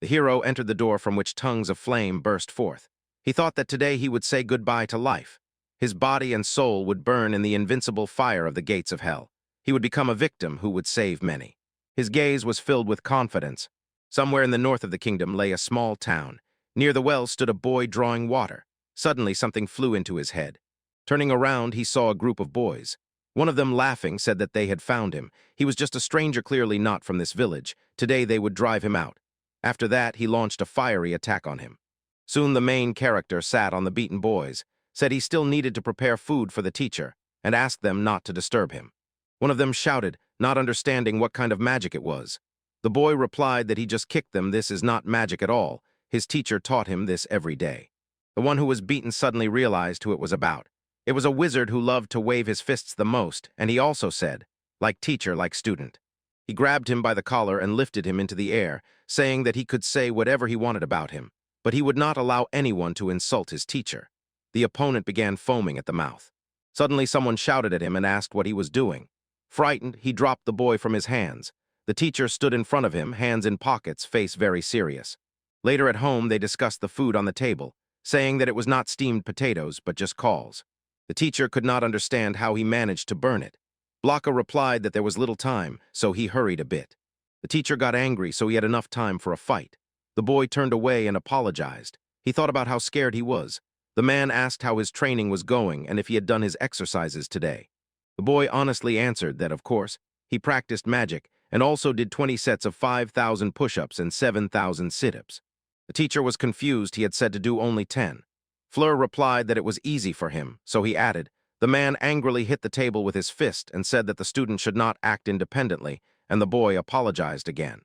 The hero entered the door from which tongues of flame burst forth. He thought that today he would say goodbye to life. His body and soul would burn in the invincible fire of the gates of hell. He would become a victim who would save many. His gaze was filled with confidence. Somewhere in the north of the kingdom lay a small town. Near the well stood a boy drawing water. Suddenly something flew into his head. Turning around, he saw a group of boys. One of them, laughing, said that they had found him. He was just a stranger, clearly not from this village. Today they would drive him out. After that, he launched a fiery attack on him. Soon the main character sat on the beaten boys, said he still needed to prepare food for the teacher, and asked them not to disturb him. One of them shouted, not understanding what kind of magic it was. The boy replied that he just kicked them. This is not magic at all. His teacher taught him this every day. The one who was beaten suddenly realized who it was about. It was a wizard who loved to wave his fists the most, and he also said, like teacher, like student. He grabbed him by the collar and lifted him into the air, saying that he could say whatever he wanted about him, but he would not allow anyone to insult his teacher. The opponent began foaming at the mouth. Suddenly someone shouted at him and asked what he was doing. Frightened, he dropped the boy from his hands. The teacher stood in front of him, hands in pockets, face very serious. Later at home, they discussed the food on the table, saying that it was not steamed potatoes, but just calls. The teacher could not understand how he managed to burn it. Blocka replied that there was little time, so he hurried a bit. The teacher got angry, so he had enough time for a fight. The boy turned away and apologized. He thought about how scared he was. The man asked how his training was going and if he had done his exercises today. The boy honestly answered that, of course, he practiced magic and also did 20 sets of 5,000 push-ups and 7,000 sit-ups. The teacher was confused. He had said to do only 10. Fleur replied that it was easy for him, so he added. The man angrily hit the table with his fist and said that the student should not act independently, and the boy apologized again.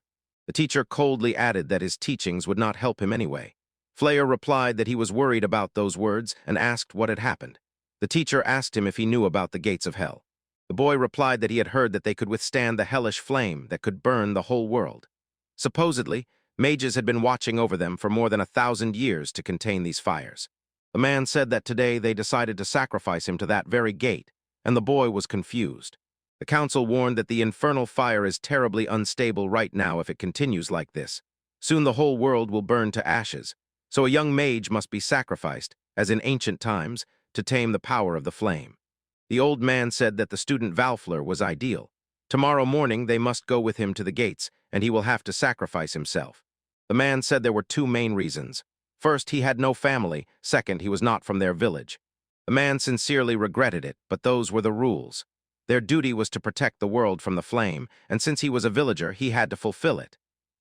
The teacher coldly added that his teachings would not help him anyway. Fleur replied that he was worried about those words and asked what had happened. The teacher asked him if he knew about the gates of hell. The boy replied that he had heard that they could withstand the hellish flame that could burn the whole world. Supposedly, mages had been watching over them for more than 1,000 years to contain these fires. The man said that today they decided to sacrifice him to that very gate, and the boy was confused. The council warned that the infernal fire is terribly unstable right now if it continues like this. Soon the whole world will burn to ashes, so a young mage must be sacrificed, as in ancient times, to tame the power of the flame. The old man said that the student Valfleur was ideal. Tomorrow morning they must go with him to the gates, and he will have to sacrifice himself. The man said there were two main reasons. First, he had no family. Second, he was not from their village. The man sincerely regretted it, but those were the rules. Their duty was to protect the world from the flame, and since he was a villager, he had to fulfill it.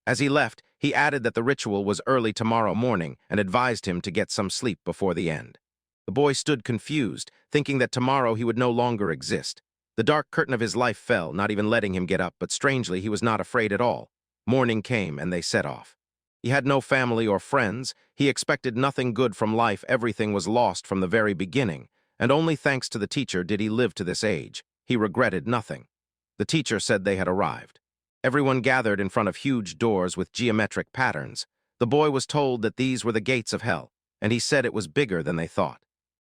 As he left, he added that the ritual was early tomorrow morning and advised him to get some sleep before the end. The boy stood confused, thinking that tomorrow he would no longer exist. The dark curtain of his life fell, not even letting him get up, but strangely, he was not afraid at all. Morning came, and they set off. He had no family or friends. He expected nothing good from life. Everything was lost from the very beginning, and only thanks to the teacher did he live to this age. He regretted nothing. The teacher said they had arrived. Everyone gathered in front of huge doors with geometric patterns. The boy was told that these were the gates of hell, and he said it was bigger than they thought.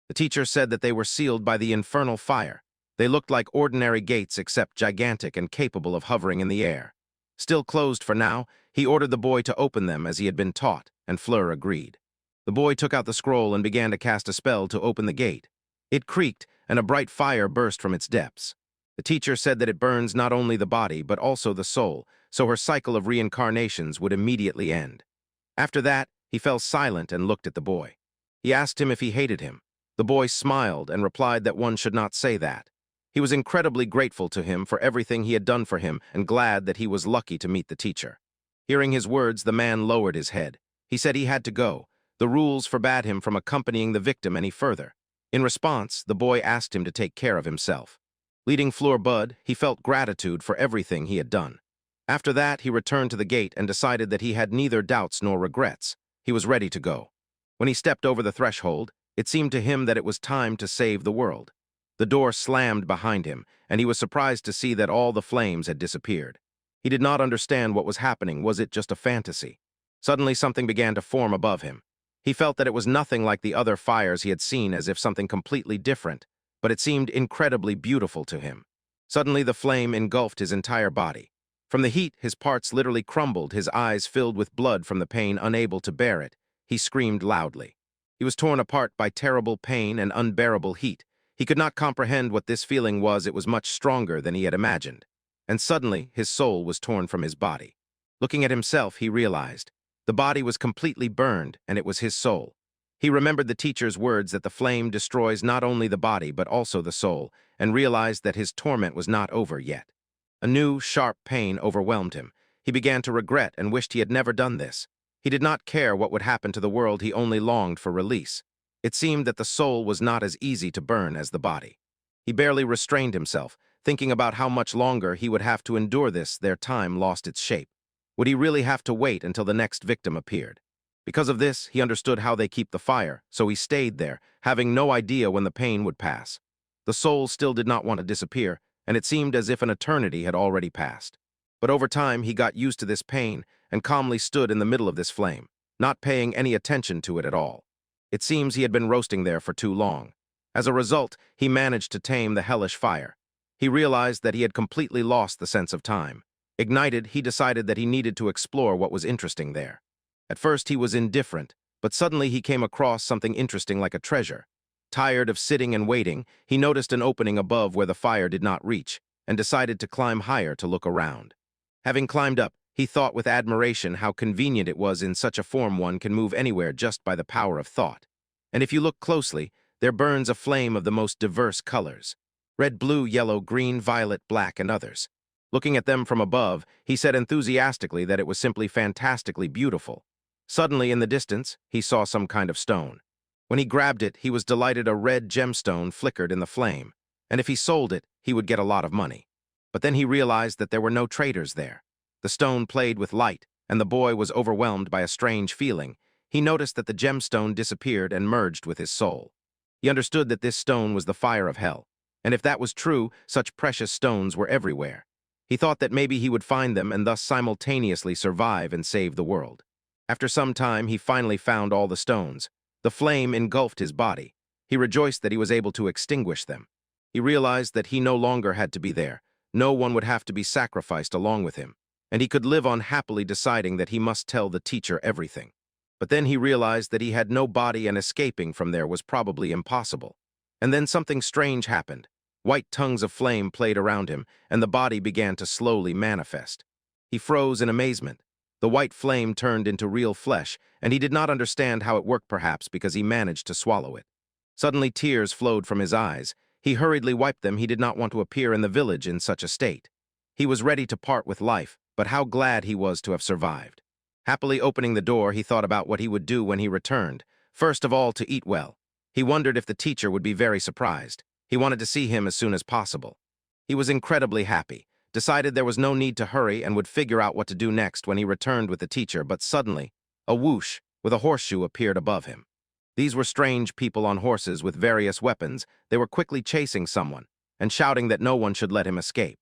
The teacher said that they were sealed by the infernal fire. They looked like ordinary gates except gigantic and capable of hovering in the air. Still closed for now, he ordered the boy to open them as he had been taught, and Fleur agreed. The boy took out the scroll and began to cast a spell to open the gate. It creaked, and a bright fire burst from its depths. The teacher said that it burns not only the body but also the soul, so her cycle of reincarnations would immediately end. After that, he fell silent and looked at the boy. He asked him if he hated him. The boy smiled and replied that one should not say that. He was incredibly grateful to him for everything he had done for him and glad that he was lucky to meet the teacher. Hearing his words, the man lowered his head. He said he had to go. The rules forbade him from accompanying the victim any further. In response, the boy asked him to take care of himself. Leading Fleur Bud, he felt gratitude for everything he had done. After that, he returned to the gate and decided that he had neither doubts nor regrets. He was ready to go. When he stepped over the threshold, it seemed to him that it was time to save the world. The door slammed behind him, and he was surprised to see that all the flames had disappeared. He did not understand what was happening. Was it just a fantasy? Suddenly something began to form above him. He felt that it was nothing like the other fires he had seen, as if something completely different, but it seemed incredibly beautiful to him. Suddenly the flame engulfed his entire body. From the heat, his parts literally crumbled, his eyes filled with blood from the pain, unable to bear it. He screamed loudly. He was torn apart by terrible pain and unbearable heat. He could not comprehend what this feeling was. It was much stronger than he had imagined. And suddenly, his soul was torn from his body. Looking at himself, he realized the body was completely burned, and it was his soul. He remembered the teacher's words that the flame destroys not only the body but also the soul, and realized that his torment was not over yet. A new, sharp pain overwhelmed him. He began to regret and wished he had never done this. He did not care what would happen to the world, he only longed for release. It seemed that the soul was not as easy to burn as the body. He barely restrained himself, thinking about how much longer he would have to endure this. Their time lost its shape. Would he really have to wait until the next victim appeared? Because of this, he understood how they keep the fire, so he stayed there, having no idea when the pain would pass. The soul still did not want to disappear, and it seemed as if an eternity had already passed. But over time, he got used to this pain and calmly stood in the middle of this flame, not paying any attention to it at all. It seems he had been roasting there for too long. As a result, he managed to tame the hellish fire. He realized that he had completely lost the sense of time. Ignited, he decided that he needed to explore what was interesting there. At first, he was indifferent, but suddenly he came across something interesting like a treasure. Tired of sitting and waiting, he noticed an opening above where the fire did not reach, and decided to climb higher to look around. Having climbed up, he thought with admiration how convenient it was. In such a form one can move anywhere just by the power of thought. And if you look closely, there burns a flame of the most diverse colors: red, blue, yellow, green, violet, black, and others. Looking at them from above, he said enthusiastically that it was simply fantastically beautiful. Suddenly, in the distance, he saw some kind of stone. When he grabbed it, he was delighted. A red gemstone flickered in the flame, and if he sold it, he would get a lot of money. But then he realized that there were no traders there. The stone played with light, and the boy was overwhelmed by a strange feeling. He noticed that the gemstone disappeared and merged with his soul. He understood that this stone was the fire of hell, and if that was true, such precious stones were everywhere. He thought that maybe he would find them and thus simultaneously survive and save the world. After some time, he finally found all the stones. The flame engulfed his body. He rejoiced that he was able to extinguish them. He realized that he no longer had to be there. No one would have to be sacrificed along with him, and he could live on happily, deciding that he must tell the teacher everything. But then he realized that he had no body and escaping from there was probably impossible. And then something strange happened. White tongues of flame played around him, and the body began to slowly manifest. He froze in amazement. The white flame turned into real flesh, and he did not understand how it worked, perhaps because he managed to swallow it. Suddenly tears flowed from his eyes. He hurriedly wiped them. He did not want to appear in the village in such a state. He was ready to part with life, but how glad he was to have survived. Happily opening the door, he thought about what he would do when he returned. First of all, to eat well. He wondered if the teacher would be very surprised. He wanted to see him as soon as possible. He was incredibly happy, decided there was no need to hurry, and would figure out what to do next when he returned with the teacher. But suddenly, a whoosh with a horseshoe appeared above him. These were strange people on horses with various weapons. They were quickly chasing someone and shouting that no one should let him escape.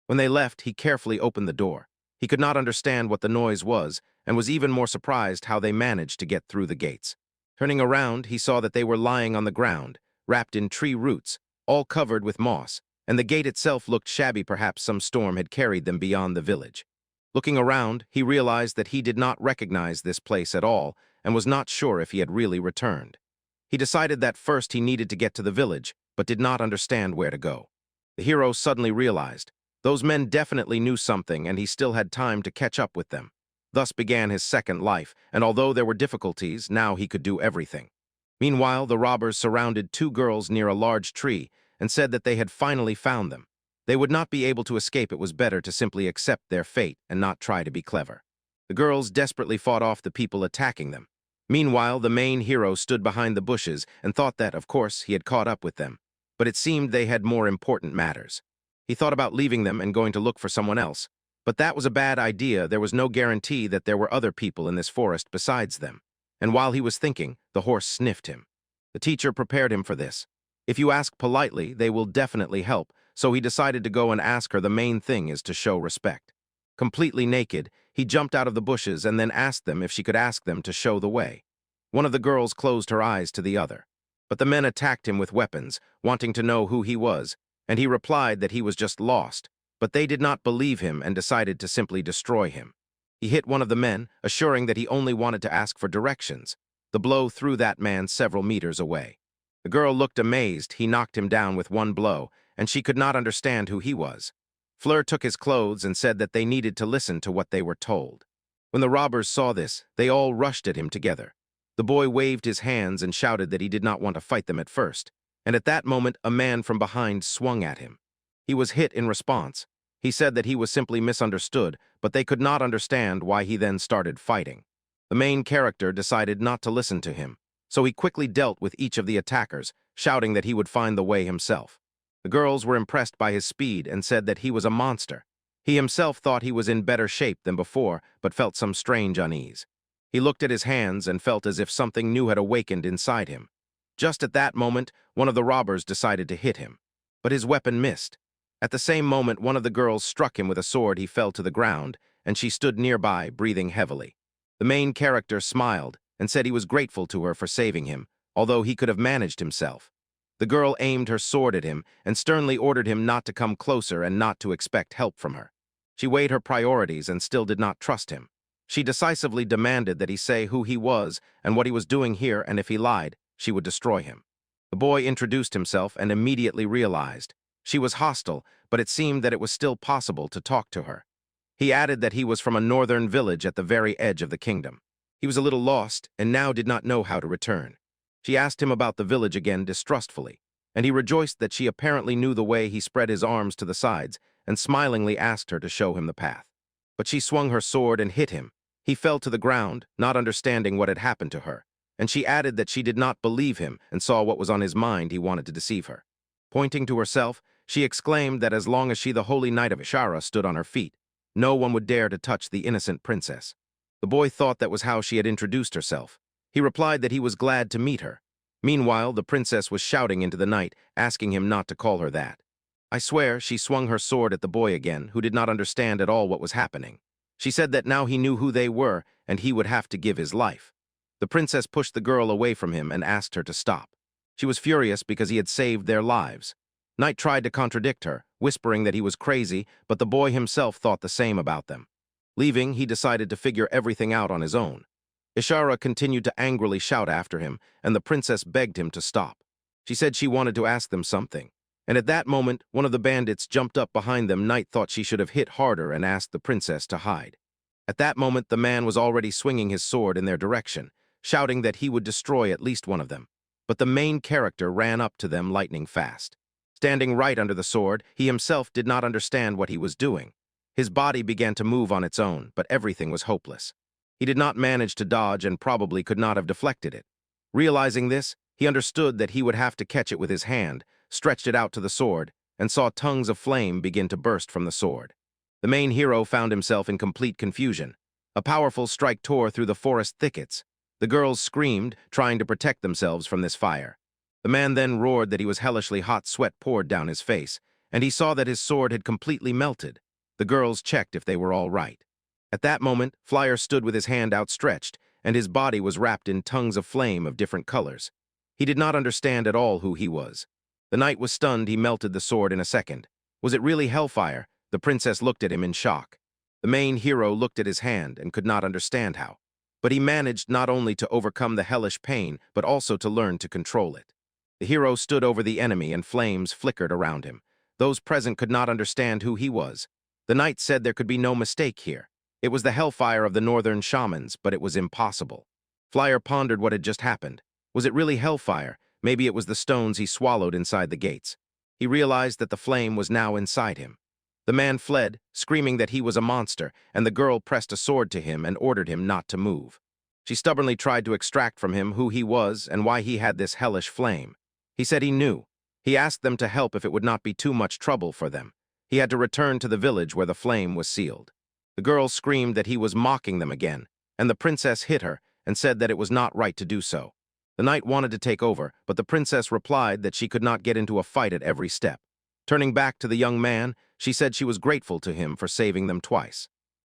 When they left, he carefully opened the door. He could not understand what the noise was, and was even more surprised how they managed to get through the gates. Turning around, he saw that they were lying on the ground, wrapped in tree roots, all covered with moss, and the gate itself looked shabby. Perhaps some storm had carried them beyond the village. Looking around, he realized that he did not recognize this place at all, and was not sure if he had really returned. He decided that first he needed to get to the village, but did not understand where to go. The hero suddenly realized those men definitely knew something, and he still had time to catch up with them. Thus began his second life, and although there were difficulties, now he could do everything. Meanwhile, the robbers surrounded two girls near a large tree and said that they had finally found them. They would not be able to escape. It was better to simply accept their fate and not try to be clever. The girls desperately fought off the people attacking them. Meanwhile, the main hero stood behind the bushes and thought that, of course, he had caught up with them. But it seemed they had more important matters. He thought about leaving them and going to look for someone else. But that was a bad idea. There was no guarantee that there were other people in this forest besides them. And while he was thinking, the horse sniffed him. The teacher prepared him for this. If you ask politely, they will definitely help, so he decided to go and ask her. The main thing is to show respect. Completely naked, he jumped out of the bushes and then asked them if she could ask them to show the way. One of the girls closed her eyes to the other. But the men attacked him with weapons, wanting to know who he was, and he replied that he was just lost. But they did not believe him and decided to simply destroy him. He hit one of the men, assuring that he only wanted to ask for directions. The blow threw that man several meters away. The girl looked amazed. He knocked him down with one blow, and she could not understand who he was. Fleur took his clothes and said that they needed to listen to what they were told. When the robbers saw this, they all rushed at him together. The boy waved his hands and shouted that he did not want to fight them at first, and at that moment a man from behind swung at him. He was hit in response. He said that he was simply misunderstood, but they could not understand why he then started fighting. The main character decided not to listen to him, so he quickly dealt with each of the attackers, shouting that he would find the way himself. The girls were impressed by his speed and said that he was a monster. He himself thought he was in better shape than before, but felt some strange unease. He looked at his hands and felt as if something new had awakened inside him. Just at that moment, one of the robbers decided to hit him, but his weapon missed. At the same moment, one of the girls struck him with a sword. He fell to the ground, and she stood nearby, breathing heavily. The main character smiled and said he was grateful to her for saving him, although he could have managed himself. The girl aimed her sword at him and sternly ordered him not to come closer and not to expect help from her. She weighed her priorities and still did not trust him. She decisively demanded that he say who he was and what he was doing here, and if he lied, she would destroy him. The boy introduced himself and immediately realized she was hostile, but it seemed that it was still possible to talk to her. He added that he was from a northern village at the very edge of the kingdom. He was a little lost and now did not know how to return. She asked him about the village again distrustfully, and he rejoiced that she apparently knew the way. He spread his arms to the sides and smilingly asked her to show him the path. But she swung her sword and hit him. He fell to the ground, not understanding what had happened to her, and she added that she did not believe him and saw what was on his mind. He wanted to deceive her. Pointing to herself, she exclaimed that as long as she, the holy knight of Ishara, stood on her feet, no one would dare to touch the innocent princess. The boy thought that was how she had introduced herself. He replied that he was glad to meet her. Meanwhile, the princess was shouting into the night, asking him not to call her that. I swear, she swung her sword at the boy again, who did not understand at all what was happening. She said that now he knew who they were, and he would have to give his life. The princess pushed the girl away from him and asked her to stop. She was furious because he had saved their lives. Knight tried to contradict her, whispering that he was crazy, but the boy himself thought the same about them. Leaving, he decided to figure everything out on his own. Ishara continued to angrily shout after him, and the princess begged him to stop. She said she wanted to ask them something, and at that moment, one of the bandits jumped up behind them. Knight thought she should have hit harder and asked the princess to hide. At that moment, the man was already swinging his sword in their direction, shouting that he would destroy at least one of them. But the main character ran up to them lightning fast. Standing right under the sword, he himself did not understand what he was doing. His body began to move on its own, but everything was hopeless. He did not manage to dodge and probably could not have deflected it. Realizing this, he understood that he would have to catch it with his hand, stretched it out to the sword, and saw tongues of flame begin to burst from the sword. The main hero found himself in complete confusion. A powerful strike tore through the forest thickets. The girls screamed, trying to protect themselves from this fire. The man then roared that he was hellishly hot. Sweat poured down his face, and he saw that his sword had completely melted. The girls checked if they were all right. At that moment, Flyer stood with his hand outstretched, and his body was wrapped in tongues of flame of different colors. He did not understand at all who he was. The knight was stunned. He melted the sword in a second. Was it really hellfire? The princess looked at him in shock. The main hero looked at his hand and could not understand how. But he managed not only to overcome the hellish pain, but also to learn to control it. The hero stood over the enemy and flames flickered around him. Those present could not understand who he was. The knight said there could be no mistake here. It was the hellfire of the northern shamans, but it was impossible. Flyer pondered what had just happened. Was it really hellfire? Maybe it was the stones he swallowed inside the gates. He realized that the flame was now inside him. The man fled, screaming that he was a monster, and the girl pressed a sword to him and ordered him not to move. She stubbornly tried to extract from him who he was and why he had this hellish flame. He said he knew. He asked them to help if it would not be too much trouble for them. He had to return to the village where the flame was sealed. The girl screamed that he was mocking them again, and the princess hit her and said that it was not right to do so. The knight wanted to take over, but the princess replied that she could not get into a fight at every step. Turning back to the young man, she said she was grateful to him for saving them twice.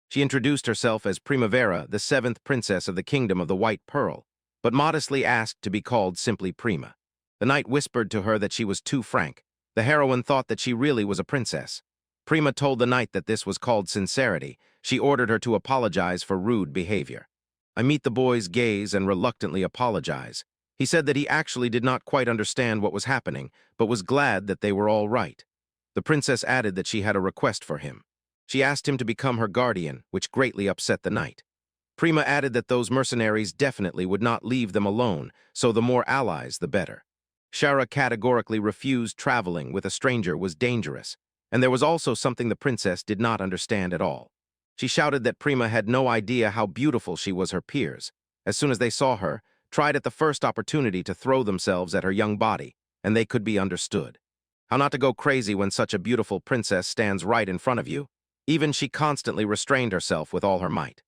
She introduced herself as Primavera, the 7th princess of the Kingdom of the White Pearl, but modestly asked to be called simply Prima. The knight whispered to her that she was too frank. The heroine thought that she really was a princess. Prima told the knight that this was called sincerity. She ordered her to apologize for rude behavior. I meet the boy's gaze and reluctantly apologize. He said that he actually did not quite understand what was happening, but was glad that they were all right. The princess added that she had a request for him. She asked him to become her guardian, which greatly upset the knight. Prima added that those mercenaries definitely would not leave them alone, so the more allies, the better. Shara categorically refused traveling with a stranger was dangerous, and there was also something the princess did not understand at all. She shouted that Prima had no idea how beautiful she was. Her peers, as soon as they saw her, tried at the first opportunity to throw themselves at her young body, and they could be understood. How not to go crazy when such a beautiful princess stands right in front of you? Even she constantly restrained herself with all her might.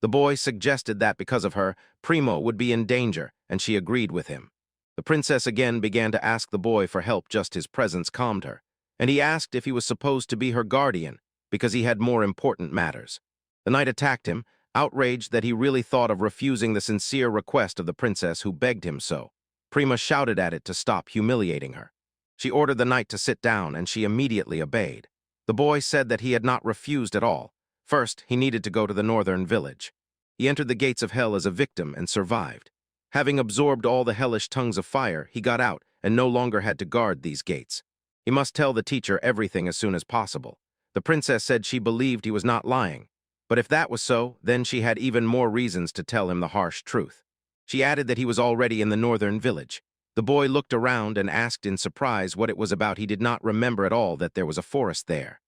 The boy suggested that because of her, Prima would be in danger, and she agreed with him. The princess again began to ask the boy for help. Just his presence calmed her, and he asked if he was supposed to be her guardian, because he had more important matters. The knight attacked him, outraged that he really thought of refusing the sincere request of the princess who begged him so. Prima shouted at it to stop humiliating her. She ordered the knight to sit down, and she immediately obeyed. The boy said that he had not refused at all. First, he needed to go to the northern village. He entered the gates of hell as a victim and survived. Having absorbed all the hellish tongues of fire, he got out and no longer had to guard these gates. He must tell the teacher everything as soon as possible. The princess said she believed he was not lying. But if that was so, then she had even more reasons to tell him the harsh truth. She added that he was already in the northern village. The boy looked around and asked in surprise what it was about. He did not remember at all that there was a forest there.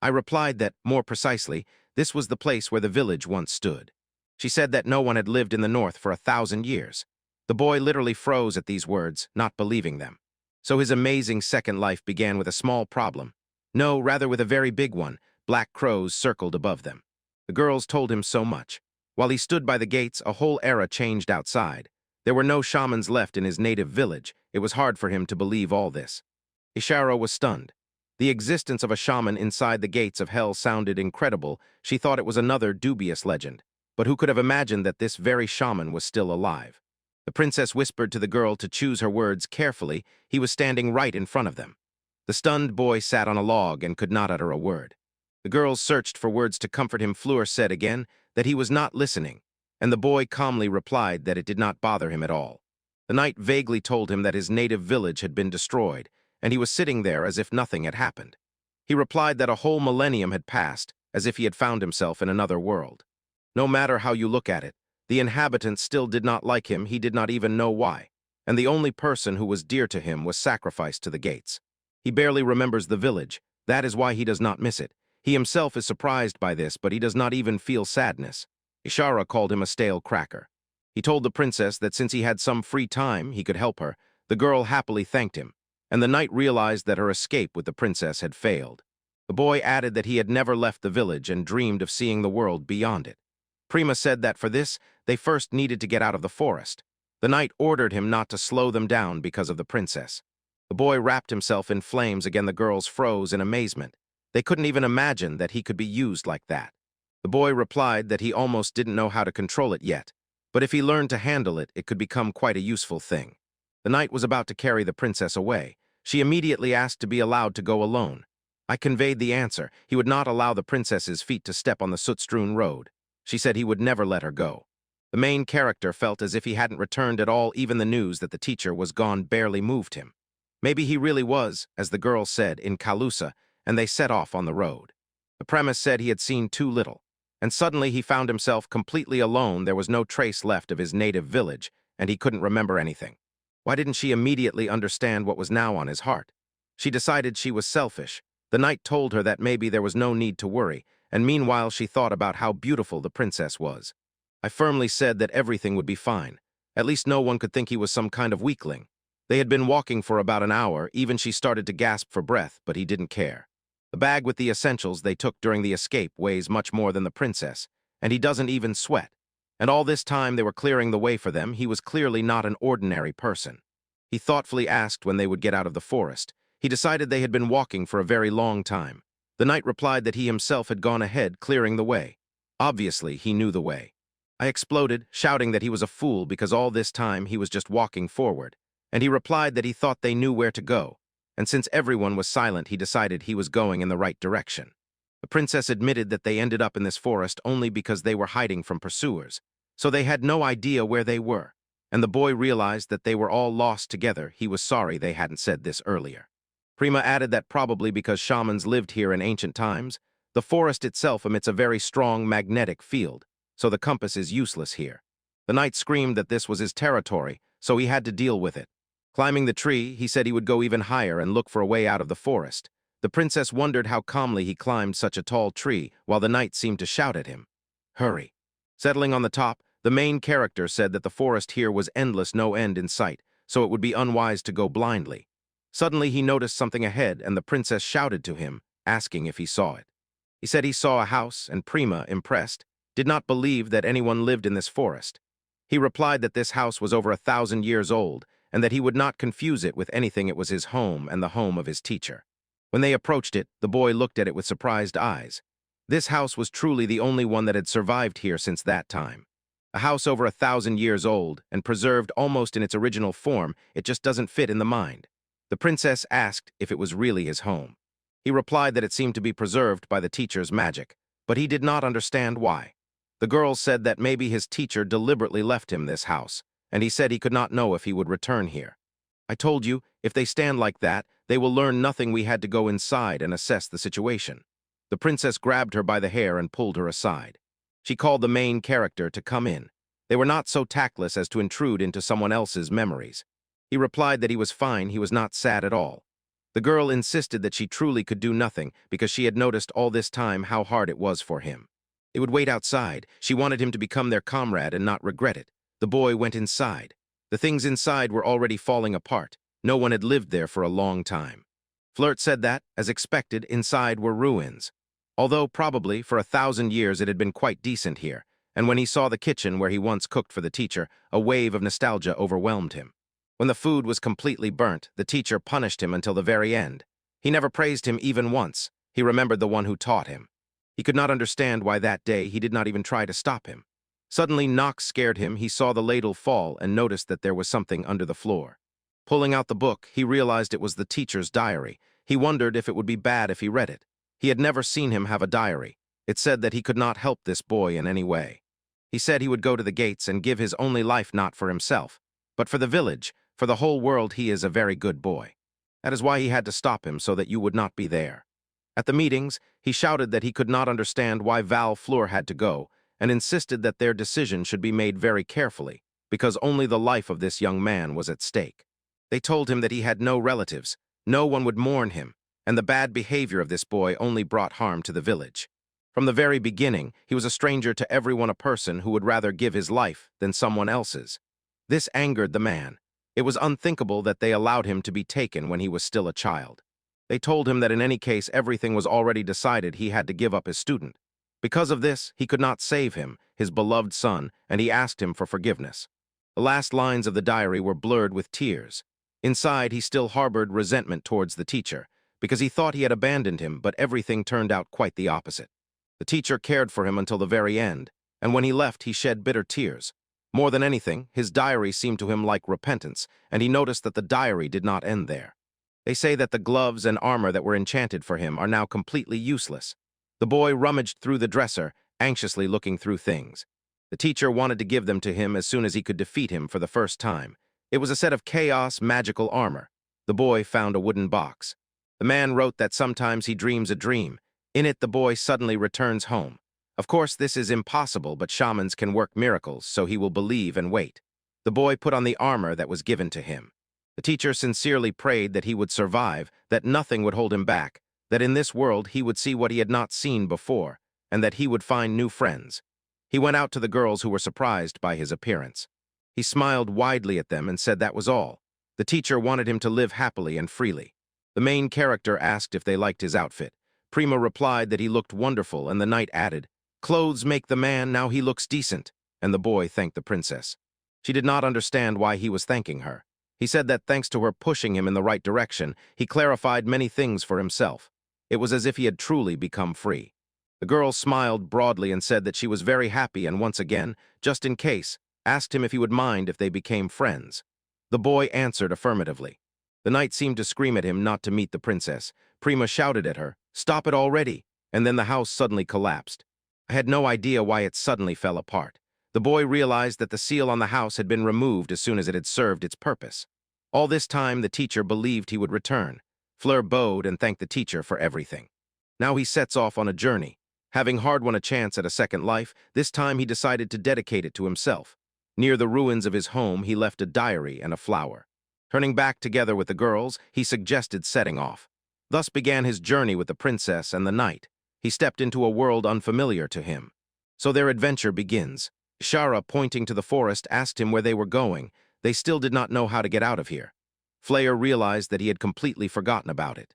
I replied that, more precisely, this was the place where the village once stood. She said that no one had lived in the north for 1,000 years. The boy literally froze at these words, not believing them. So his amazing second life began with a small problem. No, rather with a very big one. Black crows circled above them. The girls told him so much. While he stood by the gates, a whole era changed outside. There were no shamans left in his native village. It was hard for him to believe all this. Ishara was stunned. The existence of a shaman inside the gates of hell sounded incredible. She thought it was another dubious legend. But who could have imagined that this very shaman was still alive? The princess whispered to the girl to choose her words carefully. He was standing right in front of them. The stunned boy sat on a log and could not utter a word. The girls searched for words to comfort him. Fleur said again that he was not listening, and the boy calmly replied that it did not bother him at all. The knight vaguely told him that his native village had been destroyed, and he was sitting there as if nothing had happened. He replied that a whole millennium had passed, as if he had found himself in another world. No matter how you look at it, the inhabitants still did not like him. He did not even know why, and the only person who was dear to him was sacrificed to the gates. He barely remembers the village. That is why he does not miss it. He himself is surprised by this, but he does not even feel sadness. Ishara called him a stale cracker. He told the princess that since he had some free time, he could help her. The girl happily thanked him, and the knight realized that her escape with the princess had failed. The boy added that he had never left the village and dreamed of seeing the world beyond it. Prima said that for this, they first needed to get out of the forest. The knight ordered him not to slow them down because of the princess. The boy wrapped himself in flames again. The girls froze in amazement. They couldn't even imagine that he could be used like that. The boy replied that he almost didn't know how to control it yet, but if he learned to handle it, it could become quite a useful thing. The knight was about to carry the princess away. She immediately asked to be allowed to go alone. I conveyed the answer. He would not allow the princess's feet to step on the soot-strewn road. She said he would never let her go. The main character felt as if he hadn't returned at all. Even the news that the teacher was gone barely moved him. Maybe he really was, as the girl said, in Kalusa, and they set off on the road. The premise said he had seen too little, and suddenly he found himself completely alone. There was no trace left of his native village, and he couldn't remember anything. Why didn't she immediately understand what was now on his heart? She decided she was selfish. The knight told her that maybe there was no need to worry, and meanwhile she thought about how beautiful the princess was. I firmly said that everything would be fine. At least no one could think he was some kind of weakling. They had been walking for about an hour. Even she started to gasp for breath, but he didn't care. The bag with the essentials they took during the escape weighs much more than the princess, and he doesn't even sweat. And all this time they were clearing the way for them. He was clearly not an ordinary person. He thoughtfully asked when they would get out of the forest. He decided they had been walking for a very long time. The knight replied that he himself had gone ahead, clearing the way. Obviously, he knew the way. I exploded, shouting that he was a fool because all this time he was just walking forward, and he replied that he thought they knew where to go, and since everyone was silent, he decided he was going in the right direction. The princess admitted that they ended up in this forest only because they were hiding from pursuers, so they had no idea where they were, and the boy realized that they were all lost together. He was sorry they hadn't said this earlier. Prima added that probably because shamans lived here in ancient times, the forest itself emits a very strong magnetic field, so the compass is useless here. The knight screamed that this was his territory, so he had to deal with it. Climbing the tree, he said he would go even higher and look for a way out of the forest. The princess wondered how calmly he climbed such a tall tree, while the knight seemed to shout at him, "Hurry." Settling on the top, the main character said that the forest here was endless, no end in sight, so it would be unwise to go blindly. Suddenly he noticed something ahead, and the princess shouted to him, asking if he saw it. He said he saw a house, and Prima, impressed, did not believe that anyone lived in this forest. He replied that this house was over 1,000 years old, and that he would not confuse it with anything. It was his home and the home of his teacher. When they approached it, the boy looked at it with surprised eyes. This house was truly the only one that had survived here since that time. A house over 1,000 years old, and preserved almost in its original form, it just doesn't fit in the mind. The princess asked if it was really his home. He replied that it seemed to be preserved by the teacher's magic, but he did not understand why. The girl said that maybe his teacher deliberately left him this house, and he said he could not know if he would return here. "I told you, if they stand like that, they will learn nothing. We had to go inside and assess the situation." The princess grabbed her by the hair and pulled her aside. She called the main character to come in. They were not so tactless as to intrude into someone else's memories. He replied that he was fine, he was not sad at all. The girl insisted that she truly could do nothing because she had noticed all this time how hard it was for him. They would wait outside. She wanted him to become their comrade and not regret it. The boy went inside. The things inside were already falling apart. No one had lived there for a long time. Flirt said that, as expected, inside were ruins. Although probably for 1,000 years it had been quite decent here, and when he saw the kitchen where he once cooked for the teacher, a wave of nostalgia overwhelmed him. When the food was completely burnt, the teacher punished him until the very end. He never praised him even once. He remembered the one who taught him. He could not understand why that day he did not even try to stop him. Suddenly, knocks scared him. He saw the ladle fall and noticed that there was something under the floor. Pulling out the book, he realized it was the teacher's diary. He wondered if it would be bad if he read it. He had never seen him have a diary. It said that he could not help this boy in any way. He said he would go to the gates and give his only life not for himself, but for the village, for the whole world. He is a very good boy. That is why he had to stop him, so that you would not be there. At the meetings, he shouted that he could not understand why Val Fleur had to go, and insisted that their decision should be made very carefully, because only the life of this young man was at stake. They told him that he had no relatives, no one would mourn him, and the bad behavior of this boy only brought harm to the village. From the very beginning, he was a stranger to everyone, a person who would rather give his life than someone else's. This angered the man. It was unthinkable that they allowed him to be taken when he was still a child. They told him that in any case everything was already decided. He had to give up his student. Because of this, he could not save him, his beloved son, and he asked him for forgiveness. The last lines of the diary were blurred with tears. Inside, he still harbored resentment towards the teacher, because he thought he had abandoned him, but everything turned out quite the opposite. The teacher cared for him until the very end, and when he left, he shed bitter tears. More than anything, his diary seemed to him like repentance, and he noticed that the diary did not end there. They say that the gloves and armor that were enchanted for him are now completely useless. The boy rummaged through the dresser, anxiously looking through things. The teacher wanted to give them to him as soon as he could defeat him for the first time. It was a set of chaos magical armor. The boy found a wooden box. The man wrote that sometimes he dreams a dream. In it, the boy suddenly returns home. Of course, this is impossible, but shamans can work miracles, so he will believe and wait. The boy put on the armor that was given to him. The teacher sincerely prayed that he would survive, that nothing would hold him back, that in this world he would see what he had not seen before, and that he would find new friends. He went out to the girls who were surprised by his appearance. He smiled widely at them and said that was all. The teacher wanted him to live happily and freely. The main character asked if they liked his outfit. Prima replied that he looked wonderful, and the knight added, "Clothes make the man, now he looks decent," and the boy thanked the princess. She did not understand why he was thanking her. He said that thanks to her pushing him in the right direction, he clarified many things for himself. It was as if he had truly become free. The girl smiled broadly and said that she was very happy, and once again, just in case, asked him if he would mind if they became friends. The boy answered affirmatively. The knight seemed to scream at him not to meet the princess. Prima shouted at her, "Stop it already!" And then the house suddenly collapsed. I had no idea why it suddenly fell apart. The boy realized that the seal on the house had been removed as soon as it had served its purpose. All this time, the teacher believed he would return. Fleur bowed and thanked the teacher for everything. Now he sets off on a journey. Having hard won a chance at a second life, this time he decided to dedicate it to himself. Near the ruins of his home, he left a diary and a flower. Turning back together with the girls, he suggested setting off. Thus began his journey with the princess and the knight. He stepped into a world unfamiliar to him. So their adventure begins. Shara, pointing to the forest, asked him where they were going. They still did not know how to get out of here. Fleur realized that he had completely forgotten about it.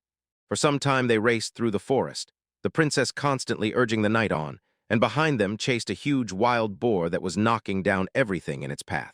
For some time they raced through the forest, the princess constantly urging the knight on, and behind them chased a huge wild boar that was knocking down everything in its path.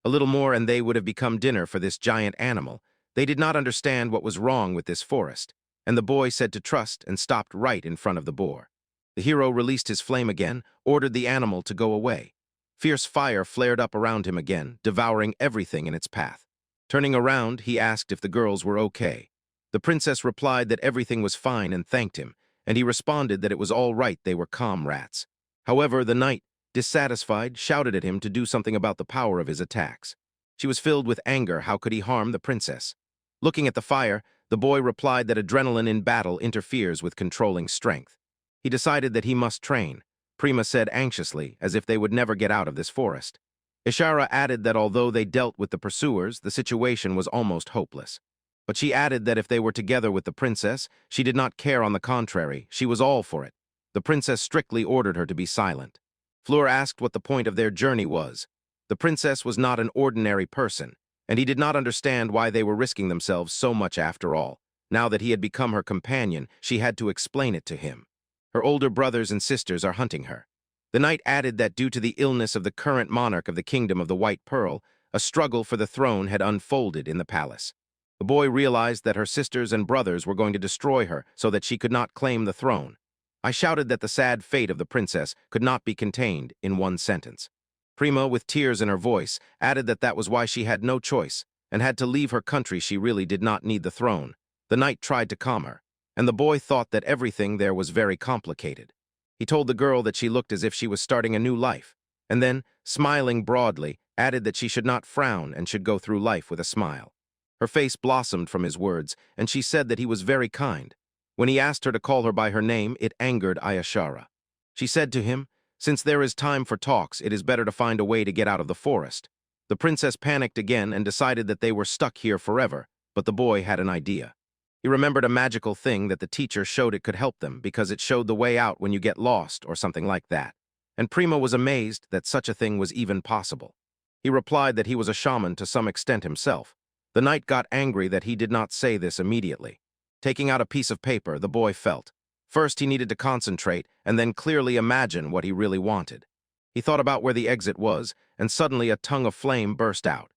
A little more and they would have become dinner for this giant animal. They did not understand what was wrong with this forest, and the boy said to trust and stopped right in front of the boar. The hero released his flame again, ordered the animal to go away. Fierce fire flared up around him again, devouring everything in its path. Turning around, he asked if the girls were okay. The princess replied that everything was fine and thanked him, and he responded that it was all right, they were comrades. However, the knight, dissatisfied, shouted at him to do something about the power of his attacks. She was filled with anger. How could he harm the princess? Looking at the fire, the boy replied that adrenaline in battle interferes with controlling strength. He decided that he must train. Prima said anxiously, as if they would never get out of this forest. Ishara added that although they dealt with the pursuers, the situation was almost hopeless. But she added that if they were together with the princess, she did not care. On the contrary, she was all for it. The princess strictly ordered her to be silent. Fleur asked what the point of their journey was. The princess was not an ordinary person, and he did not understand why they were risking themselves so much after all. Now that he had become her companion, she had to explain it to him. Her older brothers and sisters are hunting her. The knight added that due to the illness of the current monarch of the Kingdom of the White Pearl, a struggle for the throne had unfolded in the palace. The boy realized that her sisters and brothers were going to destroy her so that she could not claim the throne. I shouted that the sad fate of the princess could not be contained in one sentence. Prima, with tears in her voice, added that that was why she had no choice and had to leave her country. She really did not need the throne. The knight tried to calm her, and the boy thought that everything there was very complicated. He told the girl that she looked as if she was starting a new life, and then, smiling broadly, added that she should not frown and should go through life with a smile. Her face blossomed from his words, and she said that he was very kind. When he asked her to call her by her name, it angered Ayashara. She said to him, "Since there is time for talks, it is better to find a way to get out of the forest." The princess panicked again and decided that they were stuck here forever, but the boy had an idea. He remembered a magical thing that the teacher showed it could help them because it showed the way out when you get lost or something like that. And Prima was amazed that such a thing was even possible. He replied that he was a shaman to some extent himself. The knight got angry that he did not say this immediately. Taking out a piece of paper, the boy felt. First, he needed to concentrate and then clearly imagine what he really wanted. He thought about where the exit was, and suddenly a tongue of flame burst out.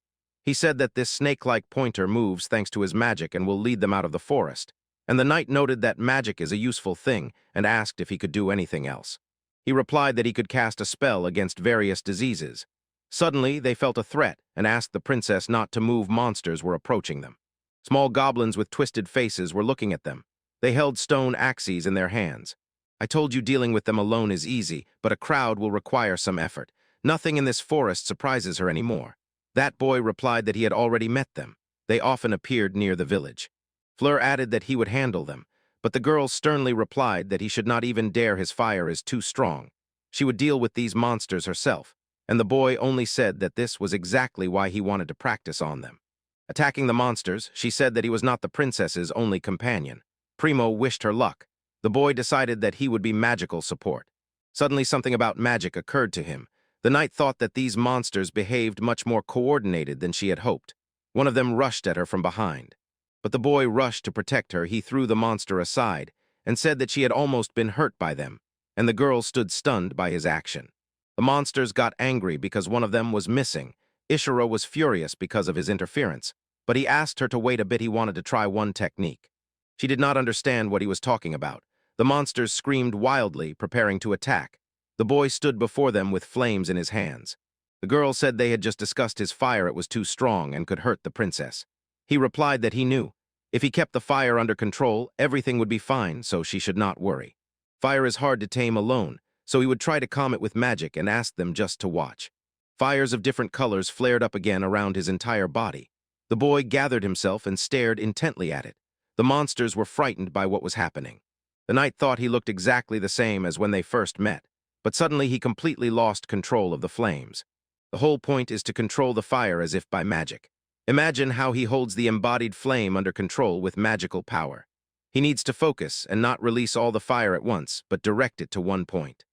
He said that this snake-like pointer moves thanks to his magic and will lead them out of the forest. And the knight noted that magic is a useful thing and asked if he could do anything else. He replied that he could cast a spell against various diseases. Suddenly, they felt a threat and asked the princess not to move. Monsters were approaching them. Small goblins with twisted faces were looking at them. They held stone axes in their hands. "I told you dealing with them alone is easy, but a crowd will require some effort. Nothing in this forest surprises her anymore." That boy replied that he had already met them. They often appeared near the village. Fleur added that he would handle them, but the girl sternly replied that he should not even dare. His fire is too strong. She would deal with these monsters herself, and the boy only said that this was exactly why he wanted to practice on them. Attacking the monsters, she said that he was not the princess's only companion. Primo wished her luck. The boy decided that he would be magical support. Suddenly something about magic occurred to him. The knight thought that these monsters behaved much more coordinated than she had hoped. One of them rushed at her from behind. But the boy rushed to protect her. He threw the monster aside and said that she had almost been hurt by them, and the girl stood stunned by his action. The monsters got angry because one of them was missing. Ishiro was furious because of his interference, but he asked her to wait a bit. He wanted to try one technique. She did not understand what he was talking about. The monsters screamed wildly, preparing to attack. The boy stood before them with flames in his hands. The girl said they had just discussed his fire. It was too strong and could hurt the princess. He replied that he knew. If he kept the fire under control, everything would be fine, so she should not worry. Fire is hard to tame alone, so he would try to calm it with magic and ask them just to watch. Fires of different colors flared up again around his entire body. The boy gathered himself and stared intently at it. The monsters were frightened by what was happening. The knight thought he looked exactly the same as when they first met, but suddenly he completely lost control of the flames. The whole point is to control the fire as if by magic. Imagine how he holds the embodied flame under control with magical power. He needs to focus and not release all the fire at once, but direct it to one point.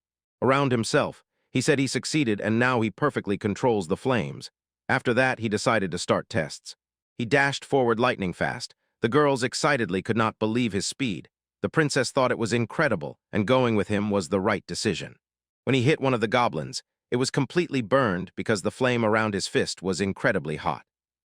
Around himself, he said he succeeded and now he perfectly controls the flames. After that, he decided to start tests. He dashed forward lightning fast. The girls excitedly could not believe his speed. The princess thought it was incredible, and going with him was the right decision. When he hit one of the goblins, it was completely burned because the flame around his fist was incredibly hot.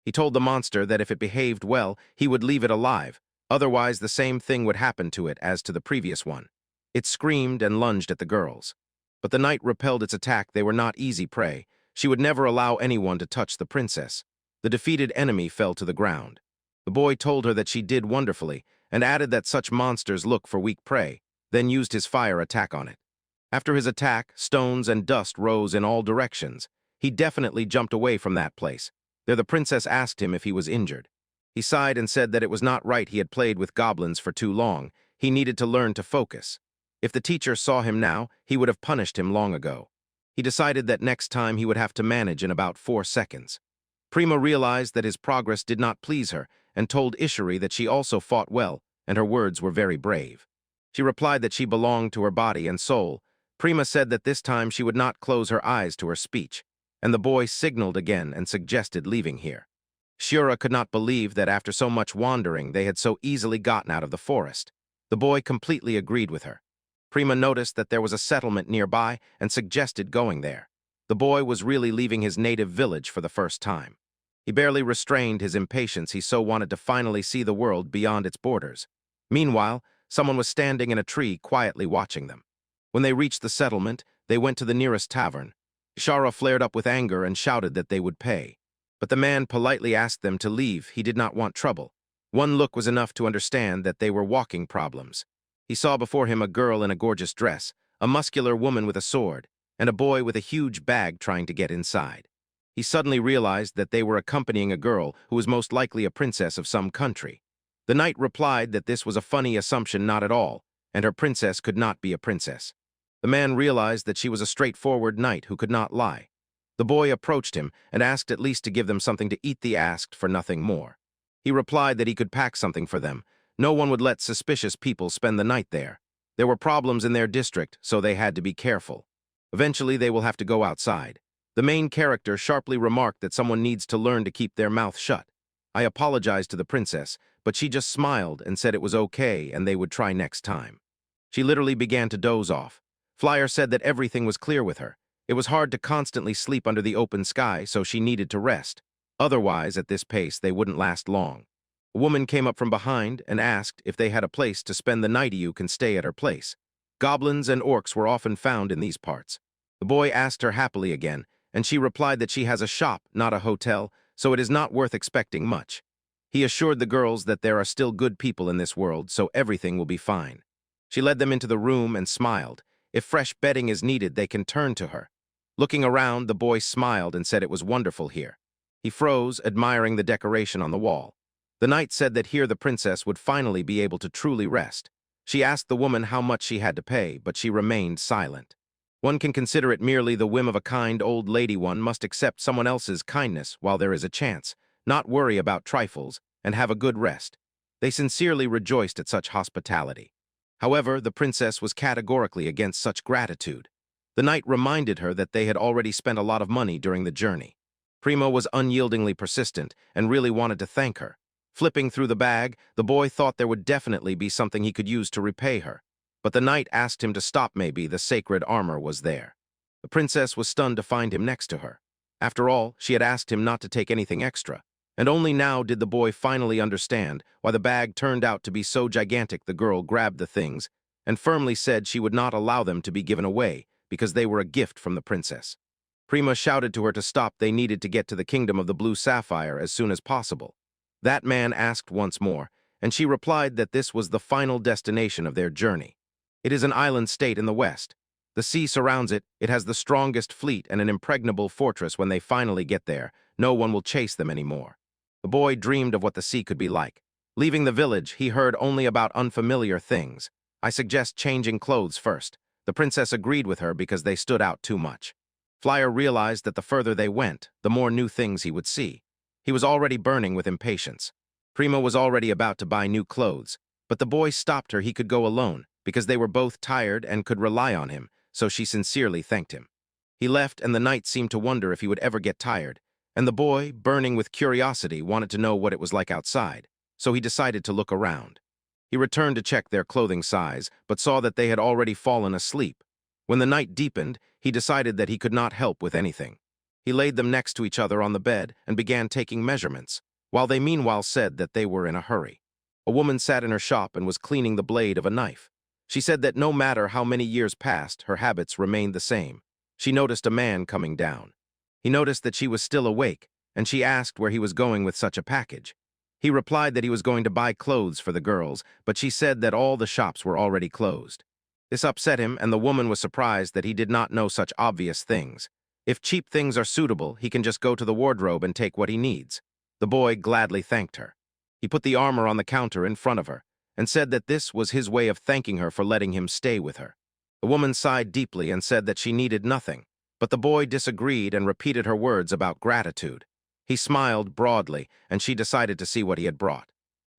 He told the monster that if it behaved well, he would leave it alive. Otherwise, the same thing would happen to it as to the previous one. It screamed and lunged at the girls. But the knight repelled its attack. They were not easy prey. She would never allow anyone to touch the princess. The defeated enemy fell to the ground. The boy told her that she did wonderfully, and added that such monsters look for weak prey, then used his fire attack on it. After his attack, stones and dust rose in all directions. He definitely jumped away from that place. There the princess asked him if he was injured. He sighed and said that it was not right he had played with goblins for too long. He needed to learn to focus. If the teacher saw him now, he would have punished him long ago. He decided that next time he would have to manage in about 4 seconds. Prima realized that his progress did not please her and told Ishiri that she also fought well, and her words were very brave. She replied that she belonged to her body and soul. Prima said that this time she would not close her eyes to her speech, and the boy signaled again and suggested leaving here. Shura could not believe that after so much wandering they had so easily gotten out of the forest. The boy completely agreed with her. Prima noticed that there was a settlement nearby and suggested going there. The boy was really leaving his native village for the first time. He barely restrained his impatience. He so wanted to finally see the world beyond its borders. Meanwhile, someone was standing in a tree quietly watching them. When they reached the settlement, they went to the nearest tavern. Shara flared up with anger and shouted that they would pay. But the man politely asked them to leave. He did not want trouble. One look was enough to understand that they were walking problems. He saw before him a girl in a gorgeous dress, a muscular woman with a sword, and a boy with a huge bag trying to get inside. He suddenly realized that they were accompanying a girl who was most likely a princess of some country. The knight replied that this was a funny assumption, not at all, and her princess could not be a princess. The man realized that she was a straightforward knight who could not lie. The boy approached him and asked at least to give them something to eat. They asked for nothing more. He replied that he could pack something for them. No one would let suspicious people spend the night there. There were problems in their district, so they had to be careful. Eventually, they will have to go outside. The main character sharply remarked that someone needs to learn to keep their mouth shut. I apologized to the princess, but she just smiled and said it was okay and they would try next time. She literally began to doze off. Flyer said that everything was clear with her. It was hard to constantly sleep under the open sky, so she needed to rest. Otherwise, at this pace, they wouldn't last long. A woman came up from behind and asked if they had a place to spend the night. You can stay at her place. Goblins and orcs were often found in these parts. The boy asked her happily again, and she replied that she has a shop, not a hotel, so it is not worth expecting much. He assured the girls that there are still good people in this world, so everything will be fine. She led them into the room and smiled. If fresh bedding is needed, they can turn to her. Looking around, the boy smiled and said it was wonderful here. He froze, admiring the decoration on the wall. The knight said that here the princess would finally be able to truly rest. She asked the woman how much she had to pay, but she remained silent. One can consider it merely the whim of a kind old lady. One must accept someone else's kindness while there is a chance, not worry about trifles, and have a good rest. They sincerely rejoiced at such hospitality. However, the princess was categorically against such gratitude. The knight reminded her that they had already spent a lot of money during the journey. Prima was unyieldingly persistent and really wanted to thank her. Flipping through the bag, the boy thought there would definitely be something he could use to repay her. But the knight asked him to stop. Maybe the sacred armor was there. The princess was stunned to find him next to her. After all, she had asked him not to take anything extra. And only now did the boy finally understand why the bag turned out to be so gigantic. The girl grabbed the things and firmly said she would not allow them to be given away because they were a gift from the princess. Prima shouted to her to stop. They needed to get to the kingdom of the blue sapphire as soon as possible. That man asked once more, and she replied that this was the final destination of their journey. It is an island state in the west. The sea surrounds it, it has the strongest fleet and an impregnable fortress. When they finally get there, no one will chase them anymore. The boy dreamed of what the sea could be like. Leaving the village, he heard only about unfamiliar things. I suggest changing clothes first. The princess agreed with her because they stood out too much. Flyer realized that the further they went, the more new things he would see. He was already burning with impatience. Prima was already about to buy new clothes, but the boy stopped her. He could go alone, because they were both tired and could rely on him, so she sincerely thanked him. He left, and the knight seemed to wonder if he would ever get tired, and the boy, burning with curiosity, wanted to know what it was like outside, so he decided to look around. He returned to check their clothing size, but saw that they had already fallen asleep. When the night deepened, he decided that he could not help with anything. He laid them next to each other on the bed and began taking measurements, while they meanwhile said that they were in a hurry. A woman sat in her shop and was cleaning the blade of a knife. She said that no matter how many years passed, her habits remained the same. She noticed a man coming down. He noticed that she was still awake, and she asked where he was going with such a package. He replied that he was going to buy clothes for the girls, but she said that all the shops were already closed. This upset him, and the woman was surprised that he did not know such obvious things. If cheap things are suitable, he can just go to the wardrobe and take what he needs. The boy gladly thanked her. He put the armor on the counter in front of her, and said that this was his way of thanking her for letting him stay with her. The woman sighed deeply and said that she needed nothing, but the boy disagreed and repeated her words about gratitude. He smiled broadly, and she decided to see what he had brought.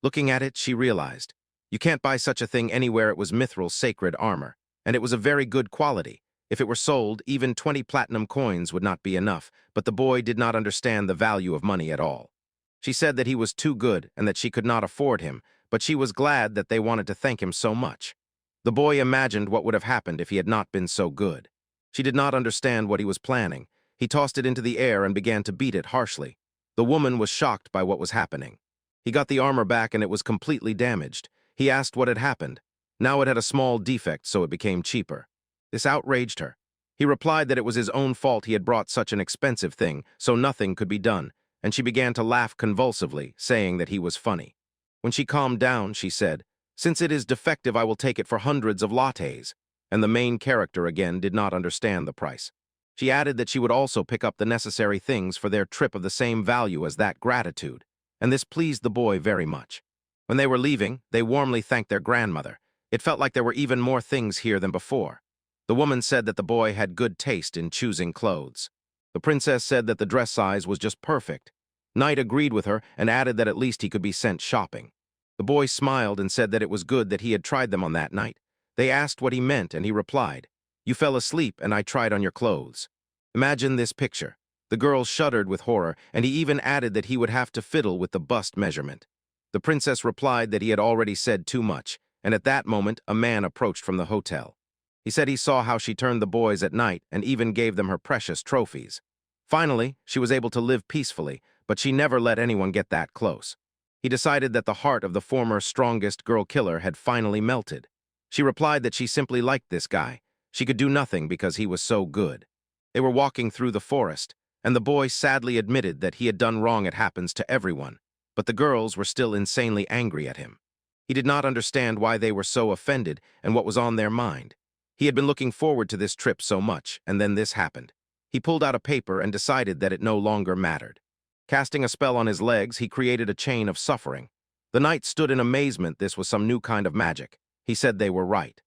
Looking at it, she realized, you can't buy such a thing anywhere. It was Mithril's sacred armor, and it was of very good quality. If it were sold, even 20 platinum coins would not be enough, but the boy did not understand the value of money at all. She said that he was too good and that she could not afford him, but she was glad that they wanted to thank him so much. The boy imagined what would have happened if he had not been so good. She did not understand what he was planning. He tossed it into the air and began to beat it harshly. The woman was shocked by what was happening. He got the armor back and it was completely damaged. He asked what had happened. Now it had a small defect, so it became cheaper. This outraged her. He replied that it was his own fault. He had brought such an expensive thing, so nothing could be done, and she began to laugh convulsively, saying that he was funny. When she calmed down, she said, "Since it is defective, I will take it for hundreds of lattes." And the main character again did not understand the price. She added that she would also pick up the necessary things for their trip of the same value as that gratitude, and this pleased the boy very much. When they were leaving, they warmly thanked their grandmother. It felt like there were even more things here than before. The woman said that the boy had good taste in choosing clothes. The princess said that the dress size was just perfect. Knight agreed with her and added that at least he could be sent shopping. The boy smiled and said that it was good that he had tried them on that night. They asked what he meant, and he replied, "You fell asleep and I tried on your clothes." Imagine this picture. The girl shuddered with horror, and he even added that he would have to fiddle with the bust measurement. The princess replied that he had already said too much, and at that moment a man approached from the hotel. He said he saw how she turned the boys at night and even gave them her precious trophies. Finally, she was able to live peacefully, but she never let anyone get that close. He decided that the heart of the former strongest girl killer had finally melted. She replied that she simply liked this guy. She could do nothing because he was so good. They were walking through the forest, and the boy sadly admitted that he had done wrong. It happens to everyone, but the girls were still insanely angry at him. He did not understand why they were so offended and what was on their mind. He had been looking forward to this trip so much, and then this happened. He pulled out a paper and decided that it no longer mattered. Casting a spell on his legs, he created a chain of suffering. The knight stood in amazement. This was some new kind of magic. He said they were right.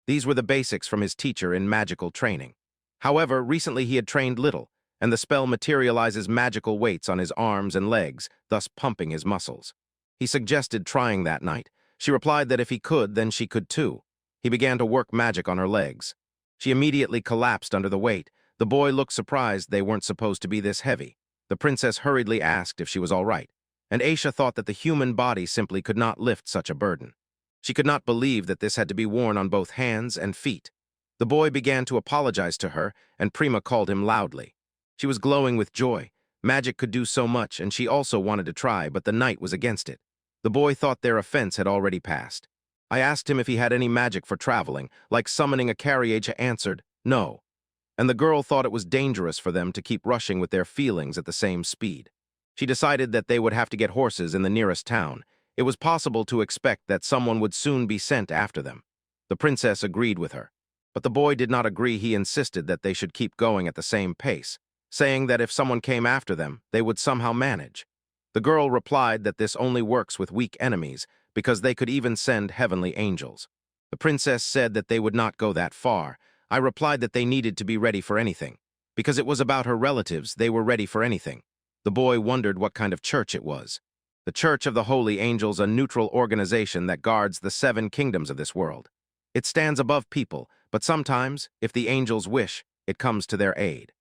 These were the basics from his teacher in magical training. However, recently he had trained little, and the spell materializes magical weights on his arms and legs, thus pumping his muscles. He suggested trying that night. She replied that if he could, then she could too. He began to work magic on her legs. She immediately collapsed under the weight. The boy looked surprised. They weren't supposed to be this heavy. The princess hurriedly asked if she was all right, and Aisha thought that the human body simply could not lift such a burden. She could not believe that this had to be worn on both hands and feet. The boy began to apologize to her, and Prima called him loudly. She was glowing with joy. Magic could do so much, and she also wanted to try, but the knight was against it. The boy thought their offense had already passed. I asked him if he had any magic for traveling, like summoning a carriage. He answered, no. And the girl thought it was dangerous for them to keep rushing with their feelings at the same speed. She decided that they would have to get horses in the nearest town. It was possible to expect that someone would soon be sent after them. The princess agreed with her. But the boy did not agree. He insisted that they should keep going at the same pace, saying that if someone came after them, they would somehow manage. The girl replied that this only works with weak enemies, because they could even send heavenly angels. The princess said that they would not go that far. I replied that they needed to be ready for anything. Because it was about her relatives, they were ready for anything. The boy wondered what kind of church it was. The Church of the Holy Angels, a neutral organization that guards the 7 kingdoms of this world. It stands above people, but sometimes, if the angels wish, it comes to their aid.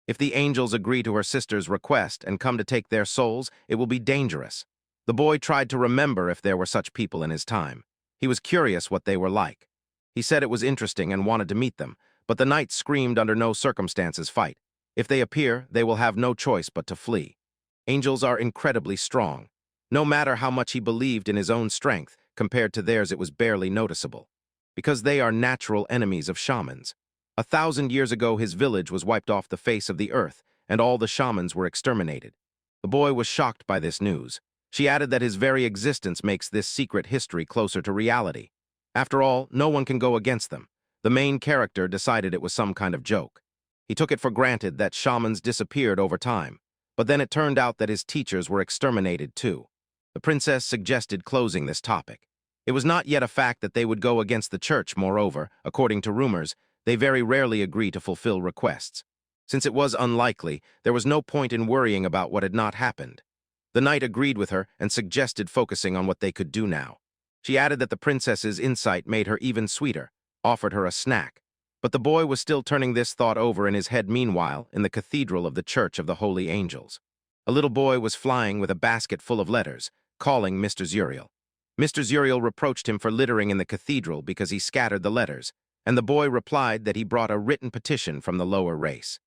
If the angels agree to her sister's request and come to take their souls, it will be dangerous. The boy tried to remember if there were such people in his time. He was curious what they were like. He said it was interesting and wanted to meet them, but the knight screamed under no circumstances fight. If they appear, they will have no choice but to flee. Angels are incredibly strong. No matter how much he believed in his own strength, compared to theirs it was barely noticeable. Because they are natural enemies of shamans. 1,000 years ago his village was wiped off the face of the earth, and all the shamans were exterminated. The boy was shocked by this news. She added that his very existence makes this secret history closer to reality. After all, no one can go against them. The main character decided it was some kind of joke. He took it for granted that shamans disappeared over time, but then it turned out that his teachers were exterminated too. The princess suggested closing this topic. It was not yet a fact that they would go against the church. Moreover, according to rumors, they very rarely agree to fulfill requests. Since it was unlikely, there was no point in worrying about what had not happened. The knight agreed with her and suggested focusing on what they could do now. She added that the princess's insight made her even sweeter, offered her a snack. But the boy was still turning this thought over in his head. Meanwhile, in the cathedral of the Church of the Holy Angels, a little boy was flying with a basket full of letters, calling Mr. Zuriel. Mr. Zuriel reproached him for littering in the cathedral because he scattered the letters, and the boy replied that he brought a written petition from the lower race.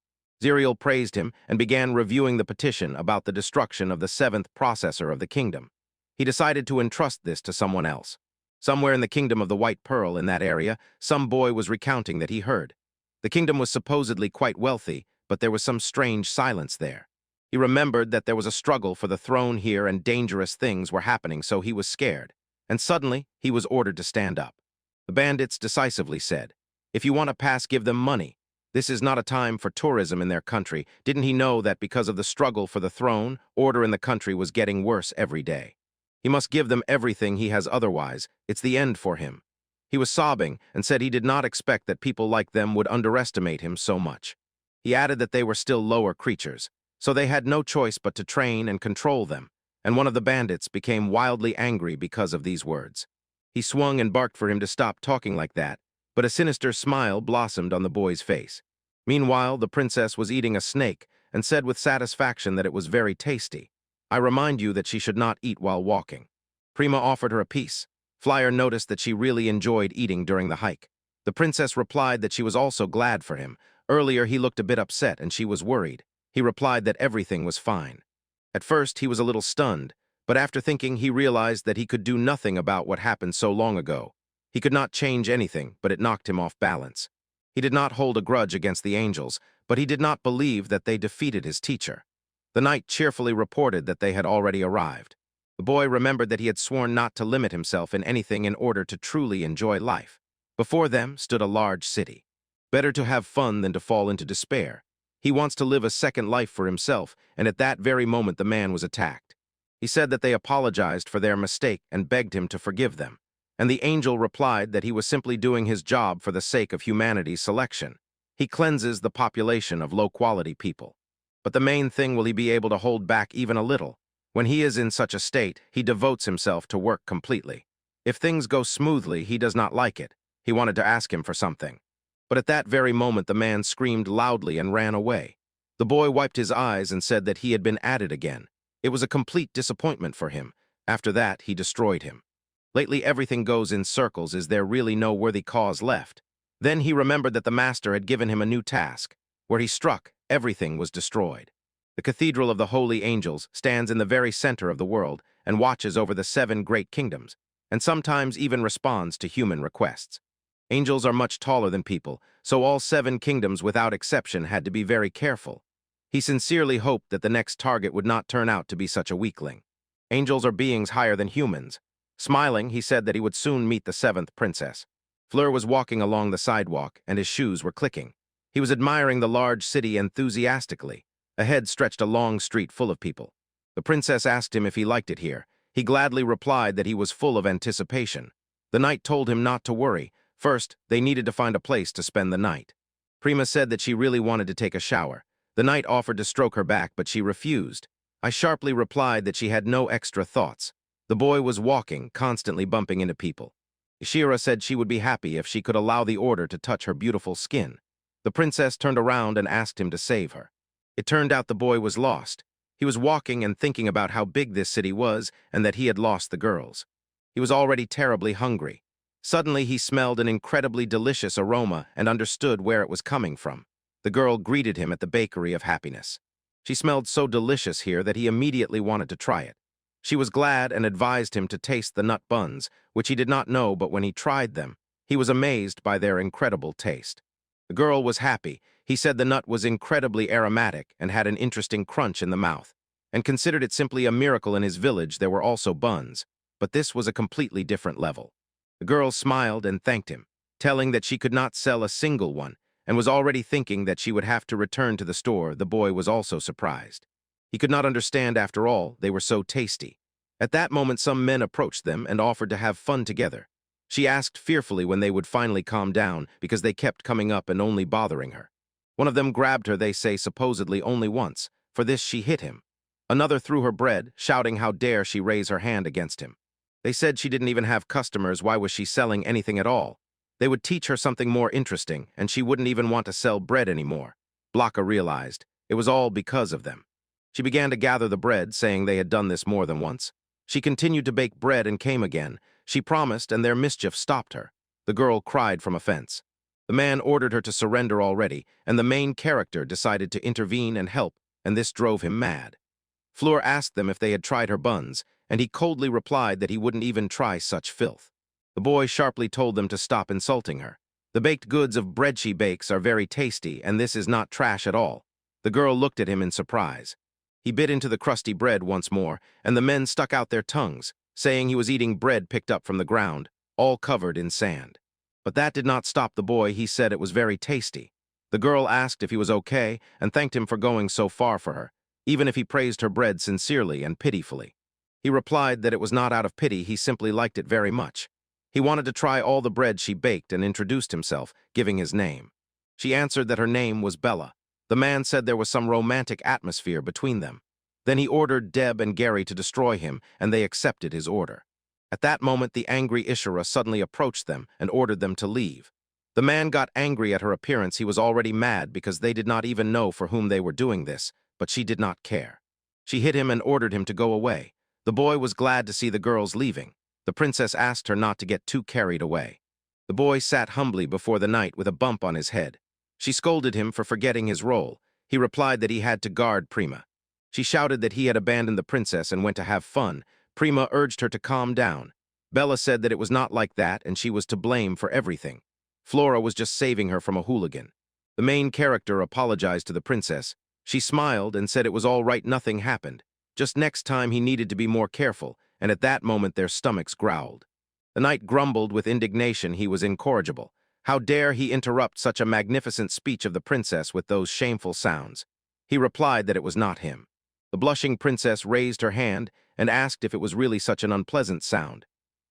Zuriel praised him and began reviewing the petition about the destruction of the 7th processor of the kingdom. He decided to entrust this to someone else. Somewhere in the kingdom of the White Pearl in that area, some boy was recounting that he heard. The kingdom was supposedly quite wealthy, but there was some strange silence there. He remembered that there was a struggle for the throne here and dangerous things were happening, so he was scared. And suddenly, he was ordered to stand up. The bandits decisively said, "If you want a pass, give them money. This is not a time for tourism in their country." Didn't he know that because of the struggle for the throne, order in the country was getting worse every day? He must give them everything he has, otherwise, it's the end for him. He was sobbing and said he did not expect that people like them would underestimate him so much. He added that they were still lower creatures, so they had no choice but to train and control them, and one of the bandits became wildly angry because of these words. He swung and barked for him to stop talking like that, but a sinister smile blossomed on the boy's face. Meanwhile, the princess was eating a snake and said with satisfaction that it was very tasty. I remind you that she should not eat while walking. Prima offered her a piece. Flyer noticed that she really enjoyed eating during the hike. The princess replied that she was also glad for him. Earlier, he looked a bit upset and she was worried. He replied that everything was fine. At first, he was a little stunned, but after thinking, he realized that he could do nothing about what happened so long ago. He could not change anything, but it knocked him off balance. He did not hold a grudge against the angels, but he did not believe that they defeated his teacher. The knight cheerfully reported that they had already arrived. The boy remembered that he had sworn not to limit himself in anything in order to truly enjoy life. Before them stood a large city. Better to have fun than to fall into despair. He wants to live a second life for himself, and at that very moment the man was attacked. He said that they apologized for their mistake and begged him to forgive them. And the angel replied that he was simply doing his job for the sake of humanity's selection. He cleanses the population of low-quality people. But the main thing, will he be able to hold back even a little? When he is in such a state, he devotes himself to work completely. If things go smoothly, he does not like it. He wanted to ask him for something. But at that very moment, the man screamed loudly and ran away. The boy wiped his eyes and said that he had been at it again. It was a complete disappointment for him. After that, he destroyed him. Lately, everything goes in circles. Is there really no worthy cause left? Then he remembered that the master had given him a new task. Where he struck, everything was destroyed. The Cathedral of the Holy Angels stands in the very center of the world and watches over the 7 great kingdoms, and sometimes even responds to human requests. Angels are much taller than people, so all 7 kingdoms without exception had to be very careful. He sincerely hoped that the next target would not turn out to be such a weakling. Angels are beings higher than humans. Smiling, he said that he would soon meet the seventh princess. Fleur was walking along the sidewalk, and his shoes were clicking. He was admiring the large city enthusiastically. Ahead stretched a long street full of people. The princess asked him if he liked it here. He gladly replied that he was full of anticipation. The knight told him not to worry. First, they needed to find a place to spend the night. Prima said that she really wanted to take a shower. The knight offered to stroke her back, but she refused. I sharply replied that she had no extra thoughts. The boy was walking, constantly bumping into people. Ishira said she would be happy if she could allow the order to touch her beautiful skin. The princess turned around and asked him to save her. It turned out the boy was lost. He was walking and thinking about how big this city was and that he had lost the girls. He was already terribly hungry. Suddenly he smelled an incredibly delicious aroma and understood where it was coming from. The girl greeted him at the bakery of happiness. She smelled so delicious here that he immediately wanted to try it. She was glad and advised him to taste the nut buns, which he did not know, but when he tried them, he was amazed by their incredible taste. The girl was happy. He said the nut was incredibly aromatic and had an interesting crunch in the mouth, and considered it simply a miracle in his village there were also buns, but this was a completely different level. The girl smiled and thanked him, telling that she could not sell a single one, and was already thinking that she would have to return to the store. The boy was also surprised. He could not understand, after all, they were so tasty. At that moment some men approached them and offered to have fun together. She asked fearfully when they would finally calm down because they kept coming up and only bothering her. One of them grabbed her, they say supposedly only once. For this she hit him. Another threw her bread, shouting how dare she raise her hand against him. They said she didn't even have customers, why was she selling anything at all? They would teach her something more interesting, and she wouldn't even want to sell bread anymore. Blanca realized it was all because of them. She began to gather the bread, saying they had done this more than once. She continued to bake bread and came again. She promised, and their mischief stopped her. The girl cried from a fence. The man ordered her to surrender already, and the main character decided to intervene and help, and this drove him mad. Fleur asked them if they had tried her buns, and he coldly replied that he wouldn't even try such filth. The boy sharply told them to stop insulting her. The baked goods of bread she bakes are very tasty, and this is not trash at all. The girl looked at him in surprise. He bit into the crusty bread once more, and the men stuck out their tongues, saying he was eating bread picked up from the ground, all covered in sand. But that did not stop the boy. He said it was very tasty. The girl asked if he was okay and thanked him for going so far for her, even if he praised her bread sincerely and pitifully. He replied that it was not out of pity, he simply liked it very much. He wanted to try all the bread she baked and introduced himself, giving his name. She answered that her name was Bella. The man said there was some romantic atmosphere between them. Then he ordered Deb and Gary to destroy him, and they accepted his order. At that moment, the angry Ishira suddenly approached them and ordered them to leave. The man got angry at her appearance. He was already mad because they did not even know for whom they were doing this, but she did not care. She hit him and ordered him to go away. The boy was glad to see the girls leaving. The princess asked her not to get too carried away. The boy sat humbly before the knight with a bump on his head. She scolded him for forgetting his role. He replied that he had to guard Prima. She shouted that he had abandoned the princess and went to have fun. Prima urged her to calm down. Bella said that it was not like that and she was to blame for everything. Flora was just saving her from a hooligan. The main character apologized to the princess. She smiled and said it was all right, nothing happened. Just next time he needed to be more careful, and at that moment their stomachs growled. The knight grumbled with indignation. He was incorrigible. How dare he interrupt such a magnificent speech of the princess with those shameful sounds? He replied that it was not him. The blushing princess raised her hand and asked if it was really such an unpleasant sound.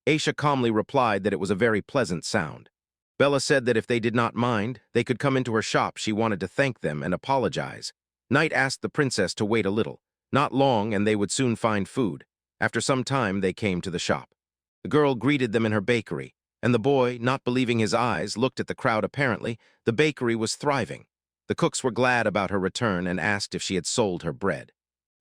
Aisha calmly replied that it was a very pleasant sound. Bella said that if they did not mind, they could come into her shop. She wanted to thank them and apologize. Knight asked the princess to wait a little. Not long, and they would soon find food. After some time, they came to the shop. The girl greeted them in her bakery, and the boy, not believing his eyes, looked at the crowd. Apparently, the bakery was thriving. The cooks were glad about her return and asked if she had sold her bread.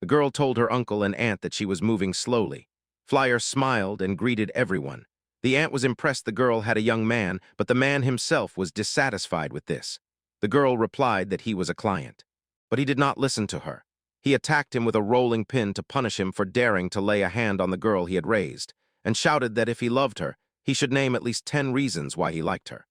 The girl told her uncle and aunt that she was moving slowly. Flyer smiled and greeted everyone. The aunt was impressed the girl had a young man, but the man himself was dissatisfied with this. The girl replied that he was a client. But he did not listen to her. He attacked him with a rolling pin to punish him for daring to lay a hand on the girl he had raised, and shouted that if he loved her, he should name at least 10 reasons why he liked her.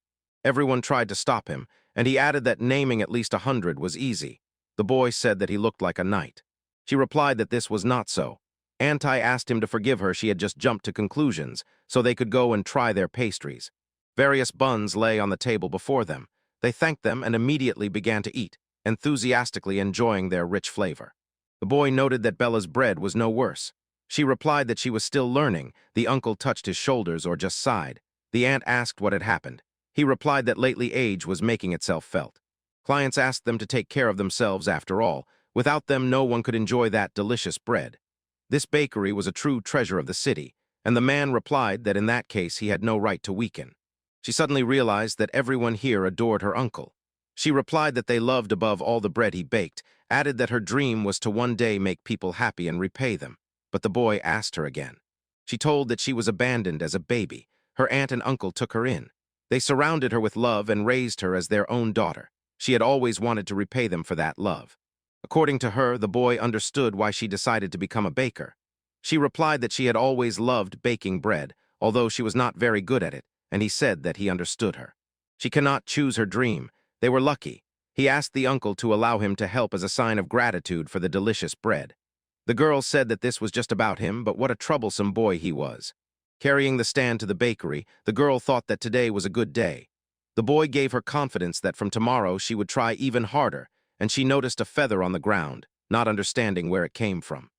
Everyone tried to stop him, and he added that naming at least 100 was easy. The boy said that he looked like a knight. She replied that this was not so. Anti asked him to forgive her. She had just jumped to conclusions, so they could go and try their pastries. Various buns lay on the table before them. They thanked them and immediately began to eat, enthusiastically enjoying their rich flavor. The boy noted that Bella's bread was no worse. She replied that she was still learning. The uncle touched his shoulders or just sighed. The aunt asked what had happened. He replied that lately age was making itself felt. Clients asked them to take care of themselves after all. Without them, no one could enjoy that delicious bread. This bakery was a true treasure of the city, and the man replied that in that case he had no right to weaken. She suddenly realized that everyone here adored her uncle. She replied that they loved above all the bread he baked, added that her dream was to one day make people happy and repay them. But the boy asked her again. She told that she was abandoned as a baby. Her aunt and uncle took her in. They surrounded her with love and raised her as their own daughter. She had always wanted to repay them for that love. According to her, the boy understood why she decided to become a baker. She replied that she had always loved baking bread, although she was not very good at it, and he said that he understood her. She cannot choose her dream. They were lucky. He asked the uncle to allow him to help as a sign of gratitude for the delicious bread. The girl said that this was just about him, but what a troublesome boy he was. Carrying the stand to the bakery, the girl thought that today was a good day. The boy gave her confidence that from tomorrow she would try even harder, and she noticed a feather on the ground, not understanding where it came from.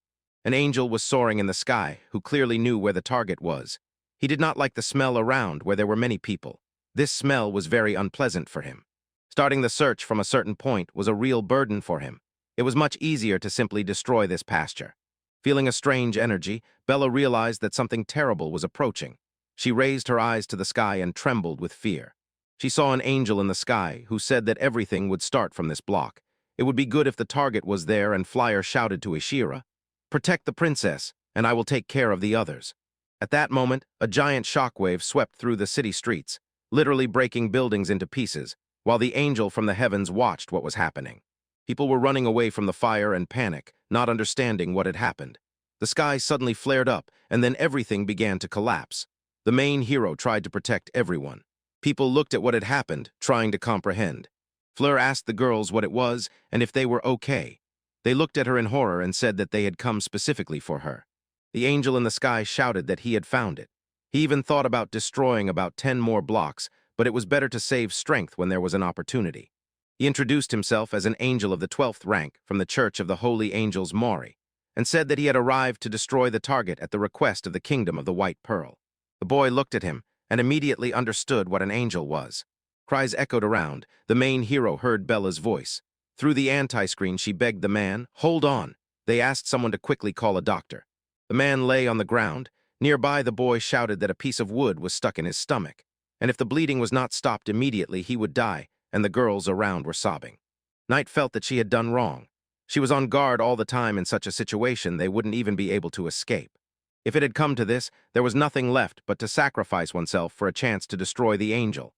An angel was soaring in the sky, who clearly knew where the target was. He did not like the smell around where there were many people. This smell was very unpleasant for him. Starting the search from a certain point was a real burden for him. It was much easier to simply destroy this pasture. Feeling a strange energy, Bella realized that something terrible was approaching. She raised her eyes to the sky and trembled with fear. She saw an angel in the sky who said that everything would start from this block. It would be good if the target was there, and Flyer shouted to Ishira, "Protect the princess, and I will take care of the others." At that moment, a giant shockwave swept through the city streets, literally breaking buildings into pieces, while the angel from the heavens watched what was happening. People were running away from the fire in panic, not understanding what had happened. The sky suddenly flared up, and then everything began to collapse. The main hero tried to protect everyone. People looked at what had happened, trying to comprehend. Fleur asked the girls what it was and if they were okay. They looked at her in horror and said that they had come specifically for her. The angel in the sky shouted that he had found it. He even thought about destroying about 10 more blocks, but it was better to save strength when there was an opportunity. He introduced himself as an angel of the 12th rank from the Church of the Holy Angels Mori, and said that he had arrived to destroy the target at the request of the Kingdom of the White Pearl. The boy looked at him and immediately understood what an angel was. Cries echoed around. The main hero heard Bella's voice. Through the anti-screen, she begged the man, "Hold on." They asked someone to quickly call a doctor. The man lay on the ground. Nearby, the boy shouted that a piece of wood was stuck in his stomach, and if the bleeding was not stopped immediately, he would die, and the girls around were sobbing. Night felt that she had done wrong. She was on guard all the time. In such a situation, they wouldn't even be able to escape. If it had come to this, there was nothing left but to sacrifice oneself for a chance to destroy the angel.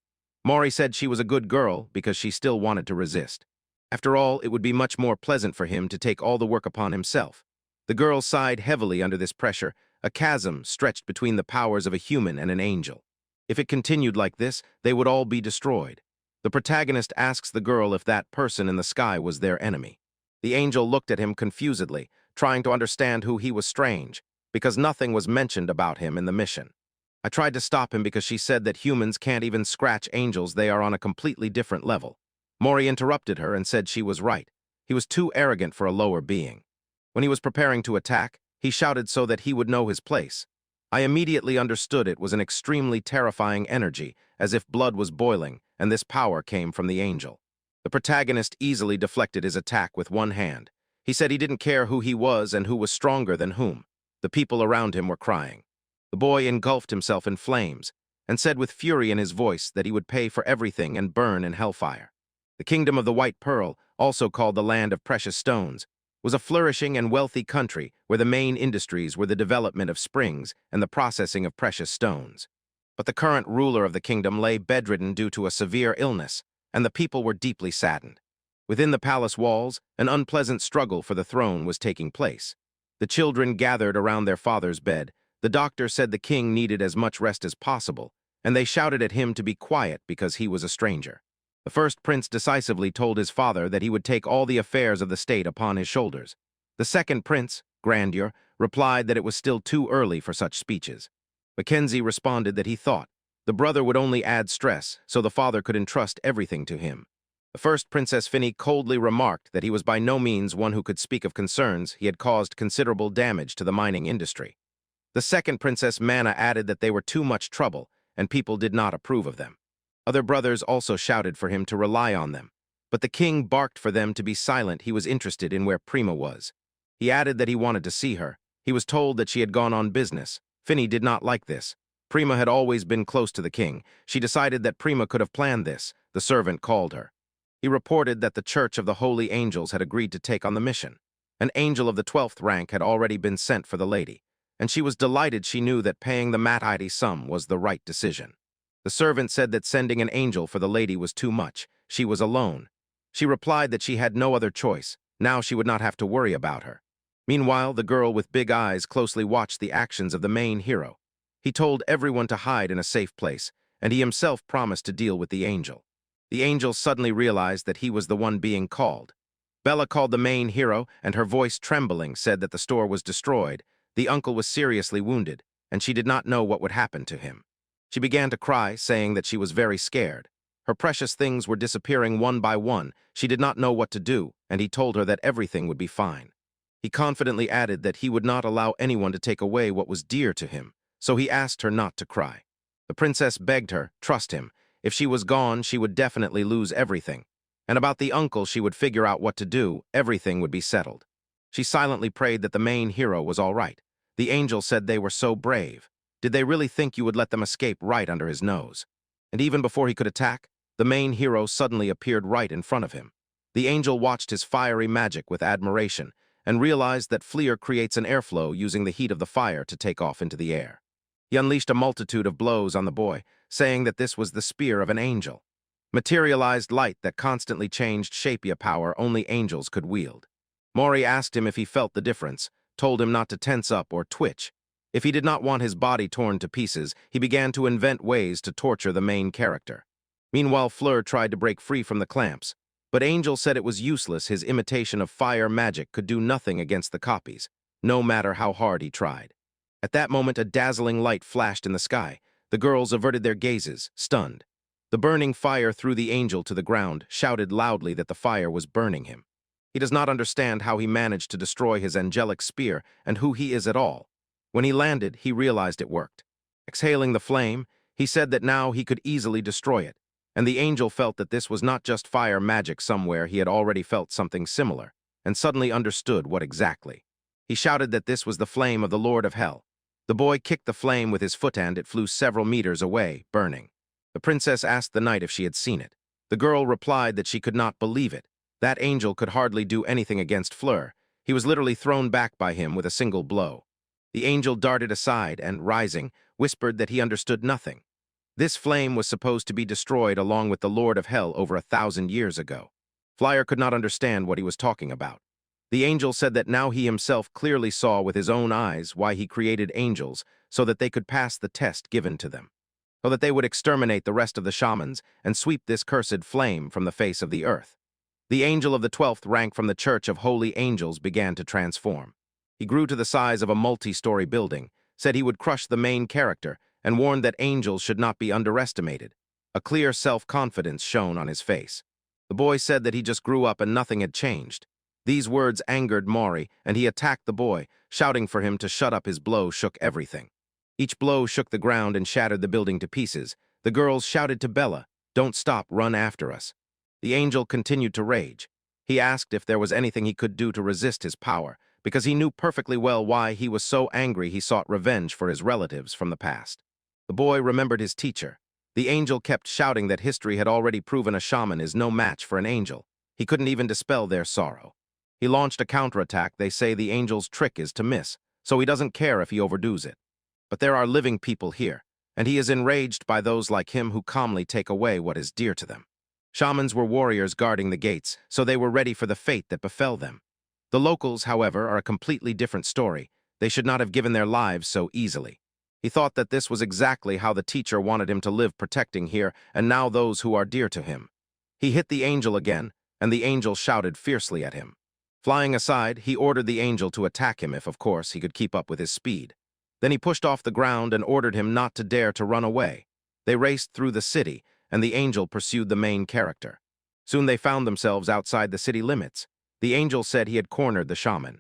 Mori said she was a good girl because she still wanted to resist. After all, it would be much more pleasant for him to take all the work upon himself. The girl sighed heavily under this pressure. A chasm stretched between the powers of a human and an angel. If it continued like this, they would all be destroyed. The protagonist asks the girl if that person in the sky was their enemy. The angel looked at him confusedly, trying to understand who he was. Strange, because nothing was mentioned about him in the mission. I tried to stop him because she said that humans can't even scratch angels. They are on a completely different level. Mori interrupted her and said she was right. He was too arrogant for a lower being. When he was preparing to attack, he shouted so that he would know his place. I immediately understood it was an extremely terrifying energy, as if blood was boiling, and this power came from the angel. The protagonist easily deflected his attack with one hand. He said he didn't care who he was and who was stronger than whom. The people around him were crying. The boy engulfed himself in flames and said with fury in his voice that he would pay for everything and burn in hellfire. The Kingdom of the White Pearl, also called the Land of Precious Stones, was a flourishing and wealthy country where the main industries were the development of springs and the processing of precious stones. But the current ruler of the kingdom lay bedridden due to a severe illness, and the people were deeply saddened. Within the palace walls, an unpleasant struggle for the throne was taking place. The children gathered around their father's bed. The doctor said the king needed as much rest as possible, and they shouted at him to be quiet because he was a stranger. The first prince decisively told his father that he would take all the affairs of the state upon his shoulders. The second prince, Grandeur, replied that it was still too early for such speeches. Mackenzie responded that he thought the brother would only add stress, so the father could entrust everything to him. The first Princess Finny coldly remarked that he was by no means one who could speak of concerns he had caused considerable damage to the mining industry. The second Princess Mana added that they were too much trouble, and people did not approve of them. Other brothers also shouted for him to rely on them, but the king barked for them to be silent. He was interested in where Prima was. He added that he wanted to see her. He was told that she had gone on business. Finny did not like this. Prima had always been close to the king. She decided that Prima could have planned this. The servant called her. He reported that the Church of the Holy Angels had agreed to take on the mission. An angel of the 12th rank had already been sent for the lady, and she was delighted. She knew that paying the mighty sum was the right decision. The servant said that sending an angel for the lady was too much. She was alone. She replied that she had no other choice. Now she would not have to worry about her. Meanwhile, the girl with big eyes closely watched the actions of the main hero. He told everyone to hide in a safe place, and he himself promised to deal with the angel. The angel suddenly realized that he was the one being called. Bella called the main hero, and her voice trembling said that the store was destroyed. The uncle was seriously wounded, and she did not know what would happen to him. She began to cry, saying that she was very scared. Her precious things were disappearing one by one. She did not know what to do, and he told her that everything would be fine. He confidently added that he would not allow anyone to take away what was dear to him, so he asked her not to cry. The princess begged her, trust him. If she was gone, she would definitely lose everything. And about the uncle, she would figure out what to do. Everything would be settled. She silently prayed that the main hero was all right. The angel said they were so brave. Did they really think you would let them escape right under his nose? And even before he could attack, the main hero suddenly appeared right in front of him. The angel watched his fiery magic with admiration and realized that Fleer creates an airflow using the heat of the fire to take off into the air. He unleashed a multitude of blows on the boy, saying that this was the spear of an angel. Materialized light that constantly changed shape, a power only angels could wield. Mori asked him if he felt the difference, told him not to tense up or twitch. If he did not want his body torn to pieces, he began to invent ways to torture the main character. Meanwhile, Fleur tried to break free from the clamps, but Angel said it was useless. His imitation of fire magic could do nothing against the copies, no matter how hard he tried. At that moment, a dazzling light flashed in the sky. The girls averted their gazes, stunned. The burning fire threw the angel to the ground, shouted loudly that the fire was burning him. He does not understand how he managed to destroy his angelic spear and who he is at all. When he landed, he realized it worked. Exhaling the flame, he said that now he could easily destroy it, and the angel felt that this was not just fire magic. Somewhere he had already felt something similar, and suddenly understood what exactly. He shouted that this was the flame of the Lord of Hell. The boy kicked the flame with his foot and it flew several meters away, burning. The princess asked the knight if she had seen it. The girl replied that she could not believe it. That angel could hardly do anything against Fleur. He was literally thrown back by him with a single blow. The angel darted aside and, rising, whispered that he understood nothing. This flame was supposed to be destroyed along with the Lord of Hell over 1,000 years ago. Flyer could not understand what he was talking about. The angel said that now he himself clearly saw with his own eyes why he created angels, so that they could pass the test given to them, so that they would exterminate the rest of the shamans and sweep this cursed flame from the face of the earth. The angel of the 12th rank from the Church of Holy Angels began to transform. He grew to the size of a multi-story building, said he would crush the main character, and warned that angels should not be underestimated. A clear self-confidence shone on his face. The boy said that he just grew up and nothing had changed. These words angered Mori, and he attacked the boy, shouting for him to shut up. His blow shook everything. Each blow shook the ground and shattered the building to pieces. The girls shouted to Bella, "Don't stop, run after us." The angel continued to rage. He asked if there was anything he could do to resist his power, because he knew perfectly well why he was so angry. He sought revenge for his relatives from the past. The boy remembered his teacher. The angel kept shouting that history had already proven a shaman is no match for an angel. He couldn't even dispel their sorrow. He launched a counterattack. They say the angel's trick is to miss, so he doesn't care if he overdoes it. But there are living people here, and he is enraged by those like him who calmly take away what is dear to them. Shamans were warriors guarding the gates, so they were ready for the fate that befell them. The locals, however, are a completely different story. They should not have given their lives so easily. He thought that this was exactly how the teacher wanted him to live, protecting here and now those who are dear to him. He hit the angel again, and the angel shouted fiercely at him. Flying aside, he ordered the angel to attack him if, of course, he could keep up with his speed. Then he pushed off the ground and ordered him not to dare to run away. They raced through the city, and the angel pursued the main character. Soon they found themselves outside the city limits. The angel said he had cornered the shaman.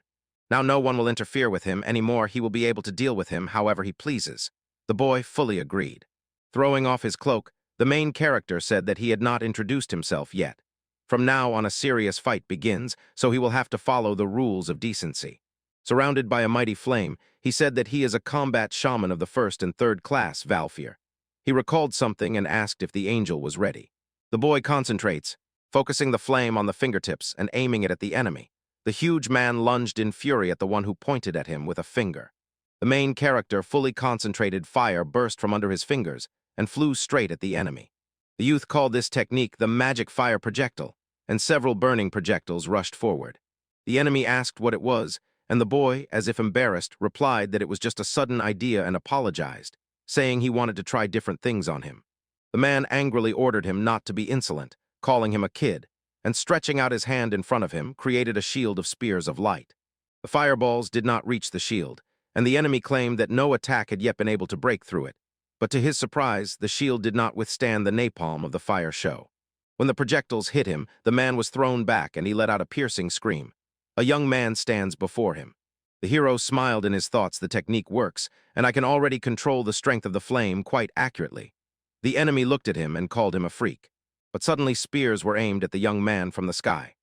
Now no one will interfere with him anymore. He will be able to deal with him however he pleases. The boy fully agreed. Throwing off his cloak, the main character said that he had not introduced himself yet. From now on, a serious fight begins, so he will have to follow the rules of decency. Surrounded by a mighty flame, he said that he is a combat shaman of the 1st and 3rd class, Valfir. He recalled something and asked if the angel was ready. The boy concentrates, focusing the flame on the fingertips and aiming it at the enemy. The huge man lunged in fury at the one who pointed at him with a finger. The main character, fully concentrated fire, burst from under his fingers and flew straight at the enemy. The youth called this technique the magic fire projectile, and several burning projectiles rushed forward. The enemy asked what it was, and the boy, as if embarrassed, replied that it was just a sudden idea and apologized, saying he wanted to try different things on him. The man angrily ordered him not to be insolent, calling him a kid, and stretching out his hand in front of him, created a shield of spears of light. The fireballs did not reach the shield, and the enemy claimed that no attack had yet been able to break through it. But to his surprise, the shield did not withstand the napalm of the fire show. When the projectiles hit him, the man was thrown back and he let out a piercing scream. A young man stands before him. The hero smiled in his thoughts. The technique works, and I can already control the strength of the flame quite accurately. The enemy looked at him and called him a freak. But suddenly spears were aimed at the young man from the sky.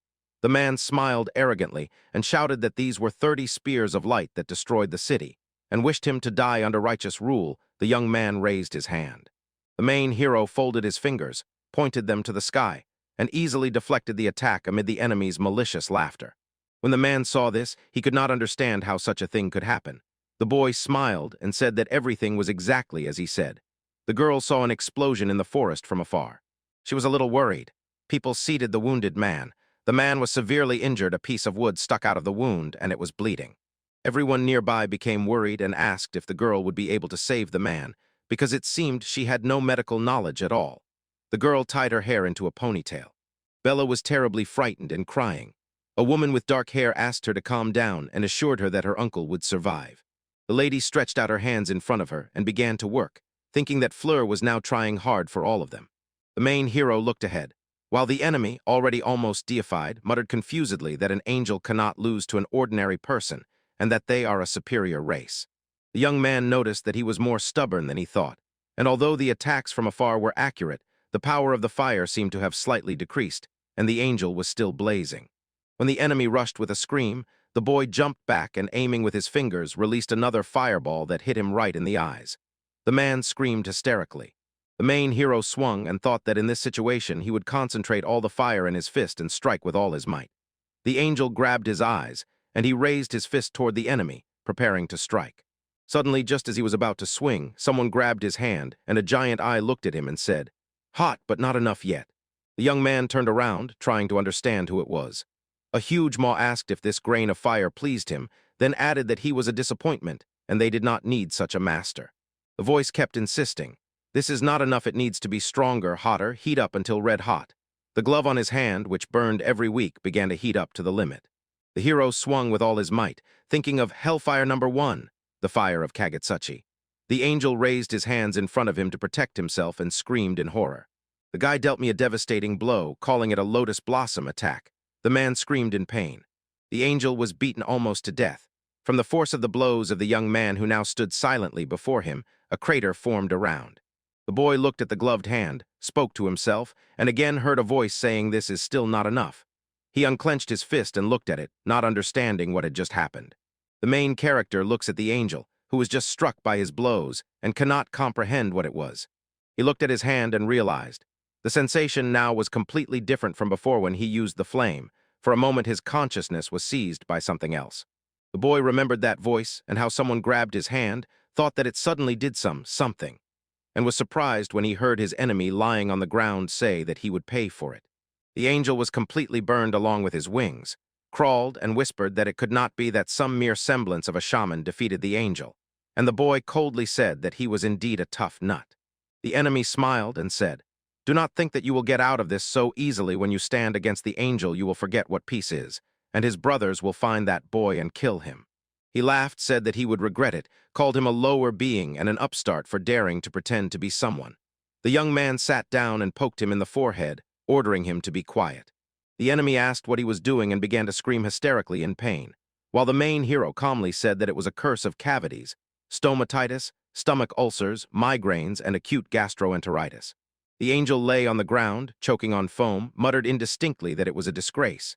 The man smiled arrogantly and shouted that these were 30 spears of light that destroyed the city, and wished him to die under righteous rule. The young man raised his hand. The main hero folded his fingers, pointed them to the sky, and easily deflected the attack amid the enemy's malicious laughter. When the man saw this, he could not understand how such a thing could happen. The boy smiled and said that everything was exactly as he said. The girl saw an explosion in the forest from afar. She was a little worried. People seated the wounded man. The man was severely injured. A piece of wood stuck out of the wound, and it was bleeding. Everyone nearby became worried and asked if the girl would be able to save the man, because it seemed she had no medical knowledge at all. The girl tied her hair into a ponytail. Bella was terribly frightened and crying. A woman with dark hair asked her to calm down and assured her that her uncle would survive. The lady stretched out her hands in front of her and began to work, thinking that Fleur was now trying hard for all of them. The main hero looked ahead, while the enemy, already almost deified, muttered confusedly that an angel cannot lose to an ordinary person and that they are a superior race. The young man noticed that he was more stubborn than he thought, and although the attacks from afar were accurate, the power of the fire seemed to have slightly decreased, and the angel was still blazing. When the enemy rushed with a scream, the boy jumped back and, aiming with his fingers, released another fireball that hit him right in the eyes. The man screamed hysterically. The main hero swung and thought that in this situation he would concentrate all the fire in his fist and strike with all his might. The angel grabbed his eyes, and he raised his fist toward the enemy, preparing to strike. Suddenly, just as he was about to swing, someone grabbed his hand, and a giant eye looked at him and said, "Hot, but not enough yet." The young man turned around, trying to understand who it was. A huge maw asked if this grain of fire pleased him, then added that he was a disappointment, and they did not need such a master. The voice kept insisting, "This is not enough, it needs to be stronger, hotter, heat up until red hot." The glove on his hand, which burned every week, began to heat up to the limit. The hero swung with all his might, thinking of Hellfire number 1, the fire of Kagetsuchi. The angel raised his hands in front of him to protect himself and screamed in horror. "The guy dealt me a devastating blow, calling it a lotus blossom attack." The man screamed in pain. The angel was beaten almost to death. From the force of the blows of the young man who now stood silently before him, a crater formed around. The boy looked at the gloved hand, spoke to himself, and again heard a voice saying this is still not enough. He unclenched his fist and looked at it, not understanding what had just happened. The main character looks at the angel, who was just struck by his blows, and cannot comprehend what it was. He looked at his hand and realized. The sensation now was completely different from before when he used the flame. For a moment his consciousness was seized by something else. The boy remembered that voice and how someone grabbed his hand, thought that it suddenly did something, and was surprised when he heard his enemy lying on the ground say that he would pay for it. The angel was completely burned along with his wings, crawled and whispered that it could not be that some mere semblance of a shaman defeated the angel, and the boy coldly said that he was indeed a tough nut. The enemy smiled and said, Do not think that you will get out of this so easily. When you stand against the angel, you will forget what peace is, and his brothers will find that boy and kill him." He laughed, said that he would regret it, called him a lower being and an upstart for daring to pretend to be someone. The young man sat down and poked him in the forehead, ordering him to be quiet. The enemy asked what he was doing and began to scream hysterically in pain, while the main hero calmly said that it was a curse of cavities, stomatitis, stomach ulcers, migraines, and acute gastroenteritis. The angel lay on the ground, choking on foam, muttered indistinctly that it was a disgrace.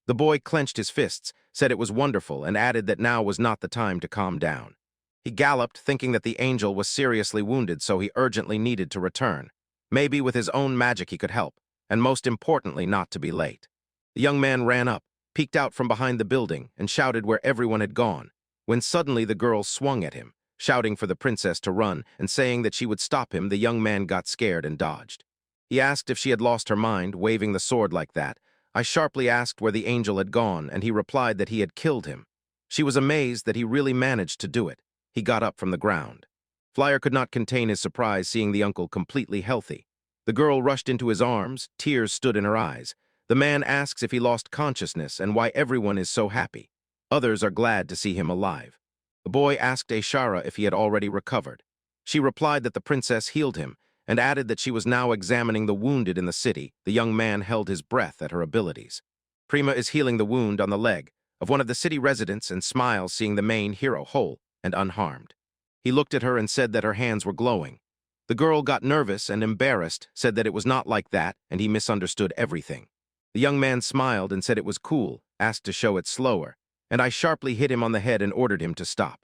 The boy clenched his fists, said it was wonderful, and added that now was not the time to calm down. He galloped, thinking that the angel was seriously wounded, so he urgently needed to return. Maybe with his own magic he could help, and most importantly, not to be late. The young man ran up, peeked out from behind the building, and shouted where everyone had gone, when suddenly the girl swung at him, shouting for the princess to run, and saying that she would stop him. The young man got scared and dodged. He asked if she had lost her mind, waving the sword like that. I sharply asked where the angel had gone, and he replied that he had killed him. She was amazed that he really managed to do it. He got up from the ground. Flyer could not contain his surprise seeing the uncle completely healthy. The girl rushed into his arms, tears stood in her eyes. The man asks if he lost consciousness and why everyone is so happy. Others are glad to see him alive. The boy asked Ashara if he had already recovered. She replied that the princess healed him, and added that she was now examining the wounded in the city. The young man held his breath at her abilities. Prima is healing the wound on the leg of one of the city residents and smiles seeing the main hero whole and unharmed. He looked at her and said that her hands were glowing. The girl got nervous and embarrassed, said that it was not like that, and he misunderstood everything. The young man smiled and said it was cool, asked to show it slower, and I sharply hit him on the head and ordered him to stop.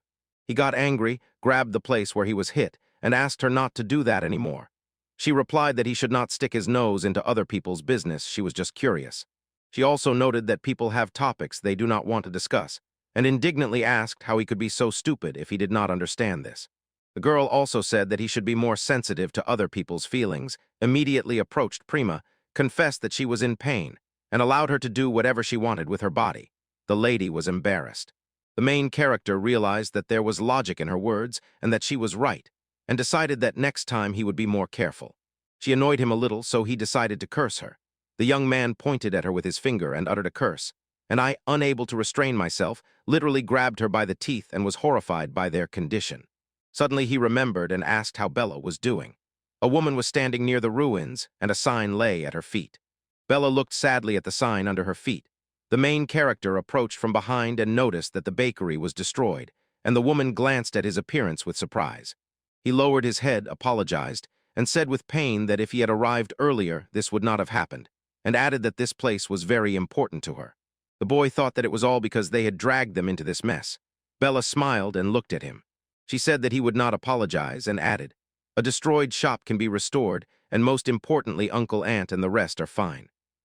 He got angry, grabbed the place where he was hit, and asked her not to do that anymore. She replied that he should not stick his nose into other people's business. She was just curious. She also noted that people have topics they do not want to discuss, and indignantly asked how he could be so stupid if he did not understand this. The girl also said that he should be more sensitive to other people's feelings, immediately approached Prima, confessed that she was in pain, and allowed her to do whatever she wanted with her body. The lady was embarrassed. The main character realized that there was logic in her words and that she was right, and decided that next time he would be more careful. She annoyed him a little, so he decided to curse her. The young man pointed at her with his finger and uttered a curse, and I, unable to restrain myself, literally grabbed her by the teeth and was horrified by their condition. Suddenly he remembered and asked how Bella was doing. A woman was standing near the ruins, and a sign lay at her feet. Bella looked sadly at the sign under her feet. The main character approached from behind and noticed that the bakery was destroyed, and the woman glanced at his appearance with surprise. He lowered his head, apologized, and said with pain that if he had arrived earlier, this would not have happened, and added that this place was very important to her. The boy thought that it was all because they had dragged them into this mess. Bella smiled and looked at him. She said that he would not apologize and added, "A destroyed shop can be restored, and most importantly, Uncle, Aunt, and the rest are fine."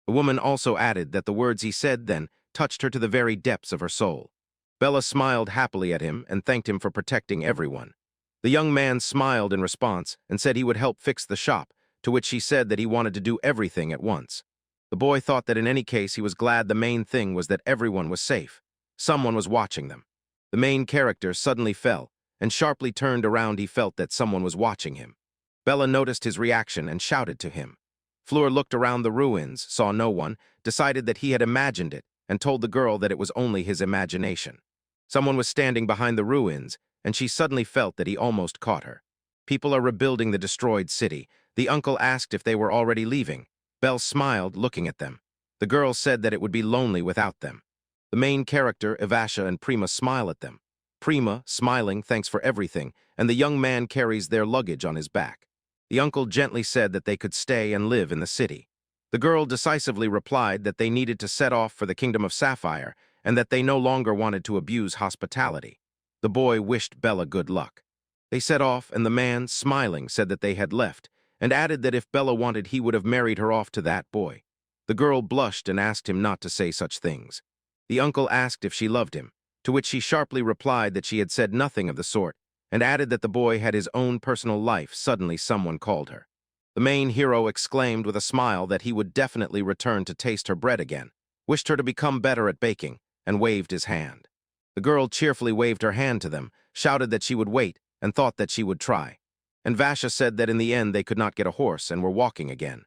The woman also added that the words he said then touched her to the very depths of her soul. Bella smiled happily at him and thanked him for protecting everyone. The young man smiled in response and said he would help fix the shop, to which she said that he wanted to do everything at once. The boy thought that in any case he was glad. The main thing was that everyone was safe. Someone was watching them. The main character suddenly fell, and sharply turned around. He felt that someone was watching him. Bella noticed his reaction and shouted to him. Fleur looked around the ruins, saw no one, decided that he had imagined it, and told the girl that it was only his imagination. Someone was standing behind the ruins, and she suddenly felt that he almost caught her. People are rebuilding the destroyed city. The uncle asked if they were already leaving. Belle smiled, looking at them. The girl said that it would be lonely without them. The main character, Ivasha and Prima, smile at them. Prima, smiling, thanks for everything, and the young man carries their luggage on his back. The uncle gently said that they could stay and live in the city. The girl decisively replied that they needed to set off for the kingdom of Sapphire and that they no longer wanted to abuse hospitality. The boy wished Bella good luck. They set off, and the man, smiling, said that they had left, and added that if Bella wanted, he would have married her off to that boy. The girl blushed and asked him not to say such things. The uncle asked if she loved him, to which she sharply replied that she had said nothing of the sort, and added that the boy had his own personal life. Suddenly someone called her. The main hero exclaimed with a smile that he would definitely return to taste her bread again, wished her to become better at baking, and waved his hand. The girl cheerfully waved her hand to them, shouted that she would wait, and thought that she would try. and Vasha said that in the end they could not get a horse and were walking again.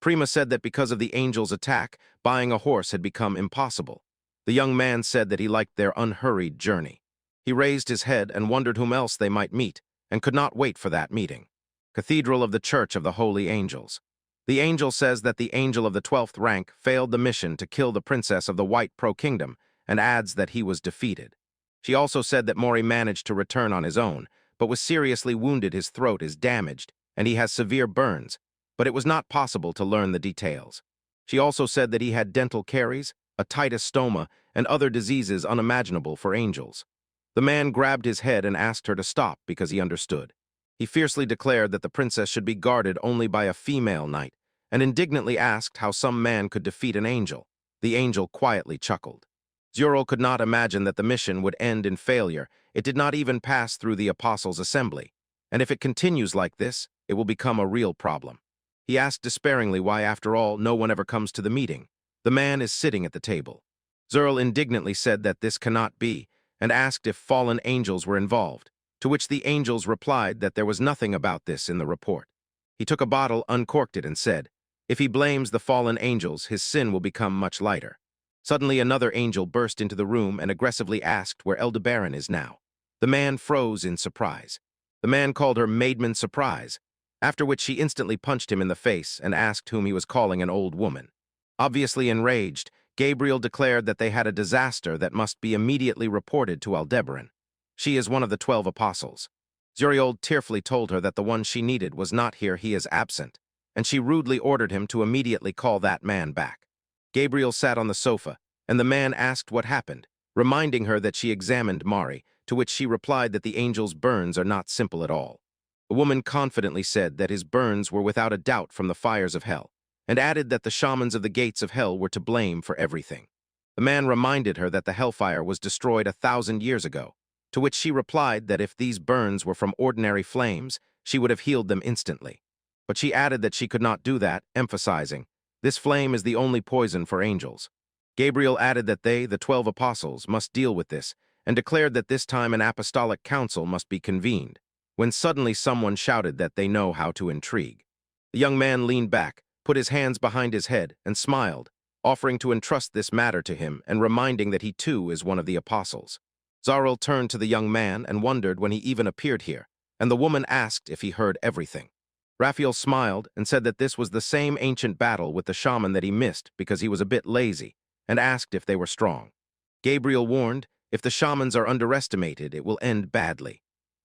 Prima said that because of the angel's attack, buying a horse had become impossible. The young man said that he liked their unhurried journey. He raised his head and wondered whom else they might meet, and could not wait for that meeting. Cathedral of the Church of the Holy Angels. The angel says that the angel of the 12th rank failed the mission to kill the princess of the White Pro-Kingdom, and adds that he was defeated. She also said that Mori managed to return on his own, but was seriously wounded. His throat is damaged, and he has severe burns, but it was not possible to learn the details. She also said that he had dental caries, a titus stoma, and other diseases unimaginable for angels. The man grabbed his head and asked her to stop because he understood. He fiercely declared that the princess should be guarded only by a female knight, and indignantly asked how some man could defeat an angel. The angel quietly chuckled. Zoro could not imagine that the mission would end in failure. It did not even pass through the Apostles' Assembly, and if it continues like this, it will become a real problem. He asked despairingly why, after all, no one ever comes to the meeting. The man is sitting at the table. Zoro indignantly said that this cannot be, and asked if fallen angels were involved, to which the angels replied that there was nothing about this in the report. He took a bottle, uncorked it, and said, if he blames the fallen angels, his sin will become much lighter. Suddenly another angel burst into the room and aggressively asked where Aldebaran is now. The man froze in surprise. The man called her Maidman Surprise, after which she instantly punched him in the face and asked whom he was calling an old woman. Obviously enraged, Gabriel declared that they had a disaster that must be immediately reported to Aldebaran. She is one of the 12 apostles. Zuriel tearfully told her that the one she needed was not here, he is absent, and she rudely ordered him to immediately call that man back. Gabriel sat on the sofa, and the man asked what happened, reminding her that she examined Mari, to which she replied that the angel's burns are not simple at all. The woman confidently said that his burns were without a doubt from the fires of hell, and added that the shamans of the gates of hell were to blame for everything. The man reminded her that the hellfire was destroyed 1,000 years ago, to which she replied that if these burns were from ordinary flames, she would have healed them instantly. But she added that she could not do that, emphasizing, this flame is the only poison for angels. Gabriel added that they, the 12 apostles, must deal with this, and declared that this time an apostolic council must be convened, when suddenly someone shouted that they know how to intrigue. The young man leaned back, put his hands behind his head, and smiled, offering to entrust this matter to him and reminding that he too is one of the apostles. Zarel turned to the young man and wondered when he even appeared here, and the woman asked if he heard everything. Raphael smiled and said that this was the same ancient battle with the shaman that he missed because he was a bit lazy, and asked if they were strong. Gabriel warned, if the shamans are underestimated, it will end badly.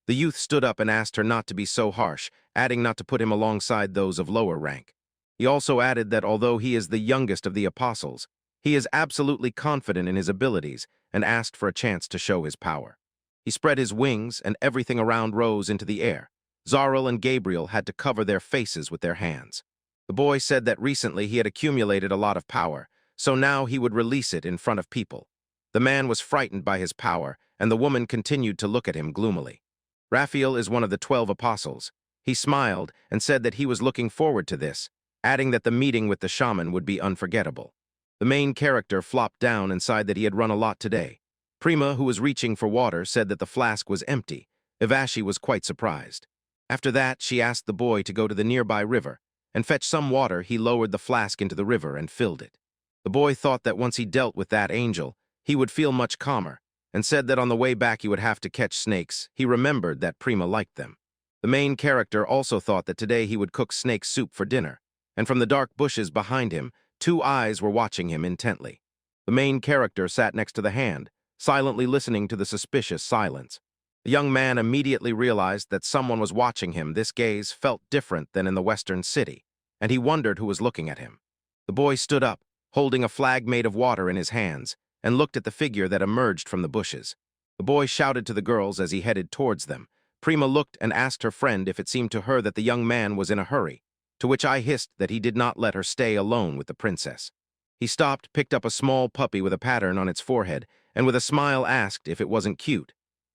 The youth stood up and asked her not to be so harsh, adding not to put him alongside those of lower rank. He also added that although he is the youngest of the apostles, he is absolutely confident in his abilities and asked for a chance to show his power. He spread his wings and everything around rose into the air. Zarel and Gabriel had to cover their faces with their hands. The boy said that recently he had accumulated a lot of power, so now he would release it in front of people. The man was frightened by his power, and the woman continued to look at him gloomily. Raphael is one of the 12 apostles. He smiled and said that he was looking forward to this, adding that the meeting with the shaman would be unforgettable. The main character flopped down and sighed that he had run a lot today. Prima, who was reaching for water, said that the flask was empty. Ivashi was quite surprised. After that, she asked the boy to go to the nearby river and fetch some water. He lowered the flask into the river and filled it. The boy thought that once he dealt with that angel, he would feel much calmer, and said that on the way back he would have to catch snakes. He remembered that Prima liked them. The main character also thought that today he would cook snake soup for dinner, and from the dark bushes behind him, 2 eyes were watching him intently. The main character sat next to the hand, silently listening to the suspicious silence. The young man immediately realized that someone was watching him. This gaze felt different than in the western city, and he wondered who was looking at him. The boy stood up, holding a flag made of water in his hands, and looked at the figure that emerged from the bushes. The boy shouted to the girls as he headed towards them. Prima looked and asked her friend if it seemed to her that the young man was in a hurry, to which I hissed that he did not let her stay alone with the princess. He stopped, picked up a small puppy with a pattern on its forehead, and with a smile asked if it wasn't cute.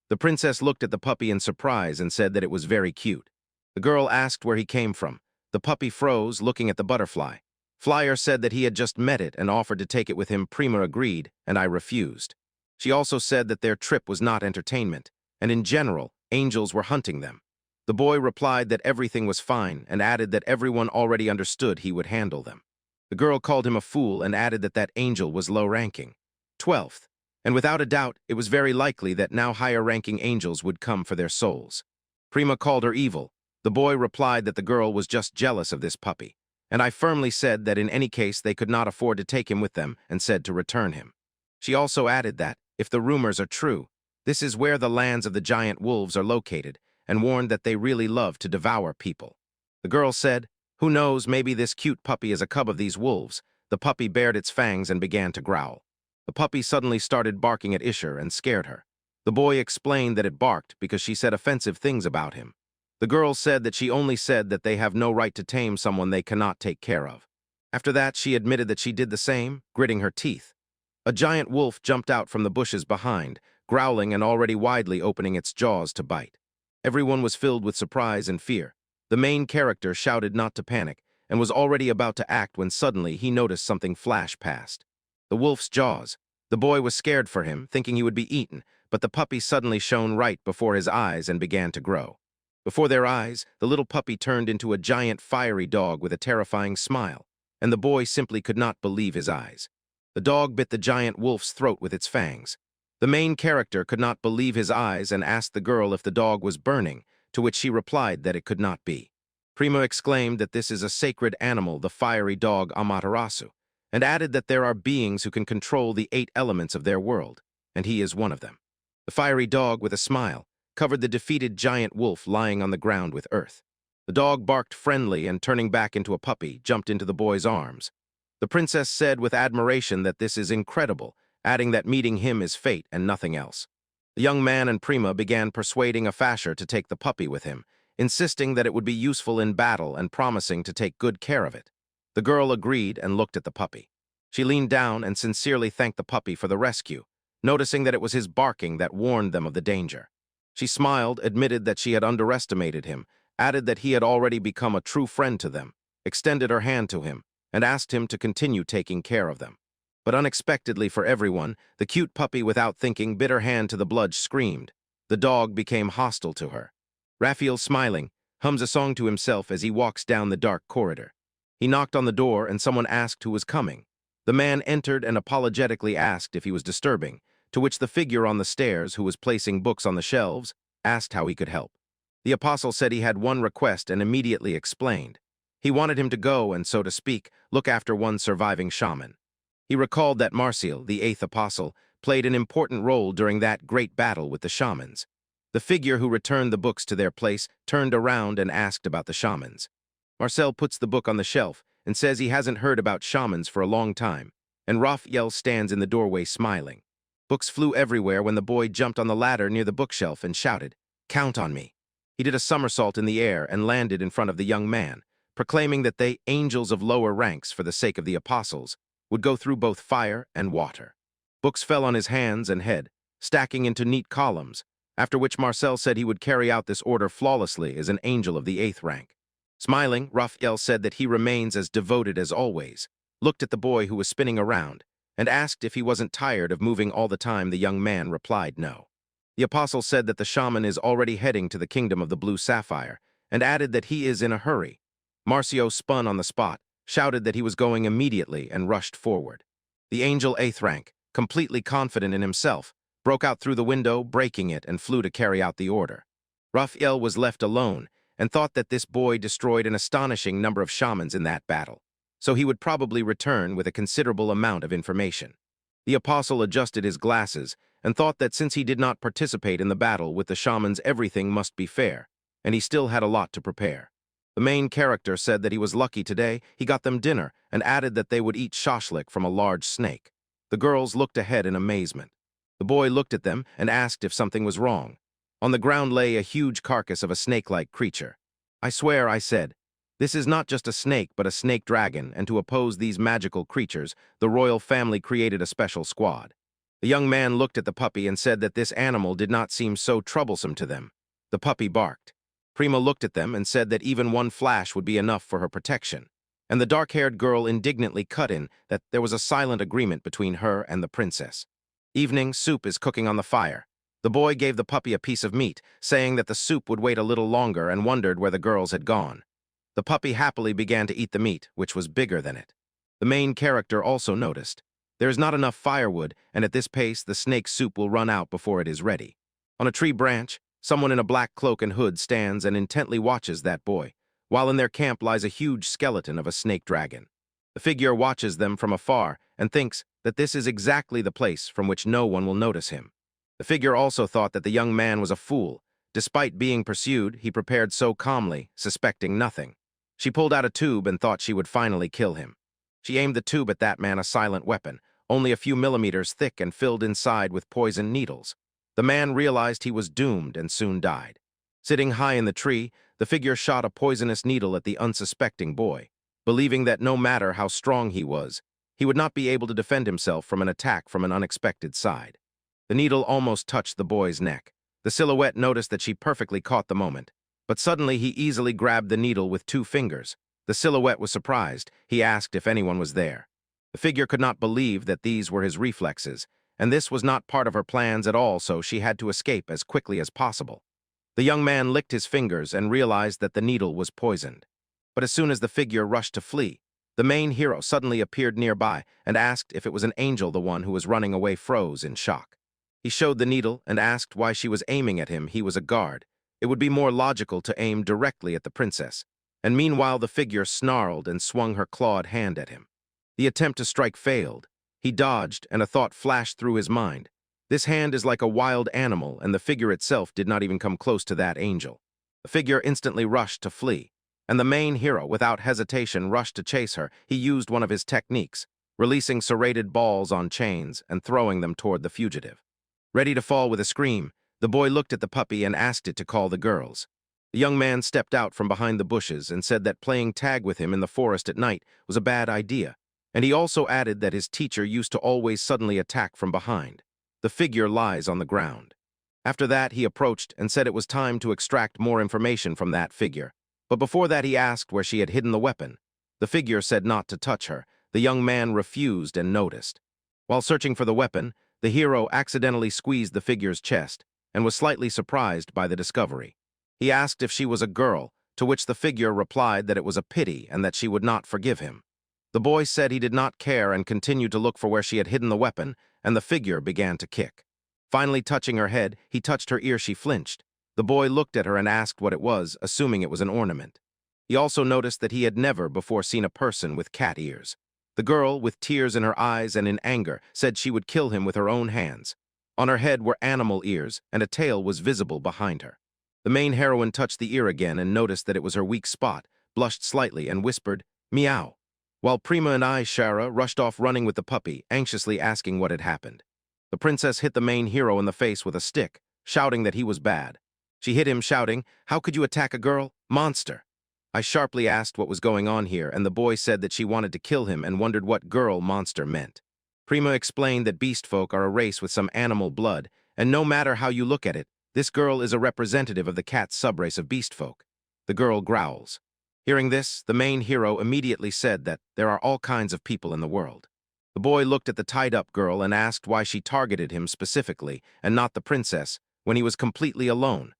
The princess looked at the puppy in surprise and said that it was very cute. The girl asked where he came from. The puppy froze, looking at the butterfly. Flyer said that he had just met it and offered to take it with him. Prima agreed, and I refused. She also said that their trip was not entertainment, and in general, angels were hunting them. The boy replied that everything was fine and added that everyone already understood he would handle them. The girl called him a fool and added that that angel was low-ranking, 12th, and without a doubt it was very likely that now higher-ranking angels would come for their souls. Prima called her evil. The boy replied that the girl was just jealous of this puppy, and I firmly said that in any case they could not afford to take him with them and said to return him. She also added that, if the rumors are true, this is where the lands of the giant wolves are located, and warned that they really love to devour people. The girl said, "Who knows, maybe this cute puppy is a cub of these wolves." The puppy bared its fangs and began to growl. The puppy suddenly started barking at Isher and scared her. The boy explained that it barked because she said offensive things about him. The girl said that she only said that they have no right to tame someone they cannot take care of. After that, she admitted that she did the same, gritting her teeth. A giant wolf jumped out from the bushes behind, growling and already widely opening its jaws to bite. Everyone was filled with surprise and fear. The main character shouted not to panic and was already about to act when suddenly he noticed something flash past. The wolf's jaws. The boy was scared for him, thinking he would be eaten, but the puppy suddenly shone right before his eyes and began to grow. Before their eyes, the little puppy turned into a giant fiery dog with a terrifying smile, and the boy simply could not believe his eyes. The dog bit the giant wolf's throat with its fangs. The main character could not believe his eyes and asked the girl if the dog was burning, to which she replied that it could not be. Prima exclaimed that this is a sacred animal, the fiery dog Amaterasu, and added that there are beings who can control the 8 elements of their world, and he is one of them. The fiery dog, with a smile, covered the defeated giant wolf lying on the ground with earth. The dog barked friendly and, turning back into a puppy, jumped into the boy's arms. The princess said with admiration that this is incredible, adding that meeting him is fate and nothing else. The young man and Prima began persuading Afasher to take the puppy with him, insisting that it would be useful in battle and promising to take good care of it. The girl agreed and looked at the puppy. She leaned down and sincerely thanked the puppy for the rescue, noticing that it was his barking that warned them of the danger. She smiled, admitted that she had underestimated him, added that he had already become a true friend to them, extended her hand to him, and asked him to continue taking care of them. But unexpectedly for everyone, the cute puppy, without thinking, bit her hand to the blood, screamed. The dog became hostile to her. Raphael, smiling, hums a song to himself as he walks down the dark corridor. He knocked on the door and someone asked who was coming. The man entered and apologetically asked if he was disturbing, to which the figure on the stairs, who was placing books on the shelves, asked how he could help. The apostle said he had one request and immediately explained. He wanted him to go and, so to speak, look after one surviving shaman. He recalled that Marcial, the 8th apostle, played an important role during that great battle with the shamans. The figure who returned the books to their place turned around and asked about the shamans. Marcel puts the book on the shelf and says he hasn't heard about shamans for a long time, and Raphael stands in the doorway smiling. Books flew everywhere when the boy jumped on the ladder near the bookshelf and shouted, "Count on me." He did a somersault in the air and landed in front of the young man, proclaiming that they, angels of lower ranks for the sake of the apostles, would go through both fire and water. Books fell on his hands and head, stacking into neat columns, after which Marcel said he would carry out this order flawlessly as an angel of the 8th rank. Smiling, Raphael said that he remains as devoted as always, looked at the boy who was spinning around, and asked if he wasn't tired of moving all the time. The young man replied no. The apostle said that the shaman is already heading to the kingdom of the blue sapphire, and added that he is in a hurry. Marcio spun on the spot, shouted that he was going immediately, and rushed forward. The angel 8th rank, completely confident in himself, broke out through the window, breaking it, and flew to carry out the order. Raphael was left alone and thought that this boy destroyed an astonishing number of shamans in that battle, so he would probably return with a considerable amount of information. The apostle adjusted his glasses and thought that since he did not participate in the battle with the shamans, everything must be fair, and he still had a lot to prepare. The main character said that he was lucky today he got them dinner and added that they would eat shashlik from a large snake. The girls looked ahead in amazement. The boy looked at them and asked if something was wrong. On the ground lay a huge carcass of a snake-like creature. "I swear," I said, "this is not just a snake but a snake dragon, and to oppose these magical creatures, the royal family created a special squad." The young man looked at the puppy and said that this animal did not seem so troublesome to them. The puppy barked. Prima looked at them and said that even one flash would be enough for her protection, and the dark-haired girl indignantly cut in that there was a silent agreement between her and the princess. Evening soup is cooking on the fire. The boy gave the puppy a piece of meat, saying that the soup would wait a little longer and wondered where the girls had gone. The puppy happily began to eat the meat, which was bigger than it. The main character also noticed. There is not enough firewood, and at this pace, the snake soup will run out before it is ready. On a tree branch, someone in a black cloak and hood stands and intently watches that boy, while in their camp lies a huge skeleton of a snake dragon. The figure watches them from afar and thinks that this is exactly the place from which no one will notice him. The figure also thought that the young man was a fool. Despite being pursued, he prepared so calmly, suspecting nothing. She pulled out a tube and thought she would finally kill him. She aimed the tube at that man, a silent weapon, only a few millimeters thick and filled inside with poison needles. The man realized he was doomed and soon died. Sitting high in the tree, the figure shot a poisonous needle at the unsuspecting boy, believing that no matter how strong he was, he would not be able to defend himself from an attack from an unexpected side. The needle almost touched the boy's neck. The silhouette noticed that she perfectly caught the moment, but suddenly he easily grabbed the needle with 2 fingers. The silhouette was surprised. He asked if anyone was there. The figure could not believe that these were his reflexes, and this was not part of her plans at all, so she had to escape as quickly as possible. The young man licked his fingers and realized that the needle was poisoned. But as soon as the figure rushed to flee, the main hero suddenly appeared nearby and asked if it was an angel. The one who was running away froze in shock. He showed the needle and asked why she was aiming at him. He was a guard. It would be more logical to aim directly at the princess. And meanwhile, the figure snarled and swung her clawed hand at him. The attempt to strike failed. He dodged, and a thought flashed through his mind. This hand is like a wild animal, and the figure itself did not even come close to that angel. The figure instantly rushed to flee, and the main hero, without hesitation, rushed to chase her. He used one of his techniques, releasing serrated balls on chains and throwing them toward the fugitive. Ready to fall with a scream, the boy looked at the puppy and asked it to call the girls. The young man stepped out from behind the bushes and said that playing tag with him in the forest at night was a bad idea, and he also added that his teacher used to always suddenly attack from behind. The figure lies on the ground. After that, he approached and said it was time to extract more information from that figure, but before that he asked where she had hidden the weapon. The figure said not to touch her. The young man refused and noticed. While searching for the weapon, the hero accidentally squeezed the figure's chest and was slightly surprised by the discovery. He asked if she was a girl, to which the figure replied that it was a pity and that she would not forgive him. The boy said he did not care and continued to look for where she had hidden the weapon, and the figure began to kick. Finally touching her head, he touched her ear. She flinched. The boy looked at her and asked what it was, assuming it was an ornament. He also noticed that he had never before seen a person with cat ears. The girl, with tears in her eyes and in anger, said she would kill him with her own hands. On her head were animal ears, and a tail was visible behind her. The main heroine touched the ear again and noticed that it was her weak spot, blushed slightly, and whispered, "Meow," while Prima and Shara rushed off running with the puppy, anxiously asking what had happened. The princess hit the main hero in the face with a stick, shouting that he was bad. She hit him, shouting, "How could you attack a girl? Monster!" I sharply asked what was going on here, and the boy said that she wanted to kill him and wondered what girl monster meant. Prima explained that beast folk are a race with some animal blood, and no matter how you look at it, this girl is a representative of the cat subrace of beast folk. The girl growls. Hearing this, the main hero immediately said that there are all kinds of people in the world. The boy looked at the tied-up girl and asked why she targeted him specifically and not the princess when he was completely alone.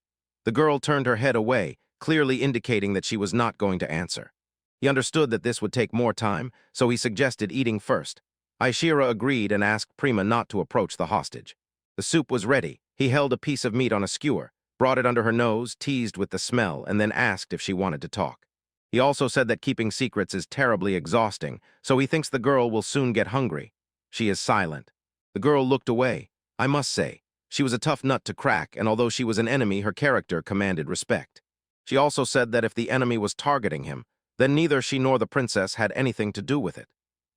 The girl turned her head away, clearly indicating that she was not going to answer. He understood that this would take more time, so he suggested eating first. Ishira agreed and asked Prima not to approach the hostage. The soup was ready. He held a piece of meat on a skewer, brought it under her nose, teased with the smell, and then asked if she wanted to talk. He also said that keeping secrets is terribly exhausting, so he thinks the girl will soon get hungry. She is silent. The girl looked away. I must say, she was a tough nut to crack, and although she was an enemy, her character commanded respect. She also said that if the enemy was targeting him, then neither she nor the princess had anything to do with it.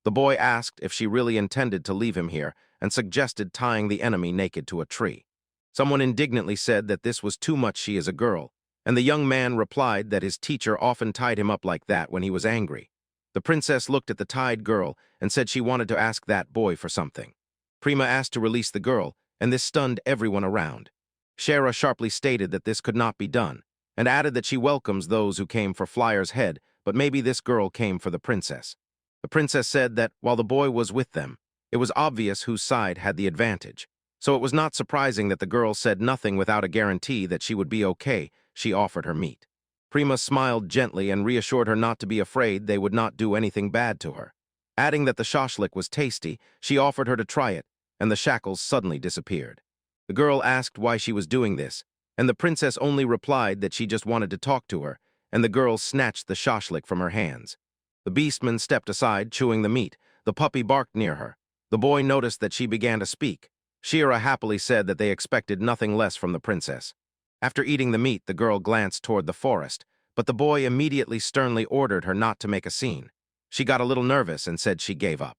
The boy asked if she really intended to leave him here and suggested tying the enemy naked to a tree. Someone indignantly said that this was too much, she is a girl, and the young man replied that his teacher often tied him up like that when he was angry. The princess looked at the tied girl and said she wanted to ask that boy for something. Prima asked to release the girl, and this stunned everyone around. Shara sharply stated that this could not be done, and added that she welcomes those who came for Flyer's head, but maybe this girl came for the princess. The princess said that while the boy was with them, it was obvious whose side had the advantage. So it was not surprising that the girl said nothing without a guarantee that she would be okay. She offered her meat. Prima smiled gently and reassured her not to be afraid they would not do anything bad to her. Adding that the shashlik was tasty, she offered her to try it, and the shackles suddenly disappeared. The girl asked why she was doing this, and the princess only replied that she just wanted to talk to her, and the girl snatched the shashlik from her hands. The beastman stepped aside, chewing the meat. The puppy barked near her. The boy noticed that she began to speak. Shira happily said that they expected nothing less from the princess. After eating the meat, the girl glanced toward the forest, but the boy immediately sternly ordered her not to make a scene. She got a little nervous and said she gave up.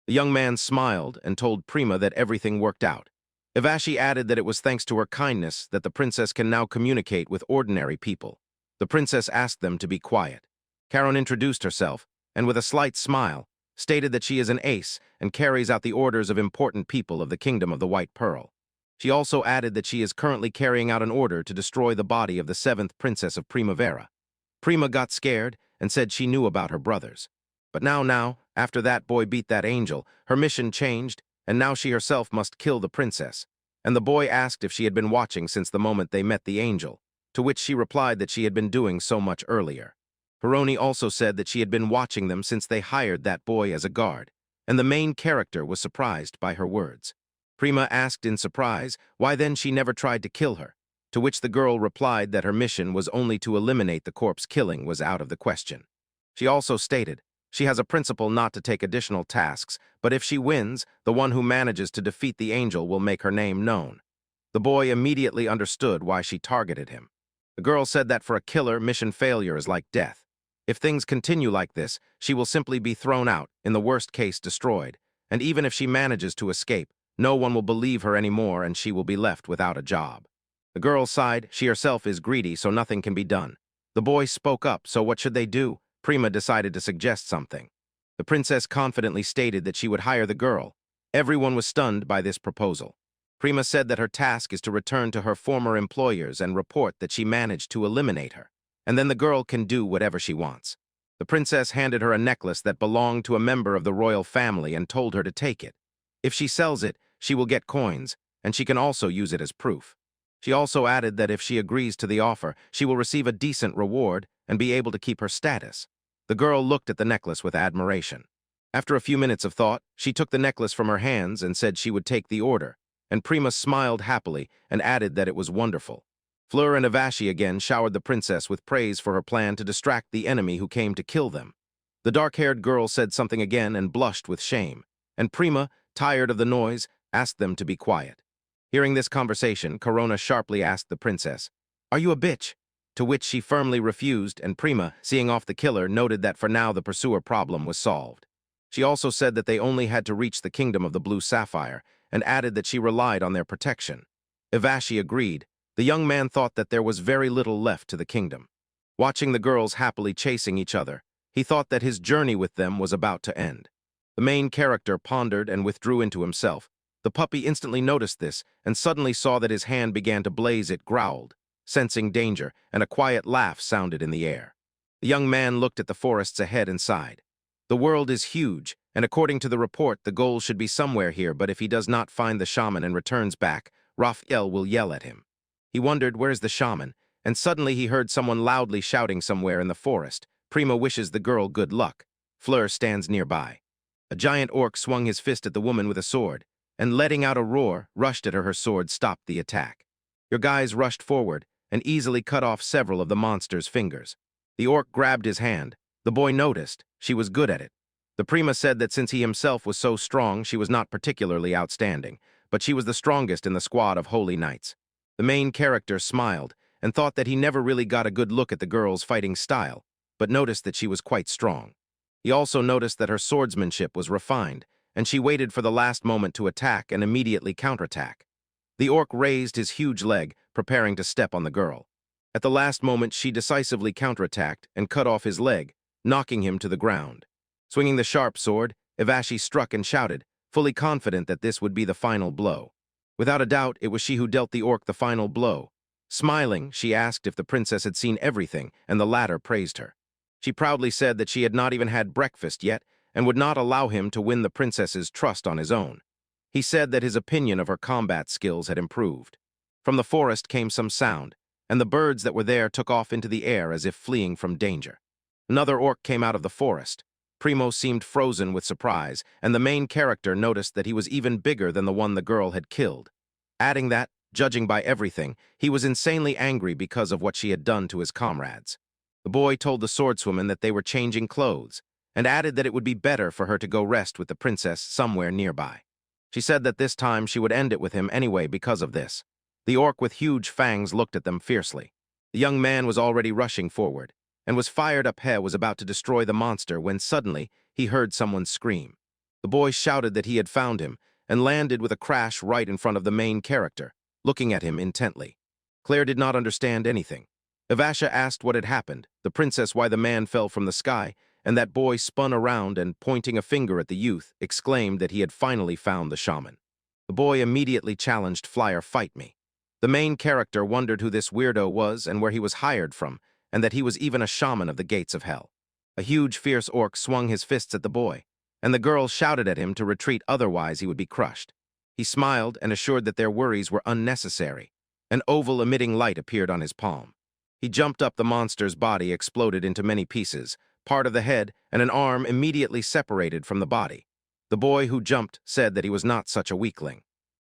The young man smiled and told Prima that everything worked out. Ivashi added that it was thanks to her kindness that the princess can now communicate with ordinary people. The princess asked them to be quiet. Karen introduced herself, and with a slight smile, stated that she is an ace and carries out the orders of important people of the Kingdom of the White Pearl. She also added that she is currently carrying out an order to destroy the body of the 7th Princess of Primavera. Prima got scared and said she knew about her brothers. But now, after that boy beat that angel, her mission changed, and now she herself must kill the princess. And the boy asked if she had been watching since the moment they met the angel, to which she replied that she had been doing so much earlier. Peroni also said that she had been watching them since they hired that boy as a guard, and the main character was surprised by her words. Prima asked in surprise why then she never tried to kill her, to which the girl replied that her mission was only to eliminate the corpse. Killing was out of the question. She also stated she has a principle not to take additional tasks, but if she wins, the one who manages to defeat the angel will make her name known. The boy immediately understood why she targeted him. The girl said that for a killer, mission failure is like death. If things continue like this, she will simply be thrown out, in the worst case destroyed, and even if she manages to escape, no one will believe her anymore and she will be left without a job. The girl sighed. She herself is greedy, so nothing can be done. The boy spoke up, so what should they do? Prima decided to suggest something. The princess confidently stated that she would hire the girl. Everyone was stunned by this proposal. Prima said that her task is to return to her former employers and report that she managed to eliminate her, and then the girl can do whatever she wants. The princess handed her a necklace that belonged to a member of the royal family and told her to take it. If she sells it, she will get coins, and she can also use it as proof. She also added that if she agrees to the offer, she will receive a decent reward and be able to keep her status. The girl looked at the necklace with admiration. After a few minutes of thought, she took the necklace from her hands and said she would take the order, and Prima smiled happily and added that it was wonderful. Fleur and Avashi again showered the princess with praise for her plan to distract the enemy who came to kill them. The dark-haired girl said something again and blushed with shame, and Prima, tired of the noise, asked them to be quiet. Hearing this conversation, Corona sharply asked the princess, "Are you a bitch?" To which she firmly refused, and Prima, seeing off the killer, noted that for now the pursuer problem was solved. She also said that they only had to reach the kingdom of the blue sapphire, and added that she relied on their protection. Ivashi agreed. The young man thought that there was very little left to the kingdom. Watching the girls happily chasing each other, he thought that his journey with them was about to end. The main character pondered and withdrew into himself. The puppy instantly noticed this and suddenly saw that his hand began to blaze. It growled, sensing danger, and a quiet laugh sounded in the air. The young man looked at the forests ahead and sighed. The world is huge, and according to the report, the goal should be somewhere here, but if he does not find the shaman and returns back, Raphael will yell at him. He wondered, where's the shaman? And suddenly he heard someone loudly shouting somewhere in the forest. Prima wishes the girl good luck. Fleur stands nearby. A giant orc swung his fist at the woman with a sword, and letting out a roar, rushed at her. Her sword stopped the attack. Your guys rushed forward and easily cut off several of the monster's fingers. The orc grabbed his hand. The boy noticed. She was good at it. The Prima said that since he himself was so strong, she was not particularly outstanding, but she was the strongest in the squad of holy knights. The main character smiled and thought that he never really got a good look at the girl's fighting style, but noticed that she was quite strong. He also noticed that her swordsmanship was refined, and she waited for the last moment to attack and immediately counterattack. The orc raised his huge leg, preparing to step on the girl. At the last moment, she decisively counterattacked and cut off his leg, knocking him to the ground. Swinging the sharp sword, Ivashi struck and shouted, fully confident that this would be the final blow. Without a doubt, it was she who dealt the orc the final blow. Smiling, she asked if the princess had seen everything, and the latter praised her. She proudly said that she had not even had breakfast yet and would not allow him to win the princess's trust on his own. He said that his opinion of her combat skills had improved. From the forest came some sound, and the birds that were there took off into the air as if fleeing from danger. Another orc came out of the forest. Primo seemed frozen with surprise, and the main character noticed that he was even bigger than the one the girl had killed. Adding that, judging by everything, he was insanely angry because of what she had done to his comrades. The boy told the swordswoman that they were changing clothes, and added that it would be better for her to go rest with the princess somewhere nearby. She said that this time she would end it with him anyway because of this. The orc with huge fangs looked at them fiercely. The young man was already rushing forward, and was fired up. He was about to destroy the monster when suddenly he heard someone scream. The boy shouted that he had found him, and landed with a crash right in front of the main character, looking at him intently. Claire did not understand anything. Ivasha asked what had happened, the princess why the man fell from the sky, and that boy spun around and, pointing a finger at the youth, exclaimed that he had finally found the shaman. The boy immediately challenged Flyer, "Fight me." The main character wondered who this weirdo was and where he was hired from, and that he was even a shaman of the gates of hell. A huge, fierce orc swung his fists at the boy, and the girl shouted at him to retreat, otherwise he would be crushed. He smiled and assured that their worries were unnecessary. An oval emitting light appeared on his palm. He jumped up. The monster's body exploded into many pieces. Part of the head and an arm immediately separated from the body. The boy who jumped said that he was not such a weakling.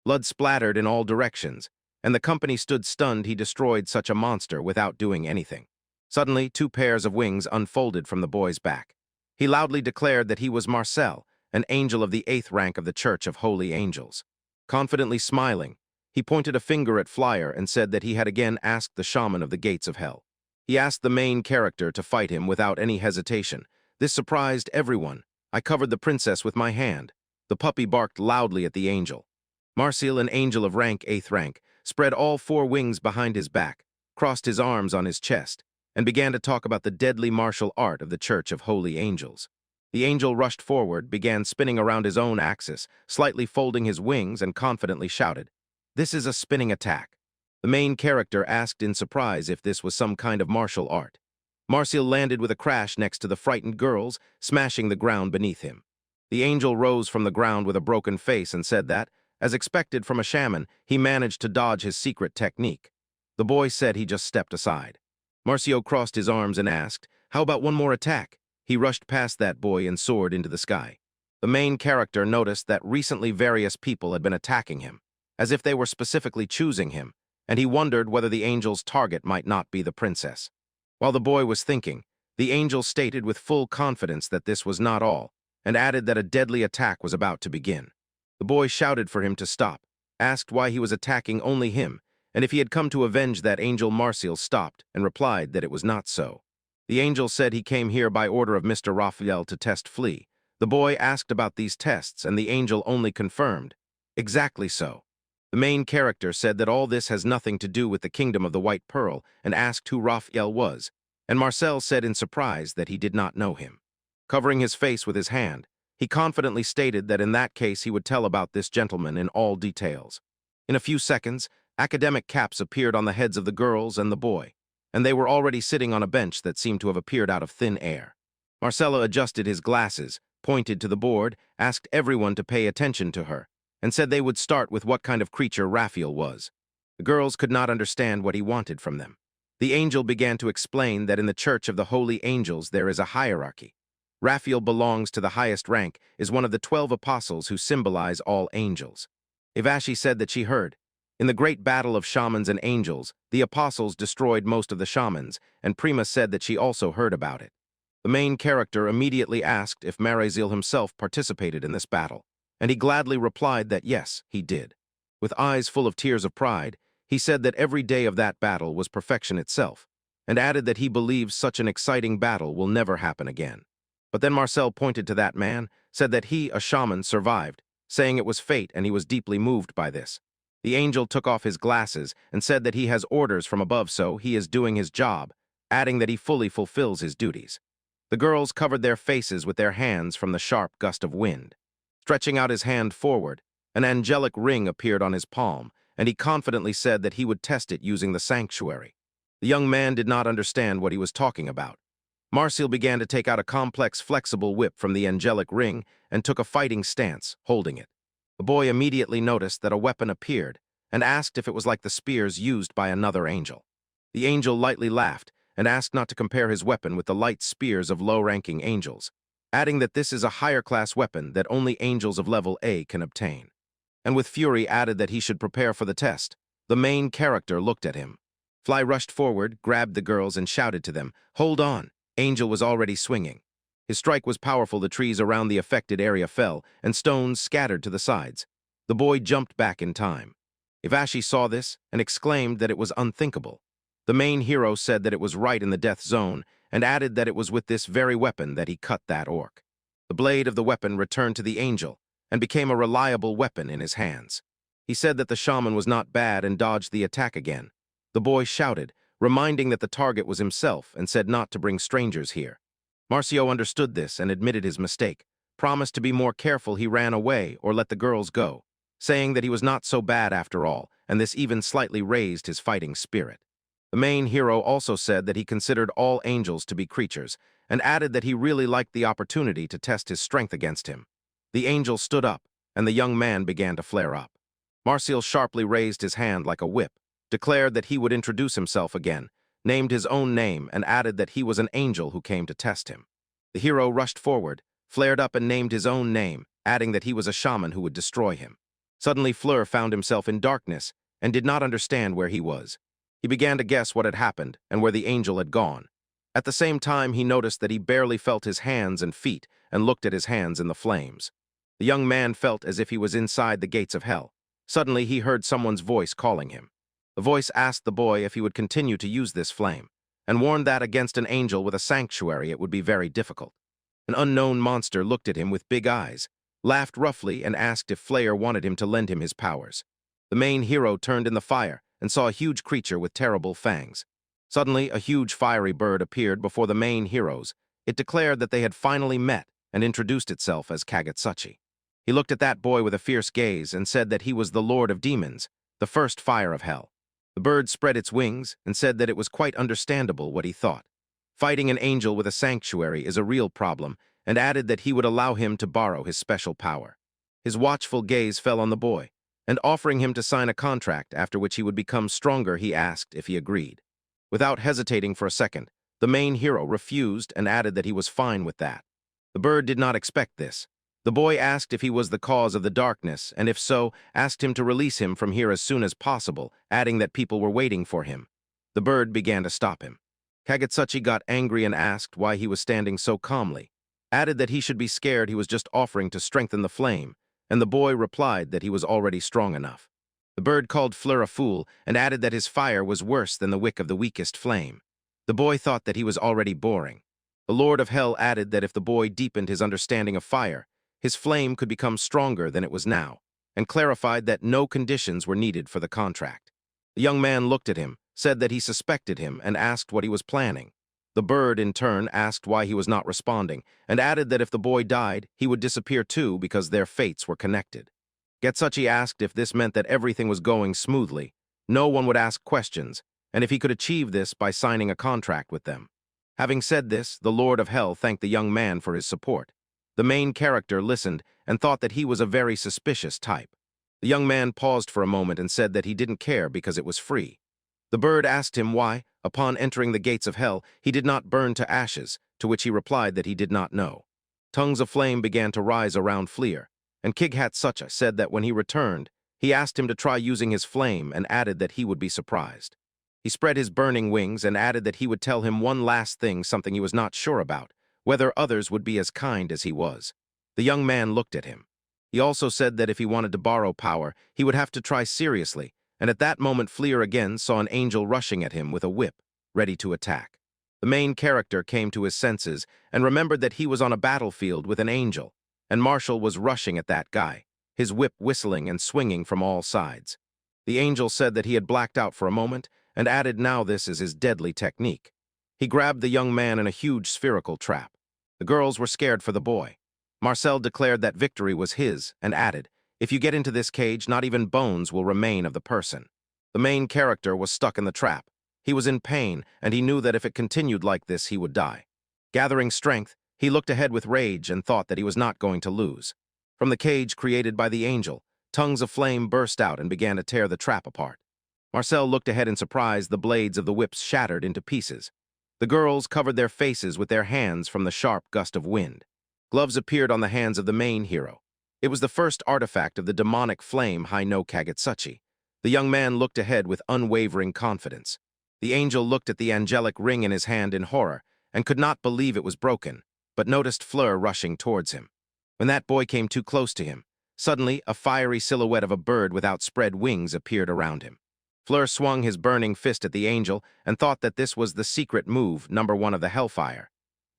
Blood splattered in all directions, and the company stood stunned. He destroyed such a monster without doing anything. Suddenly, 2 pairs of wings unfolded from the boy's back. He loudly declared that he was Marcel, an angel of the 8th rank of the Church of Holy Angels. Confidently smiling, he pointed a finger at Flyer and said that he had again asked the shaman of the gates of hell. He asked the main character to fight him without any hesitation. This surprised everyone. I covered the princess with my hand. The puppy barked loudly at the angel. Marcel, an angel of rank 8th rank, spread all 4 wings behind his back, crossed his arms on his chest, and began to talk about the deadly martial art of the Church of Holy Angels. The angel rushed forward, began spinning around his own axis, slightly folding his wings, and confidently shouted, "This is a spinning attack." The main character asked in surprise if this was some kind of martial art. Marcel landed with a crash next to the frightened girls, smashing the ground beneath him. The angel rose from the ground with a broken face and said that, as expected from a shaman, he managed to dodge his secret technique. The boy said he just stepped aside. Marcel crossed his arms and asked, "How about one more attack?" He rushed past that boy and soared into the sky. The main character noticed that recently various people had been attacking him, as if they were specifically choosing him, and he wondered whether the angel's target might not be the princess. While the boy was thinking, the angel stated with full confidence that this was not all, and added that a deadly attack was about to begin. The boy shouted for him to stop, asked why he was attacking only him, and if he had come to avenge that angel. Marcel stopped and replied that it was not so. The angel said he came here by order of Mr. Raphael to test Flea. The boy asked about these tests, and the angel only confirmed, "Exactly so." The main character said that all this has nothing to do with the kingdom of the White Pearl, and asked who Raphael was, and Marcel said in surprise that he did not know him. Covering his face with his hand, he confidently stated that in that case he would tell about this gentleman in all details. In a few seconds, academic caps appeared on the heads of the girls and the boy, and they were already sitting on a bench that seemed to have appeared out of thin air. Marcella adjusted his glasses, pointed to the board, asked everyone to pay attention to her, and said they would start with what kind of creature Raphael was. The girls could not understand what he wanted from them. The angel began to explain that in the Church of the Holy Angels there is a hierarchy. Raphael belongs to the highest rank, is one of the 12 apostles who symbolize all angels. Ivashi said that she heard, in the great battle of shamans and angels, the apostles destroyed most of the shamans, and Prima said that she also heard about it. The main character immediately asked if Marcel himself participated in this battle, and he gladly replied that yes, he did. With eyes full of tears of pride, he said that every day of that battle was perfection itself, and added that he believes such an exciting battle will never happen again. But then Marcel pointed to that man, said that he, a shaman, survived, saying it was fate, and he was deeply moved by this. The angel took off his glasses and said that he has orders from above, so he is doing his job, adding that he fully fulfills his duties. The girls covered their faces with their hands from the sharp gust of wind. Stretching out his hand forward, an angelic ring appeared on his palm, and he confidently said that he would test it using the sanctuary. The young man did not understand what he was talking about. Marcel began to take out a complex, flexible whip from the angelic ring and took a fighting stance, holding it. The boy immediately noticed that a weapon appeared and asked if it was like the spears used by another angel. The angel lightly laughed and asked not to compare his weapon with the light spears of low-ranking angels, adding that this is a higher-class weapon that only angels of level A can obtain. And with fury added that he should prepare for the test. The main character looked at him. Fly rushed forward, grabbed the girls, and shouted to them, "Hold on!" Angel was already swinging. His strike was powerful. The trees around the affected area fell, and stones scattered to the sides. The boy jumped back in time. Ivashi saw this and exclaimed that it was unthinkable. The main hero said that it was right in the death zone, and added that it was with this very weapon that he cut that orc. The blade of the weapon returned to the angel, and became a reliable weapon in his hands. He said that the shaman was not bad and dodged the attack again. The boy shouted, reminding that the target was himself, and said not to bring strangers here. Marcio understood this and admitted his mistake, promised to be more careful. He ran away or let the girls go, saying that he was not so bad after all, and this even slightly raised his fighting spirit. The main hero also said that he considered all angels to be creatures, and added that he really liked the opportunity to test his strength against him. The angel stood up, and the young man began to flare up. Marcial sharply raised his hand like a whip, declared that he would introduce himself again, named his own name, and added that he was an angel who came to test him. The hero rushed forward, flared up and named his own name, adding that he was a shaman who would destroy him. Suddenly Fleur found himself in darkness and did not understand where he was. He began to guess what had happened and where the angel had gone. At the same time, he noticed that he barely felt his hands and feet and looked at his hands in the flames. The young man felt as if he was inside the gates of hell. Suddenly, he heard someone's voice calling him. The voice asked the boy if he would continue to use this flame, and warned that against an angel with a sanctuary it would be very difficult. An unknown monster looked at him with big eyes, laughed roughly, and asked if Flare wanted him to lend him his powers. The main hero turned in the fire and saw a huge creature with terrible fangs. Suddenly, a huge fiery bird appeared before the main heroes. It declared that they had finally met and introduced itself as Kagetsuchi. He looked at that boy with a fierce gaze and said that he was the Lord of Demons, the first fire of hell. The bird spread its wings and said that it was quite understandable what he thought. Fighting an angel with a sanctuary is a real problem, and added that he would allow him to borrow his special power. His watchful gaze fell on the boy, and offering him to sign a contract after which he would become stronger, he asked if he agreed. Without hesitating for a second, the main hero refused and added that he was fine with that. The bird did not expect this. The boy asked if he was the cause of the darkness, and if so, asked him to release him from here as soon as possible, adding that people were waiting for him. The bird began to stop him. Kagetsuchi got angry and asked why he was standing so calmly, added that he should be scared. He was just offering to strengthen the flame, and the boy replied that he was already strong enough. The bird called Fleur a fool and added that his fire was worse than the wick of the weakest flame. The boy thought that he was already boring. The Lord of Hell added that if the boy deepened his understanding of fire, his flame could become stronger than it was now, and clarified that no conditions were needed for the contract. The young man looked at him, said that he suspected him, and asked what he was planning. The bird, in turn, asked why he was not responding, and added that if the boy died, he would disappear too because their fates were connected. Getsuchi asked if this meant that everything was going smoothly. No one would ask questions, and if he could achieve this by signing a contract with them. Having said this, the Lord of Hell thanked the young man for his support. The main character listened and thought that he was a very suspicious type. The young man paused for a moment and said that he didn't care because it was free. The bird asked him why, upon entering the gates of hell, he did not burn to ashes, to which he replied that he did not know. Tongues of flame began to rise around Fleer, and Kighatsuchi said that when he returned, he asked him to try using his flame and added that he would be surprised. He spread his burning wings and added that he would tell him one last thing, something he was not sure about, whether others would be as kind as he was. The young man looked at him. He also said that if he wanted to borrow power, he would have to try seriously, and at that moment Fleer again saw an angel rushing at him with a whip, ready to attack. The main character came to his senses and remembered that he was on a battlefield with an angel, and Marshall was rushing at that guy, his whip whistling and swinging from all sides. The angel said that he had blacked out for a moment, and added now this is his deadly technique. He grabbed the young man in a huge spherical trap. The girls were scared for the boy. Marcel declared that victory was his, and added, if you get into this cage, not even bones will remain of the person. The main character was stuck in the trap. He was in pain, and he knew that if it continued like this, he would die. Gathering strength, he looked ahead with rage and thought that he was not going to lose. From the cage created by the angel, Tongues of flame burst out and began to tear the trap apart. Marcel looked ahead in surprise. The blades of the whips shattered into pieces. The girls covered their faces with their hands from the sharp gust of wind. Gloves appeared on the hands of the main hero. It was the first artifact of the demonic flame Hai no Kagetsuchi. The young man looked ahead with unwavering confidence. The angel looked at the angelic ring in his hand in horror and could not believe it was broken, but noticed Fleur rushing towards him. When that boy came too close to him, suddenly a fiery silhouette of a bird with outspread wings appeared around him. Fleur swung his burning fist at the angel and thought that this was the secret move, #1 of the Hellfire.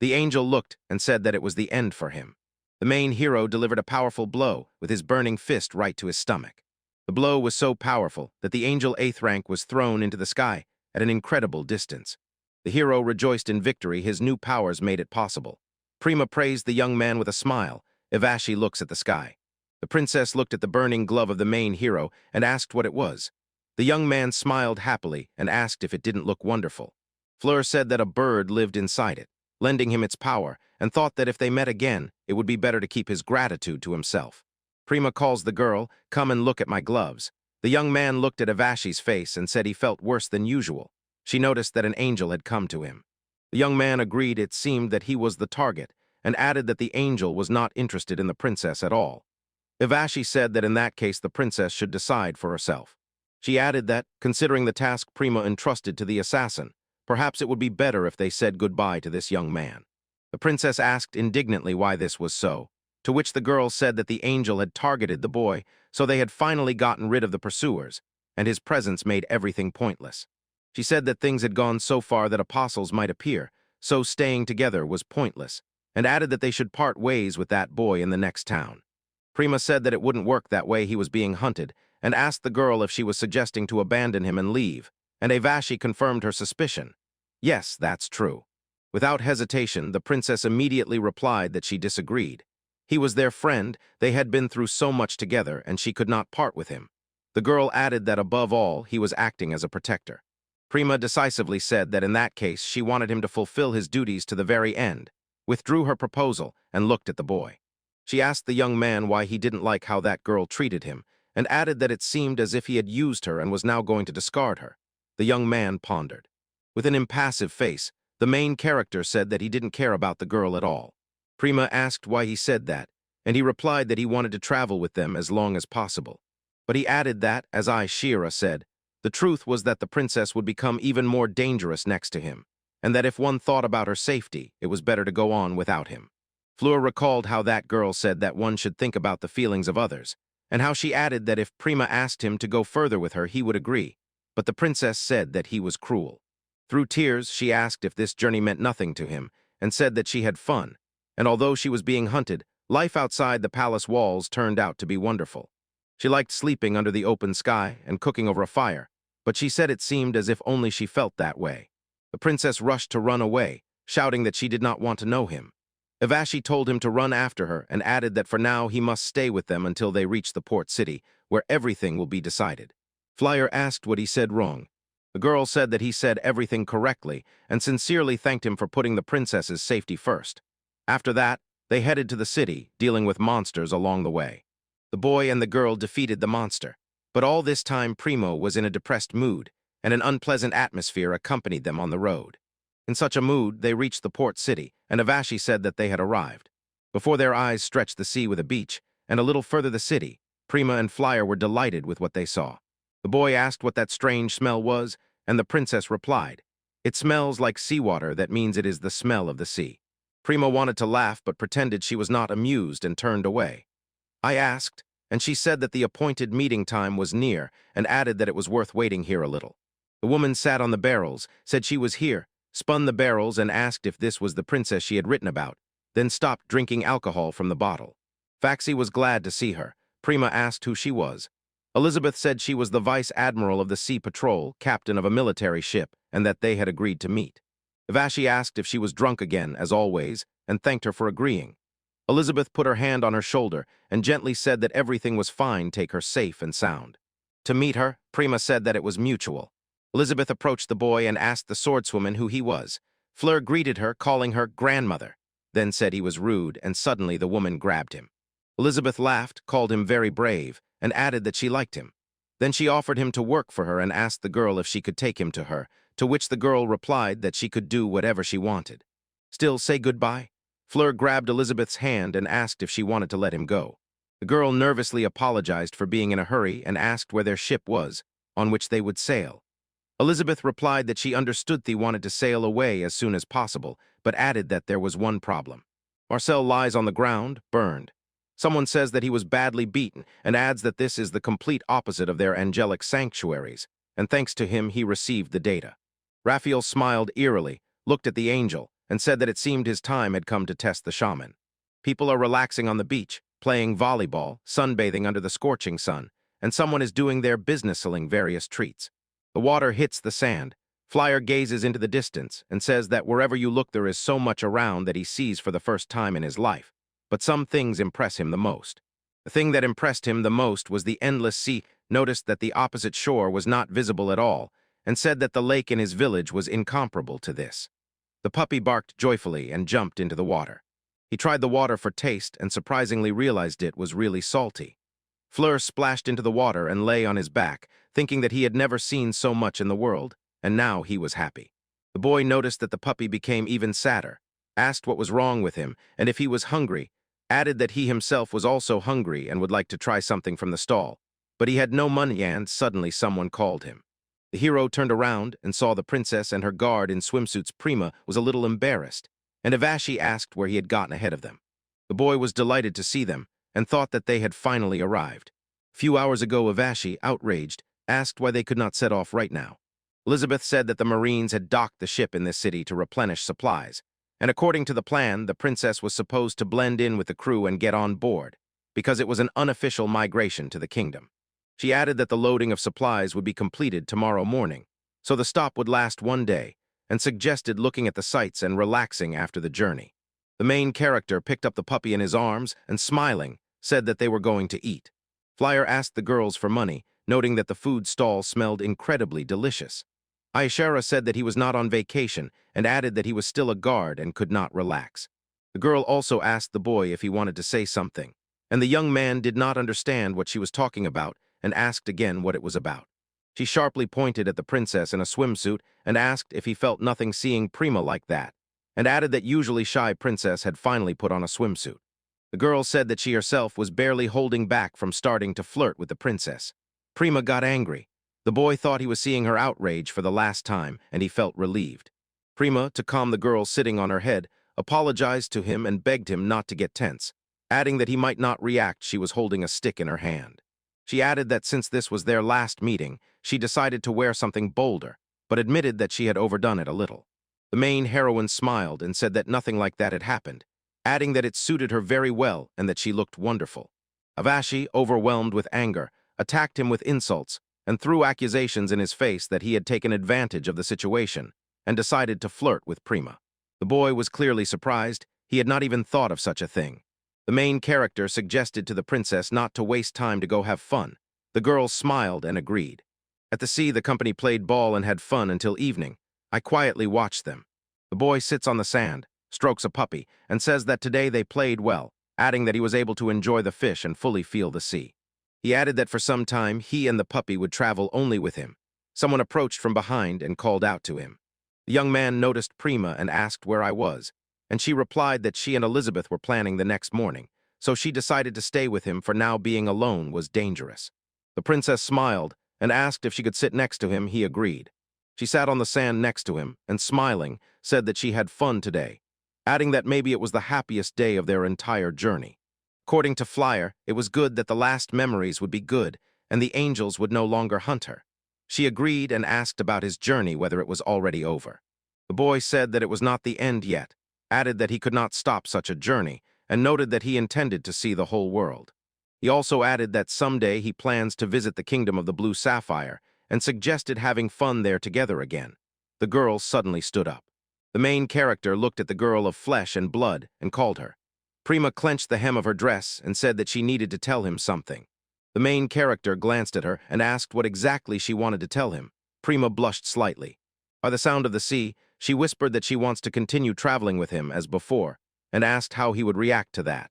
The angel looked and said that it was the end for him. The main hero delivered a powerful blow with his burning fist right to his stomach. The blow was so powerful that the angel 8th rank was thrown into the sky at an incredible distance. The hero rejoiced in victory. His new powers made it possible. Prima praised the young man with a smile. Ivashi looks at the sky. The princess looked at the burning glove of the main hero and asked what it was. The young man smiled happily and asked if it didn't look wonderful. Fleur said that a bird lived inside it, lending him its power, and thought that if they met again, it would be better to keep his gratitude to himself. Prima calls the girl, "Come and look at my gloves." The young man looked at Ivashi's face and said he felt worse than usual. She noticed that an angel had come to him. The young man agreed it seemed that he was the target, and added that the angel was not interested in the princess at all. Ivashi said that in that case the princess should decide for herself. She added that, considering the task Prima entrusted to the assassin, perhaps it would be better if they said goodbye to this young man. The princess asked indignantly why this was so, to which the girl said that the angel had targeted the boy, so they had finally gotten rid of the pursuers, and his presence made everything pointless. She said that things had gone so far that apostles might appear, so staying together was pointless, and added that they should part ways with that boy in the next town. Prima said that it wouldn't work that way. He was being hunted, and asked the girl if she was suggesting to abandon him and leave, and Ivashi confirmed her suspicion. Yes, that's true. Without hesitation, the princess immediately replied that she disagreed. He was their friend, they had been through so much together, and she could not part with him. The girl added that above all, he was acting as a protector. Prima decisively said that in that case she wanted him to fulfill his duties to the very end, withdrew her proposal, and looked at the boy. She asked the young man why he didn't like how that girl treated him, and added that it seemed as if he had used her and was now going to discard her. The young man pondered. With an impassive face, the main character said that he didn't care about the girl at all. Prima asked why he said that, and he replied that he wanted to travel with them as long as possible. But he added that, as Shira said, the truth was that the princess would become even more dangerous next to him, and that if one thought about her safety, it was better to go on without him. Fleur recalled how that girl said that one should think about the feelings of others, and how she added that if Prima asked him to go further with her, he would agree, but the princess said that he was cruel. Through tears, she asked if this journey meant nothing to him, and said that she had fun, and although she was being hunted, life outside the palace walls turned out to be wonderful. She liked sleeping under the open sky and cooking over a fire, but she said it seemed as if only she felt that way. The princess rushed to run away, shouting that she did not want to know him. Ivashi told him to run after her and added that for now he must stay with them until they reach the port city, where everything will be decided. Flyer asked what he said wrong. The girl said that he said everything correctly and sincerely thanked him for putting the princess's safety first. After that, they headed to the city, dealing with monsters along the way. The boy and the girl defeated the monster, but all this time Primo was in a depressed mood, and an unpleasant atmosphere accompanied them on the road. In such a mood, they reached the port city, and Ivashi said that they had arrived. Before their eyes stretched the sea with a beach, and a little further the city, Prima and Flyer were delighted with what they saw. The boy asked what that strange smell was, and the princess replied, "It smells like seawater, that means it is the smell of the sea." Prima wanted to laugh but pretended she was not amused and turned away. I asked, and she said that the appointed meeting time was near and added that it was worth waiting here a little. The woman sat on the barrels, said she was here, spun the barrels and asked if this was the princess she had written about, then stopped drinking alcohol from the bottle. Faxi was glad to see her. Prima asked who she was. Elizabeth said she was the vice admiral of the Sea Patrol, captain of a military ship, and that they had agreed to meet. Ivashi asked if she was drunk again, as always, and thanked her for agreeing. Elizabeth put her hand on her shoulder and gently said that everything was fine, take her safe and sound. To meet her, Prima said that it was mutual. Elizabeth approached the boy and asked the swordswoman who he was. Fleur greeted her, calling her grandmother, then said he was rude, and suddenly the woman grabbed him. Elizabeth laughed, called him very brave, and added that she liked him. Then she offered him to work for her and asked the girl if she could take him to her, to which the girl replied that she could do whatever she wanted. Still say goodbye? Fleur grabbed Elizabeth's hand and asked if she wanted to let him go. The girl nervously apologized for being in a hurry and asked where their ship was, on which they would sail. Elizabeth replied that she understood they wanted to sail away as soon as possible, but added that there was one problem. Marcel lies on the ground, burned. Someone says that he was badly beaten and adds that this is the complete opposite of their angelic sanctuaries, and thanks to him he received the data. Raphael smiled eerily, looked at the angel, and said that it seemed his time had come to test the shaman. People are relaxing on the beach, playing volleyball, sunbathing under the scorching sun, and someone is doing their business selling various treats. The water hits the sand. Flyer gazes into the distance and says that wherever you look there is so much around that he sees for the first time in his life. But some things impress him the most. The thing that impressed him the most was the endless sea. Noticed that the opposite shore was not visible at all, and said that the lake in his village was incomparable to this. The puppy barked joyfully and jumped into the water. He tried the water for taste and surprisingly realized it was really salty. Fleur splashed into the water and lay on his back, thinking that he had never seen so much in the world, and now he was happy. The boy noticed that the puppy became even sadder, asked what was wrong with him, and if he was hungry, added that he himself was also hungry and would like to try something from the stall, but he had no money and suddenly someone called him. The hero turned around and saw the princess and her guard in swimsuits. Prima was a little embarrassed, and Avashi asked where he had gotten ahead of them. The boy was delighted to see them and thought that they had finally arrived. A few hours ago, Avashi, outraged, asked why they could not set off right now. Elizabeth said that the Marines had docked the ship in this city to replenish supplies, and according to the plan, the princess was supposed to blend in with the crew and get on board, because it was an unofficial migration to the kingdom. She added that the loading of supplies would be completed tomorrow morning, so the stop would last one day, and suggested looking at the sights and relaxing after the journey. The main character picked up the puppy in his arms and, smiling, said that they were going to eat. Flyer asked the girls for money, noting that the food stall smelled incredibly delicious. Aishara said that he was not on vacation and added that he was still a guard and could not relax. The girl also asked the boy if he wanted to say something, and the young man did not understand what she was talking about and asked again what it was about. She sharply pointed at the princess in a swimsuit and asked if he felt nothing seeing Prima like that, and added that usually shy princess had finally put on a swimsuit. The girl said that she herself was barely holding back from starting to flirt with the princess. Prima got angry. The boy thought he was seeing her outrage for the last time, and he felt relieved. Prima, to calm the girl sitting on her head, apologized to him and begged him not to get tense, adding that he might not react. She was holding a stick in her hand. She added that since this was their last meeting, she decided to wear something bolder, but admitted that she had overdone it a little. The main heroine smiled and said that nothing like that had happened, adding that it suited her very well and that she looked wonderful. Avashi, overwhelmed with anger, attacked him with insults and threw accusations in his face that he had taken advantage of the situation and decided to flirt with Prima. The boy was clearly surprised. He had not even thought of such a thing. The main character suggested to the princess not to waste time to go have fun. The girl smiled and agreed. At the sea, the company played ball and had fun until evening. I quietly watched them. The boy sits on the sand, strokes a puppy, and says that today they played well, adding that he was able to enjoy the fish and fully feel the sea. He added that for some time he and the puppy would travel only with him. Someone approached from behind and called out to him. The young man noticed Prima and asked where I was, and she replied that she and Elizabeth were planning the next morning, so she decided to stay with him for now being alone was dangerous. The princess smiled and asked if she could sit next to him. He agreed. She sat on the sand next to him and, smiling, said that she had fun today, adding that maybe it was the happiest day of their entire journey. According to Flyer, it was good that the last memories would be good and the angels would no longer hunt her. She agreed and asked about his journey, whether it was already over. The boy said that it was not the end yet, added that he could not stop such a journey, and noted that he intended to see the whole world. He also added that someday he plans to visit the kingdom of the blue sapphire and suggested having fun there together again. The girl suddenly stood up. The main character looked at the girl of flesh and blood and called her. Prima clenched the hem of her dress and said that she needed to tell him something. The main character glanced at her and asked what exactly she wanted to tell him. Prima blushed slightly. By the sound of the sea, she whispered that she wants to continue traveling with him as before, and asked how he would react to that.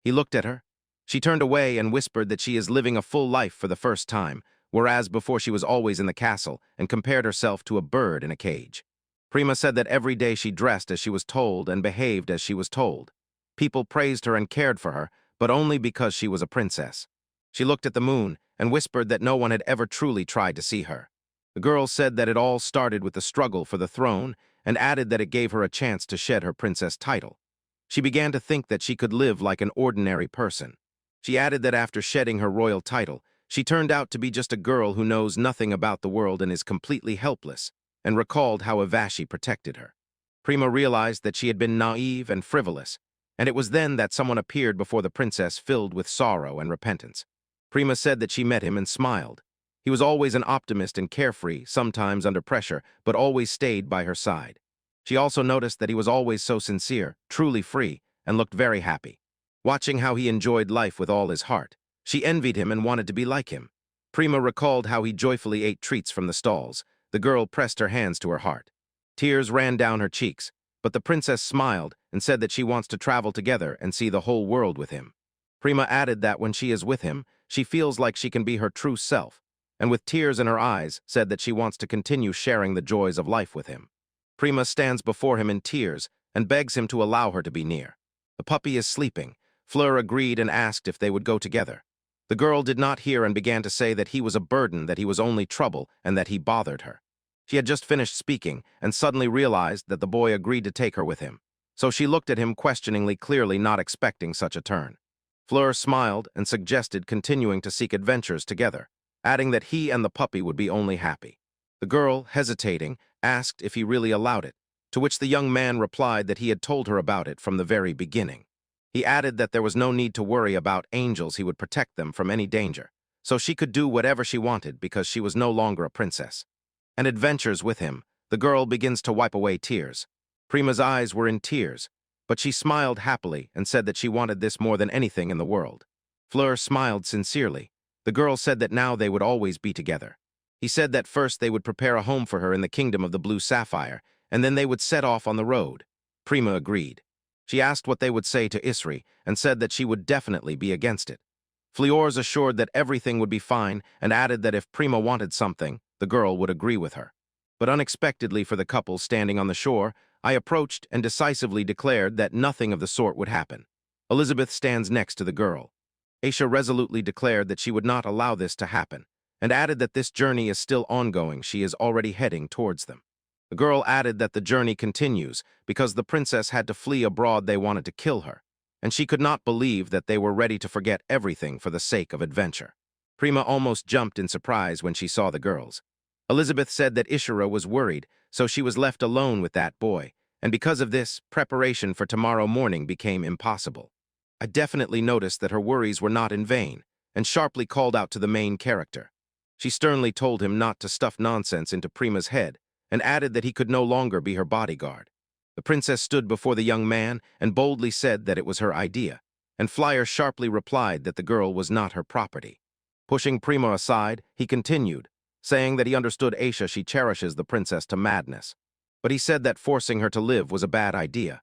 He looked at her, She turned away and whispered that she is living a full life for the first time, whereas before she was always in the castle, and compared herself to a bird in a cage. Prima said that every day she dressed as she was told and behaved as she was told. People praised her and cared for her, but only because she was a princess. She looked at the moon and whispered that no one had ever truly tried to see her. The girl said that it all started with the struggle for the throne and added that it gave her a chance to shed her princess title. She began to think that she could live like an ordinary person. She added that after shedding her royal title, she turned out to be just a girl who knows nothing about the world and is completely helpless, and recalled how Avashi protected her. Prima realized that she had been naive and frivolous, and it was then that someone appeared before the princess filled with sorrow and repentance. Prima said that she met him and smiled. He was always an optimist and carefree, sometimes under pressure, but always stayed by her side. She also noticed that he was always so sincere, truly free, and looked very happy. Watching how he enjoyed life with all his heart, she envied him and wanted to be like him. Prima recalled how he joyfully ate treats from the stalls. The girl pressed her hands to her heart. Tears ran down her cheeks, but the princess smiled and said that she wants to travel together and see the whole world with him. Prima added that when she is with him, she feels like she can be her true self, and with tears in her eyes, said that she wants to continue sharing the joys of life with him. Prima stands before him in tears and begs him to allow her to be near. The puppy is sleeping. Fleur agreed and asked if they would go together. The girl did not hear and began to say that he was a burden, that he was only trouble, and that he bothered her. She had just finished speaking and suddenly realized that the boy agreed to take her with him. So she looked at him questioningly, clearly not expecting such a turn. Fleur smiled and suggested continuing to seek adventures together, adding that he and the puppy would be only happy. The girl, hesitating, asked if he really allowed it, to which the young man replied that he had told her about it from the very beginning. He added that there was no need to worry about angels, he would protect them from any danger, so she could do whatever she wanted because she was no longer a princess. And adventures with him, the girl begins to wipe away tears. Prima's eyes were in tears, but she smiled happily and said that she wanted this more than anything in the world. Fleur smiled sincerely. The girl said that now they would always be together. He said that first they would prepare a home for her in the kingdom of the blue sapphire, and then they would set off on the road. Prima agreed. She asked what they would say to Isri and said that she would definitely be against it. Fleur's assured that everything would be fine and added that if Prima wanted something, the girl would agree with her. But unexpectedly for the couple standing on the shore, I approached and decisively declared that nothing of the sort would happen. Elizabeth stands next to the girl. Aisha resolutely declared that she would not allow this to happen, and added that this journey is still ongoing, she is already heading towards them. The girl added that the journey continues because the princess had to flee abroad, they wanted to kill her, and she could not believe that they were ready to forget everything for the sake of adventure. Prima almost jumped in surprise when she saw the girls. Elizabeth said that Ishura was worried, so she was left alone with that boy, and because of this, preparation for tomorrow morning became impossible. I definitely noticed that her worries were not in vain, and sharply called out to the main character. She sternly told him not to stuff nonsense into Prima's head, and added that he could no longer be her bodyguard. The princess stood before the young man and boldly said that it was her idea, and Flyer sharply replied that the girl was not her property. Pushing Prima aside, he continued, saying that he understood Aisha, she cherishes the princess to madness. But he said that forcing her to live was a bad idea.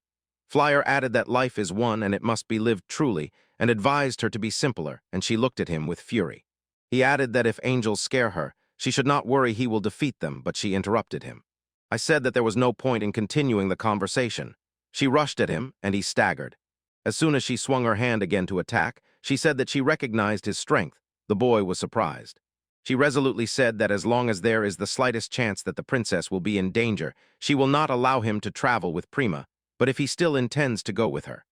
Flyer added that life is one and it must be lived truly, and advised her to be simpler, and she looked at him with fury. He added that if angels scare her, she should not worry, he will defeat them, but she interrupted him. I said that there was no point in continuing the conversation. She rushed at him, and he staggered. As soon as she swung her hand again to attack, she said that she recognized his strength. The boy was surprised. She resolutely said that as long as there is the slightest chance that the princess will be in danger, she will not allow him to travel with Prima, but if he still intends to go with her.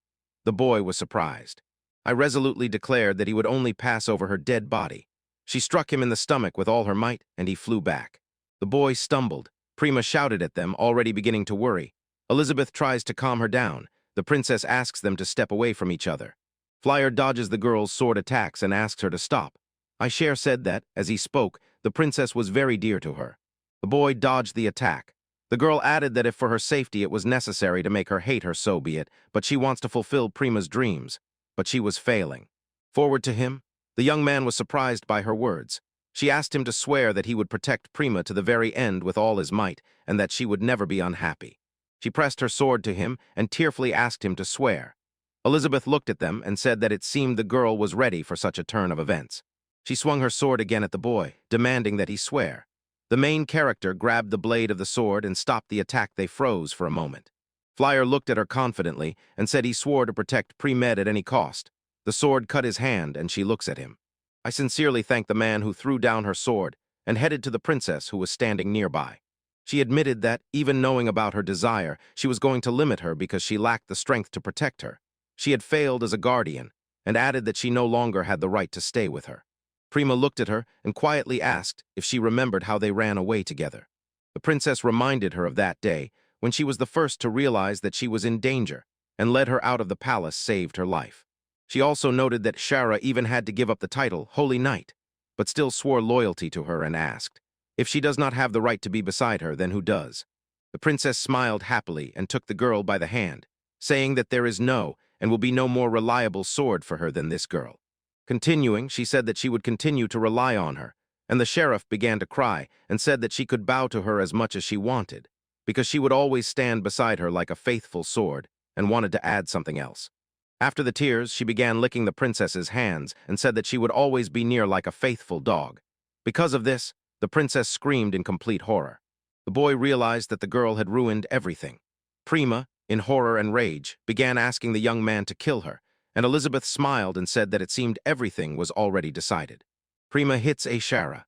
The boy was surprised. I resolutely declared that he would only pass over her dead body. She struck him in the stomach with all her might, and he flew back. The boy stumbled. Prima shouted at them, already beginning to worry. Elizabeth tries to calm her down. The princess asks them to step away from each other. Flyer dodges the girl's sword attacks and asks her to stop. Aisha said that, as he spoke, the princess was very dear to her. The boy dodged the attack. The girl added that if for her safety it was necessary to make her hate her, so be it, but she wants to fulfill Prima's dreams. But she was failing. Forward to him, the young man was surprised by her words. She asked him to swear that he would protect Prima to the very end with all his might, and that she would never be unhappy. She pressed her sword to him and tearfully asked him to swear. Elizabeth looked at them and said that it seemed the girl was ready for such a turn of events. She swung her sword again at the boy, demanding that he swear. The main character grabbed the blade of the sword and stopped the attack. They froze for a moment. Flyer looked at her confidently and said he swore to protect Prima at any cost. The sword cut his hand and she looks at him. I sincerely thank the man who threw down her sword and headed to the princess who was standing nearby. She admitted that, even knowing about her desire, she was going to limit her because she lacked the strength to protect her. She had failed as a guardian, and added that she no longer had the right to stay with her. Prima looked at her and quietly asked if she remembered how they ran away together. The princess reminded her of that day, when she was the first to realize that she was in danger, and led her out of the palace, saved her life. She also noted that Shara even had to give up the title, Holy Knight, but still swore loyalty to her and asked, if she does not have the right to be beside her, then who does? The princess smiled happily and took the girl by the hand, saying that there is no and will be no more reliable sword for her than this girl. Continuing, she said that she would continue to rely on her, and the sheriff began to cry and said that she could bow to her as much as she wanted, because she would always stand beside her like a faithful sword, and wanted to add something else. After the tears, she began licking the princess's hands and said that she would always be near like a faithful dog. Because of this, the princess screamed in complete horror. The boy realized that the girl had ruined everything. Prima, in horror and rage, began asking the young man to kill her, and Elizabeth smiled and said that it seemed everything was already decided. Prima hits a Shara.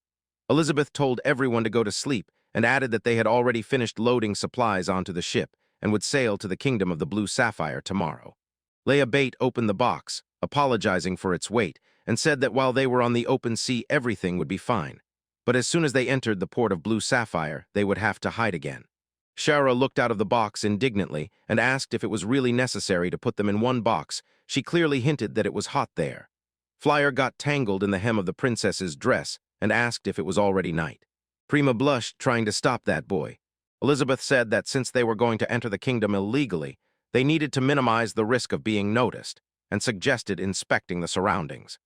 Elizabeth told everyone to go to sleep and added that they had already finished loading supplies onto the ship and would sail to the kingdom of the Blue Sapphire tomorrow. Leia Bate opened the box, apologizing for its weight, and said that while they were on the open sea, everything would be fine. But as soon as they entered the port of Blue Sapphire, they would have to hide again. Shara looked out of the box indignantly and asked if it was really necessary to put them in one box. She clearly hinted that it was hot there. Flyer got tangled in the hem of the princess's dress and asked if it was already night. Prima blushed, trying to stop that boy. Elizabeth said that since they were going to enter the kingdom illegally, they needed to minimize the risk of being noticed, and suggested inspecting the surroundings.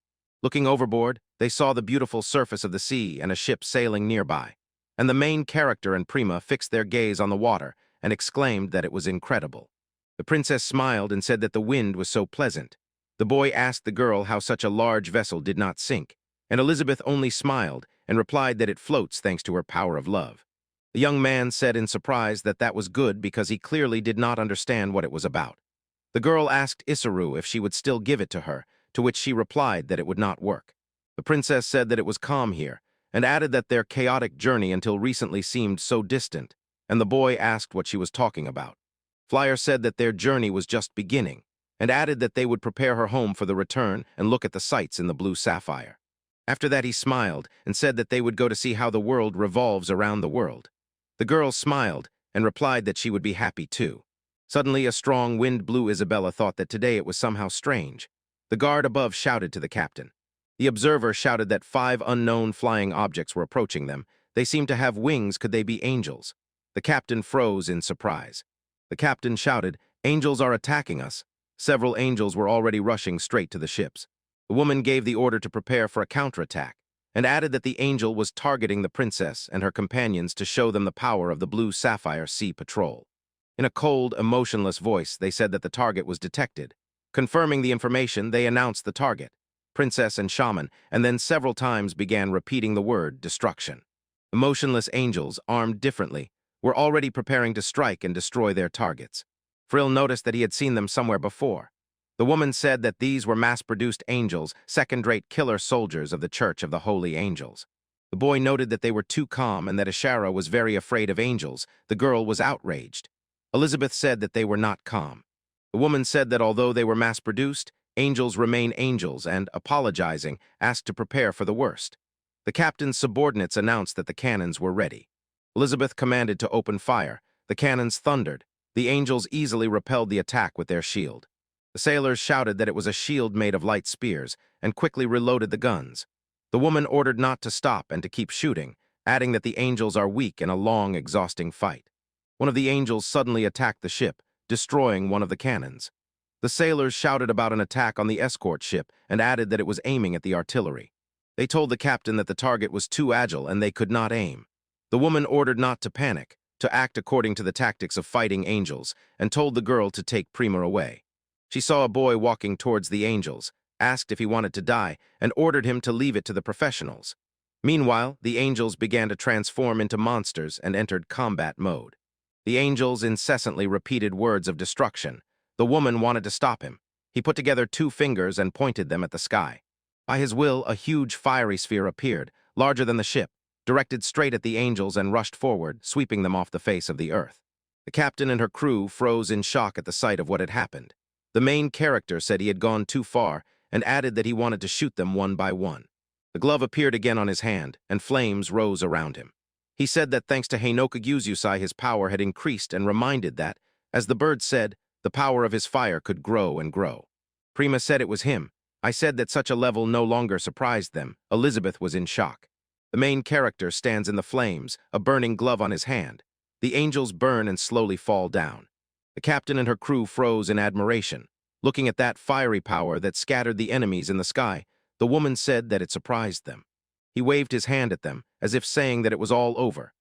Looking overboard, they saw the beautiful surface of the sea and a ship sailing nearby, and the main character and Prima fixed their gaze on the water and exclaimed that it was incredible. The princess smiled and said that the wind was so pleasant. The boy asked the girl how such a large vessel did not sink, and Elizabeth only smiled and replied that it floats thanks to her power of love. The young man said in surprise that that was good because he clearly did not understand what it was about. The girl asked Isaru if she would still give it to her, to which she replied that it would not work. The princess said that it was calm here, and added that their chaotic journey until recently seemed so distant, and the boy asked what she was talking about. Flyer said that their journey was just beginning, and added that they would prepare her home for the return and look at the sights in the Blue Sapphire. After that he smiled and said that they would go to see how the world revolves around the world. The girl smiled and replied that she would be happy too. Suddenly a strong wind blew. Isabella thought that today it was somehow strange. The guard above shouted to the captain. The observer shouted that 5 unknown flying objects were approaching them. They seemed to have wings. Could they be angels? The captain froze in surprise. The captain shouted, "Angels are attacking us." Several angels were already rushing straight to the ships. The woman gave the order to prepare for a counterattack, and added that the angel was targeting the princess and her companions to show them the power of the Blue Sapphire Sea Patrol. In a cold, emotionless voice, they said that the target was detected. Confirming the information, they announced the target, princess and shaman, and then several times began repeating the word destruction. Emotionless angels, armed differently, were already preparing to strike and destroy their targets. Frill noticed that he had seen them somewhere before. The woman said that these were mass-produced angels, second-rate killer soldiers of the Church of the Holy Angels. The boy noted that they were too calm and that Ashara was very afraid of angels. The girl was outraged. Elizabeth said that they were not calm. The woman said that although they were mass-produced, angels remain angels and, apologizing, asked to prepare for the worst. The captain's subordinates announced that the cannons were ready. Elizabeth commanded to open fire. The cannons thundered. The angels easily repelled the attack with their shield. The sailors shouted that it was a shield made of light spears and quickly reloaded the guns. The woman ordered not to stop and to keep shooting, adding that the angels are weak in a long, exhausting fight. One of the angels suddenly attacked the ship, destroying one of the cannons. The sailors shouted about an attack on the escort ship and added that it was aiming at the artillery. They told the captain that the target was too agile and they could not aim. The woman ordered not to panic, to act according to the tactics of fighting angels, and told the girl to take Prima away. She saw a boy walking towards the angels, asked if he wanted to die, and ordered him to leave it to the professionals. Meanwhile, the angels began to transform into monsters and entered combat mode. The angels incessantly repeated words of destruction. The woman wanted to stop him. He put together 2 fingers and pointed them at the sky. By his will, a huge fiery sphere appeared, larger than the ship, directed straight at the angels and rushed forward, sweeping them off the face of the earth. The captain and her crew froze in shock at the sight of what had happened. The main character said he had gone too far and added that he wanted to shoot them one by one. The glove appeared again on his hand, and flames rose around him. He said that thanks to Heinokagyuzusai his power had increased and reminded that, as the bird said, the power of his fire could grow and grow. Prima said it was him. I said that such a level no longer surprised them. Elizabeth was in shock. The main character stands in the flames, a burning glove on his hand. The angels burn and slowly fall down. The captain and her crew froze in admiration. Looking at that fiery power that scattered the enemies in the sky, the woman said that it surprised them. He waved his hand at them, as if saying that it was all over.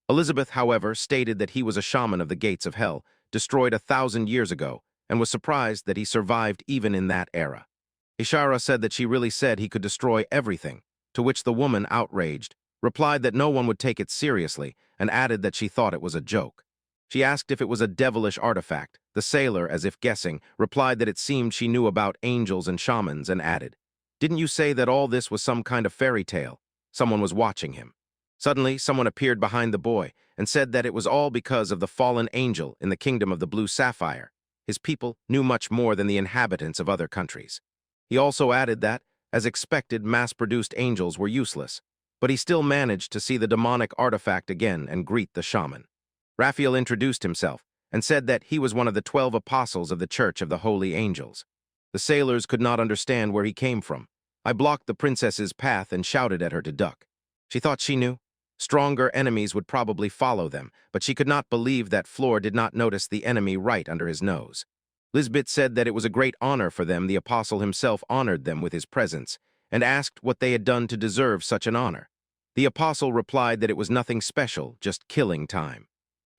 Elizabeth, however, stated that he was a shaman of the gates of hell, destroyed 1,000 years ago, and was surprised that he survived even in that era. Ishara said that she really said he could destroy everything, to which the woman, outraged, replied that no one would take it seriously and added that she thought it was a joke. She asked if it was a devilish artifact. The sailor, as if guessing, replied that it seemed she knew about angels and shamans and added, "Didn't you say that all this was some kind of fairy tale?" Someone was watching him. Suddenly, someone appeared behind the boy and said that it was all because of the fallen angel in the kingdom of the blue sapphire. His people knew much more than the inhabitants of other countries. He also added that, as expected, mass-produced angels were useless, but he still managed to see the demonic artifact again and greet the shaman. Raphael introduced himself and said that he was one of the 12 apostles of the Church of the Holy Angels. The sailors could not understand where he came from. I blocked the princess's path and shouted at her to duck. She thought she knew. Stronger enemies would probably follow them, but she could not believe that Floor did not notice the enemy right under his nose. Lisbeth said that it was a great honor for them. The apostle himself honored them with his presence and asked what they had done to deserve such an honor. The apostle replied that it was nothing special, just killing time.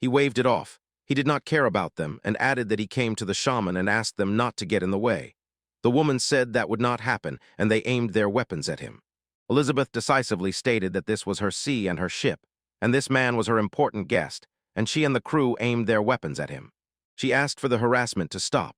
He waved it off. He did not care about them and added that he came to the shaman and asked them not to get in the way. The woman said that would not happen, and they aimed their weapons at him. Elizabeth decisively stated that this was her sea and her ship, and this man was her important guest, and she and the crew aimed their weapons at him. She asked for the harassment to stop.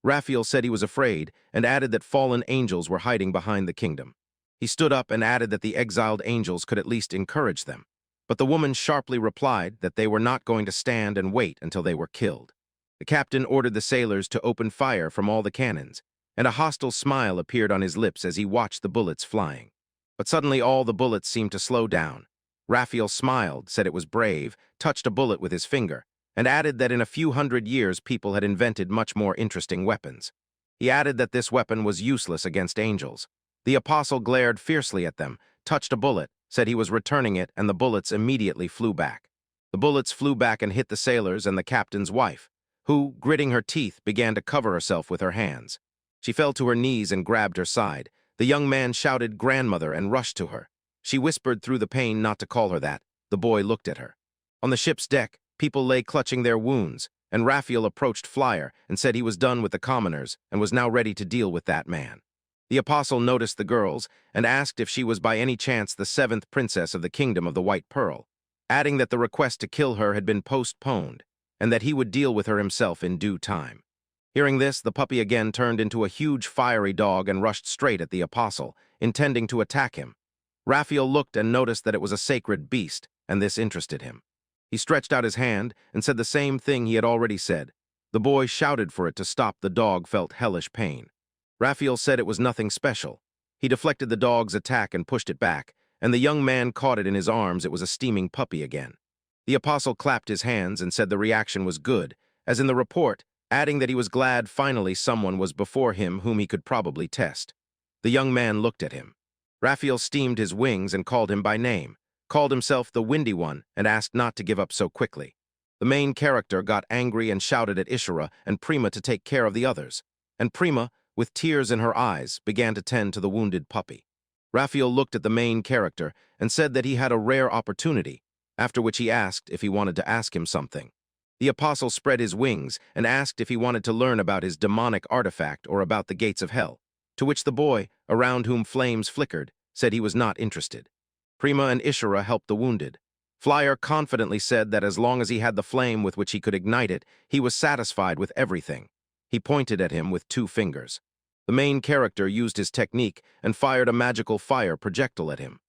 Raphael said he was afraid and added that fallen angels were hiding behind the kingdom. He stood up and added that the exiled angels could at least encourage them. But the woman sharply replied that they were not going to stand and wait until they were killed. The captain ordered the sailors to open fire from all the cannons, and a hostile smile appeared on his lips as he watched the bullets flying. But suddenly all the bullets seemed to slow down. Raphael smiled, said it was brave, touched a bullet with his finger, and added that in a few hundred years people had invented much more interesting weapons. He added that this weapon was useless against angels. The apostle glared fiercely at them, touched a bullet, said he was returning it, and the bullets immediately flew back. The bullets flew back and hit the sailors and the captain's wife, who, gritting her teeth, began to cover herself with her hands. She fell to her knees and grabbed her side. The young man shouted "grandmother" and rushed to her. She whispered through the pain not to call her that. The boy looked at her. On the ship's deck, people lay clutching their wounds, and Raphael approached Flyer and said he was done with the commoners and was now ready to deal with that man. The apostle noticed the girls and asked if she was by any chance the 7th princess of the kingdom of the White Pearl, adding that the request to kill her had been postponed and that he would deal with her himself in due time. Hearing this, the puppy again turned into a huge fiery dog and rushed straight at the apostle, intending to attack him. Raphael looked and noticed that it was a sacred beast, and this interested him. He stretched out his hand and said the same thing he had already said. The boy shouted for it to stop. The dog felt hellish pain. Raphael said it was nothing special. He deflected the dog's attack and pushed it back, and the young man caught it in his arms. It was a steaming puppy again. The apostle clapped his hands and said the reaction was good, as in the report, adding that he was glad finally someone was before him whom he could probably test. The young man looked at him. Raphael steamed his wings and called him by name, called himself the Windy One, and asked not to give up so quickly. The main character got angry and shouted at Ishura and Prima to take care of the others, and Prima, with tears in her eyes, began to tend to the wounded puppy. Raphael looked at the main character and said that he had a rare opportunity, after which he asked if he wanted to ask him something. The apostle spread his wings and asked if he wanted to learn about his demonic artifact or about the gates of hell, to which the boy, around whom flames flickered, said he was not interested. Prima and Ishura helped the wounded. Flyer confidently said that as long as he had the flame with which he could ignite it, he was satisfied with everything. He pointed at him with 2 fingers. The main character used his technique and fired a magical fire projectile at him.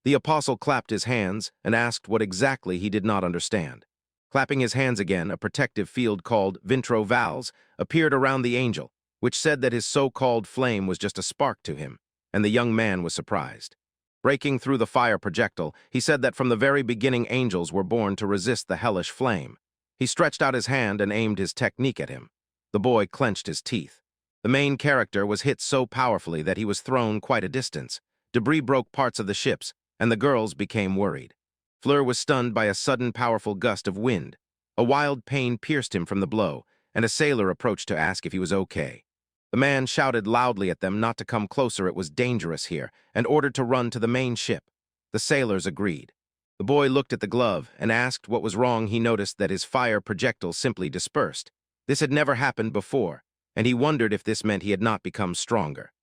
The apostle clapped his hands and asked what exactly he did not understand. Clapping his hands again, a protective field called Vintro Vals appeared around the angel, which said that his so-called flame was just a spark to him, and the young man was surprised. Breaking through the fire projectile, he said that from the very beginning angels were born to resist the hellish flame. He stretched out his hand and aimed his technique at him. The boy clenched his teeth. The main character was hit so powerfully that he was thrown quite a distance. Debris broke parts of the ships, and the girls became worried. Fleur was stunned by a sudden powerful gust of wind. A wild pain pierced him from the blow, and a sailor approached to ask if he was okay. The man shouted loudly at them not to come closer, it was dangerous here, and ordered to run to the main ship. The sailors agreed. The boy looked at the glove and asked what was wrong. He noticed that his fire projectile simply dispersed. This had never happened before, and he wondered if this meant he had not become stronger.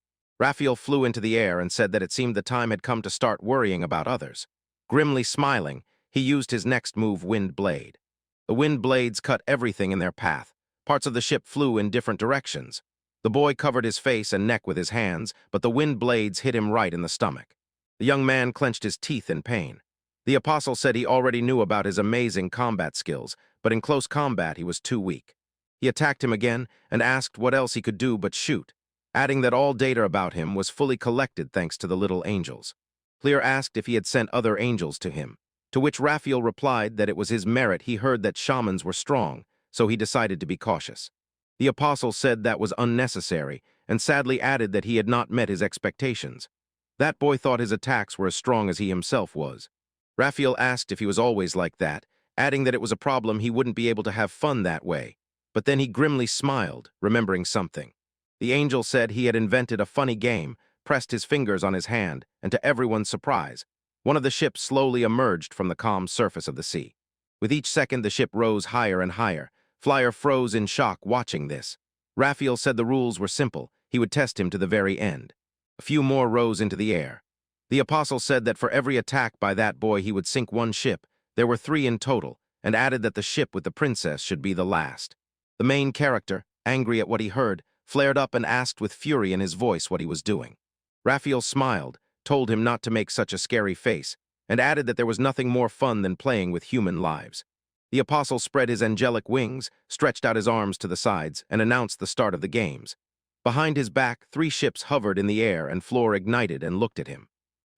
Raphael flew into the air and said that it seemed the time had come to start worrying about others. Grimly smiling, he used his next move, Wind Blade. The wind blades cut everything in their path. Parts of the ship flew in different directions. The boy covered his face and neck with his hands, but the wind blades hit him right in the stomach. The young man clenched his teeth in pain. The apostle said he already knew about his amazing combat skills, but in close combat he was too weak. He attacked him again and asked what else he could do but shoot, adding that all data about him was fully collected thanks to the little angels. Clear asked if he had sent other angels to him, to which Raphael replied that it was his merit. He heard that shamans were strong, so he decided to be cautious. The apostle said that was unnecessary, and sadly added that he had not met his expectations. That boy thought his attacks were as strong as he himself was. Raphael asked if he was always like that, adding that it was a problem he wouldn't be able to have fun that way. But then he grimly smiled, remembering something. The angel said he had invented a funny game, pressed his fingers on his hand, and to everyone's surprise, one of the ships slowly emerged from the calm surface of the sea. With each second, the ship rose higher and higher. Flyer froze in shock watching this. Raphael said the rules were simple. He would test him to the very end. A few more rose into the air. The apostle said that for every attack by that boy he would sink 1 ship. There were 3 in total, and added that the ship with the princess should be the last. The main character, angry at what he heard, flared up and asked with fury in his voice what he was doing. Raphael smiled, told him not to make such a scary face, and added that there was nothing more fun than playing with human lives. The apostle spread his angelic wings, stretched out his arms to the sides, and announced the start of the games. Behind his back, 3 ships hovered in the air and Floor ignited and looked at him.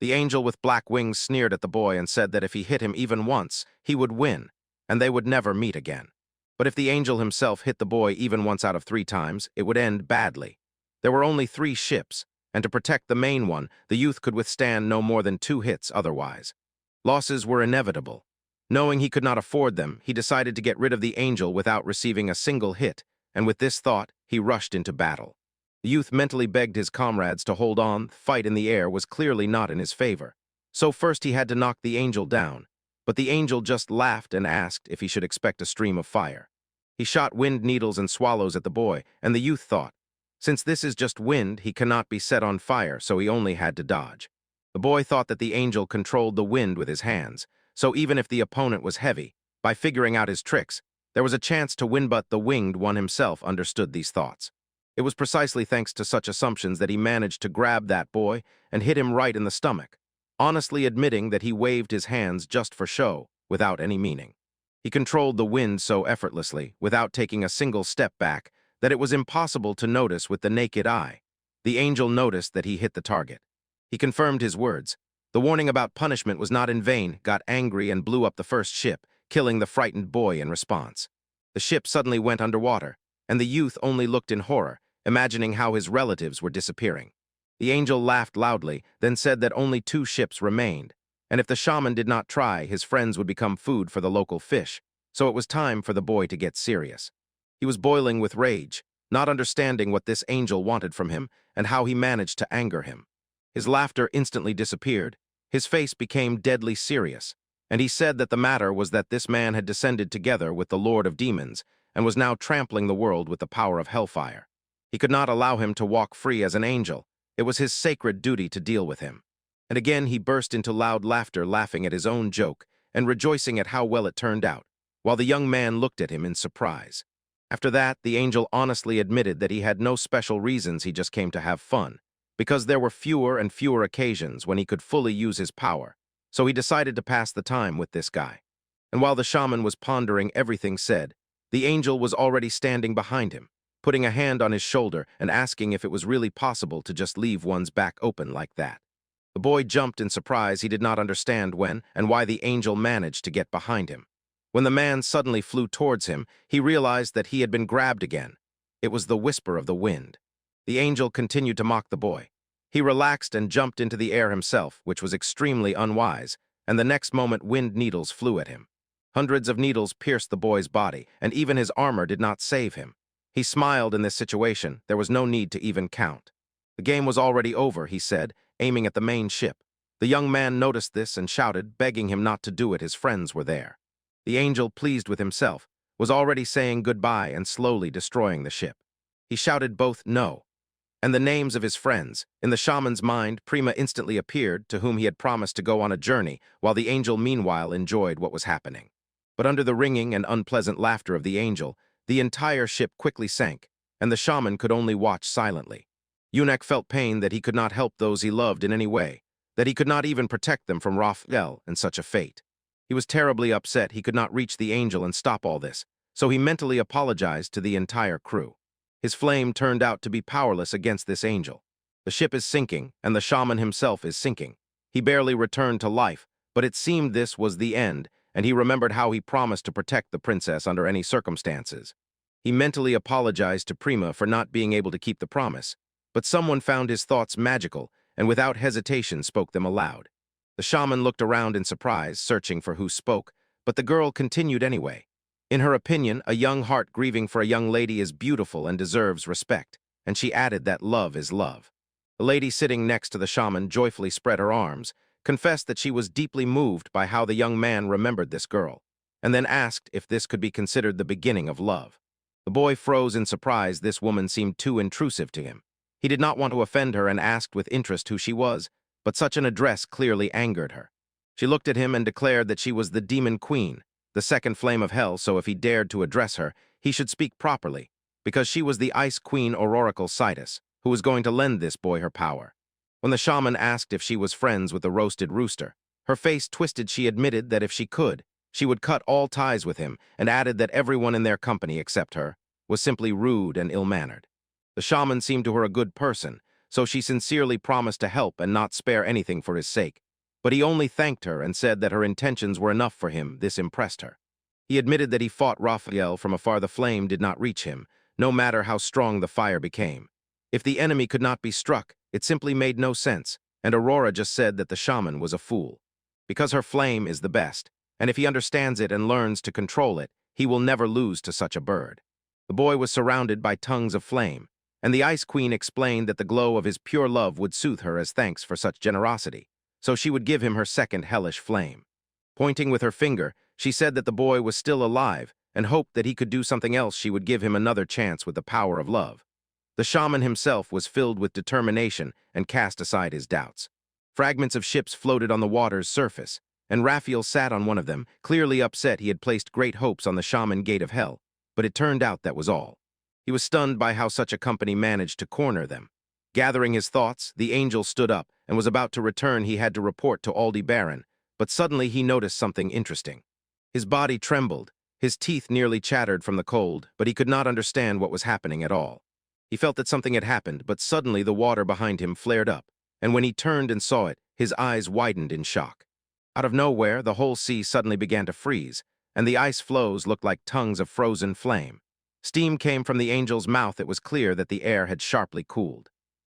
The angel with black wings sneered at the boy and said that if he hit him even once, he would win, and they would never meet again. But if the angel himself hit the boy even once out of 3 times, it would end badly. There were only 3 ships, and to protect the main one, the youth could withstand no more than 2 hits otherwise. Losses were inevitable. Knowing he could not afford them, he decided to get rid of the angel without receiving a single hit, and with this thought, he rushed into battle. The youth mentally begged his comrades to hold on. The fight in the air was clearly not in his favor. So first he had to knock the angel down, but the angel just laughed and asked if he should expect a stream of fire. He shot wind needles and swallows at the boy, and the youth thought, since this is just wind, he cannot be set on fire, so he only had to dodge. The boy thought that the angel controlled the wind with his hands, so even if the opponent was heavy, by figuring out his tricks, there was a chance to win, but the winged one himself understood these thoughts. It was precisely thanks to such assumptions that he managed to grab that boy and hit him right in the stomach, honestly admitting that he waved his hands just for show, without any meaning. He controlled the wind so effortlessly, without taking a single step back, that it was impossible to notice with the naked eye. The angel noticed that he hit the target. He confirmed his words. The warning about punishment was not in vain, got angry and blew up the first ship, killing the frightened boy in response. The ship suddenly went underwater, and the youth only looked in horror, imagining how his relatives were disappearing. The angel laughed loudly, then said that only 2 ships remained, and if the shaman did not try, his friends would become food for the local fish, so it was time for the boy to get serious. He was boiling with rage, not understanding what this angel wanted from him and how he managed to anger him. His laughter instantly disappeared. His face became deadly serious. and he said that the matter was that this man had descended together with the Lord of Demons and was now trampling the world with the power of hellfire. He could not allow him to walk free as an angel. It was his sacred duty to deal with him. And again he burst into loud laughter, laughing at his own joke and rejoicing at how well it turned out, while the young man looked at him in surprise. After that, the angel honestly admitted that he had no special reasons, he just came to have fun, because there were fewer and fewer occasions when he could fully use his power, so he decided to pass the time with this guy. And while the shaman was pondering everything said, the angel was already standing behind him, putting a hand on his shoulder and asking if it was really possible to just leave one's back open like that. The boy jumped in surprise. He did not understand when and why the angel managed to get behind him. When the man suddenly flew towards him, he realized that he had been grabbed again. It was the whisper of the wind. The angel continued to mock the boy. He relaxed and jumped into the air himself, which was extremely unwise, and the next moment wind needles flew at him. Hundreds of needles pierced the boy's body, and even his armor did not save him. He smiled in this situation. There was no need to even count. The game was already over, he said, aiming at the main ship. The young man noticed this and shouted, begging him not to do it. His friends were there. The angel, pleased with himself, was already saying goodbye and slowly destroying the ship. He shouted both no and the names of his friends. In the shaman's mind, Prima instantly appeared, to whom he had promised to go on a journey, while the angel meanwhile enjoyed what was happening. But under the ringing and unpleasant laughter of the angel, the entire ship quickly sank, and the shaman could only watch silently. Eunuch felt pain that he could not help those he loved in any way, that he could not even protect them from Raphael and such a fate. He was terribly upset he could not reach the angel and stop all this, so he mentally apologized to the entire crew. His flame turned out to be powerless against this angel. The ship is sinking, and the shaman himself is sinking. He barely returned to life, but it seemed this was the end, and he remembered how he promised to protect the princess under any circumstances. He mentally apologized to Prima for not being able to keep the promise, but someone found his thoughts magical and without hesitation spoke them aloud. The shaman looked around in surprise, searching for who spoke, but the girl continued anyway. In her opinion, a young heart grieving for a young lady is beautiful and deserves respect, and she added that love is love. The lady sitting next to the shaman joyfully spread her arms, confessed that she was deeply moved by how the young man remembered this girl, and then asked if this could be considered the beginning of love. The boy froze in surprise. This woman seemed too intrusive to him. He did not want to offend her and asked with interest who she was, but such an address clearly angered her. She looked at him and declared that she was the demon queen, the second flame of hell, so if he dared to address her, he should speak properly, because she was the ice queen or oracle Citus, who was going to lend this boy her power. When the shaman asked if she was friends with the roasted rooster, her face twisted. She admitted that if she could, she would cut all ties with him, and added that everyone in their company except her was simply rude and ill-mannered. The shaman seemed to her a good person, so she sincerely promised to help and not spare anything for his sake. But he only thanked her and said that her intentions were enough for him. This impressed her. He admitted that he fought Raphael from afar. The flame did not reach him, no matter how strong the fire became. If the enemy could not be struck, it simply made no sense, and Aurora just said that the shaman was a fool. Because her flame is the best, and if he understands it and learns to control it, he will never lose to such a bird. The boy was surrounded by tongues of flame, and the Ice Queen explained that the glow of his pure love would soothe her as thanks for such generosity, so she would give him her second hellish flame. Pointing with her finger, she said that the boy was still alive and hoped that he could do something else. She would give him another chance with the power of love. The shaman himself was filled with determination and cast aside his doubts. Fragments of ships floated on the water's surface, and Raphael sat on one of them, clearly upset. He had placed great hopes on the shaman gate of hell, but it turned out that was all. He was stunned by how such a company managed to corner them. Gathering his thoughts, the angel stood up and was about to return. He had to report to Aldebaran, but suddenly he noticed something interesting. His body trembled, his teeth nearly chattered from the cold, but he could not understand what was happening at all. He felt that something had happened, but suddenly the water behind him flared up, and when he turned and saw it, his eyes widened in shock. Out of nowhere, the whole sea suddenly began to freeze, and the ice floes looked like tongues of frozen flame. Steam came from the angel's mouth. It was clear that the air had sharply cooled.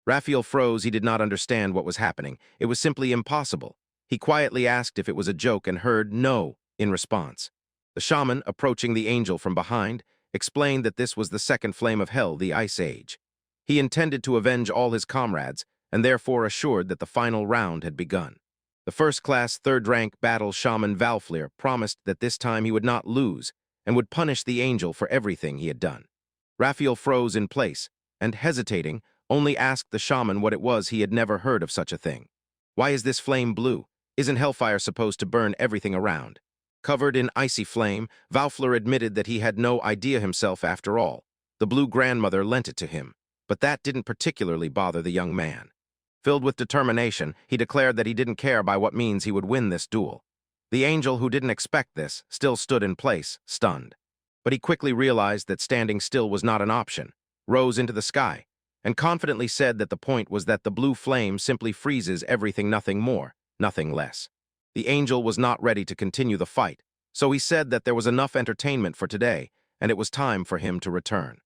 Raphael froze. He did not understand what was happening. It was simply impossible. He quietly asked if it was a joke and heard no in response. The shaman, approaching the angel from behind, explained that this was the second flame of hell, the Ice Age. He intended to avenge all his comrades, and therefore assured that the final round had begun. The first-class, third-rank battle shaman Valflir promised that this time he would not lose and would punish the angel for everything he had done. Raphael froze in place and, hesitating, only asked the shaman what it was. He had never heard of such a thing. Why is this flame blue? Isn't hellfire supposed to burn everything around? Covered in icy flame, Valflir admitted that he had no idea himself after all. The blue grandmother lent it to him, but that didn't particularly bother the young man. Filled with determination, he declared that he didn't care by what means he would win this duel. The angel, who didn't expect this, still stood in place, stunned. But he quickly realized that standing still was not an option, rose into the sky, and confidently said that the point was that the blue flame simply freezes everything, nothing more, nothing less. The angel was not ready to continue the fight, so he said that there was enough entertainment for today, and it was time for him to return.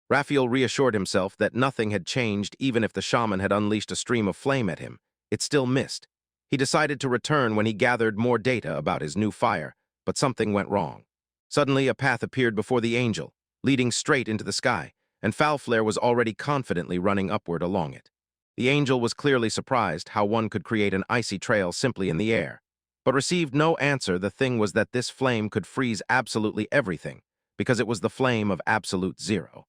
Raphael reassured himself that nothing had changed. Even if the shaman had unleashed a stream of flame at him, it still missed. He decided to return when he gathered more data about his new fire, but something went wrong. Suddenly, a path appeared before the angel, leading straight into the sky, and Valflir was already confidently running upward along it. The angel was clearly surprised how one could create an icy trail simply in the air, but received no answer. The thing was that this flame could freeze absolutely everything, because it was the flame of absolute zero.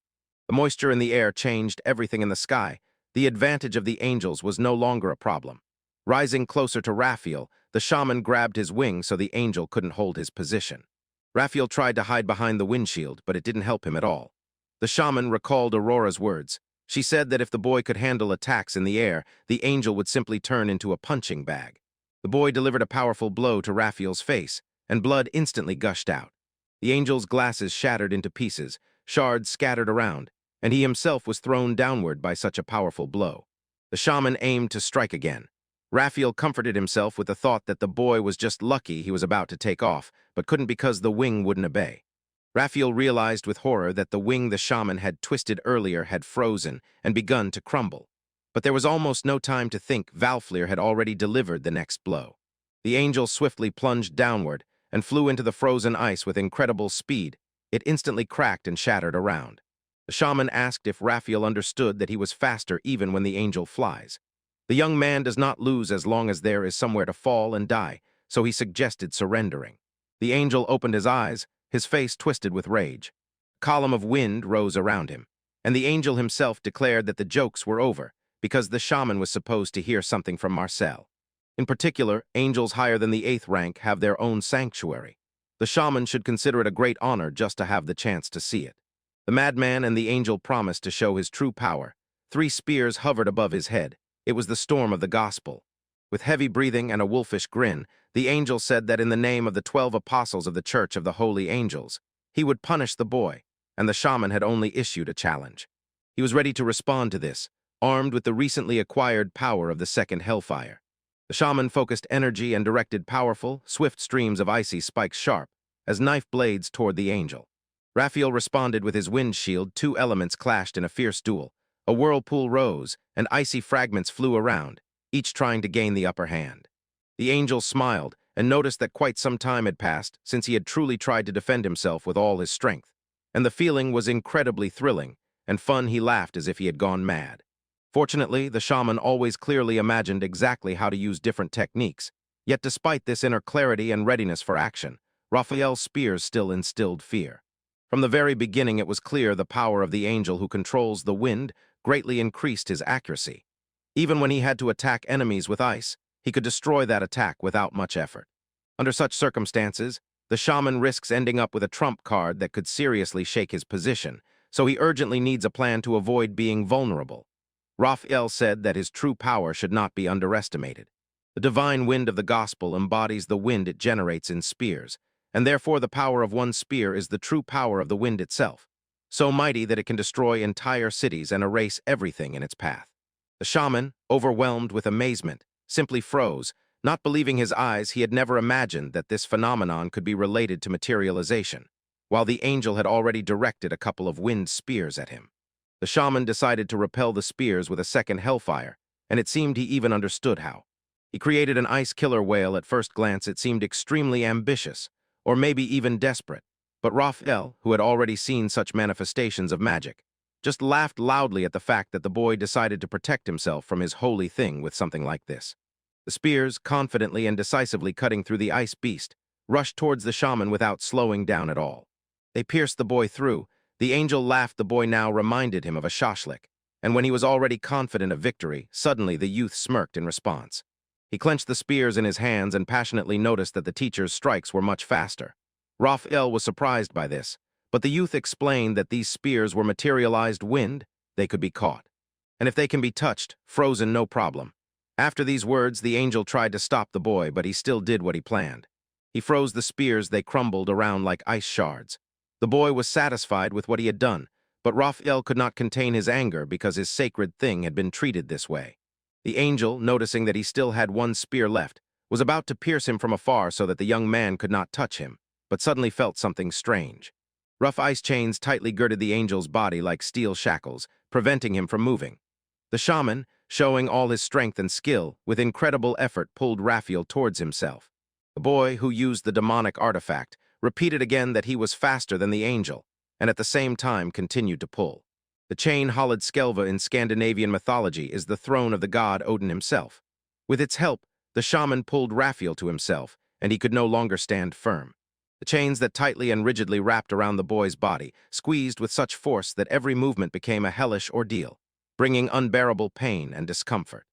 The moisture in the air changed everything in the sky. The advantage of the angels was no longer a problem. Rising closer to Raphael, the shaman grabbed his wing so the angel couldn't hold his position. Raphael tried to hide behind the windshield, but it didn't help him at all. The shaman recalled Aurora's words. She said that if the boy could handle attacks in the air, the angel would simply turn into a punching bag. The boy delivered a powerful blow to Raphael's face, and blood instantly gushed out. The angel's glasses shattered into pieces, shards scattered around, and he himself was thrown downward by such a powerful blow. The shaman aimed to strike again. Raphael comforted himself with the thought that the boy was just lucky he was about to take off, but couldn't because the wing wouldn't obey. Raphael realized with horror that the wing the shaman had twisted earlier had frozen and begun to crumble. But there was almost no time to think. Valflir had already delivered the next blow. The angel swiftly plunged downward and flew into the frozen ice with incredible speed. It instantly cracked and shattered around. The shaman asked if Raphael understood that he was faster even when the angel flies. The young man does not lose as long as there is somewhere to fall and die, so he suggested surrendering. The angel opened his eyes, his face twisted with rage. A column of wind rose around him, and the angel himself declared that the jokes were over, because the shaman was supposed to hear something from Marcel. In particular, angels higher than the 8th rank have their own sanctuary. The shaman should consider it a great honor just to have the chance to see it. The madman and the angel promised to show his true power. 3 spears hovered above his head. It was the storm of the gospel. With heavy breathing and a wolfish grin, the angel said that in the name of the 12 apostles of the Church of the Holy Angels, he would punish the boy, and the shaman had only issued a challenge. He was ready to respond to this, armed with the recently acquired power of the second hellfire. The shaman focused energy and directed powerful, swift streams of icy spikes sharp as knife blades toward the angel. Raphael responded with his wind shield. 2 elements clashed in a fierce duel. A whirlpool rose, and icy fragments flew around, each trying to gain the upper hand. The angel smiled and noticed that quite some time had passed since he had truly tried to defend himself with all his strength, and the feeling was incredibly thrilling and fun. He laughed as if he had gone mad. Fortunately, the shaman always clearly imagined exactly how to use different techniques, yet despite this inner clarity and readiness for action, Raphael's spears still instilled fear. From the very beginning, it was clear the power of the angel who controls the wind greatly increased his accuracy. Even when he had to attack enemies with ice, he could destroy that attack without much effort. Under such circumstances, the shaman risks ending up with a trump card that could seriously shake his position, so he urgently needs a plan to avoid being vulnerable. Raphael said that his true power should not be underestimated. The divine wind of the gospel embodies the wind it generates in spears, and therefore the power of one spear is the true power of the wind itself, so mighty that it can destroy entire cities and erase everything in its path. The shaman, overwhelmed with amazement, simply froze, not believing his eyes. He had never imagined that this phenomenon could be related to materialization, while the angel had already directed a couple of wind spears at him. The shaman decided to repel the spears with a second hellfire, and it seemed he even understood how. He created an ice killer whale. At first glance, it seemed extremely ambitious, or maybe even desperate, but Raphael, who had already seen such manifestations of magic, just laughed loudly at the fact that the boy decided to protect himself from his holy thing with something like this. The spears, confidently and decisively cutting through the ice beast, rushed towards the shaman without slowing down at all. They pierced the boy through. The angel laughed. The boy now reminded him of a shashlik, and when he was already confident of victory, suddenly the youth smirked in response. He clenched the spears in his hands and passionately noticed that the teacher's strikes were much faster. Raphael was surprised by this, but the youth explained that these spears were materialized wind. They could be caught. And if they can be touched, frozen, no problem. After these words, the angel tried to stop the boy, but he still did what he planned. He froze the spears. They crumbled around like ice shards. The boy was satisfied with what he had done, but Raphael could not contain his anger because his sacred thing had been treated this way. The angel, noticing that he still had one spear left, was about to pierce him from afar so that the young man could not touch him, but suddenly felt something strange. Rough ice chains tightly girded the angel's body like steel shackles, preventing him from moving. The shaman, showing all his strength and skill, with incredible effort pulled Raphael towards himself. The boy, who used the demonic artifact, repeated again that he was faster than the angel, and at the same time continued to pull. The chain-hollowed skelva in Scandinavian mythology is the throne of the god Odin himself. With its help, the shaman pulled Raphael to himself, and he could no longer stand firm. The chains that tightly and rigidly wrapped around the boy's body squeezed with such force that every movement became a hellish ordeal, bringing unbearable pain and discomfort.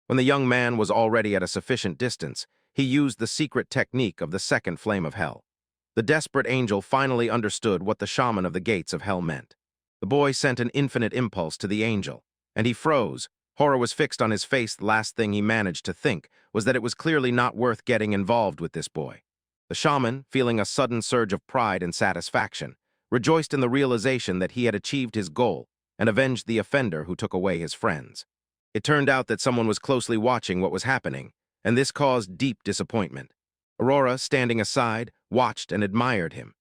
When the young man was already at a sufficient distance, he used the secret technique of the second flame of hell. The desperate angel finally understood what the shaman of the gates of hell meant. The boy sent an infinite impulse to the angel, and he froze. Horror was fixed on his face. The last thing he managed to think was that it was clearly not worth getting involved with this boy. The shaman, feeling a sudden surge of pride and satisfaction, rejoiced in the realization that he had achieved his goal and avenged the offender who took away his friends. It turned out that someone was closely watching what was happening, and this caused deep disappointment. Aurora, standing aside, watched and admired him.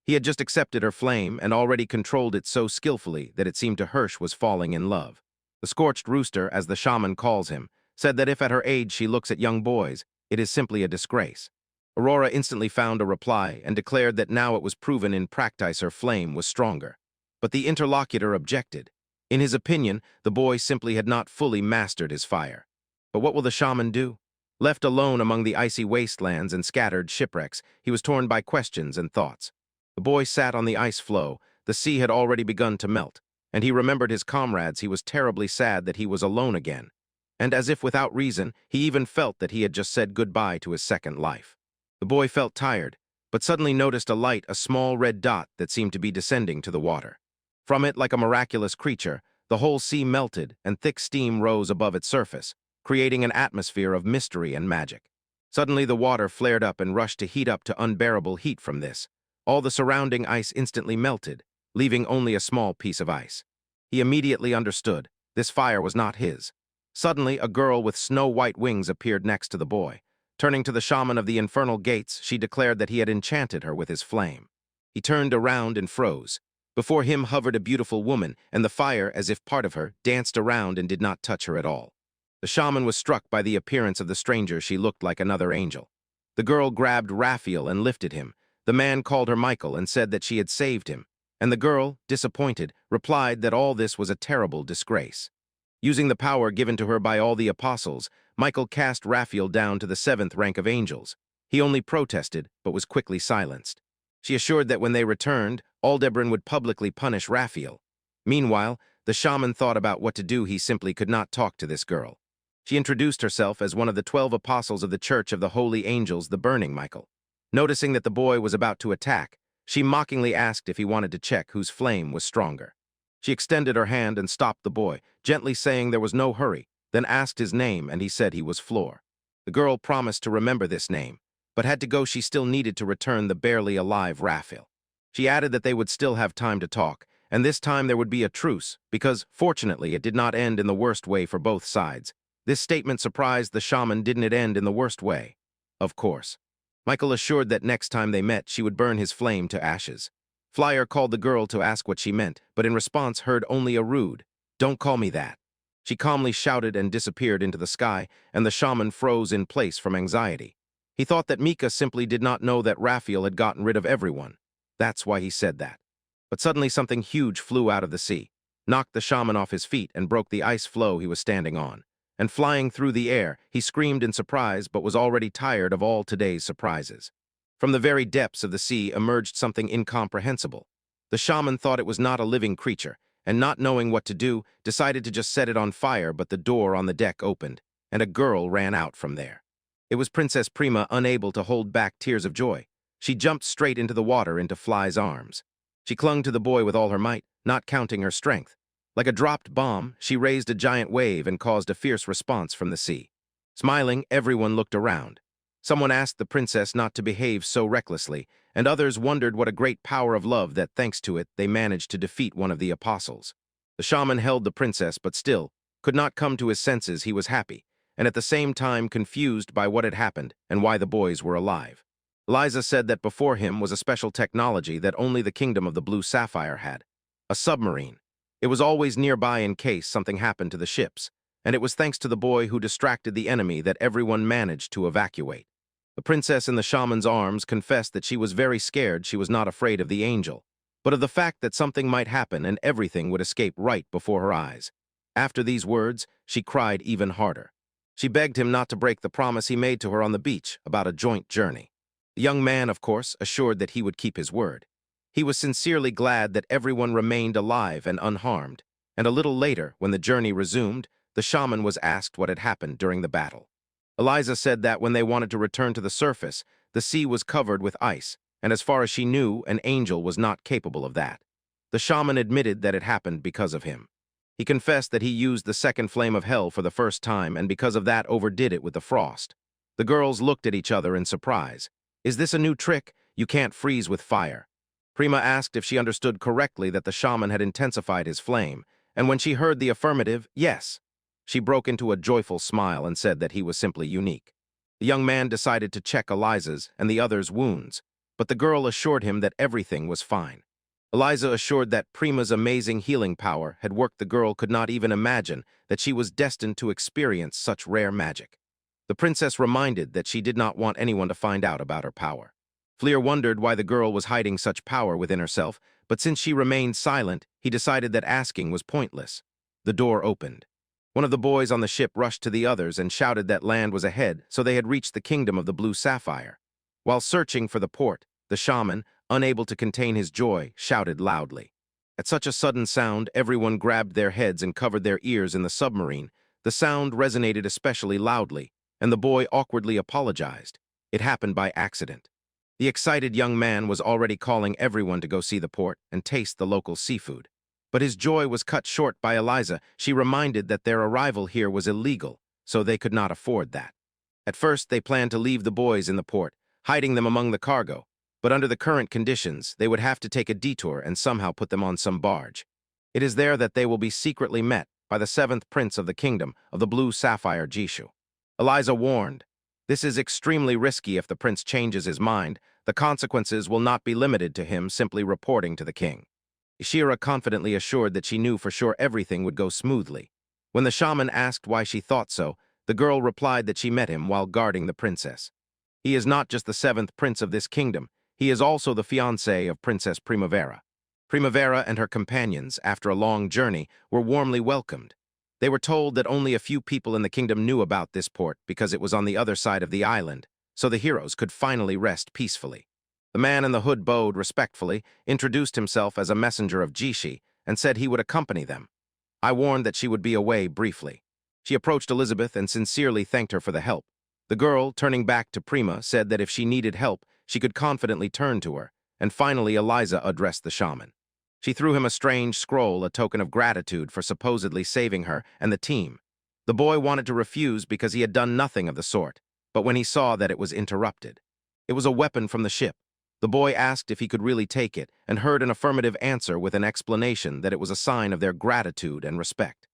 He had just accepted her flame and already controlled it so skillfully that it seemed to Hirsch was falling in love. The scorched rooster, as the shaman calls him, said that if at her age she looks at young boys, it is simply a disgrace. Aurora instantly found a reply and declared that now it was proven in practice her flame was stronger. But the interlocutor objected. In his opinion, the boy simply had not fully mastered his fire. But what will the shaman do? Left alone among the icy wastelands and scattered shipwrecks, he was torn by questions and thoughts. The boy sat on the ice floe. The sea had already begun to melt, and he remembered his comrades. He was terribly sad that he was alone again. And as if without reason, he even felt that he had just said goodbye to his second life. The boy felt tired, but suddenly noticed a light, a small red dot that seemed to be descending to the water. From it, like a miraculous creature, the whole sea melted and thick steam rose above its surface, creating an atmosphere of mystery and magic. Suddenly the water flared up and rushed to heat up to unbearable heat from this. All the surrounding ice instantly melted, leaving only a small piece of ice. He immediately understood. This fire was not his. Suddenly, a girl with snow-white wings appeared next to the boy. Turning to the shaman of the infernal gates, she declared that he had enchanted her with his flame. He turned around and froze. Before him hovered a beautiful woman, and the fire, as if part of her, danced around and did not touch her at all. The shaman was struck by the appearance of the stranger. She looked like another angel. The girl grabbed Raphael and lifted him. The man called her Michael and said that she had saved him, and the girl, disappointed, replied that all this was a terrible disgrace. Using the power given to her by all the apostles, Michael cast Raphael down to the 7th rank of angels. He only protested, but was quickly silenced. She assured that when they returned, Aldebaran would publicly punish Raphael. Meanwhile, the shaman thought about what to do. He simply could not talk to this girl. She introduced herself as one of the 12 apostles of the Church of the Holy Angels, the Burning Michael. Noticing that the boy was about to attack, she mockingly asked if he wanted to check whose flame was stronger. She extended her hand and stopped the boy, gently saying there was no hurry, then asked his name, and he said he was Floor. The girl promised to remember this name, but had to go. She still needed to return the barely alive Raphael. She added that they would still have time to talk, and this time there would be a truce, because, fortunately, it did not end in the worst way for both sides. This statement surprised the shaman. Didn't it end in the worst way? Of course. Michael assured that next time they met, she would burn his flame to ashes. Flyer called the girl to ask what she meant, but in response heard only a rude, "Don't call me that." She calmly shouted and disappeared into the sky, and the shaman froze in place from anxiety. He thought that Mika simply did not know that Raphael had gotten rid of everyone. That's why he said that. But suddenly something huge flew out of the sea, knocked the shaman off his feet, and broke the ice floe he was standing on. and flying through the air, he screamed in surprise but was already tired of all today's surprises. From the very depths of the sea emerged something incomprehensible. The shaman thought it was not a living creature, and not knowing what to do, decided to just set it on fire, but the door on the deck opened, and a girl ran out from there. It was Princess Prima, unable to hold back tears of joy. She jumped straight into the water into Fly's arms. She clung to the boy with all her might, not counting her strength. Like a dropped bomb, she raised a giant wave and caused a fierce response from the sea. Smiling, everyone looked around. Someone asked the princess not to behave so recklessly, and others wondered what a great power of love that, thanks to it, they managed to defeat one of the apostles. The shaman held the princess, but still could not come to his senses. He was happy, and at the same time confused by what had happened and why the boys were alive. Liza said that before him was a special technology that only the kingdom of the blue sapphire had. A submarine. It was always nearby in case something happened to the ships, and it was thanks to the boy who distracted the enemy that everyone managed to evacuate. The princess in the shaman's arms confessed that she was very scared. She was not afraid of the angel, but of the fact that something might happen and everything would escape right before her eyes. After these words, she cried even harder. She begged him not to break the promise he made to her on the beach about a joint journey. The young man, of course, assured that he would keep his word. He was sincerely glad that everyone remained alive and unharmed, and a little later, when the journey resumed, the shaman was asked what had happened during the battle. Eliza said that when they wanted to return to the surface, the sea was covered with ice, and as far as she knew, an angel was not capable of that. The shaman admitted that it happened because of him. He confessed that he used the second flame of hell for the first time and because of that overdid it with the frost. The girls looked at each other in surprise. Is this a new trick? You can't freeze with fire. Prima asked if she understood correctly that the shaman had intensified his flame, and when she heard the affirmative, yes, she broke into a joyful smile and said that he was simply unique. The young man decided to check Eliza's and the others' wounds, but the girl assured him that everything was fine. Eliza assured that Prima's amazing healing power had worked. The girl could not even imagine that she was destined to experience such rare magic. The princess reminded that she did not want anyone to find out about her power. Fleer wondered why the girl was hiding such power within herself, but since she remained silent, he decided that asking was pointless. The door opened. One of the boys on the ship rushed to the others and shouted that land was ahead, so they had reached the kingdom of the blue sapphire. While searching for the port, the shaman, unable to contain his joy, shouted loudly. At such a sudden sound, everyone grabbed their heads and covered their ears in the submarine. The sound resonated especially loudly, and the boy awkwardly apologized. It happened by accident. The excited young man was already calling everyone to go see the port and taste the local seafood. But his joy was cut short by Eliza. She reminded that their arrival here was illegal, so they could not afford that. At first, they planned to leave the boys in the port, hiding them among the cargo, but under the current conditions, they would have to take a detour and somehow put them on some barge. It is there that they will be secretly met by the seventh prince of the kingdom of the blue sapphire, Jishu. Eliza warned, "This is extremely risky. If the prince changes his mind, the consequences will not be limited to him simply reporting to the king." Ishira confidently assured that she knew for sure everything would go smoothly. When the shaman asked why she thought so, the girl replied that she met him while guarding the princess. He is not just the seventh prince of this kingdom, he is also the fiancé of Princess Primavera. Primavera and her companions, after a long journey, were warmly welcomed. They were told that only a few people in the kingdom knew about this port because it was on the other side of the island, so the heroes could finally rest peacefully. The man in the hood bowed respectfully, introduced himself as a messenger of Jishi, and said he would accompany them. I warned that she would be away briefly. She approached Elizabeth and sincerely thanked her for the help. The girl, turning back to Prima, said that if she needed help, she could confidently turn to her, and finally Eliza addressed the shaman. She threw him a strange scroll, a token of gratitude for supposedly saving her and the team. The boy wanted to refuse because he had done nothing of the sort, but when he saw that it was interrupted. It was a weapon from the ship. The boy asked if he could really take it, and heard an affirmative answer with an explanation that it was a sign of their gratitude and respect.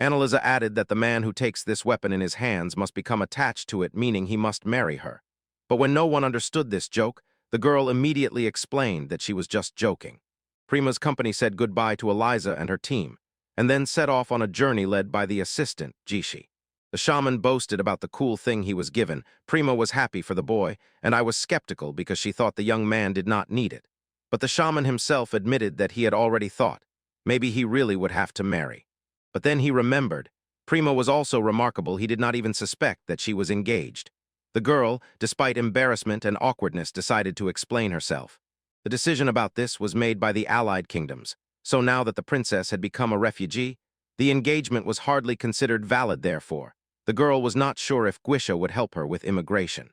Annalisa added that the man who takes this weapon in his hands must become attached to it, meaning he must marry her. But when no one understood this joke, the girl immediately explained that she was just joking. Prima's company said goodbye to Eliza and her team, and then set off on a journey led by the assistant, Jishi. The shaman boasted about the cool thing he was given. Prima was happy for the boy, and I was skeptical because she thought the young man did not need it. But the shaman himself admitted that he had already thought, maybe he really would have to marry. But then he remembered, Prima was also remarkable. He did not even suspect that she was engaged. The girl, despite embarrassment and awkwardness, decided to explain herself. The decision about this was made by the allied kingdoms, so now that the princess had become a refugee, the engagement was hardly considered valid. Therefore, the girl was not sure if Guisha would help her with immigration.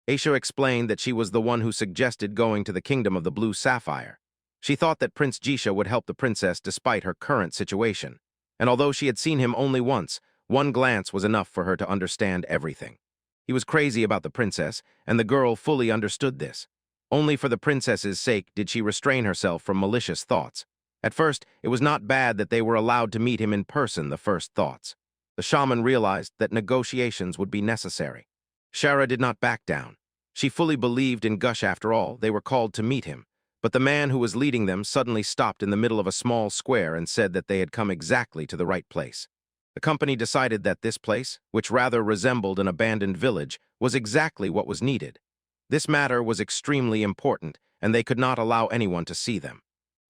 Aisha explained that she was the one who suggested going to the kingdom of the blue sapphire. She thought that Prince Jisha would help the princess despite her current situation, and although she had seen him only once, one glance was enough for her to understand everything. He was crazy about the princess, and the girl fully understood this. Only for the princess's sake did she restrain herself from malicious thoughts. At first, it was not bad that they were allowed to meet him in person. The first thoughts. The shaman realized that negotiations would be necessary. Shara did not back down. She fully believed in Gush. After all, they were called to meet him. But the man who was leading them suddenly stopped in the middle of a small square and said that they had come exactly to the right place. The company decided that this place, which rather resembled an abandoned village, was exactly what was needed. This matter was extremely important, and they could not allow anyone to see them.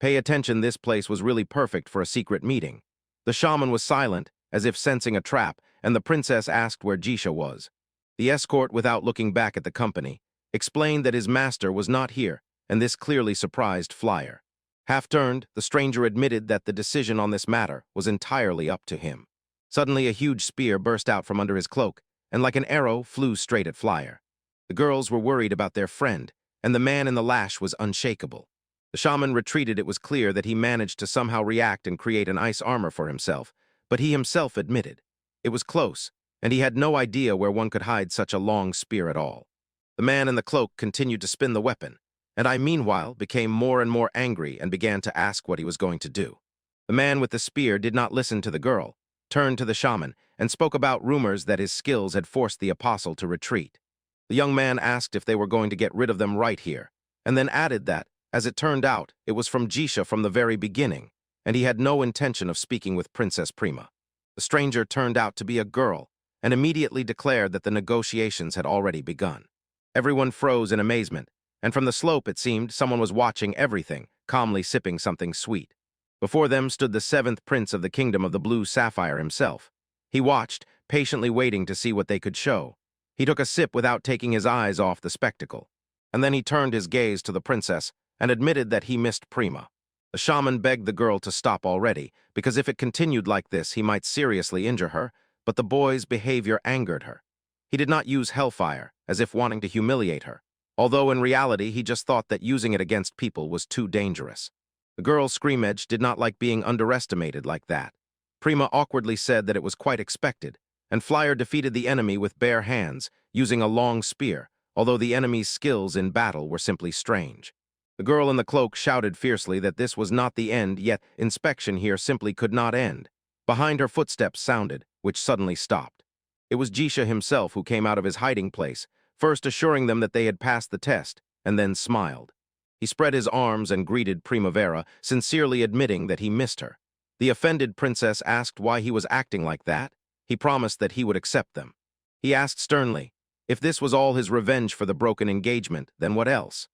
Pay attention, this place was really perfect for a secret meeting. The shaman was silent, as if sensing a trap, and the princess asked where Jisha was. The escort, without looking back at the company, explained that his master was not here, and this clearly surprised Flyer. Half-turned, the stranger admitted that the decision on this matter was entirely up to him. Suddenly, a huge spear burst out from under his cloak, and like an arrow flew straight at Flyer. The girls were worried about their friend, and the man in the lash was unshakable. The shaman retreated. It was clear that he managed to somehow react and create an ice armor for himself, but he himself admitted it was close, and he had no idea where one could hide such a long spear at all. The man in the cloak continued to spin the weapon, and I meanwhile became more and more angry and began to ask what he was going to do. The man with the spear did not listen to the girl, turned to the shaman, and spoke about rumors that his skills had forced the apostle to retreat. The young man asked if they were going to get rid of them right here, and then added that, as it turned out, it was from Jisha from the very beginning, and he had no intention of speaking with Princess Prima. The stranger turned out to be a girl, and immediately declared that the negotiations had already begun. Everyone froze in amazement, and from the slope it seemed someone was watching everything, calmly sipping something sweet. Before them stood the seventh prince of the kingdom of the blue sapphire himself. He watched, patiently waiting to see what they could show. He took a sip without taking his eyes off the spectacle, and then he turned his gaze to the princess and admitted that he missed Prima. The shaman begged the girl to stop already, because if it continued like this, he might seriously injure her, but the boy's behavior angered her. He did not use hellfire, as if wanting to humiliate her, although in reality he just thought that using it against people was too dangerous. The girl Screamedge did not like being underestimated like that. Prima awkwardly said that it was quite expected, and Flyer defeated the enemy with bare hands, using a long spear, although the enemy's skills in battle were simply strange. The girl in the cloak shouted fiercely that this was not the end, yet inspection here simply could not end. Behind her footsteps sounded, which suddenly stopped. It was Jisha himself who came out of his hiding place, first assuring them that they had passed the test, and then smiled. He spread his arms and greeted Primavera, sincerely admitting that he missed her. The offended princess asked why he was acting like that. He promised that he would accept them. He asked sternly, if this was all his revenge for the broken engagement, then what else?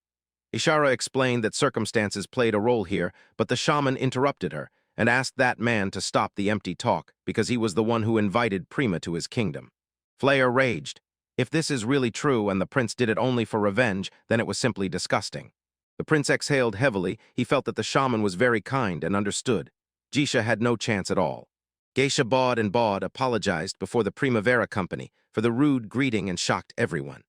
Ishara explained that circumstances played a role here, but the shaman interrupted her and asked that man to stop the empty talk because he was the one who invited Prima to his kingdom. Flare raged. If this is really true and the prince did it only for revenge, then it was simply disgusting. The prince exhaled heavily. He felt that the shaman was very kind and understood. Jisha had no chance at all. Geisha bawed and bawed, apologized before the Primavera company for the rude greeting and shocked everyone.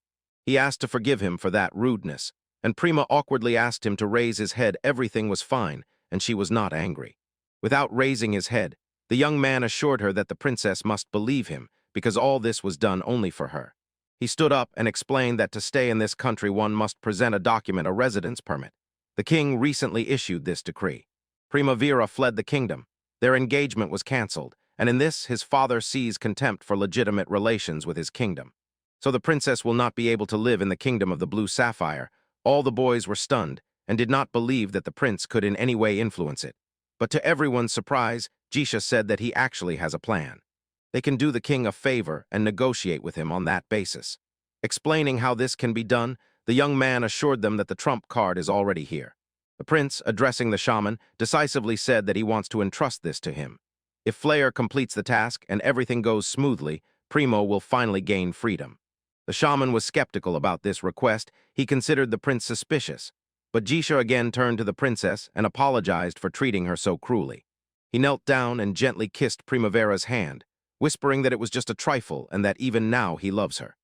He asked to forgive him for that rudeness, and Prima awkwardly asked him to raise his head. Everything was fine, and she was not angry. Without raising his head, the young man assured her that the princess must believe him because all this was done only for her. He stood up and explained that to stay in this country one must present a document, a residence permit. The king recently issued this decree. Primavera fled the kingdom. Their engagement was cancelled, and in this his father sees contempt for legitimate relations with his kingdom. So the princess will not be able to live in the kingdom of the blue sapphire. All the boys were stunned and did not believe that the prince could in any way influence it. But to everyone's surprise, Jisha said that he actually has a plan. They can do the king a favor and negotiate with him on that basis. Explaining how this can be done, the young man assured them that the trump card is already here. The prince, addressing the shaman, decisively said that he wants to entrust this to him. If Flare completes the task and everything goes smoothly, Primo will finally gain freedom. The shaman was skeptical about this request. He considered the prince suspicious. But Jisha again turned to the princess and apologized for treating her so cruelly. He knelt down and gently kissed Primavera's hand, whispering that it was just a trifle and that even now he loves her.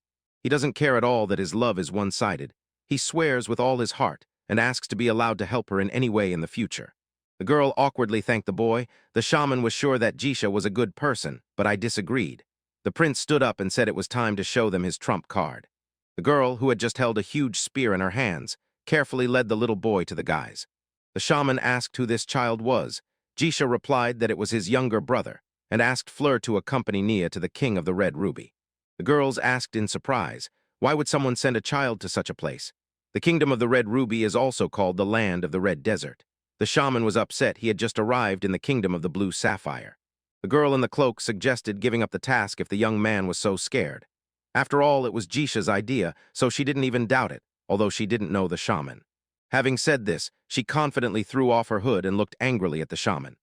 He doesn't care at all that his love is one-sided. He swears with all his heart and asks to be allowed to help her in any way in the future. The girl awkwardly thanked the boy. The shaman was sure that Jisha was a good person, but I disagreed. The prince stood up and said it was time to show them his trump card. The girl, who had just held a huge spear in her hands, carefully led the little boy to the guys. The shaman asked who this child was. Jisha replied that it was his younger brother, and asked Fleur to accompany Nia to the king of the Red Ruby. The girls asked in surprise, why would someone send a child to such a place? The kingdom of the Red Ruby is also called the land of the Red Desert. The shaman was upset he had just arrived in the kingdom of the Blue Sapphire. The girl in the cloak suggested giving up the task if the young man was so scared. After all, it was Jisha's idea, so she didn't even doubt it, although she didn't know the shaman. Having said this, she confidently threw off her hood and looked angrily at the shaman.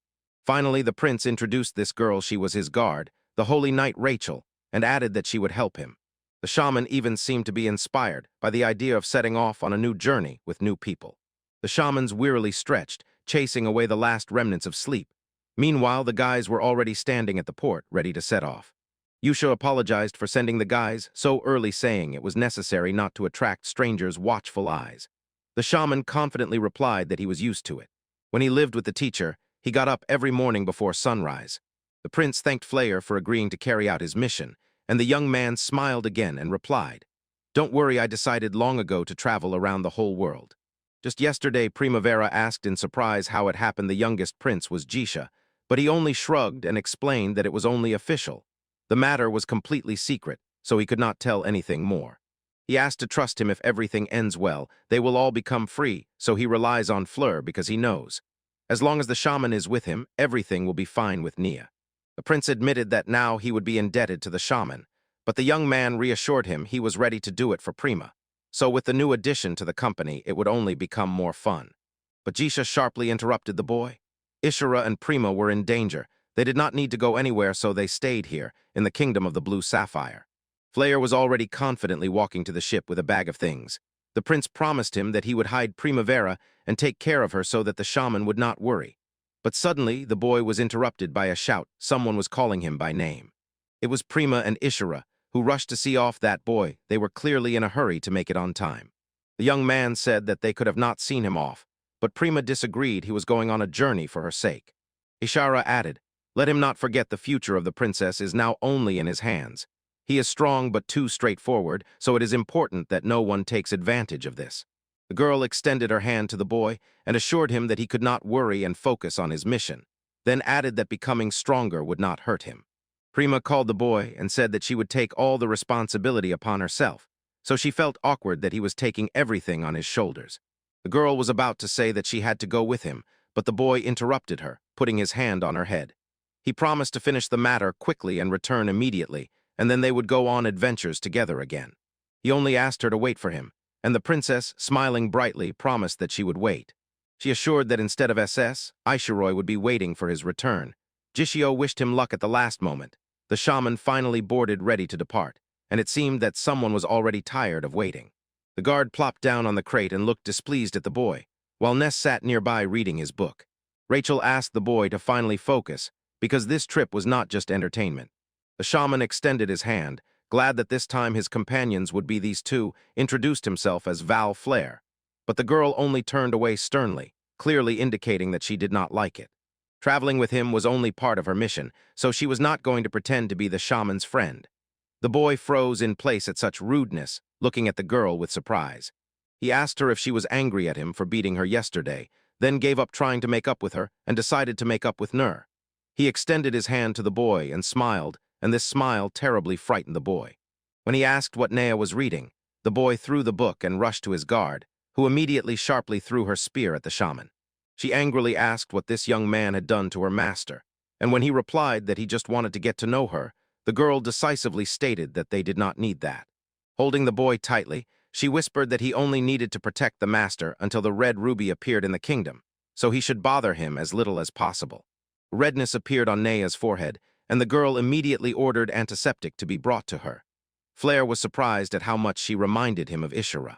Finally, the prince introduced this girl she was his guard, the holy knight Rachel, and added that she would help him. The shaman even seemed to be inspired by the idea of setting off on a new journey with new people. The shamans wearily stretched, chasing away the last remnants of sleep. Meanwhile, the guys were already standing at the port, ready to set off. Yusha apologized for sending the guys so early, saying it was necessary not to attract strangers' watchful eyes. The shaman confidently replied that he was used to it. When he lived with the teacher, he got up every morning before sunrise. The prince thanked Flare for agreeing to carry out his mission, and the young man smiled again and replied, "Don't worry, I decided long ago to travel around the whole world." Just yesterday, Primavera asked in surprise how it happened the youngest prince was Jisha, but he only shrugged and explained that it was only official. The matter was completely secret, so he could not tell anything more. He asked to trust him if everything ends well. They will all become free, so he relies on Fleur because he knows. As long as the shaman is with him, everything will be fine with Nia. The prince admitted that now he would be indebted to the shaman, but the young man reassured him he was ready to do it for Prima. So with the new addition to the company, it would only become more fun. But Jisha sharply interrupted the boy. Ishura and Prima were in danger. They did not need to go anywhere, so they stayed here, in the kingdom of the Blue Sapphire. Flare was already confidently walking to the ship with a bag of things. The prince promised him that he would hide Primavera and take care of her so that the shaman would not worry. But suddenly, the boy was interrupted by a shout. Someone was calling him by name. It was Prima and Ishura, who rushed to see off that boy. They were clearly in a hurry to make it on time. The young man said that they could have not seen him off, but Prima disagreed. He was going on a journey for her sake. Ishara added, "Let him not forget the future of the princess is now only in his hands. He is strong but too straightforward, so it is important that no one takes advantage of this." The girl extended her hand to the boy and assured him that he could not worry and focus on his mission, then added that becoming stronger would not hurt him. Prima called the boy and said that she would take all the responsibility upon herself, so she felt awkward that he was taking everything on his shoulders. The girl was about to say that she had to go with him, but the boy interrupted her, putting his hand on her head. He promised to finish the matter quickly and return immediately, and then they would go on adventures together again. He only asked her to wait for him, and the princess, smiling brightly, promised that she would wait. She assured that instead of SS, Aishiroi would be waiting for his return. Jishio wished him luck at the last moment. The shaman finally boarded ready to depart, and it seemed that someone was already tired of waiting. The guard plopped down on the crate and looked displeased at the boy, while Ness sat nearby reading his book. Rachel asked the boy to finally focus, because this trip was not just entertainment. The shaman extended his hand, glad that this time his companions would be these two, introduced himself as Val Flare. But the girl only turned away sternly, clearly indicating that she did not like it. Traveling with him was only part of her mission, so she was not going to pretend to be the shaman's friend. The boy froze in place at such rudeness, looking at the girl with surprise. He asked her if she was angry at him for beating her yesterday, then gave up trying to make up with her and decided to make up with Nur. He extended his hand to the boy and smiled, and this smile terribly frightened the boy. When he asked what Nea was reading, the boy threw the book and rushed to his guard, who immediately sharply threw her spear at the shaman. She angrily asked what this young man had done to her master, and when he replied that he just wanted to get to know her, the girl decisively stated that they did not need that. Holding the boy tightly, she whispered that he only needed to protect the master until the Red Ruby appeared in the kingdom, so he should bother him as little as possible. Redness appeared on Nea's forehead, and the girl immediately ordered antiseptic to be brought to her. Flare was surprised at how much she reminded him of Ishura.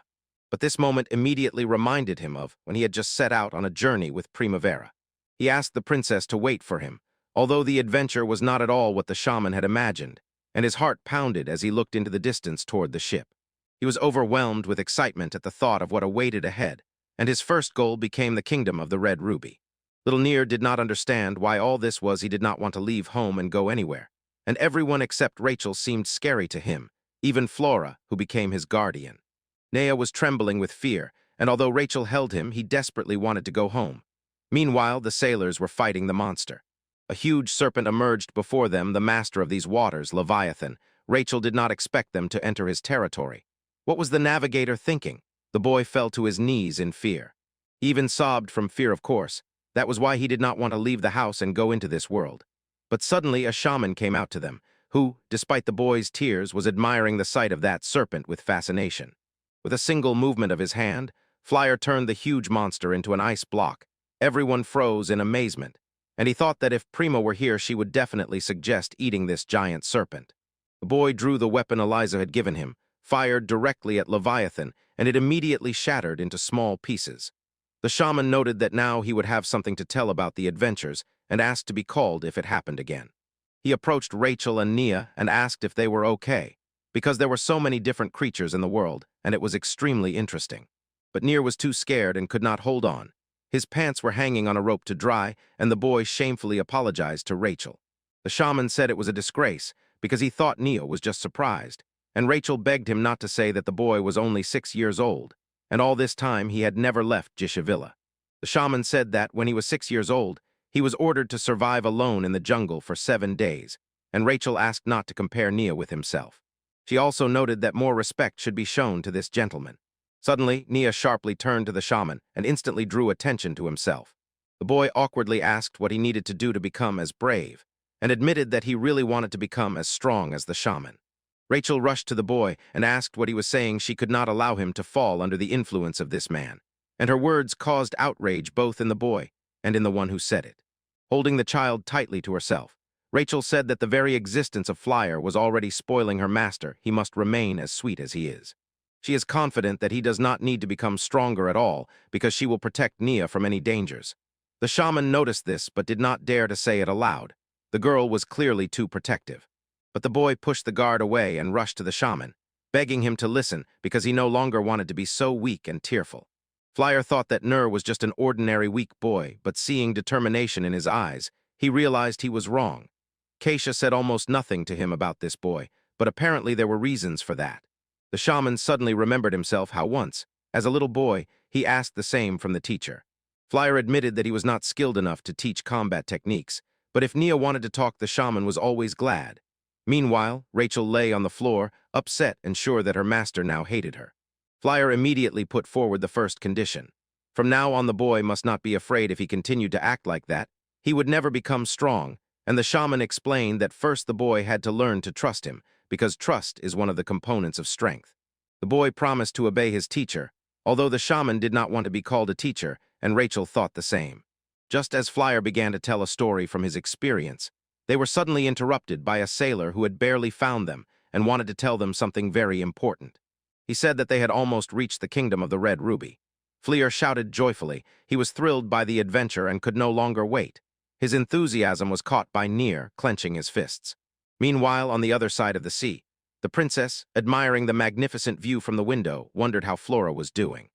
But this moment immediately reminded him of when he had just set out on a journey with Primavera. He asked the princess to wait for him, although the adventure was not at all what the shaman had imagined, and his heart pounded as he looked into the distance toward the ship. He was overwhelmed with excitement at the thought of what awaited ahead, and his first goal became the kingdom of the Red Ruby. Little Near did not understand why all this was. He did not want to leave home and go anywhere, and everyone except Rachel seemed scary to him, even Flora, who became his guardian. Nea was trembling with fear, and although Rachel held him, he desperately wanted to go home. Meanwhile, the sailors were fighting the monster. A huge serpent emerged before them, the master of these waters, Leviathan. Rachel did not expect them to enter his territory. What was the navigator thinking? The boy fell to his knees in fear. He even sobbed from fear, of course. That was why he did not want to leave the house and go into this world. But suddenly a shaman came out to them, who, despite the boy's tears, was admiring the sight of that serpent with fascination. With a single movement of his hand, Flyer turned the huge monster into an ice block. Everyone froze in amazement, and he thought that if Prima were here, she would definitely suggest eating this giant serpent. The boy drew the weapon Eliza had given him, fired directly at Leviathan, and it immediately shattered into small pieces. The shaman noted that now he would have something to tell about the adventures and asked to be called if it happened again. He approached Rachel and Nia and asked if they were okay, because there were so many different creatures in the world, and it was extremely interesting. But Nia was too scared and could not hold on. His pants were hanging on a rope to dry, and the boy shamefully apologized to Rachel. The shaman said it was a disgrace because he thought Nia was just surprised, and Rachel begged him not to say that the boy was only 6 years old, and all this time he had never left Jishavilla. The shaman said that when he was 6 years old, he was ordered to survive alone in the jungle for 7 days, and Rachel asked not to compare Nia with himself. She also noted that more respect should be shown to this gentleman. Suddenly, Nia sharply turned to the shaman and instantly drew attention to himself. The boy awkwardly asked what he needed to do to become as brave, and admitted that he really wanted to become as strong as the shaman. Rachel rushed to the boy and asked what he was saying. She could not allow him to fall under the influence of this man, and her words caused outrage both in the boy and in the one who said it. Holding the child tightly to herself, Rachel said that the very existence of Flyer was already spoiling her master. He must remain as sweet as he is. She is confident that he does not need to become stronger at all because she will protect Nia from any dangers. The shaman noticed this but did not dare to say it aloud. The girl was clearly too protective. But the boy pushed the guard away and rushed to the shaman, begging him to listen because he no longer wanted to be so weak and tearful. Flyer thought that Nur was just an ordinary weak boy, but seeing determination in his eyes, he realized he was wrong. Keisha said almost nothing to him about this boy, but apparently there were reasons for that. The shaman suddenly remembered himself how once, as a little boy, he asked the same from the teacher. Flyer admitted that he was not skilled enough to teach combat techniques, but if Nia wanted to talk, the shaman was always glad. Meanwhile, Rachel lay on the floor, upset and sure that her master now hated her. Flyer immediately put forward the first condition. From now on, the boy must not be afraid. If he continued to act like that, he would never become strong, and the shaman explained that first the boy had to learn to trust him, because trust is one of the components of strength. The boy promised to obey his teacher, although the shaman did not want to be called a teacher, and Rachel thought the same. Just as Flyer began to tell a story from his experience, they were suddenly interrupted by a sailor who had barely found them and wanted to tell them something very important. He said that they had almost reached the kingdom of the Red Ruby. Flyer shouted joyfully. He was thrilled by the adventure and could no longer wait. His enthusiasm was caught by Near, clenching his fists. Meanwhile, on the other side of the sea, the princess, admiring the magnificent view from the window, wondered how Flora was doing.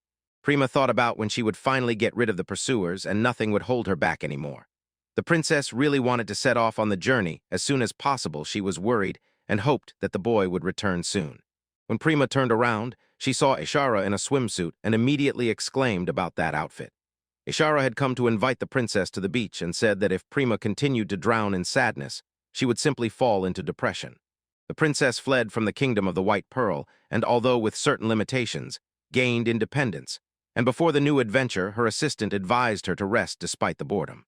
Prima thought about when she would finally get rid of the pursuers and nothing would hold her back anymore. The princess really wanted to set off on the journey as soon as possible. She was worried and hoped that the boy would return soon. When Prima turned around, she saw Ishara in a swimsuit and immediately exclaimed about that outfit. Ishara had come to invite the princess to the beach and said that if Prima continued to drown in sadness, she would simply fall into depression. The princess fled from the kingdom of the White Pearl and, although with certain limitations, gained independence, and before the new adventure, her assistant advised her to rest despite the boredom.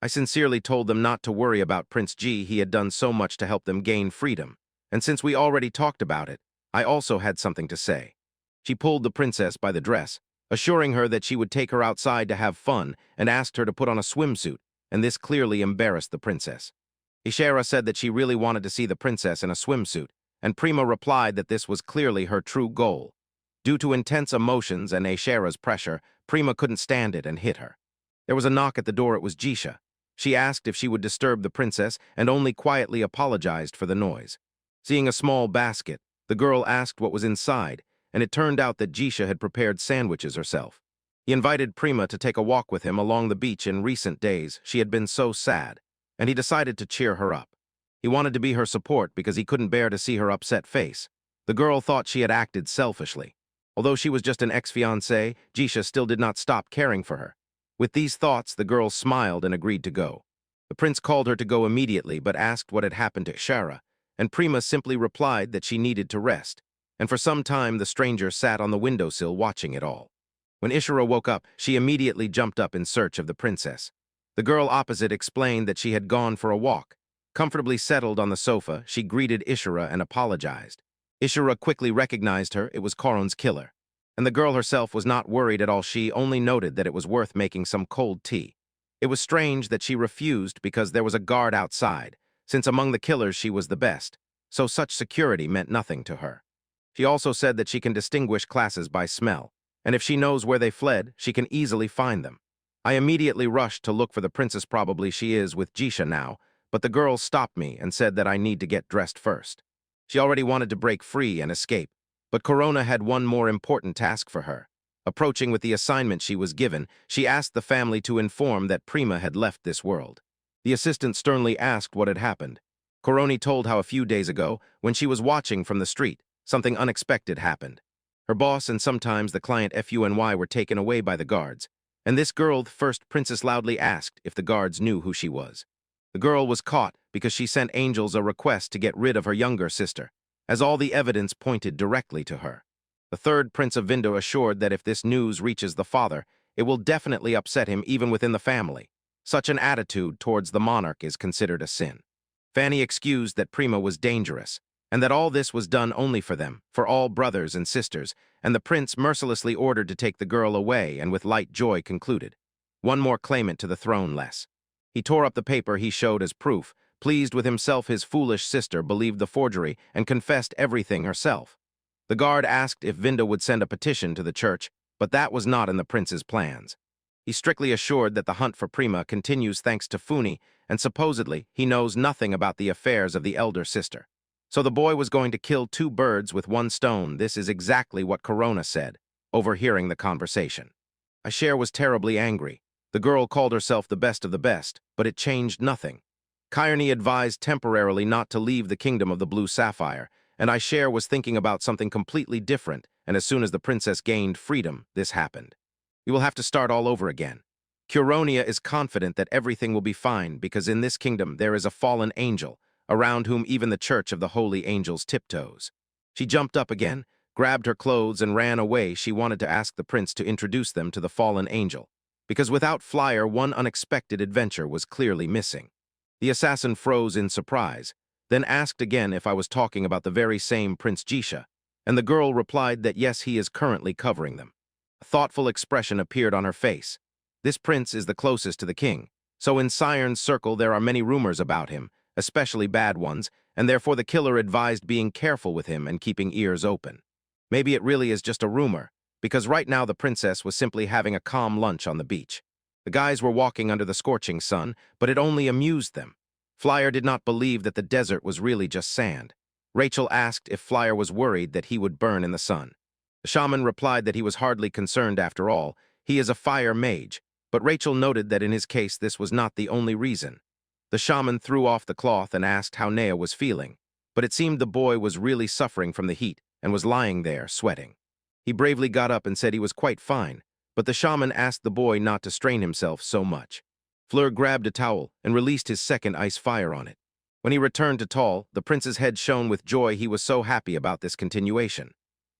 I sincerely told them not to worry about Prince G. He had done so much to help them gain freedom, and since we already talked about it, I also had something to say. She pulled the princess by the dress, assuring her that she would take her outside to have fun, and asked her to put on a swimsuit and this clearly embarrassed the princess. Ishara said that she really wanted to see the princess in a swimsuit, and Prima replied that this was clearly her true goal. Due to intense emotions and Ishara's pressure, Prima couldn't stand it and hit her. There was a knock at the door. It was Jisha. She asked if she would disturb the princess and only quietly apologized for the noise. Seeing a small basket, the girl asked what was inside, and it turned out that Jisha had prepared sandwiches herself. He invited Prima to take a walk with him along the beach. In recent days, she had been so sad, and he decided to cheer her up. He wanted to be her support because he couldn't bear to see her upset face. The girl thought she had acted selfishly. Although she was just an ex-fiancée, Jisha still did not stop caring for her. With these thoughts, the girl smiled and agreed to go. The prince called her to go immediately but asked what had happened to Ishara, and Prima simply replied that she needed to rest, and for some time the stranger sat on the windowsill watching it all. When Ishara woke up, she immediately jumped up in search of the princess. The girl opposite explained that she had gone for a walk. Comfortably settled on the sofa, she greeted Ishara and apologized. Ishara quickly recognized her. It was Koron's killer. And the girl herself was not worried at all. She only noted that it was worth making some cold tea. It was strange that she refused because there was a guard outside, since among the killers she was the best, so such security meant nothing to her. She also said that she can distinguish classes by smell, and if she knows where they fled, she can easily find them. I immediately rushed to look for the princess. Probably she is with Jisha now, but the girl stopped me and said that I need to get dressed first. She already wanted to break free and escape, but Corona had one more important task for her. Approaching with the assignment she was given, she asked the family to inform that Prima had left this world. The assistant sternly asked what had happened. Coroni told how a few days ago, when she was watching from the street, something unexpected happened. Her boss and sometimes the client FUNY were taken away by the guards, and this girl, the first princess, loudly asked if the guards knew who she was. The girl was caught because she sent Angels a request to get rid of her younger sister, as all the evidence pointed directly to her. The third Prince of Vindo assured that if this news reaches the father, it will definitely upset him even within the family. Such an attitude towards the monarch is considered a sin. Fanny excused that Prima was dangerous, and that all this was done only for them, for all brothers and sisters, and the prince mercilessly ordered to take the girl away and with light joy concluded. One more claimant to the throne less. He tore up the paper he showed as proof. Pleased with himself, his foolish sister believed the forgery and confessed everything herself. The guard asked if Vinda would send a petition to the church, but that was not in the prince's plans. He strictly assured that the hunt for Prima continues thanks to Funi, and supposedly he knows nothing about the affairs of the elder sister. So the boy was going to kill two birds with one stone. This is exactly what Corona said, overhearing the conversation. Asher was terribly angry. The girl called herself the best of the best, but it changed nothing. Kearney advised temporarily not to leave the kingdom of the blue sapphire, and Aisher was thinking about something completely different, and as soon as the princess gained freedom, this happened. We will have to start all over again. Curonia is confident that everything will be fine because in this kingdom there is a fallen angel, around whom even the church of the holy angels tiptoes. She jumped up again, grabbed her clothes, and ran away. She wanted to ask the prince to introduce them to the fallen angel, because without Flyer, one unexpected adventure was clearly missing. The assassin froze in surprise, then asked again if I was talking about the very same Prince Jisha, and the girl replied that yes, he is currently covering them. A thoughtful expression appeared on her face. This prince is the closest to the king, so in Siren's circle there are many rumors about him, especially bad ones, and therefore the killer advised being careful with him and keeping ears open. Maybe it really is just a rumor, because right now the princess was simply having a calm lunch on the beach. The guys were walking under the scorching sun, but it only amused them. Flyer did not believe that the desert was really just sand. Rachel asked if Flyer was worried that he would burn in the sun. The shaman replied that he was hardly concerned after all. He is a fire mage, but Rachel noted that in his case this was not the only reason. The shaman threw off the cloth and asked how Nea was feeling, but it seemed the boy was really suffering from the heat and was lying there, sweating. He bravely got up and said he was quite fine, but the shaman asked the boy not to strain himself so much. Fleur grabbed a towel and released his second ice fire on it. When he returned to Tall, the prince's head shone with joy. He was so happy about this continuation.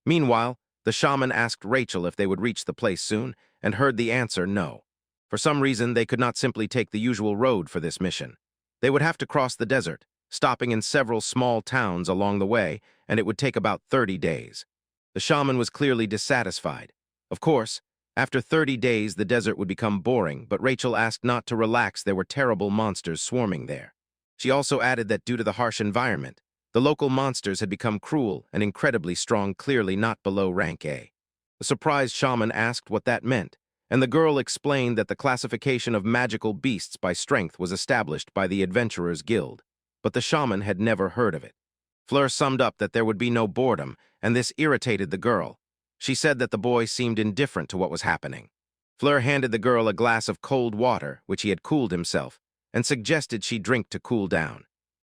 Meanwhile, the shaman asked Rachel if they would reach the place soon, and heard the answer no. For some reason, they could not simply take the usual road for this mission. They would have to cross the desert, stopping in several small towns along the way, and it would take about 30 days. The shaman was clearly dissatisfied. Of course, After 30 days, the desert would become boring, but Rachel asked not to relax. There were terrible monsters swarming there. She also added that due to the harsh environment, the local monsters had become cruel and incredibly strong, clearly not below rank A. The surprised shaman asked what that meant, and the girl explained that the classification of magical beasts by strength was established by the Adventurers Guild, but the shaman had never heard of it. Fleur summed up that there would be no boredom, and this irritated the girl. She said that the boy seemed indifferent to what was happening. Fleur handed the girl a glass of cold water, which he had cooled himself, and suggested she drink to cool down.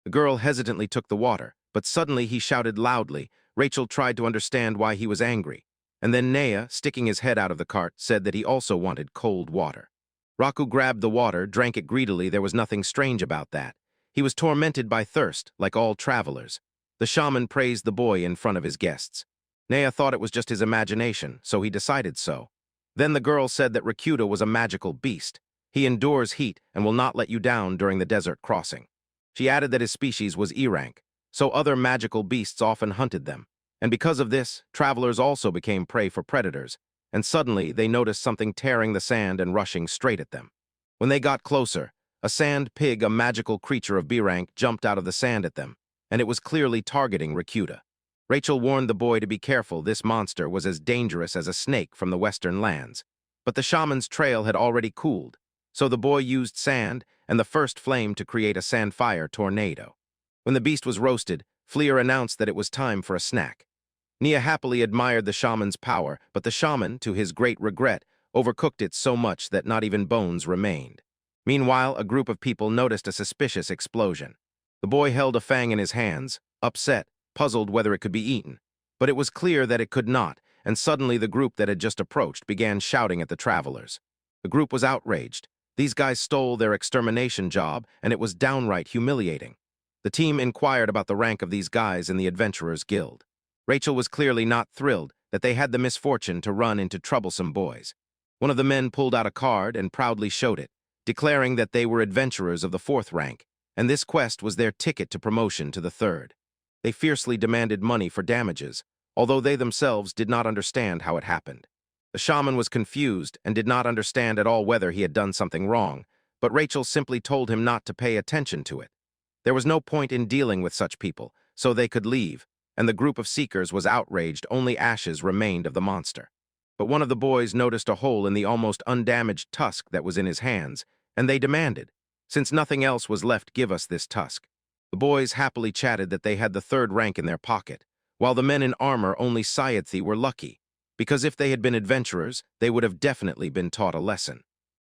The girl hesitantly took the water, but suddenly he shouted loudly. Rachel tried to understand why he was angry, and then Nea, sticking his head out of the cart, said that he also wanted cold water. Raku grabbed the water, drank it greedily. There was nothing strange about that. He was tormented by thirst, like all travelers. The shaman praised the boy in front of his guests. Nea thought it was just his imagination, so he decided so. Then the girl said that Rakuta was a magical beast. He endures heat and will not let you down during the desert crossing. She added that his species was E rank, so other magical beasts often hunted them. And because of this, travelers also became prey for predators, and suddenly they noticed something tearing the sand and rushing straight at them. When they got closer, a sand pig, a magical creature of B rank, jumped out of the sand at them, and it was clearly targeting Rakuta. Rachel warned the boy to be careful. This monster was as dangerous as a snake from the western lands. But the shaman's trail had already cooled, so the boy used sand and the first flame to create a sandfire tornado. When the beast was roasted, Fleur announced that it was time for a snack. Nia happily admired the shaman's power, but the shaman, to his great regret, overcooked it so much that not even bones remained. Meanwhile, a group of people noticed a suspicious explosion. The boy held a fang in his hands, upset, puzzled whether it could be eaten. But it was clear that it could not, and suddenly the group that had just approached began shouting at the travelers. The group was outraged. These guys stole their extermination job, and it was downright humiliating. The team inquired about the rank of these guys in the Adventurers Guild. Rachel was clearly not thrilled that they had the misfortune to run into troublesome boys. One of the men pulled out a card and proudly showed it, declaring that they were adventurers of the 4th rank, and this quest was their ticket to promotion to the 3rd. They fiercely demanded money for damages, although they themselves did not understand how it happened. The shaman was confused and did not understand at all whether he had done something wrong, but Rachel simply told him not to pay attention to it. There was no point in dealing with such people, so they could leave, and the group of seekers was outraged. Only ashes remained of the monster. But one of the boys noticed a hole in the almost undamaged tusk that was in his hands, and they demanded, "Since nothing else was left, give us this tusk." The boys happily chatted that they had the 3rd rank in their pocket, while the men in armor, only Sayedthi, were lucky, because if they had been adventurers, they would have definitely been taught a lesson.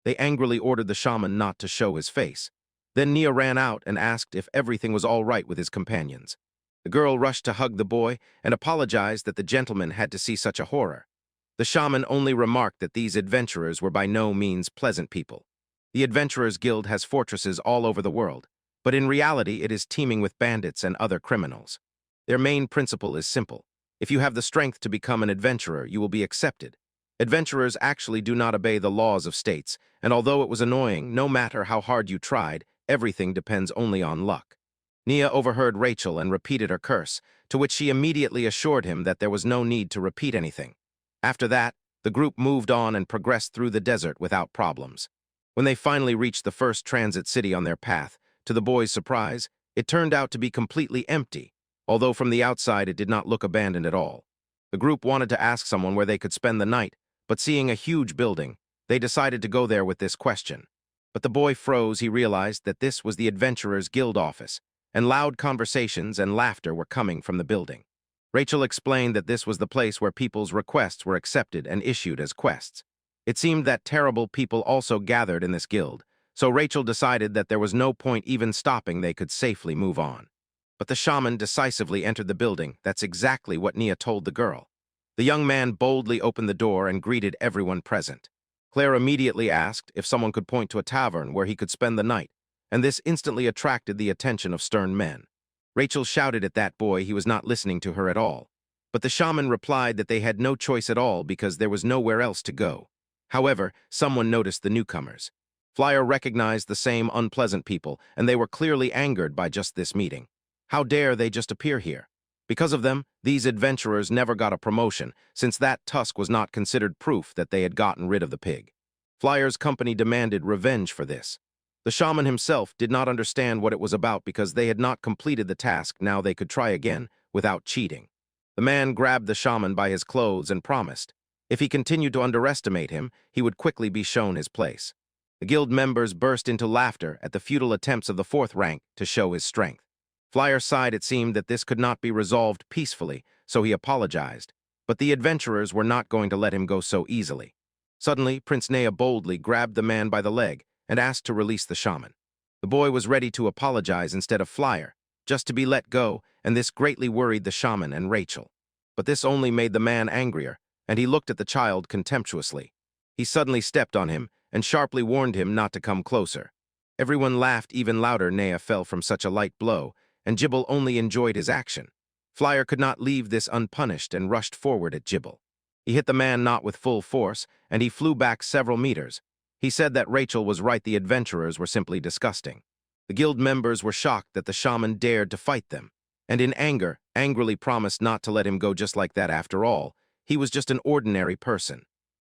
They angrily ordered the shaman not to show his face. Then Nia ran out and asked if everything was all right with his companions. The girl rushed to hug the boy and apologized that the gentleman had to see such a horror. The shaman only remarked that these adventurers were by no means pleasant people. The Adventurers Guild has fortresses all over the world, but in reality it is teeming with bandits and other criminals. Their main principle is simple. If you have the strength to become an adventurer, you will be accepted. Adventurers actually do not obey the laws of states, and although it was annoying, no matter how hard you tried, everything depends only on luck. Nia overheard Rachel and repeated her curse, to which she immediately assured him that there was no need to repeat anything. After that, the group moved on and progressed through the desert without problems. When they finally reached the first transit city on their path, to the boys' surprise, it turned out to be completely empty, although from the outside it did not look abandoned at all. The group wanted to ask someone where they could spend the night, but seeing a huge building, they decided to go there with this question. But the boy froze. He realized that this was the Adventurers Guild office, and loud conversations and laughter were coming from the building. Rachel explained that this was the place where people's requests were accepted and issued as quests. It seemed that terrible people also gathered in this guild, so Rachel decided that there was no point even stopping. They could safely move on. But the shaman decisively entered the building. That's exactly what Nia told the girl. The young man boldly opened the door and greeted everyone present. Claire immediately asked if someone could point to a tavern where he could spend the night, and this instantly attracted the attention of stern men. Rachel shouted at that boy. He was not listening to her at all. But the shaman replied that they had no choice at all because there was nowhere else to go. However, someone noticed the newcomers. Flyer recognized the same unpleasant people, and they were clearly angered by just this meeting. How dare they just appear here? Because of them, these adventurers never got a promotion, since that tusk was not considered proof that they had gotten rid of the pig. Flyer's company demanded revenge for this. The shaman himself did not understand what it was about because they had not completed the task. Now they could try again, without cheating. The man grabbed the shaman by his clothes and promised, if he continued to underestimate him, he would quickly be shown his place. The guild members burst into laughter at the futile attempts of the fourth rank to show his strength. Flyer sighed. It seemed that this could not be resolved peacefully, so he apologized. But the adventurers were not going to let him go so easily. Suddenly, Prince Nea boldly grabbed the man by the leg and asked to release the shaman. The boy was ready to apologize instead of Flyer, just to be let go, and this greatly worried the shaman and Rachel. But this only made the man angrier, and he looked at the child contemptuously. He suddenly stepped on him and sharply warned him not to come closer. Everyone laughed even louder. Nea fell from such a light blow, and Gibble only enjoyed his action. Flyer could not leave this unpunished and rushed forward at Gibble. He hit the man not with full force, and he flew back several meters. He said that Rachel was right. The adventurers were simply disgusting. The guild members were shocked that the shaman dared to fight them, and in anger, angrily promised not to let him go. Just like that. After all, he was just an ordinary person.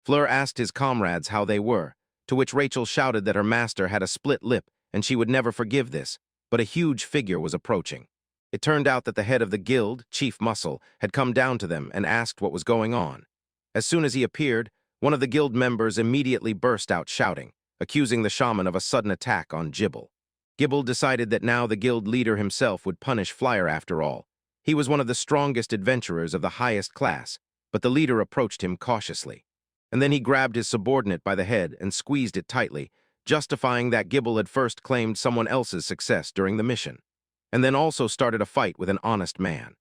Fleur asked his comrades how they were, to which Rachel shouted that her master had a split lip and she would never forgive this, but a huge figure was approaching. It turned out that the head of the guild, Chief Muscle, had come down to them and asked what was going on. As soon as he appeared, one of the guild members immediately burst out shouting, accusing the shaman of a sudden attack on Gibble. Gibble decided that now the guild leader himself would punish Flyer. After all, he was one of the strongest adventurers of the highest class, but the leader approached him cautiously. And then he grabbed his subordinate by the head and squeezed it tightly, justifying that Gibble had first claimed someone else's success during the mission, and then also started a fight with an honest man.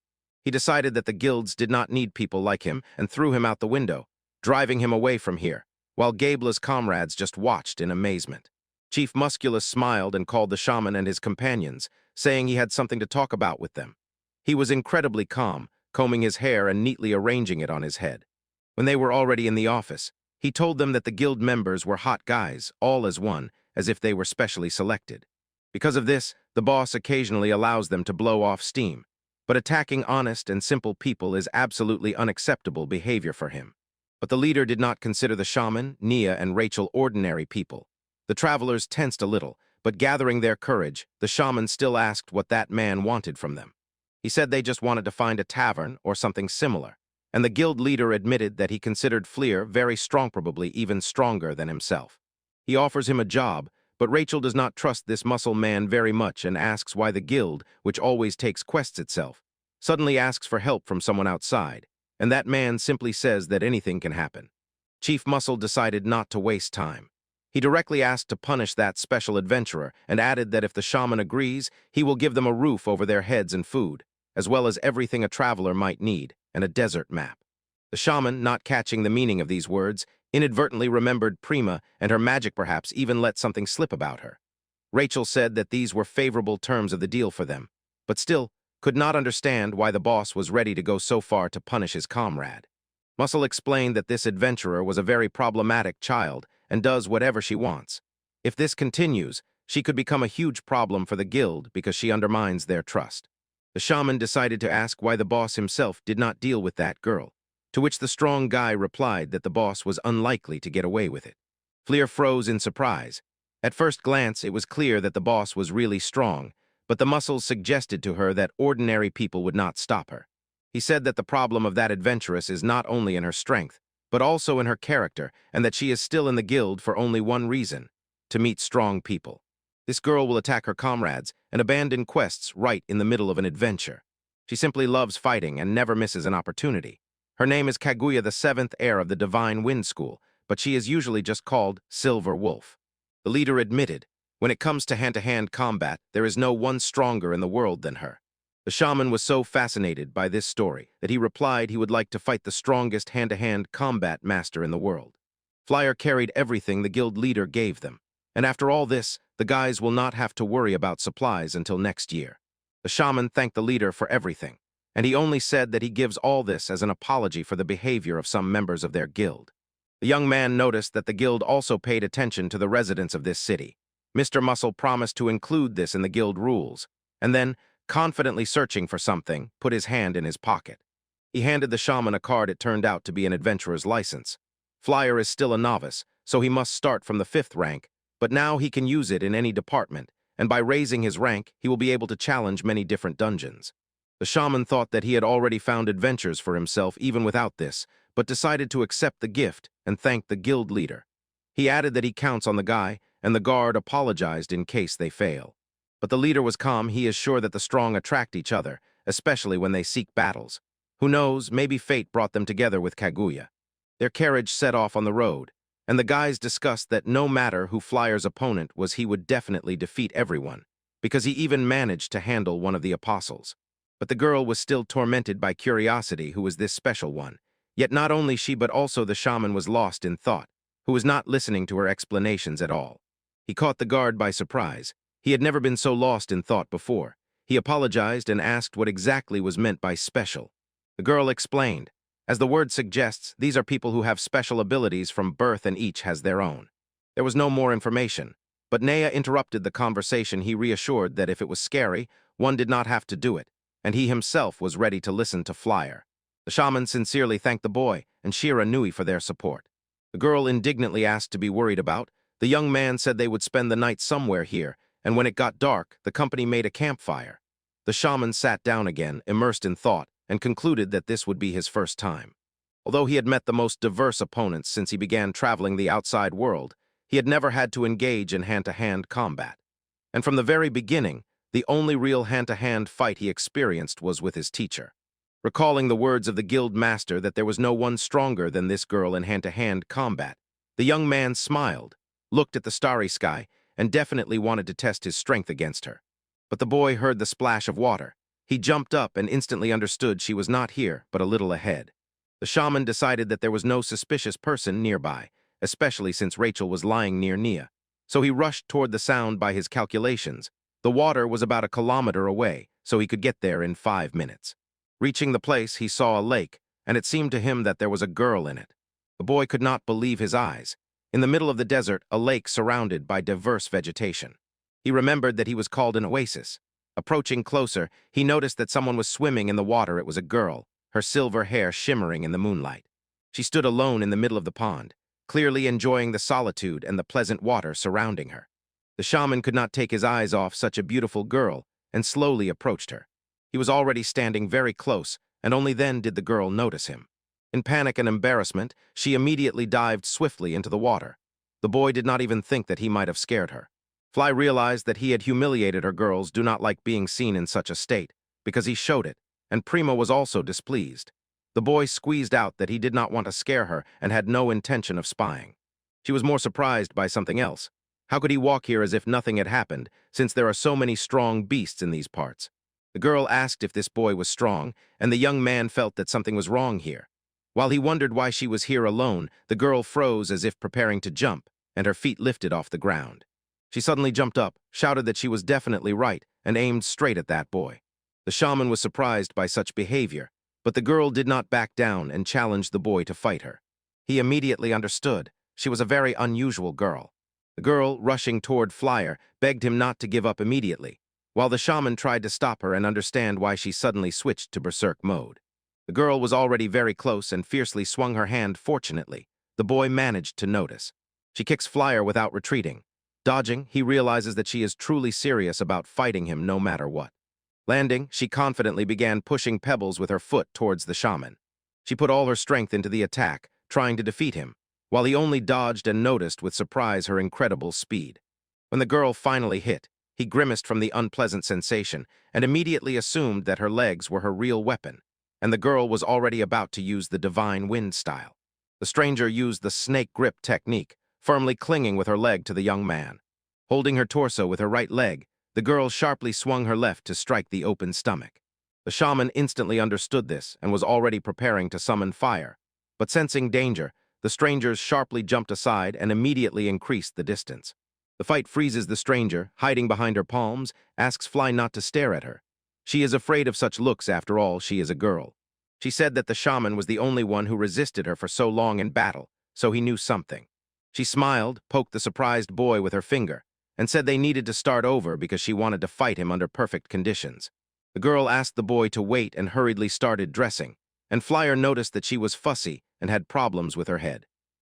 He decided that the guilds did not need people like him and threw him out the window, driving him away from here, while Gable's comrades just watched in amazement. Chief Musculus smiled and called the shaman and his companions, saying he had something to talk about with them. He was incredibly calm, combing his hair and neatly arranging it on his head. When they were already in the office, he told them that the guild members were hot guys, all as one, as if they were specially selected. Because of this, the boss occasionally allows them to blow off steam, but attacking honest and simple people is absolutely unacceptable behavior for him. But the leader did not consider the shaman, Nia, and Rachel ordinary people. The travelers tensed a little, but gathering their courage, the shaman still asked what that man wanted from them. He said they just wanted to find a tavern or something similar, and the guild leader admitted that he considered Fleur very strong, probably even stronger than himself. He offers him a job, but Rachel does not trust this muscle man very much and asks why the guild, which always takes quests itself, suddenly asks for help from someone outside, and that man simply says that anything can happen. Chief Muscle decided not to waste time. He directly asked to punish that special adventurer and added that if the shaman agrees, he will give them a roof over their heads and food, as well as everything a traveler might need, and a desert map. The shaman, not catching the meaning of these words, inadvertently remembered Prima, and her magic perhaps even let something slip about her. Rachel said that these were favorable terms of the deal for them, but still could not understand why the boss was ready to go so far to punish his comrade. Muscle explained that this adventurer was a very problematic child and does whatever she wants. If this continues, she could become a huge problem for the guild because she undermines their trust. The shaman decided to ask why the boss himself did not deal with that girl, to which the strong guy replied that the boss was unlikely to get away with it. Fleur froze in surprise. At first glance, it was clear that the boss was really strong, but the muscles suggested to her that ordinary people would not stop her. He said that the problem of that adventuress is not only in her strength, but also in her character, and that she is still in the guild for only one reason: to meet strong people. This girl will attack her comrades and abandon quests right in the middle of an adventure. She simply loves fighting and never misses an opportunity. Her name is Kaguya, the seventh heir of the Divine Wind School, but she is usually just called Silver Wolf. The leader admitted, when it comes to hand-to-hand combat, there is no one stronger in the world than her. The shaman was so fascinated by this story that he replied he would like to fight the strongest hand-to-hand combat master in the world. Flyer carried everything the guild leader gave them, and after all this, the guys will not have to worry about supplies until next year. The shaman thanked the leader for everything, and he only said that he gives all this as an apology for the behavior of some members of their guild. The young man noticed that the guild also paid attention to the residents of this city. Mr. Muscle promised to include this in the guild rules, and then, confidently searching for something, put his hand in his pocket. He handed the shaman a card it turned out to be an adventurer's license. Flyer is still a novice, so he must start from the 5th rank, but now he can use it in any department, and by raising his rank, he will be able to challenge many different dungeons. The shaman thought that he had already found adventures for himself even without this, but decided to accept the gift and thank the guild leader. He added that he counts on the guy, and the guard apologized in case they fail. But the leader was calm. He is sure that the strong attract each other, especially when they seek battles. Who knows, maybe fate brought them together with Kaguya. Their carriage set off on the road, and the guys discussed that no matter who Flyer's opponent was, he would definitely defeat everyone, because he even managed to handle one of the apostles. But the girl was still tormented by curiosity. Who was this special one? Yet not only she but also the shaman was lost in thought, who was not listening to her explanations at all. He caught the guard by surprise. He had never been so lost in thought before. He apologized and asked what exactly was meant by special. The girl explained. As the word suggests, these are people who have special abilities from birth and each has their own. There was no more information, but Naya interrupted the conversation. He reassured that if it was scary, one did not have to do it, and he himself was ready to listen to Flyer. The shaman sincerely thanked the boy and Shira Nui for their support. The girl indignantly asked to be worried about. The young man said they would spend the night somewhere here, and when it got dark, the company made a campfire. The shaman sat down again, immersed in thought, and concluded that this would be his first time. Although he had met the most diverse opponents since he began traveling the outside world, he had never had to engage in hand-to-hand combat. And from the very beginning, the only real hand-to-hand fight he experienced was with his teacher. Recalling the words of the guild master that there was no one stronger than this girl in hand-to-hand combat, the young man smiled, looked at the starry sky, and definitely wanted to test his strength against her. But the boy heard the splash of water. He jumped up and instantly understood she was not here, but a little ahead. The shaman decided that there was no suspicious person nearby, especially since Rachel was lying near Nia. So he rushed toward the sound. By his calculations, the water was about 1 kilometer away, so he could get there in 5 minutes. Reaching the place, he saw a lake, and it seemed to him that there was a girl in it. The boy could not believe his eyes. In the middle of the desert, a lake surrounded by diverse vegetation. He remembered that he was called an oasis. Approaching closer, he noticed that someone was swimming in the water. It was a girl, her silver hair shimmering in the moonlight. She stood alone in the middle of the pond, clearly enjoying the solitude and the pleasant water surrounding her. The shaman could not take his eyes off such a beautiful girl and slowly approached her. He was already standing very close, and only then did the girl notice him. In panic and embarrassment, she immediately dived swiftly into the water. The boy did not even think that he might have scared her. Fly realized that he had humiliated her. Girls do not like being seen in such a state, because he showed it, and Prima was also displeased. The boy squeezed out that he did not want to scare her and had no intention of spying. She was more surprised by something else. How could he walk here as if nothing had happened, since there are so many strong beasts in these parts? The girl asked if this boy was strong, and the young man felt that something was wrong here. While he wondered why she was here alone, the girl froze as if preparing to jump, and her feet lifted off the ground. She suddenly jumped up, shouted that she was definitely right, and aimed straight at that boy. The shaman was surprised by such behavior, but the girl did not back down and challenged the boy to fight her. He immediately understood. She was a very unusual girl. The girl, rushing toward Flyer, begged him not to give up immediately, while the shaman tried to stop her and understand why she suddenly switched to berserk mode. The girl was already very close and fiercely swung her hand. Fortunately, the boy managed to notice. She kicks Flyer without retreating. Dodging, he realizes that she is truly serious about fighting him no matter what. Landing, she confidently began pushing pebbles with her foot towards the shaman. She put all her strength into the attack, trying to defeat him, while he only dodged and noticed with surprise her incredible speed. When the girl finally hit, he grimaced from the unpleasant sensation and immediately assumed that her legs were her real weapon, and the girl was already about to use the divine wind style. The stranger used the snake grip technique, firmly clinging with her leg to the young man. Holding her torso with her right leg, the girl sharply swung her left to strike the open stomach. The shaman instantly understood this and was already preparing to summon fire, but sensing danger, the strangers sharply jumped aside and immediately increased the distance. The fight freezes the stranger, hiding behind her palms, asks Fly not to stare at her. She is afraid of such looks. After all, she is a girl. She said that the shaman was the only one who resisted her for so long in battle, so he knew something. She smiled, poked the surprised boy with her finger, and said they needed to start over because she wanted to fight him under perfect conditions. The girl asked the boy to wait and hurriedly started dressing, and Flyer noticed that she was fussy and had problems with her head.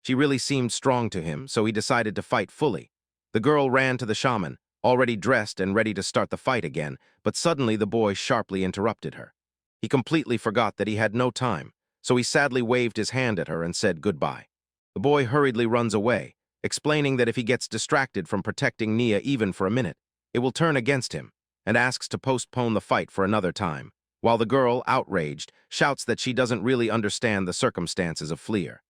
She really seemed strong to him, so he decided to fight fully. The girl ran to the shaman, already dressed and ready to start the fight again, but suddenly the boy sharply interrupted her. He completely forgot that he had no time, so he sadly waved his hand at her and said goodbye. The boy hurriedly runs away, explaining that if he gets distracted from protecting Nia even for a minute, it will turn against him, and asks to postpone the fight for another time, while the girl, outraged, shouts that she doesn't really understand the circumstances of Fleur.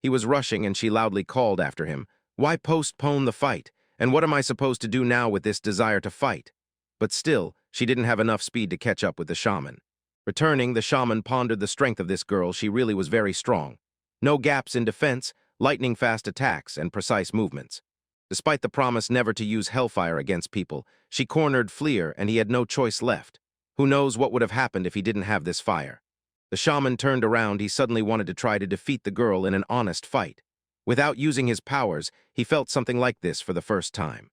He was rushing and she loudly called after him, "Why postpone the fight? And what am I supposed to do now with this desire to fight?" But still, she didn't have enough speed to catch up with the shaman. Returning, the shaman pondered the strength of this girl. She really was very strong. No gaps in defense, lightning-fast attacks, and precise movements. Despite the promise never to use hellfire against people, she cornered Fleur and he had no choice left. Who knows what would have happened if he didn't have this fire? The shaman turned around. He suddenly wanted to try to defeat the girl in an honest fight. Without using his powers, he felt something like this for the first time.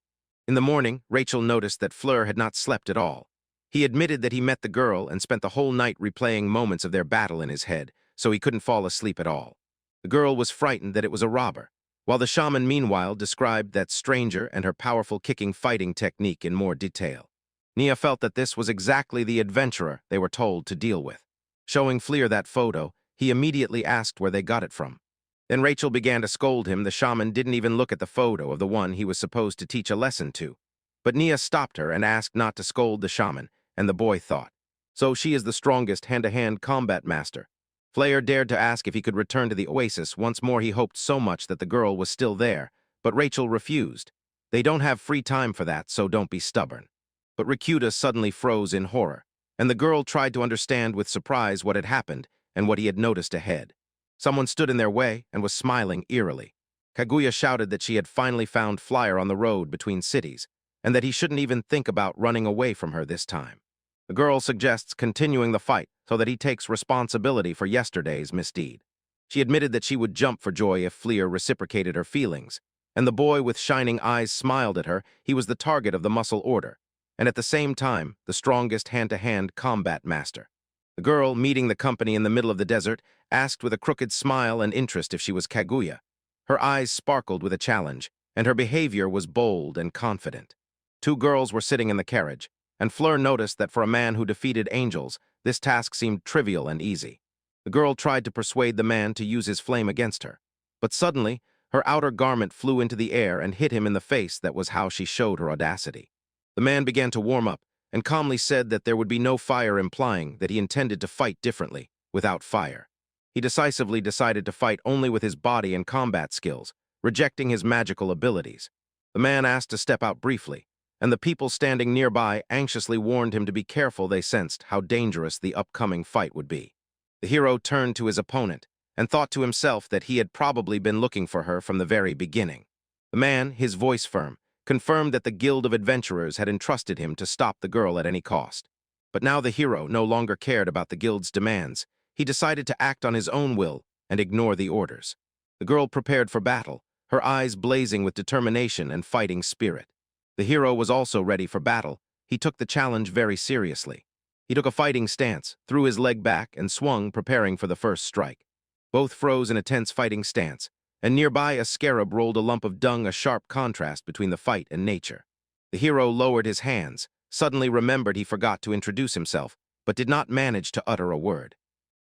In the morning, Rachel noticed that Fleur had not slept at all. He admitted that he met the girl and spent the whole night replaying moments of their battle in his head, so he couldn't fall asleep at all. The girl was frightened that it was a robber, while the shaman meanwhile described that stranger and her powerful kicking fighting technique in more detail. Nia felt that this was exactly the adventurer they were told to deal with. Showing Fleur that photo, he immediately asked where they got it from. Then Rachel began to scold him. The shaman didn't even look at the photo of the one he was supposed to teach a lesson to. But Nia stopped her and asked not to scold the shaman, and the boy thought, "So she is the strongest hand-to-hand combat master." Fleur dared to ask if he could return to the oasis. Once more he hoped so much that the girl was still there, but Rachel refused. "They don't have free time for that, so don't be stubborn." But Rikuta suddenly froze in horror, and the girl tried to understand with surprise what had happened and what he had noticed ahead. Someone stood in their way and was smiling eerily. Kaguya shouted that she had finally found Flyer on the road between cities, and that he shouldn't even think about running away from her this time. The girl suggests continuing the fight so that he takes responsibility for yesterday's misdeed. She admitted that she would jump for joy if Fleur reciprocated her feelings, and the boy with shining eyes smiled at her. He was the target of the muscle order, and at the same time, the strongest hand-to-hand combat master. The girl, meeting the company in the middle of the desert, asked with a crooked smile and interest if she was Kaguya. Her eyes sparkled with a challenge, and her behavior was bold and confident. Two girls were sitting in the carriage, and Fleur noticed that for a man who defeated angels, this task seemed trivial and easy. The girl tried to persuade the man to use his flame against her, but suddenly, her outer garment flew into the air and hit him in the face. That was how she showed her audacity. The man began to warm up, and calmly said that there would be no fire, implying that he intended to fight differently, without fire. He decisively decided to fight only with his body and combat skills, rejecting his magical abilities. The man asked to step out briefly, and the people standing nearby anxiously warned him to be careful. They sensed how dangerous the upcoming fight would be. The hero turned to his opponent and thought to himself that he had probably been looking for her from the very beginning. The man, his voice firm, confirmed that the Guild of Adventurers had entrusted him to stop the girl at any cost. But now the hero no longer cared about the Guild's demands. He decided to act on his own will and ignore the orders. The girl prepared for battle, her eyes blazing with determination and fighting spirit. The hero was also ready for battle. He took the challenge very seriously. He took a fighting stance, threw his leg back, and swung, preparing for the first strike. Both froze in a tense fighting stance, and nearby a scarab rolled a lump of dung, a sharp contrast between the fight and nature. The hero lowered his hands, suddenly remembered he forgot to introduce himself, but did not manage to utter a word.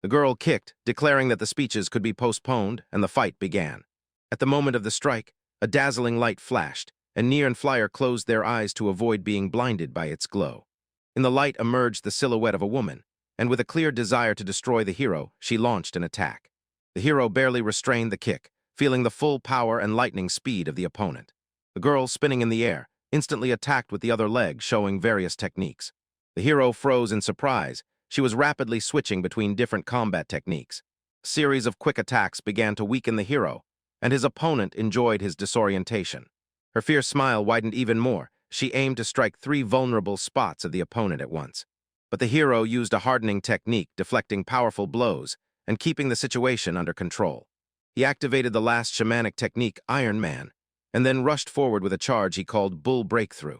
The girl kicked, declaring that the speeches could be postponed, and the fight began. At the moment of the strike, a dazzling light flashed, and Nia and Flyer closed their eyes to avoid being blinded by its glow. In the light emerged the silhouette of a woman, and with a clear desire to destroy the hero, she launched an attack. The hero barely restrained the kick, feeling the full power and lightning speed of the opponent. The girl, spinning in the air, instantly attacked with the other leg, showing various techniques. The hero froze in surprise. She was rapidly switching between different combat techniques. A series of quick attacks began to weaken the hero, and his opponent enjoyed his disorientation. Her fierce smile widened even more. She aimed to strike 3 vulnerable spots of the opponent at once. But the hero used a hardening technique, deflecting powerful blows and keeping the situation under control. He activated the last shamanic technique, Iron Man, and then rushed forward with a charge he called Bull Breakthrough.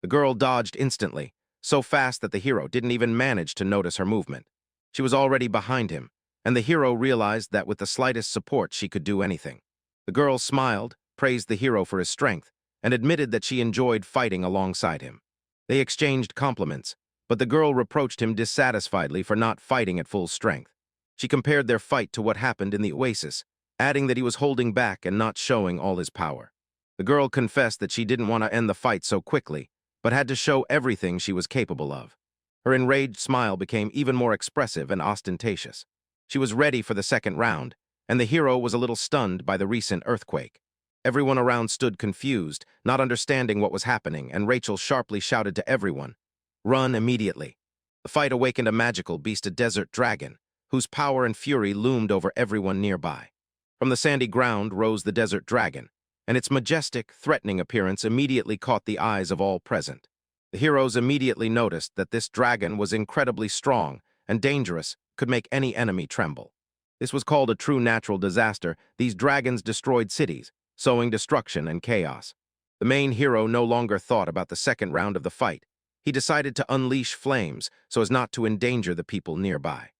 The girl dodged instantly, so fast that the hero didn't even manage to notice her movement. She was already behind him, and the hero realized that with the slightest support she could do anything. The girl smiled, praised the hero for his strength, and admitted that she enjoyed fighting alongside him. They exchanged compliments, but the girl reproached him dissatisfiedly for not fighting at full strength. She compared their fight to what happened in the oasis, adding that he was holding back and not showing all his power. The girl confessed that she didn't want to end the fight so quickly, but had to show everything she was capable of. Her enraged smile became even more expressive and ostentatious. She was ready for the second round, and the hero was a little stunned by the recent earthquake. Everyone around stood confused, not understanding what was happening, and Rachel sharply shouted to everyone, "Run immediately." The fight awakened a magical beast, a desert dragon, whose power and fury loomed over everyone nearby. From the sandy ground rose the desert dragon, and its majestic, threatening appearance immediately caught the eyes of all present. The heroes immediately noticed that this dragon was incredibly strong and dangerous, could make any enemy tremble. This was called a true natural disaster. These dragons destroyed cities, sowing destruction and chaos. The main hero no longer thought about the second round of the fight. He decided to unleash flames so as not to endanger the people nearby.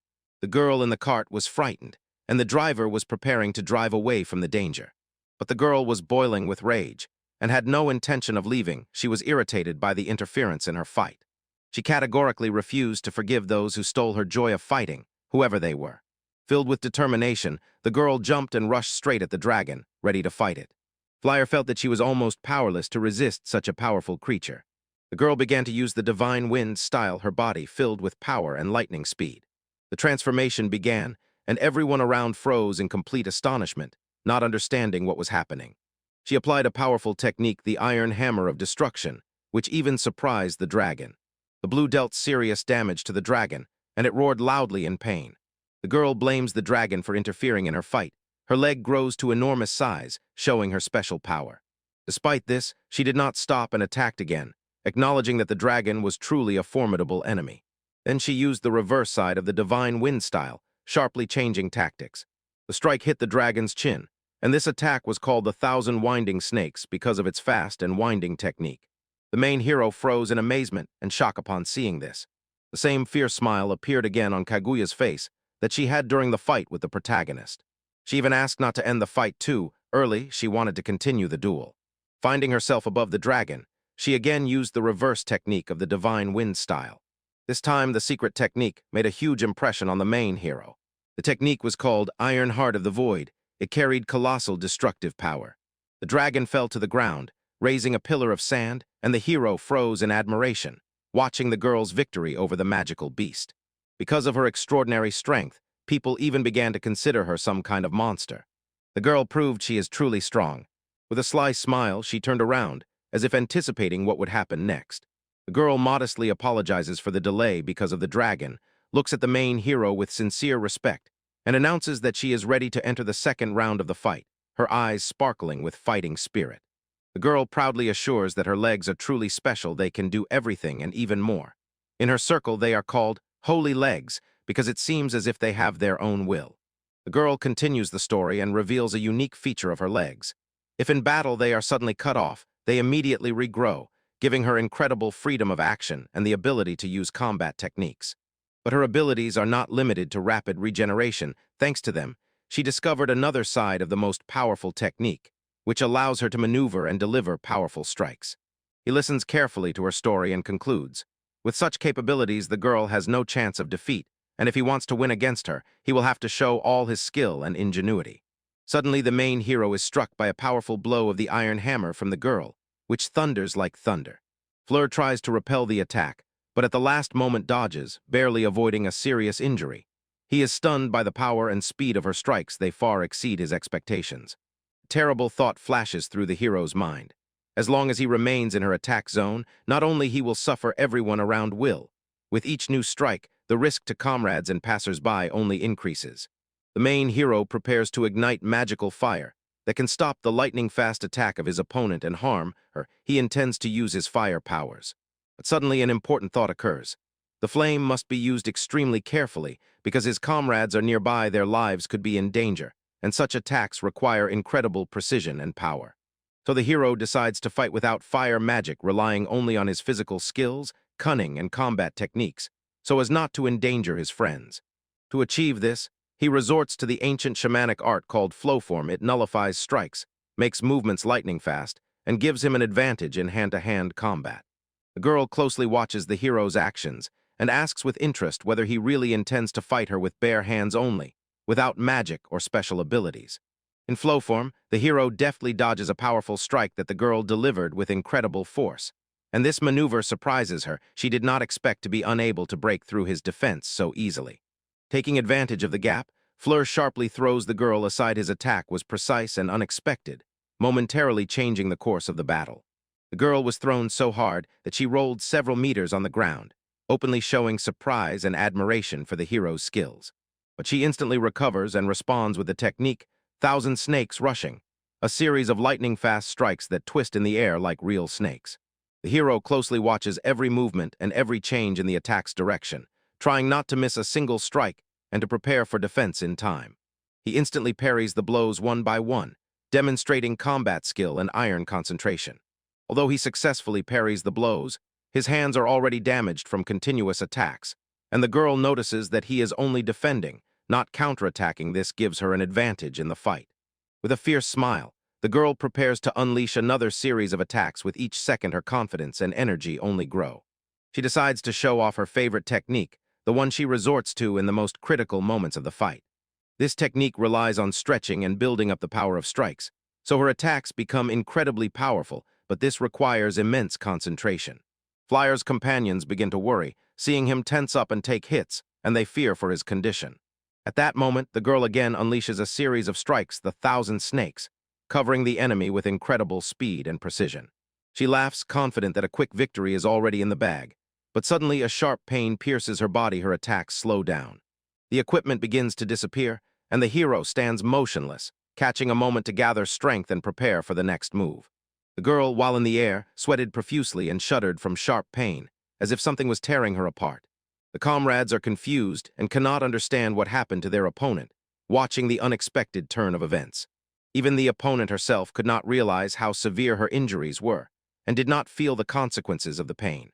The girl in the cart was frightened, and the driver was preparing to drive away from the danger. But the girl was boiling with rage and had no intention of leaving. She was irritated by the interference in her fight. She categorically refused to forgive those who stole her joy of fighting, whoever they were. Filled with determination, the girl jumped and rushed straight at the dragon, ready to fight it. Flyer felt that she was almost powerless to resist such a powerful creature. The girl began to use the divine wind style, her body filled with power and lightning speed. The transformation began, and everyone around froze in complete astonishment, not understanding what was happening. She applied a powerful technique, the iron hammer of destruction, which even surprised the dragon. The blue dealt serious damage to the dragon, and it roared loudly in pain. The girl blames the dragon for interfering in her fight. Her leg grows to enormous size, showing her special power. Despite this, she did not stop and attacked again, acknowledging that the dragon was truly a formidable enemy. Then she used the reverse side of the divine wind style, sharply changing tactics. The strike hit the dragon's chin, and this attack was called the 1,000 Winding Snakes because of its fast and winding technique. The main hero froze in amazement and shock upon seeing this. The same fierce smile appeared again on Kaguya's face that she had during the fight with the protagonist. She even asked not to end the fight too early. She wanted to continue the duel. Finding herself above the dragon, she again used the reverse technique of the divine wind style. This time, the secret technique made a huge impression on the main hero. The technique was called Iron Heart of the Void. It carried colossal destructive power. The dragon fell to the ground, raising a pillar of sand, and the hero froze in admiration, watching the girl's victory over the magical beast. Because of her extraordinary strength, people even began to consider her some kind of monster. The girl proved she is truly strong. With a sly smile, she turned around, as if anticipating what would happen next. The girl modestly apologizes for the delay because of the dragon, looks at the main hero with sincere respect, and announces that she is ready to enter the second round of the fight, her eyes sparkling with fighting spirit. The girl proudly assures that her legs are truly special. They can do everything and even more. In her circle, they are called holy legs because it seems as if they have their own will. The girl continues the story and reveals a unique feature of her legs. If in battle they are suddenly cut off, they immediately regrow, giving her incredible freedom of action and the ability to use combat techniques. But her abilities are not limited to rapid regeneration. Thanks to them, she discovered another side of the most powerful technique, which allows her to maneuver and deliver powerful strikes. He listens carefully to her story and concludes, with such capabilities, the girl has no chance of defeat, and if he wants to win against her, he will have to show all his skill and ingenuity. Suddenly, the main hero is struck by a powerful blow of the iron hammer from the girl, which thunders like thunder. Fleur tries to repel the attack, but at the last moment dodges, barely avoiding a serious injury. He is stunned by the power and speed of her strikes. They far exceed his expectations. A terrible thought flashes through the hero's mind. As long as he remains in her attack zone, not only he will suffer, everyone around will. With each new strike, the risk to comrades and passers-by only increases. The main hero prepares to ignite magical fire that can stop the lightning-fast attack of his opponent and harm her. He intends to use his fire powers. But suddenly an important thought occurs. The flame must be used extremely carefully because his comrades are nearby. Their lives could be in danger, and such attacks require incredible precision and power. So the hero decides to fight without fire magic, relying only on his physical skills, cunning and combat techniques, so as not to endanger his friends. To achieve this, he resorts to the ancient shamanic art called flowform. It nullifies strikes, makes movements lightning fast, and gives him an advantage in hand-to-hand combat. The girl closely watches the hero's actions and asks with interest whether he really intends to fight her with bare hands only, without magic or special abilities. In flow form, the hero deftly dodges a powerful strike that the girl delivered with incredible force. And this maneuver surprises her. She did not expect to be unable to break through his defense so easily. Taking advantage of the gap, Fleur sharply throws the girl aside. His attack was precise and unexpected, momentarily changing the course of the battle. The girl was thrown so hard that she rolled several meters on the ground, openly showing surprise and admiration for the hero's skills. But she instantly recovers and responds with the technique, Thousand Snakes Rushing, a series of lightning-fast strikes that twist in the air like real snakes. The hero closely watches every movement and every change in the attack's direction, trying not to miss a single strike and to prepare for defense in time. He instantly parries the blows one by one, demonstrating combat skill and iron concentration. Although he successfully parries the blows, his hands are already damaged from continuous attacks, and the girl notices that he is only defending, not counterattacking. This gives her an advantage in the fight. With a fierce smile, the girl prepares to unleash another series of attacks. With each second, her confidence and energy only grow. She decides to show off her favorite technique, the one she resorts to in the most critical moments of the fight. This technique relies on stretching and building up the power of strikes, so her attacks become incredibly powerful, but this requires immense concentration. Flyer's companions begin to worry, seeing him tense up and take hits, and they fear for his condition. At that moment, the girl again unleashes a series of strikes, the Thousand Snakes, covering the enemy with incredible speed and precision. She laughs, confident that a quick victory is already in the bag, but suddenly a sharp pain pierces her body. Her attacks slow down. The equipment begins to disappear, and the hero stands motionless, catching a moment to gather strength and prepare for the next move. The girl, while in the air, sweated profusely and shuddered from sharp pain, as if something was tearing her apart. The comrades are confused and cannot understand what happened to their opponent, watching the unexpected turn of events. Even the opponent herself could not realize how severe her injuries were, and did not feel the consequences of the pain.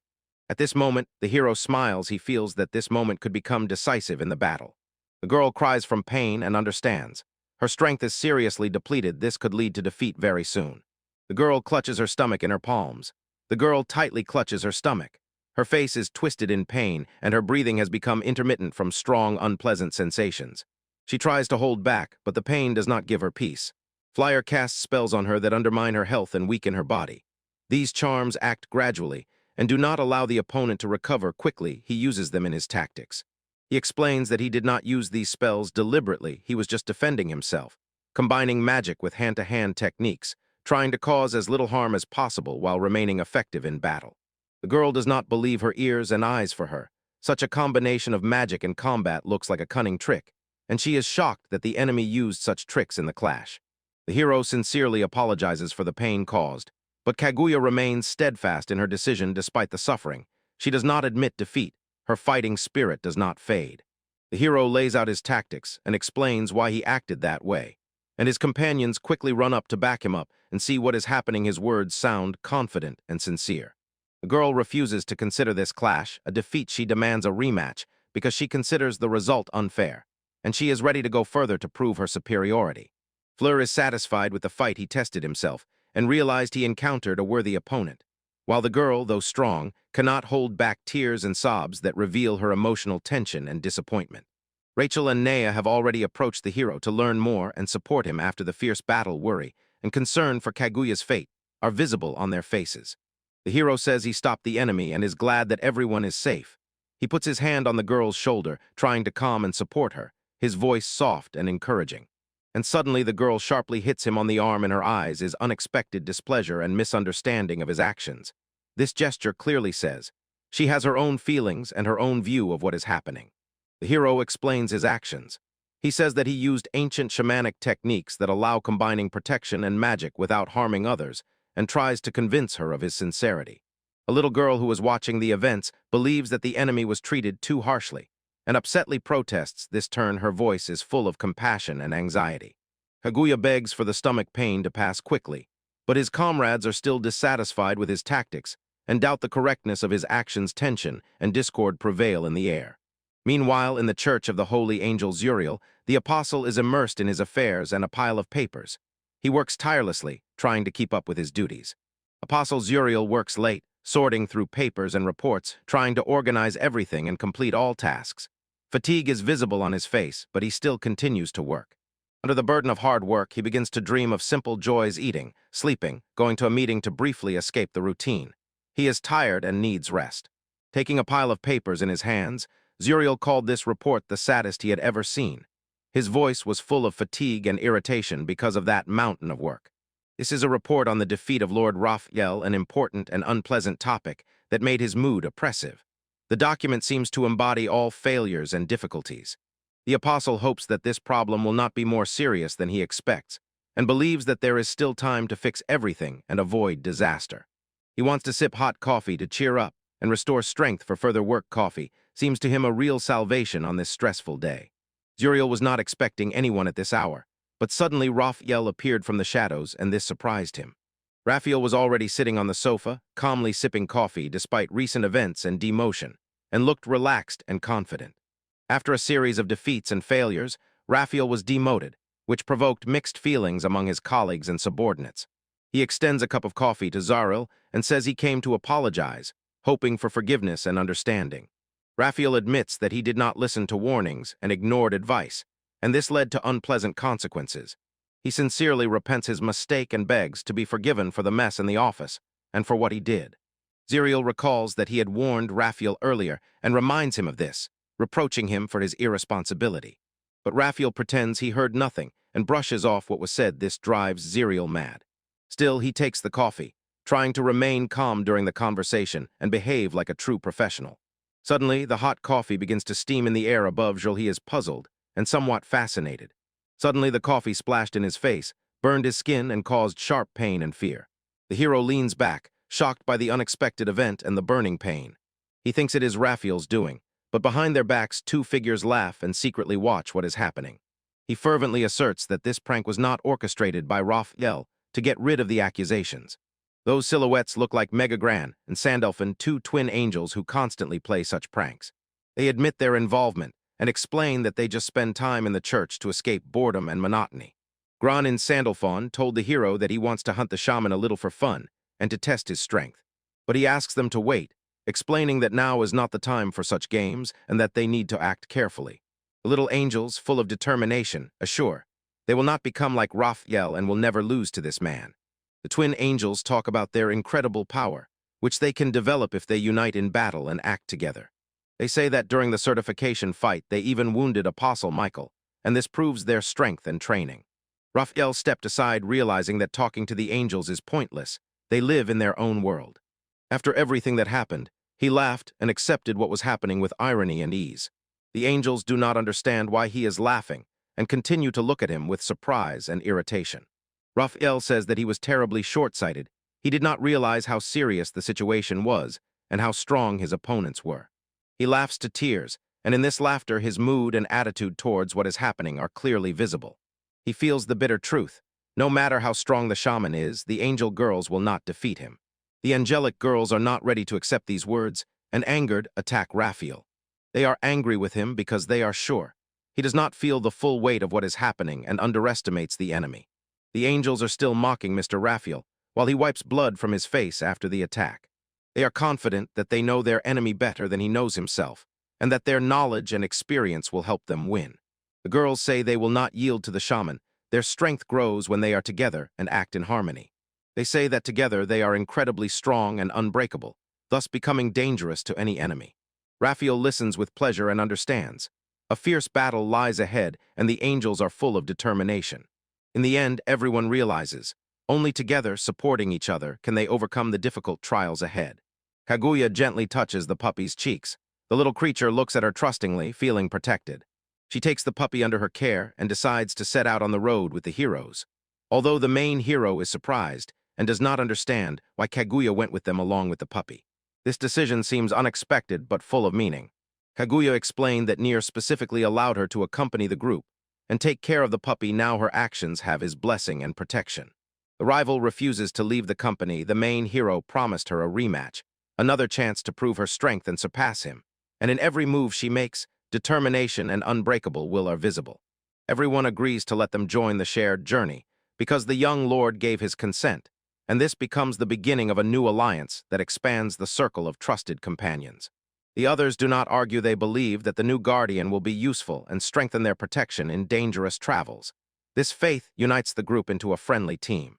At this moment, the hero smiles. He feels that this moment could become decisive in the battle. The girl cries from pain and understands. Her strength is seriously depleted. This could lead to defeat very soon. The girl clutches her stomach in her palms. The girl tightly clutches her stomach. Her face is twisted in pain, and her breathing has become intermittent from strong, unpleasant sensations. She tries to hold back, but the pain does not give her peace. Flyer casts spells on her that undermine her health and weaken her body. These charms act gradually and do not allow the opponent to recover quickly. He uses them in his tactics. He explains that he did not use these spells deliberately. He was just defending himself, combining magic with hand-to-hand techniques, trying to cause as little harm as possible while remaining effective in battle. The girl does not believe her ears and eyes for her. Such a combination of magic and combat looks like a cunning trick, and she is shocked that the enemy used such tricks in the clash. The hero sincerely apologizes for the pain caused, but Kaguya remains steadfast in her decision despite the suffering. She does not admit defeat. Her fighting spirit does not fade. The hero lays out his tactics and explains why he acted that way, and his companions quickly run up to back him up and see what is happening. His words sound confident and sincere. The girl refuses to consider this clash a defeat. She demands a rematch because she considers the result unfair, and she is ready to go further to prove her superiority. Fleur is satisfied with the fight. He tested himself and realized he encountered a worthy opponent, while the girl, though strong, cannot hold back tears and sobs that reveal her emotional tension and disappointment. Rachel and Naya have already approached the hero to learn more and support him after the fierce battle. Worry and concern for Kaguya's fate are visible on their faces. The hero says he stopped the enemy and is glad that everyone is safe. He puts his hand on the girl's shoulder, trying to calm and support her, his voice soft and encouraging. And suddenly the girl sharply hits him on the arm. In her eyes is unexpected displeasure and misunderstanding of his actions. This gesture clearly says she has her own feelings and her own view of what is happening. The hero explains his actions. He says that he used ancient shamanic techniques that allow combining protection and magic without harming others, and tries to convince her of his sincerity. A little girl who was watching the events believes that the enemy was treated too harshly, and upsetly protests. This turn, her voice is full of compassion and anxiety. Kaguya begs for the stomach pain to pass quickly, but his comrades are still dissatisfied with his tactics and doubt the correctness of his actions. Tension and discord prevail in the air. Meanwhile, in the church of the holy angel Zuriel, the apostle is immersed in his affairs and a pile of papers. He works tirelessly, trying to keep up with his duties. Apostle Zuriel works late, sorting through papers and reports, trying to organize everything and complete all tasks. Fatigue is visible on his face, but he still continues to work. Under the burden of hard work, he begins to dream of simple joys: eating, sleeping, going to a meeting to briefly escape the routine. He is tired and needs rest. Taking a pile of papers in his hands, Zuriel called this report the saddest he had ever seen. His voice was full of fatigue and irritation because of that mountain of work. This is a report on the defeat of Lord Raphael, an important and unpleasant topic that made his mood oppressive. The document seems to embody all failures and difficulties. The apostle hopes that this problem will not be more serious than he expects, and believes that there is still time to fix everything and avoid disaster. He wants to sip hot coffee to cheer up and restore strength for further work. Coffee seems to him a real salvation on this stressful day. Zuriel was not expecting anyone at this hour, but suddenly Raphael appeared from the shadows, and this surprised him. Raphael was already sitting on the sofa, calmly sipping coffee despite recent events and demotion, and looked relaxed and confident. After a series of defeats and failures, Raphael was demoted, which provoked mixed feelings among his colleagues and subordinates. He extends a cup of coffee to Zuriel and says he came to apologize, hoping for forgiveness and understanding. Raphael admits that he did not listen to warnings and ignored advice, and this led to unpleasant consequences. He sincerely repents his mistake and begs to be forgiven for the mess in the office and for what he did. Zuriel recalls that he had warned Raphael earlier and reminds him of this, reproaching him for his irresponsibility. But Raphael pretends he heard nothing and brushes off what was said. This drives Zuriel mad. Still, he takes the coffee, trying to remain calm during the conversation and behave like a true professional. Suddenly, the hot coffee begins to steam in the air above Zuriel. He is puzzled and somewhat fascinated. Suddenly, the coffee splashed in his face, burned his skin, and caused sharp pain and fear. The hero leans back, shocked by the unexpected event and the burning pain. He thinks it is Raphael's doing, but behind their backs, two figures laugh and secretly watch what is happening. He fervently asserts that this prank was not orchestrated by Raphael to get rid of the accusations. Those silhouettes look like Megagran and Sandalphon, two twin angels who constantly play such pranks. They admit their involvement and explain that they just spend time in the church to escape boredom and monotony. Gran and Sandalphon told the hero that he wants to hunt the shaman a little for fun and to test his strength. But he asks them to wait, explaining that now is not the time for such games and that they need to act carefully. The little angels, full of determination, assure they will not become like Raphael and will never lose to this man. The twin angels talk about their incredible power, which they can develop if they unite in battle and act together. They say that during the certification fight, they even wounded Apostle Michael, and this proves their strength and training. Raphael stepped aside, realizing that talking to the angels is pointless. They live in their own world. After everything that happened, he laughed and accepted what was happening with irony and ease. The angels do not understand why he is laughing and continue to look at him with surprise and irritation. Raphael says that he was terribly short-sighted. He did not realize how serious the situation was and how strong his opponents were. He laughs to tears, and in this laughter his mood and attitude towards what is happening are clearly visible. He feels the bitter truth. No matter how strong the shaman is, the angel girls will not defeat him. The angelic girls are not ready to accept these words, and angered, attack Raphael. They are angry with him because they are sure he does not feel the full weight of what is happening and underestimates the enemy. The angels are still mocking Mr. Raphael, while he wipes blood from his face after the attack. They are confident that they know their enemy better than he knows himself, and that their knowledge and experience will help them win. The girls say they will not yield to the shaman. Their strength grows when they are together and act in harmony. They say that together they are incredibly strong and unbreakable, thus becoming dangerous to any enemy. Raphael listens with pleasure and understands. A fierce battle lies ahead, and the angels are full of determination. In the end, everyone realizes, only together, supporting each other, can they overcome the difficult trials ahead. Kaguya gently touches the puppy's cheeks. The little creature looks at her trustingly, feeling protected. She takes the puppy under her care and decides to set out on the road with the heroes. Although the main hero is surprised and does not understand why Kaguya went with them along with the puppy. This decision seems unexpected but full of meaning. Kaguya explained that Nier specifically allowed her to accompany the group and take care of the puppy. Now her actions have his blessing and protection. The rival refuses to leave the company. The main hero promised her a rematch, another chance to prove her strength and surpass him. And in every move she makes, determination and unbreakable will are visible. Everyone agrees to let them join the shared journey, because the young lord gave his consent, and this becomes the beginning of a new alliance that expands the circle of trusted companions. The others do not argue. They believe that the new guardian will be useful and strengthen their protection in dangerous travels. This faith unites the group into a friendly team.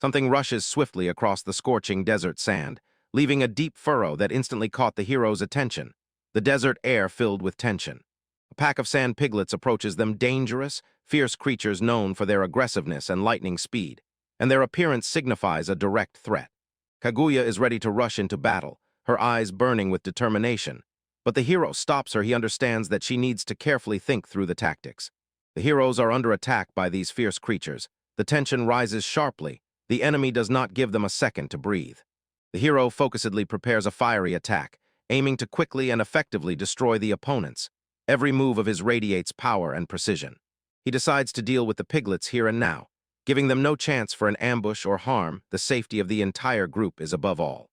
Something rushes swiftly across the scorching desert sand, leaving a deep furrow that instantly caught the hero's attention. The desert air filled with tension. A pack of sand piglets approaches them, dangerous, fierce creatures known for their aggressiveness and lightning speed, and their appearance signifies a direct threat. Kaguya is ready to rush into battle, her eyes burning with determination. But the hero stops her. He understands that she needs to carefully think through the tactics. The heroes are under attack by these fierce creatures. The tension rises sharply. The enemy does not give them a second to breathe. The hero focusedly prepares a fiery attack, aiming to quickly and effectively destroy the opponents. Every move of his radiates power and precision. He decides to deal with the piglets here and now, giving them no chance for an ambush or harm. The safety of the entire group is above all.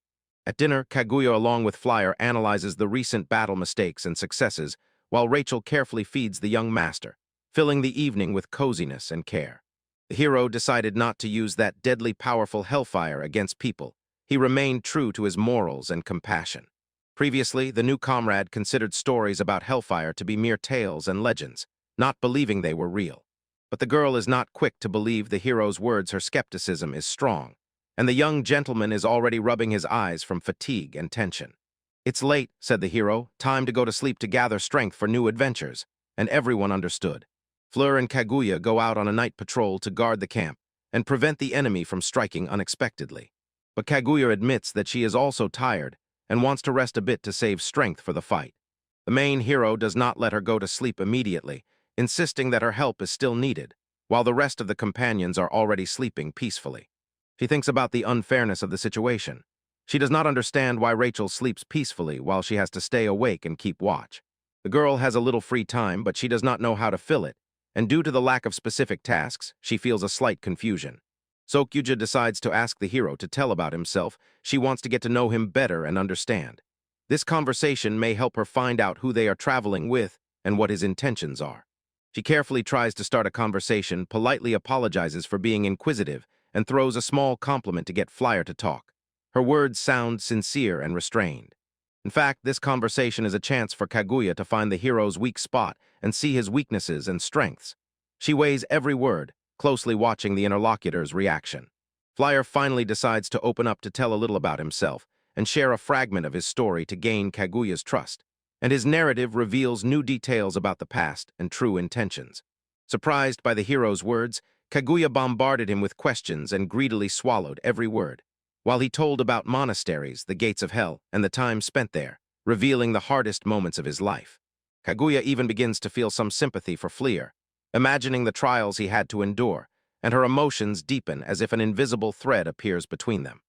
At dinner, Kaguya along with Flyer analyzes the recent battle mistakes and successes, while Rachel carefully feeds the young master, filling the evening with coziness and care. The hero decided not to use that deadly powerful hellfire against people. He remained true to his morals and compassion. Previously, the new comrade considered stories about hellfire to be mere tales and legends, not believing they were real. But the girl is not quick to believe the hero's words. Her skepticism is strong, and the young gentleman is already rubbing his eyes from fatigue and tension. "It's late," said the hero, "time to go to sleep to gather strength for new adventures," and everyone understood. Fleur and Kaguya go out on a night patrol to guard the camp and prevent the enemy from striking unexpectedly. But Kaguya admits that she is also tired and wants to rest a bit to save strength for the fight. The main hero does not let her go to sleep immediately, insisting that her help is still needed, while the rest of the companions are already sleeping peacefully. She thinks about the unfairness of the situation. She does not understand why Rachel sleeps peacefully while she has to stay awake and keep watch. The girl has a little free time, but she does not know how to fill it, and due to the lack of specific tasks, she feels a slight confusion. Sokyuja decides to ask the hero to tell about himself. She wants to get to know him better and understand. This conversation may help her find out who they are traveling with and what his intentions are. She carefully tries to start a conversation, politely apologizes for being inquisitive, and throws a small compliment to get Flyer to talk. Her words sound sincere and restrained. In fact, this conversation is a chance for Kaguya to find the hero's weak spot and see his weaknesses and strengths. She weighs every word, closely watching the interlocutor's reaction. Flyer finally decides to open up to tell a little about himself and share a fragment of his story to gain Kaguya's trust, and his narrative reveals new details about the past and true intentions. Surprised by the hero's words, Kaguya bombarded him with questions and greedily swallowed every word, while he told about monasteries, the gates of hell, and the time spent there, revealing the hardest moments of his life. Kaguya even begins to feel some sympathy for Fleur, imagining the trials he had to endure, and her emotions deepen as if an invisible thread appears between them.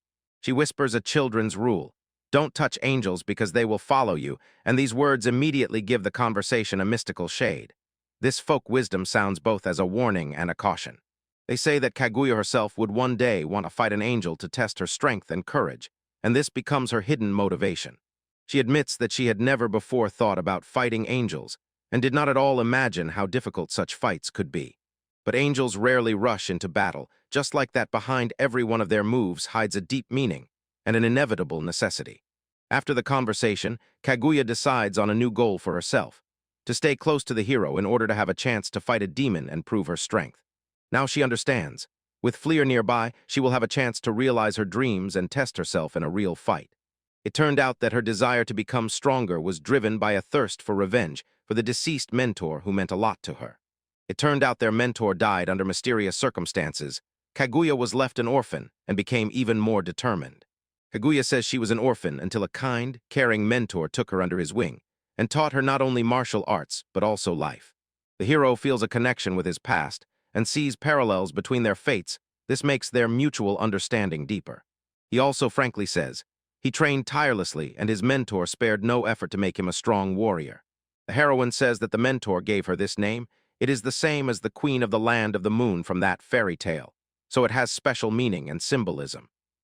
She whispers a children's rule: "Don't touch angels because they will follow you," and these words immediately give the conversation a mystical shade. This folk wisdom sounds both as a warning and a caution. They say that Kaguya herself would one day want to fight an angel to test her strength and courage, and this becomes her hidden motivation. She admits that she had never before thought about fighting angels and did not at all imagine how difficult such fights could be. But angels rarely rush into battle, just like that behind every one of their moves hides a deep meaning and an inevitable necessity. After the conversation, Kaguya decides on a new goal for herself: to stay close to the hero in order to have a chance to fight a demon and prove her strength. Now she understands. With Fleur nearby, she will have a chance to realize her dreams and test herself in a real fight. It turned out that her desire to become stronger was driven by a thirst for revenge for the deceased mentor who meant a lot to her. It turned out their mentor died under mysterious circumstances. Kaguya was left an orphan and became even more determined. Kaguya says she was an orphan until a kind, caring mentor took her under his wing and taught her not only martial arts, but also life. The hero feels a connection with his past and sees parallels between their fates. This makes their mutual understanding deeper. He also frankly says he trained tirelessly and his mentor spared no effort to make him a strong warrior. The heroine says that the mentor gave her this name. It is the same as the Queen of the Land of the Moon from that fairy tale, so it has special meaning and symbolism.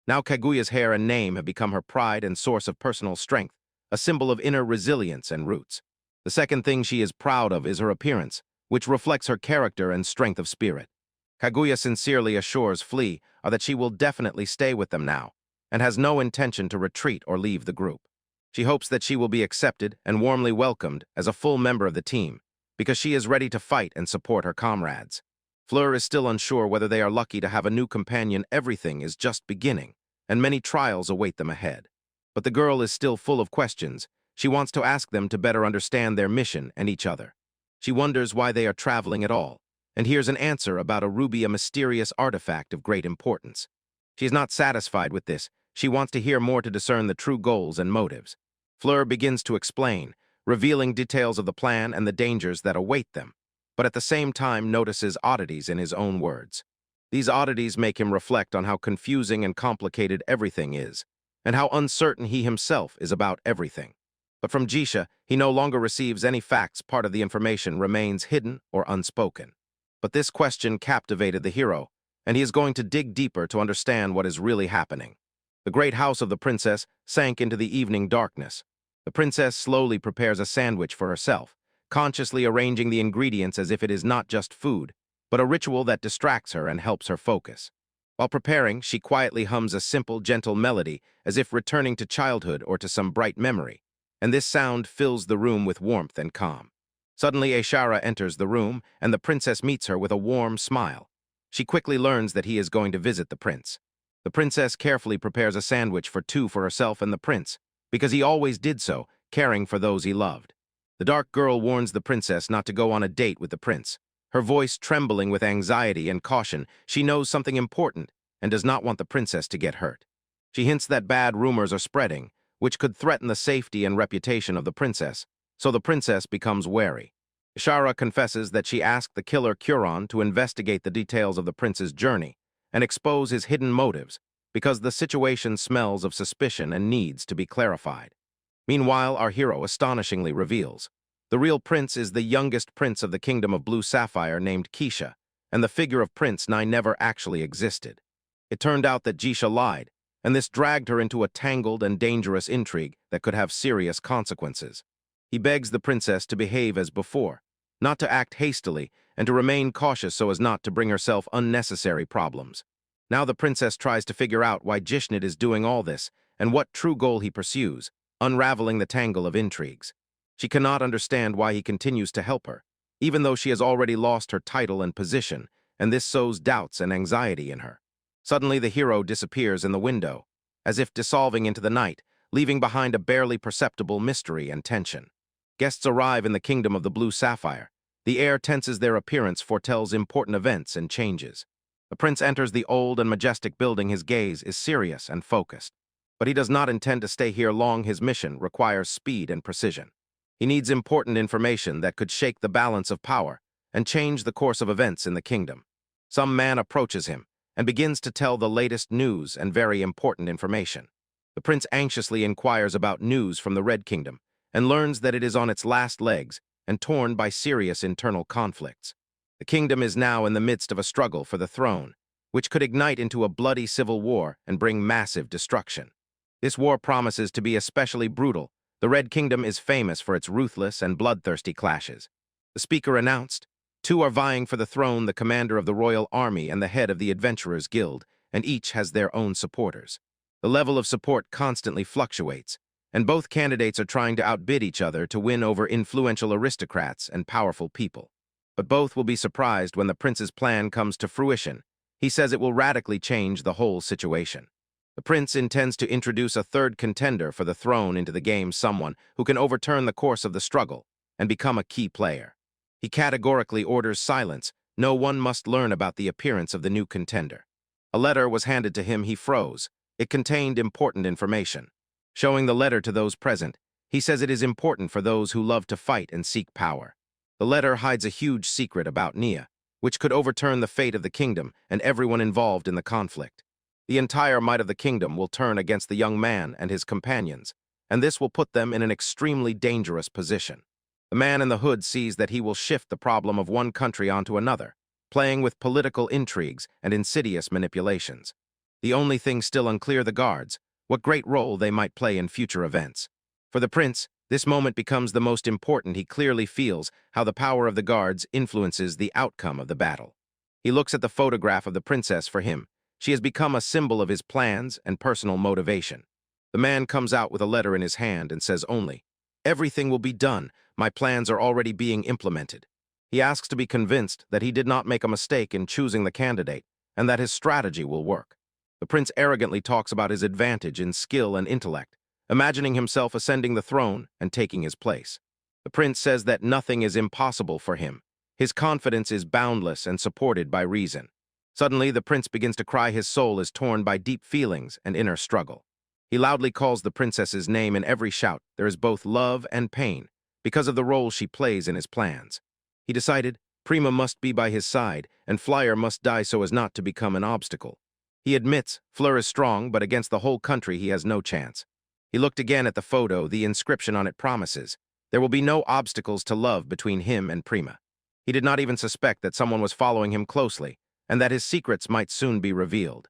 Now Kaguya's hair and name have become her pride and source of personal strength, a symbol of inner resilience and roots. The second thing she is proud of is her appearance, which reflects her character and strength of spirit. Kaguya sincerely assures Flea that she will definitely stay with them now, and has no intention to retreat or leave the group. She hopes that she will be accepted and warmly welcomed as a full member of the team, because she is ready to fight and support her comrades. Fleur is still unsure whether they are lucky to have a new companion. Everything is just beginning, and many trials await them ahead. But the girl is still full of questions. She wants to ask them to better understand their mission and each other. She wonders why they are traveling at all, and hears an answer about a ruby, a mysterious artifact of great importance. She is not satisfied with this. She wants to hear more to discern the true goals and motives. Fleur begins to explain, revealing details of the plan and the dangers that await them, but at the same time notices oddities in his own words. These oddities make him reflect on how confusing and complicated everything is, and how uncertain he himself is about everything. But from Jisha, he no longer receives any facts. Part of the information remains hidden or unspoken. But this question captivated the hero, and he is going to dig deeper to understand what is really happening. The great house of the princess sank into the evening darkness. The princess slowly prepares a sandwich for herself, consciously arranging the ingredients as if it is not just food, but a ritual that distracts her and helps her focus. While preparing, she quietly hums a simple, gentle melody, as if returning to childhood or to some bright memory, and this sound fills the room with warmth and calm. Suddenly, Ashara enters the room, and the princess meets her with a warm smile. She quickly learns that he is going to visit the prince. The princess carefully prepares a sandwich for two for herself and the prince, because he always did so, caring for those he loved. The dark girl warns the princess not to go on a date with the prince. Her voice trembling with anxiety and caution, she knows something important and does not want the princess to get hurt. She hints that bad rumors are spreading, which could threaten the safety and reputation of the princess, so the princess becomes wary. Ishara confesses that she asked the killer Curon to investigate the details of the prince's journey and expose his hidden motives, because the situation smells of suspicion and needs to be clarified. Meanwhile, our hero astonishingly reveals the real prince is the youngest prince of the kingdom of Blue Sapphire named Keisha, and the figure of Prince Nai never actually existed. It turned out that Jisha lied, and this dragged her into a tangled and dangerous intrigue that could have serious consequences. He begs the princess to behave as before, not to act hastily, and to remain cautious so as not to bring herself unnecessary problems. Now the princess tries to figure out why Jishnit is doing all this, and what true goal he pursues, unraveling the tangle of intrigues. She cannot understand why he continues to help her, even though she has already lost her title and position, and this sows doubts and anxiety in her. Suddenly the hero disappears in the window, as if dissolving into the night, leaving behind a barely perceptible mystery and tension. Guests arrive in the kingdom of the Blue Sapphire. The air tenses, their appearance foretells important events and changes. The prince enters the old and majestic building. His gaze is serious and focused. But he does not intend to stay here long. His mission requires speed and precision. He needs important information that could shake the balance of power and change the course of events in the kingdom. Some man approaches him and begins to tell the latest news and very important information. The prince anxiously inquires about news from the Red Kingdom and learns that it is on its last legs and torn by serious internal conflicts. The kingdom is now in the midst of a struggle for the throne, which could ignite into a bloody civil war and bring massive destruction. This war promises to be especially brutal. The Red Kingdom is famous for its ruthless and bloodthirsty clashes. The speaker announced, two are vying for the throne, the commander of the royal army and the head of the Adventurers Guild, and each has their own supporters. The level of support constantly fluctuates, and both candidates are trying to outbid each other to win over influential aristocrats and powerful people. But both will be surprised when the prince's plan comes to fruition. He says it will radically change the whole situation. The prince intends to introduce a third contender for the throne into the game, someone who can overturn the course of the struggle and become a key player. He categorically orders silence. No one must learn about the appearance of the new contender. A letter was handed to him. He froze. It contained important information. Showing the letter to those present, he says it is important for those who love to fight and seek power. The letter hides a huge secret about Nia, which could overturn the fate of the kingdom and everyone involved in the conflict. The entire might of the kingdom will turn against the young man and his companions, and this will put them in an extremely dangerous position. The man in the hood sees that he will shift the problem of one country onto another, playing with political intrigues and insidious manipulations. The only thing still unclear the guards, what great role they might play in future events. For the prince, this moment becomes the most important. He clearly feels how the power of the guards influences the outcome of the battle. He looks at the photograph of the princess. For him, she has become a symbol of his plans and personal motivation. The man comes out with a letter in his hand and says only, "Everything will be done. My plans are already being implemented." He asks to be convinced that he did not make a mistake in choosing the candidate and that his strategy will work. The prince arrogantly talks about his advantage in skill and intellect, imagining himself ascending the throne and taking his place. The prince says that nothing is impossible for him. His confidence is boundless and supported by reason. Suddenly, the prince begins to cry. His soul is torn by deep feelings and inner struggle. He loudly calls the princess's name. In every shout, there is both love and pain, because of the role she plays in his plans. He decided Prima must be by his side, and Flyer must die so as not to become an obstacle. He admits Fleur is strong, but against the whole country he has no chance. He looked again at the photo. The inscription on it promises there will be no obstacles to love between him and Prima. He did not even suspect that someone was following him closely, and that his secrets might soon be revealed.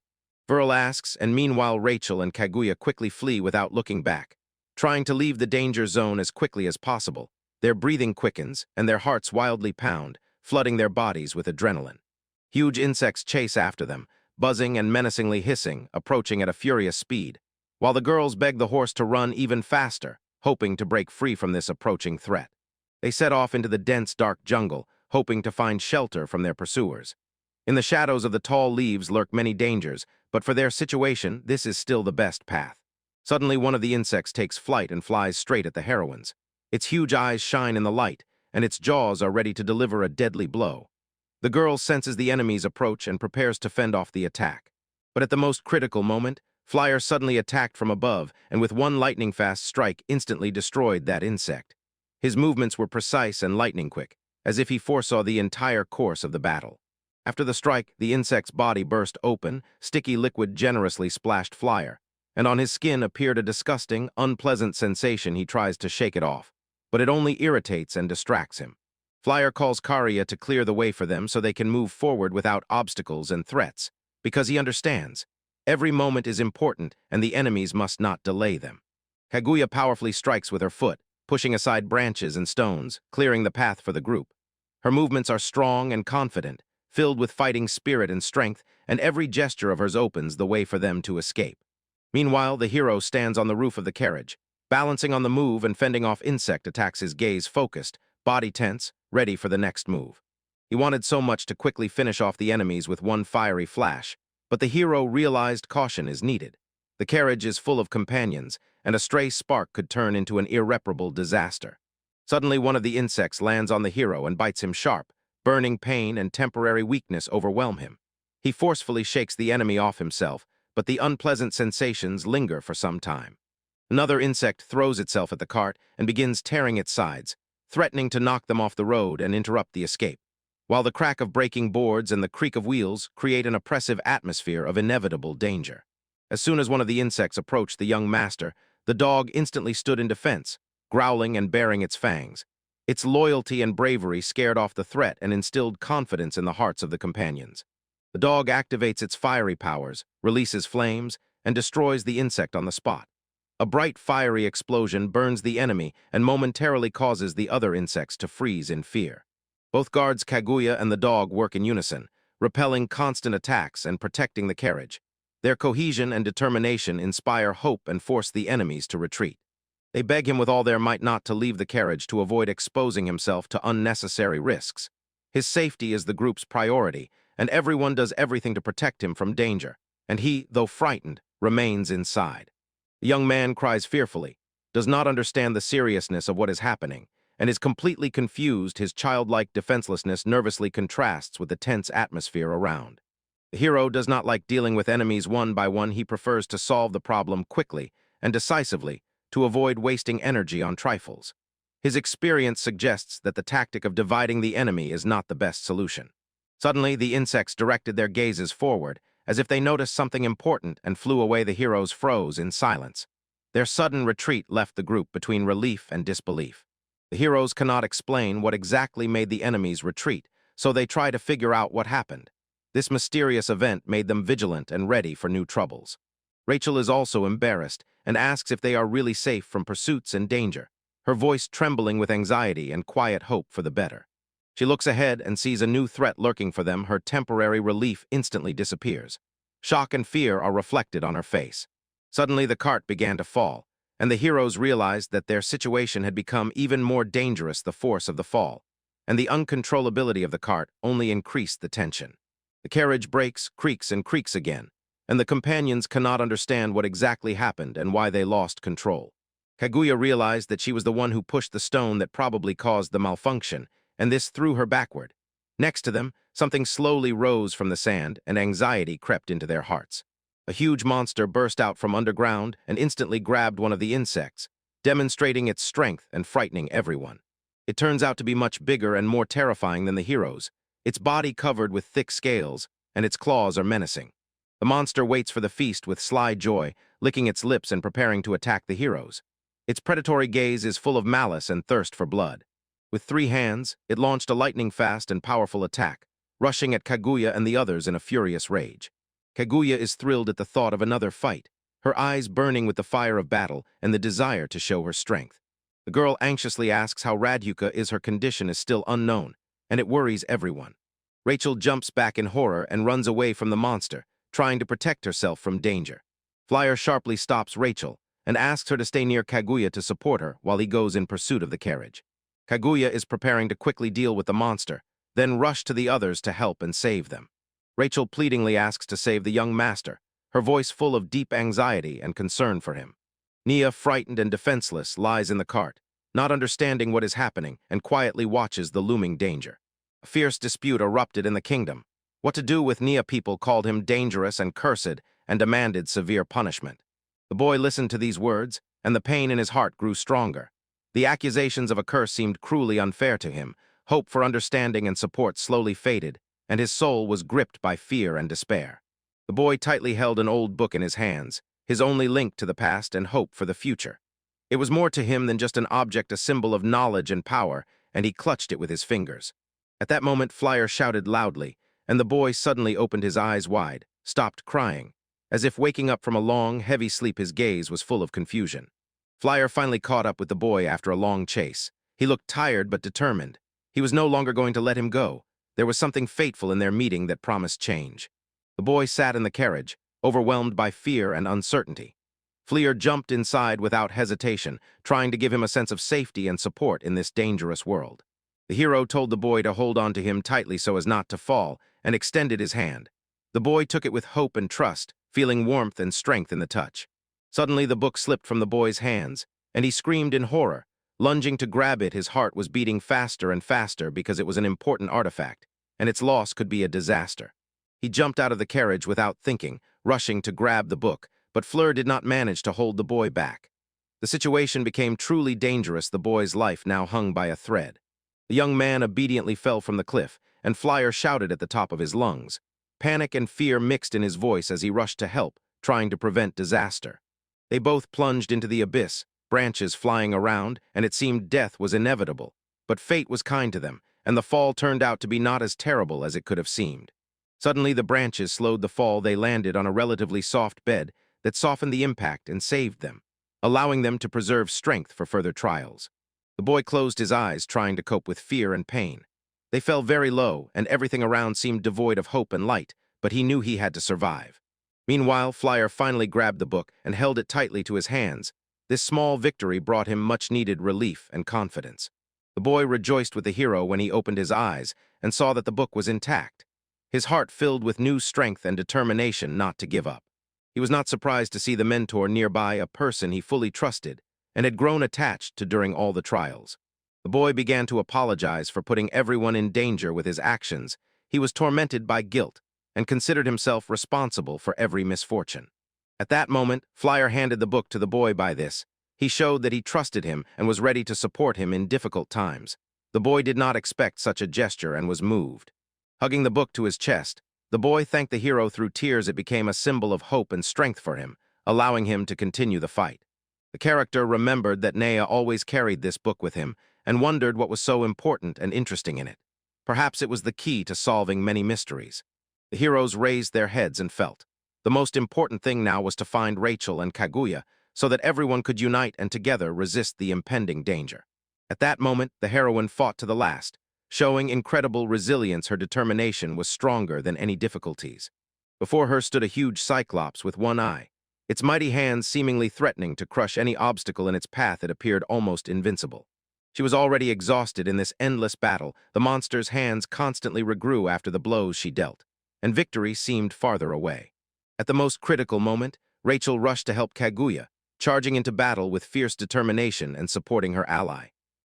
Virl asks, and meanwhile Rachel and Kaguya quickly flee without looking back, trying to leave the danger zone as quickly as possible. Their breathing quickens, and their hearts wildly pound, flooding their bodies with adrenaline. Huge insects chase after them, buzzing and menacingly hissing, approaching at a furious speed, while the girls beg the horse to run even faster, hoping to break free from this approaching threat. They set off into the dense, dark jungle, hoping to find shelter from their pursuers. In the shadows of the tall leaves lurk many dangers, but for their situation, this is still the best path. Suddenly, one of the insects takes flight and flies straight at the heroines. Its huge eyes shine in the light, and its jaws are ready to deliver a deadly blow. The girl senses the enemy's approach and prepares to fend off the attack. But at the most critical moment, Flyer suddenly attacked from above, and with one lightning-fast strike instantly destroyed that insect. His movements were precise and lightning-quick, as if he foresaw the entire course of the battle. After the strike, the insect's body burst open, sticky liquid generously splashed Flyer, and on his skin appeared a disgusting, unpleasant sensation. He tries to shake it off, but it only irritates and distracts him. Flyer calls Karia to clear the way for them so they can move forward without obstacles and threats, because he understands every moment is important and the enemies must not delay them. Kaguya powerfully strikes with her foot, pushing aside branches and stones, clearing the path for the group. Her movements are strong and confident, filled with fighting spirit and strength, and every gesture of hers opens the way for them to escape. Meanwhile, the hero stands on the roof of the carriage, balancing on the move and fending off insect attacks, his gaze focused, body tense, ready for the next move. He wanted so much to quickly finish off the enemies with one fiery flash, but the hero realized caution is needed. The carriage is full of companions, and a stray spark could turn into an irreparable disaster. Suddenly, one of the insects lands on the hero and bites him sharp. Burning pain and temporary weakness overwhelm him. He forcefully shakes the enemy off himself, but the unpleasant sensations linger for some time. Another insect throws itself at the cart and begins tearing its sides, threatening to knock them off the road and interrupt the escape, while the crack of breaking boards and the creak of wheels create an oppressive atmosphere of inevitable danger. As soon as one of the insects approached the young master, the dog instantly stood in defense, growling and baring its fangs. Its loyalty and bravery scared off the threat and instilled confidence in the hearts of the companions. The dog activates its fiery powers, releases flames, and destroys the insect on the spot. A bright fiery explosion burns the enemy and momentarily causes the other insects to freeze in fear. Both guards, Kaguya and the dog, work in unison, repelling constant attacks and protecting the carriage. Their cohesion and determination inspire hope and force the enemies to retreat. They beg him with all their might not to leave the carriage to avoid exposing himself to unnecessary risks. His safety is the group's priority, and everyone does everything to protect him from danger, and he, though frightened, remains inside. The young man cries fearfully, does not understand the seriousness of what is happening, and is completely confused. His childlike defenselessness nervously contrasts with the tense atmosphere around. The hero does not like dealing with enemies one by one. He prefers to solve the problem quickly and decisively to avoid wasting energy on trifles. His experience suggests that the tactic of dividing the enemy is not the best solution. Suddenly, the insects directed their gazes forward, as if they noticed something important, and flew away. The heroes froze in silence. Their sudden retreat left the group between relief and disbelief. The heroes cannot explain what exactly made the enemies retreat, so they try to figure out what happened. This mysterious event made them vigilant and ready for new troubles. Rachel is also embarrassed and asks if they are really safe from pursuits and danger, her voice trembling with anxiety and quiet hope for the better. She looks ahead and sees a new threat lurking for them. Her temporary relief instantly disappears. Shock and fear are reflected on her face. Suddenly, the cart began to fall, and the heroes realized that their situation had become even more dangerous. The force of the fall and the uncontrollability of the cart only increased the tension. The carriage brakes, creaks, and creaks again, and the companions cannot understand what exactly happened and why they lost control. Kaguya realized that she was the one who pushed the stone that probably caused the malfunction, and this threw her backward. Next to them, something slowly rose from the sand, and anxiety crept into their hearts. A huge monster burst out from underground and instantly grabbed one of the insects, demonstrating its strength and frightening everyone. It turns out to be much bigger and more terrifying than the heroes, its body covered with thick scales, and its claws are menacing. The monster waits for the feast with sly joy, licking its lips and preparing to attack the heroes. Its predatory gaze is full of malice and thirst for blood. With 3 hands, it launched a lightning-fast and powerful attack, rushing at Kaguya and the others in a furious rage. Kaguya is thrilled at the thought of another fight, her eyes burning with the fire of battle and the desire to show her strength. The girl anxiously asks how Radhyuka is. Her condition is still unknown, and it worries everyone. Rachel jumps back in horror and runs away from the monster, trying to protect herself from danger. Flyer sharply stops Rachel and asks her to stay near Kaguya to support her while he goes in pursuit of the carriage. Kaguya is preparing to quickly deal with the monster, then rush to the others to help and save them. Rachel pleadingly asks to save the young master, her voice full of deep anxiety and concern for him. Nia, frightened and defenseless, lies in the cart, not understanding what is happening, and quietly watches the looming danger. A fierce dispute erupted in the kingdom. What to do with Nia? People called him dangerous and cursed and demanded severe punishment. The boy listened to these words, and the pain in his heart grew stronger. The accusations of a curse seemed cruelly unfair to him. Hope for understanding and support slowly faded, and his soul was gripped by fear and despair. The boy tightly held an old book in his hands, his only link to the past and hope for the future. It was more to him than just an object, a symbol of knowledge and power, and he clutched it with his fingers. At that moment, Flyer shouted loudly, and the boy suddenly opened his eyes wide, stopped crying. As if waking up from a long, heavy sleep, his gaze was full of confusion. Flyer finally caught up with the boy after a long chase. He looked tired but determined. He was no longer going to let him go. There was something fateful in their meeting that promised change. The boy sat in the carriage, overwhelmed by fear and uncertainty. Flyer jumped inside without hesitation, trying to give him a sense of safety and support in this dangerous world. The hero told the boy to hold on to him tightly so as not to fall, and extended his hand. The boy took it with hope and trust, feeling warmth and strength in the touch. Suddenly, the book slipped from the boy's hands, and he screamed in horror. Lunging to grab it, his heart was beating faster and faster because it was an important artifact, and its loss could be a disaster. He jumped out of the carriage without thinking, rushing to grab the book, but Fleur did not manage to hold the boy back. The situation became truly dangerous. The boy's life now hung by a thread. The young man obediently fell from the cliff, and Flyer shouted at the top of his lungs. Panic and fear mixed in his voice as he rushed to help, trying to prevent disaster. They both plunged into the abyss, branches flying around, and it seemed death was inevitable. But fate was kind to them, and the fall turned out to be not as terrible as it could have seemed. Suddenly, the branches slowed the fall. They landed on a relatively soft bed that softened the impact and saved them, allowing them to preserve strength for further trials. The boy closed his eyes, trying to cope with fear and pain. They fell very low, and everything around seemed devoid of hope and light, but he knew he had to survive. Meanwhile, Flyer finally grabbed the book and held it tightly to his hands. This small victory brought him much-needed relief and confidence. The boy rejoiced with the hero when he opened his eyes and saw that the book was intact. His heart filled with new strength and determination not to give up. He was not surprised to see the mentor nearby, a person he fully trusted and had grown attached to during all the trials. The boy began to apologize for putting everyone in danger with his actions. He was tormented by guilt and considered himself responsible for every misfortune. At that moment, Flyer handed the book to the boy. By this, he showed that he trusted him and was ready to support him in difficult times. The boy did not expect such a gesture and was moved. Hugging the book to his chest, the boy thanked the hero through tears. It became a symbol of hope and strength for him, allowing him to continue the fight. The character remembered that Nea always carried this book with him and wondered what was so important and interesting in it. Perhaps it was the key to solving many mysteries. The heroes raised their heads and felt. The most important thing now was to find Rachel and Kaguya so that everyone could unite and together resist the impending danger. At that moment, the heroine fought to the last. Showing incredible resilience, her determination was stronger than any difficulties. Before her stood a huge cyclops with one eye. Its mighty hands seemingly threatening to crush any obstacle in its path. It appeared almost invincible. She was already exhausted in this endless battle. The monster's hands constantly regrew after the blows she dealt, and victory seemed farther away. At the most critical moment, Rachel rushed to help Kaguya, charging into battle with fierce determination and supporting her ally.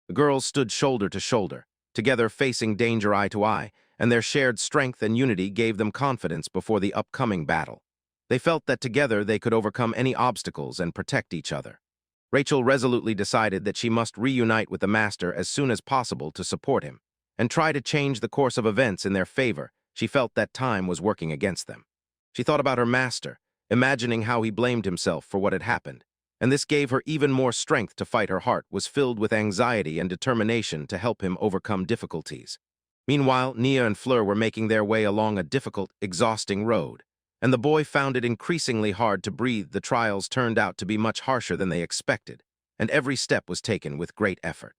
The girls stood shoulder to shoulder, together facing danger eye to eye, and their shared strength and unity gave them confidence before the upcoming battle. They felt that together they could overcome any obstacles and protect each other. Rachel resolutely decided that she must reunite with the Master as soon as possible to support him, and try to change the course of events in their favor. She felt that time was working against them. She thought about her master, imagining how he blamed himself for what had happened, and this gave her even more strength to fight. Her heart was filled with anxiety and determination to help him overcome difficulties. Meanwhile, Nia and Fleur were making their way along a difficult, exhausting road, and the boy found it increasingly hard to breathe. The trials turned out to be much harsher than they expected, and every step was taken with great effort.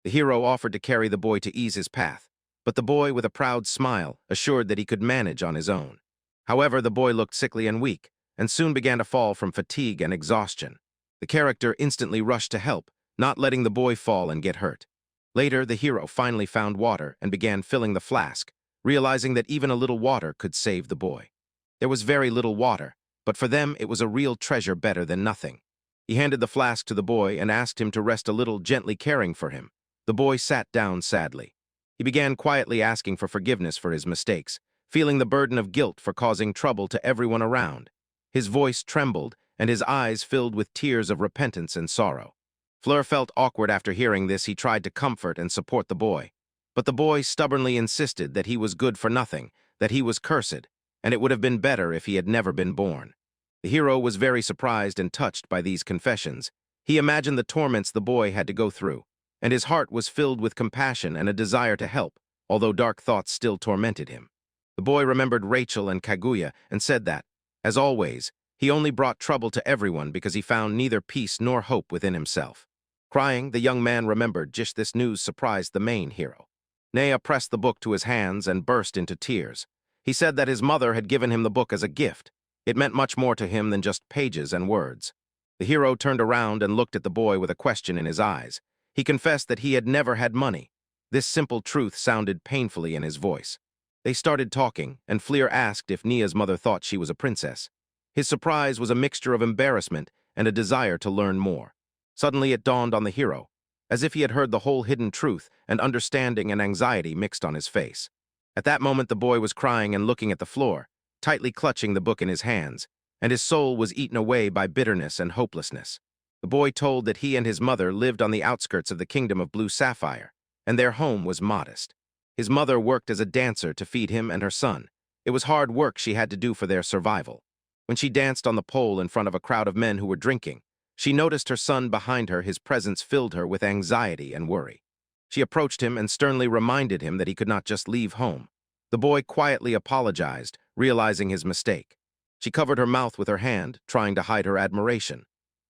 The hero offered to carry the boy to ease his path, but the boy, with a proud smile, assured that he could manage on his own. However, the boy looked sickly and weak, and soon began to fall from fatigue and exhaustion. The character instantly rushed to help, not letting the boy fall and get hurt. Later, the hero finally found water and began filling the flask, realizing that even a little water could save the boy. There was very little water, but for them it was a real treasure, better than nothing. He handed the flask to the boy and asked him to rest a little, gently caring for him. The boy sat down sadly. He began quietly asking for forgiveness for his mistakes, feeling the burden of guilt for causing trouble to everyone around. His voice trembled, and his eyes filled with tears of repentance and sorrow. Fleur felt awkward after hearing this. He tried to comfort and support the boy, but the boy stubbornly insisted that he was good for nothing, that he was cursed, and it would have been better if he had never been born. The hero was very surprised and touched by these confessions. He imagined the torments the boy had to go through, and his heart was filled with compassion and a desire to help, although dark thoughts still tormented him. The boy remembered Rachel and Kaguya and said that, as always, he only brought trouble to everyone because he found neither peace nor hope within himself. Crying, the young man remembered just this news surprised the main hero. Nea pressed the book to his hands and burst into tears. He said that his mother had given him the book as a gift. It meant much more to him than just pages and words. The hero turned around and looked at the boy with a question in his eyes. He confessed that he had never had money. This simple truth sounded painfully in his voice. They started talking, and Fleur asked if Nia's mother thought she was a princess. His surprise was a mixture of embarrassment and a desire to learn more. Suddenly it dawned on the hero, as if he had heard the whole hidden truth, and understanding and anxiety mixed on his face. At that moment the boy was crying and looking at the floor, tightly clutching the book in his hands, and his soul was eaten away by bitterness and hopelessness. The boy told that he and his mother lived on the outskirts of the kingdom of Blue Sapphire, and their home was modest. His mother worked as a dancer to feed him and her son. It was hard work she had to do for their survival. When she danced on the pole in front of a crowd of men who were drinking, she noticed her son behind her. His presence filled her with anxiety and worry. She approached him and sternly reminded him that he could not just leave home. The boy quietly apologized, realizing his mistake. She covered her mouth with her hand, trying to hide her admiration.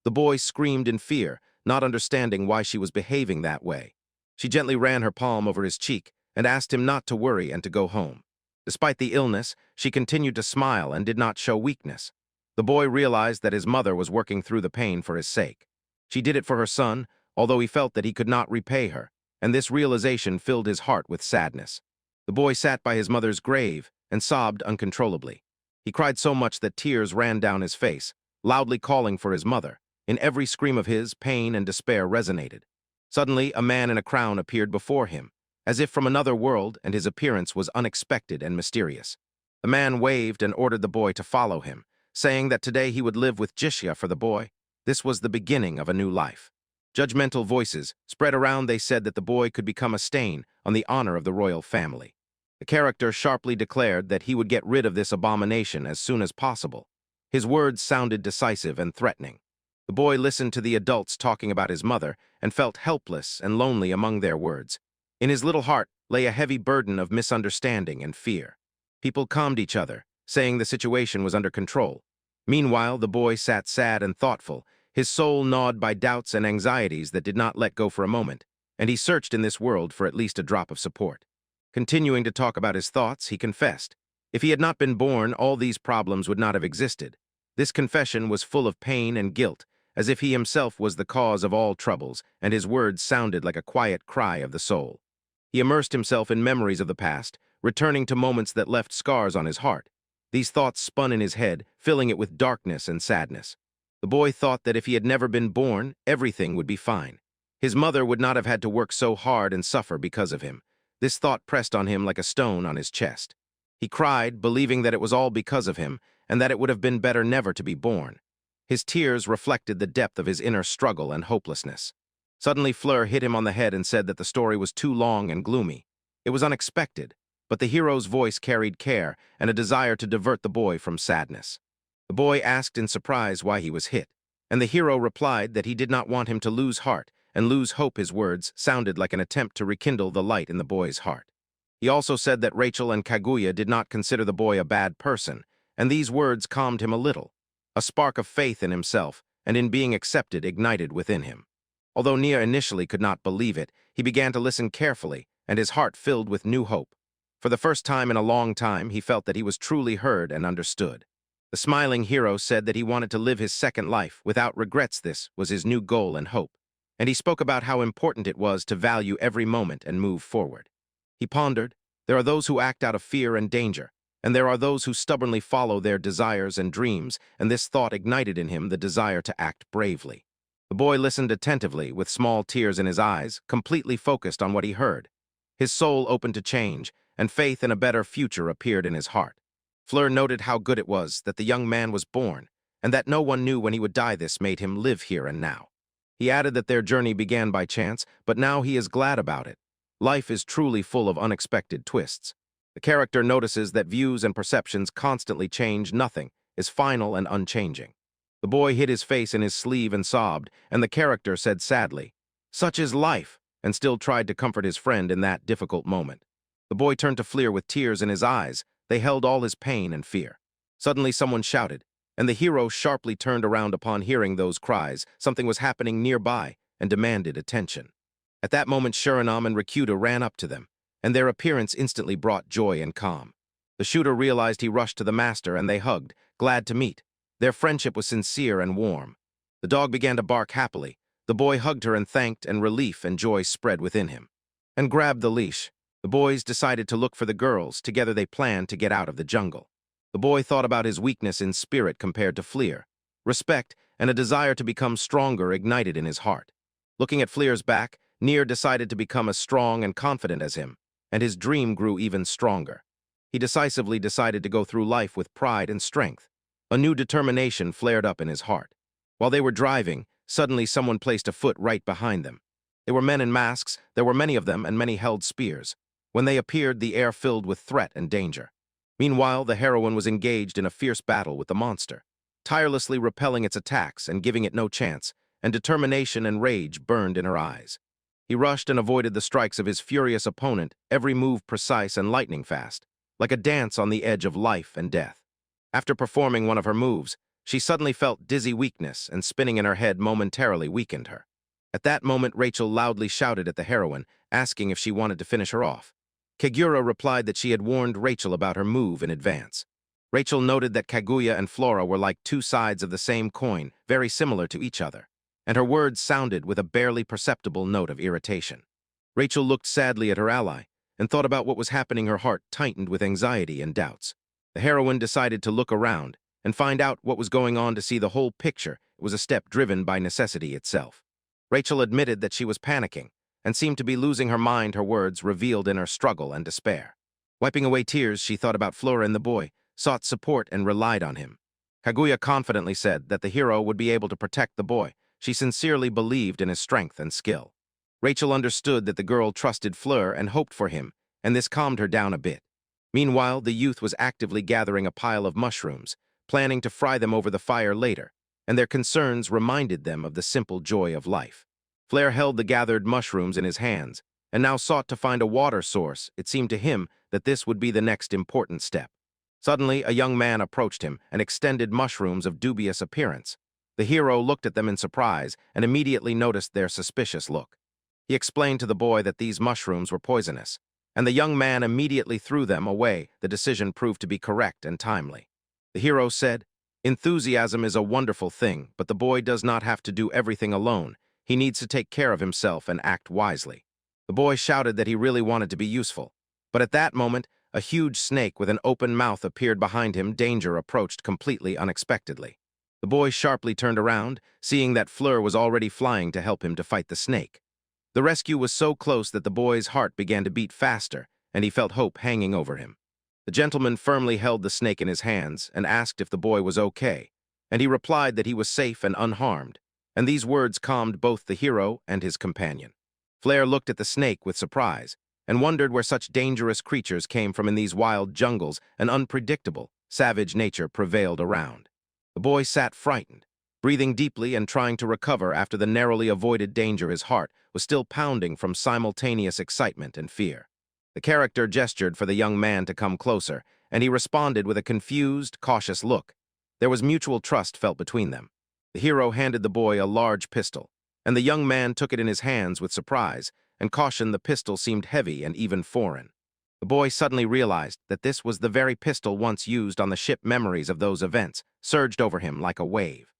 The boy screamed in fear, not understanding why she was behaving that way. She gently ran her palm over his cheek and asked him not to worry and to go home. Despite the illness, she continued to smile and did not show weakness. The boy realized that his mother was working through the pain for his sake. She did it for her son, although he felt that he could not repay her, and this realization filled his heart with sadness. The boy sat by his mother's grave and sobbed uncontrollably. He cried so much that tears ran down his face, loudly calling for his mother. In every scream of his, pain and despair resonated. Suddenly, a man in a crown appeared before him, as if from another world, and his appearance was unexpected and mysterious. The man waved and ordered the boy to follow him, saying that today he would live with Jishya for the boy. This was the beginning of a new life. Judgmental voices spread around. They said that the boy could become a stain on the honor of the royal family. The character sharply declared that he would get rid of this abomination as soon as possible. His words sounded decisive and threatening. The boy listened to the adults talking about his mother and felt helpless and lonely among their words. In his little heart lay a heavy burden of misunderstanding and fear. People calmed each other, saying the situation was under control. Meanwhile, the boy sat sad and thoughtful, his soul gnawed by doubts and anxieties that did not let go for a moment, and he searched in this world for at least a drop of support. Continuing to talk about his thoughts, he confessed. If he had not been born, all these problems would not have existed. This confession was full of pain and guilt, as if he himself was the cause of all troubles, and his words sounded like a quiet cry of the soul. He immersed himself in memories of the past, returning to moments that left scars on his heart. These thoughts spun in his head, filling it with darkness and sadness. The boy thought that if he had never been born, everything would be fine. His mother would not have had to work so hard and suffer because of him. This thought pressed on him like a stone on his chest. He cried, believing that it was all because of him, and that it would have been better never to be born. His tears reflected the depth of his inner struggle and hopelessness. Suddenly, Fleur hit him on the head and said that the story was too long and gloomy. It was unexpected, but the hero's voice carried care and a desire to divert the boy from sadness. The boy asked in surprise why he was hit, and the hero replied that he did not want him to lose heart and lose hope. His words sounded like an attempt to rekindle the light in the boy's heart. He also said that Rachel and Kaguya did not consider the boy a bad person, and these words calmed him a little. A spark of faith in himself and in being accepted ignited within him. Although Nia initially could not believe it, he began to listen carefully, and his heart filled with new hope. For the first time in a long time, he felt that he was truly heard and understood. The smiling hero said that he wanted to live his second life without regrets. This was his new goal and hope, and he spoke about how important it was to value every moment and move forward. He pondered, there are those who act out of fear and danger, and there are those who stubbornly follow their desires and dreams, and this thought ignited in him the desire to act bravely. The boy listened attentively, with small tears in his eyes, completely focused on what he heard. His soul opened to change, and faith in a better future appeared in his heart. Fleur noted how good it was that the young man was born, and that no one knew when he would die. This made him live here and now. He added that their journey began by chance, but now he is glad about it. Life is truly full of unexpected twists. The character notices that views and perceptions constantly change. Nothing is final and unchanging. The boy hid his face in his sleeve and sobbed, and the character said sadly, "Such is life," and still tried to comfort his friend in that difficult moment. The boy turned to Fleur with tears in his eyes. They held all his pain and fear. Suddenly someone shouted, and the hero sharply turned around upon hearing those cries. Something was happening nearby and demanded attention. At that moment, Surinam and Rikuta ran up to them, and their appearance instantly brought joy and calm. The shooter realized he rushed to the master, and they hugged, glad to meet. Their friendship was sincere and warm. The dog began to bark happily. The boy hugged her and thanked, and relief and joy spread within him. And grabbed the leash. The boys decided to look for the girls. Together they planned to get out of the jungle. The boy thought about his weakness in spirit compared to Fleur. Respect and a desire to become stronger ignited in his heart. Looking at Fleur's back, Nier decided to become as strong and confident as him, and his dream grew even stronger. He decisively decided to go through life with pride and strength. A new determination flared up in his heart. While they were driving, suddenly someone placed a foot right behind them. They were men in masks. There were many of them, and many held spears. When they appeared, the air filled with threat and danger. Meanwhile, the heroine was engaged in a fierce battle with the monster, tirelessly repelling its attacks and giving it no chance, and determination and rage burned in her eyes. He rushed and avoided the strikes of his furious opponent, every move precise and lightning fast, like a dance on the edge of life and death. After performing one of her moves, she suddenly felt dizzy weakness, and spinning in her head momentarily weakened her. At that moment, Rachel loudly shouted at the heroine, asking if she wanted to finish her off. Kagura replied that she had warned Rachel about her move in advance. Rachel noted that Kaguya and Flora were like two sides of the same coin, very similar to each other, and her words sounded with a barely perceptible note of irritation. Rachel looked sadly at her ally and thought about what was happening. Her heart tightened with anxiety and doubts. The heroine decided to look around and find out what was going on. To see the whole picture, it was a step driven by necessity itself. Rachel admitted that she was panicking and seemed to be losing her mind. Her words revealed inner struggle and despair. Wiping away tears, she thought about Flora and the boy, sought support and relied on him. Kaguya confidently said that the hero would be able to protect the boy. She sincerely believed in his strength and skill. Rachel understood that the girl trusted Fleur and hoped for him, and this calmed her down a bit. Meanwhile, the youth was actively gathering a pile of mushrooms, planning to fry them over the fire later, and their concerns reminded them of the simple joy of life. Fleur held the gathered mushrooms in his hands, and now sought to find a water source. It seemed to him that this would be the next important step. Suddenly, a young man approached him and extended mushrooms of dubious appearance. The hero looked at them in surprise and immediately noticed their suspicious look. He explained to the boy that these mushrooms were poisonous, and the young man immediately threw them away. The decision proved to be correct and timely. The hero said, "Enthusiasm is a wonderful thing, but the boy does not have to do everything alone. He needs to take care of himself and act wisely." The boy shouted that he really wanted to be useful. But at that moment, a huge snake with an open mouth appeared behind him. Danger approached completely unexpectedly. The boy sharply turned around, seeing that Fleur was already flying to help him to fight the snake. The rescue was so close that the boy's heart began to beat faster, and he felt hope hanging over him. The gentleman firmly held the snake in his hands and asked if the boy was okay, and he replied that he was safe and unharmed, and these words calmed both the hero and his companion. Fleur looked at the snake with surprise and wondered where such dangerous creatures came from in these wild jungles. An unpredictable, savage nature prevailed around. The boy sat frightened, breathing deeply and trying to recover after the narrowly avoided danger. His heart was still pounding from simultaneous excitement and fear. The character gestured for the young man to come closer, and he responded with a confused, cautious look. There was mutual trust felt between them. The hero handed the boy a large pistol, and the young man took it in his hands with surprise and caution. The pistol seemed heavy and even foreign. The boy suddenly realized that this was the very pistol once used on the ship. Memories of those events surged over him like a wave.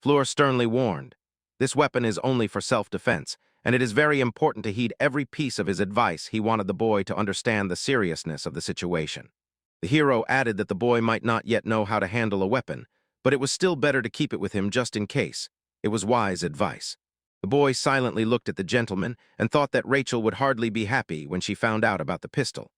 Fleur sternly warned, "This weapon is only for self-defense, and it is very important to heed every piece of his advice." He wanted the boy to understand the seriousness of the situation. The hero added that the boy might not yet know how to handle a weapon, but it was still better to keep it with him just in case. It was wise advice. The boy silently looked at the gentleman and thought that Rachel would hardly be happy when she found out about the pistol.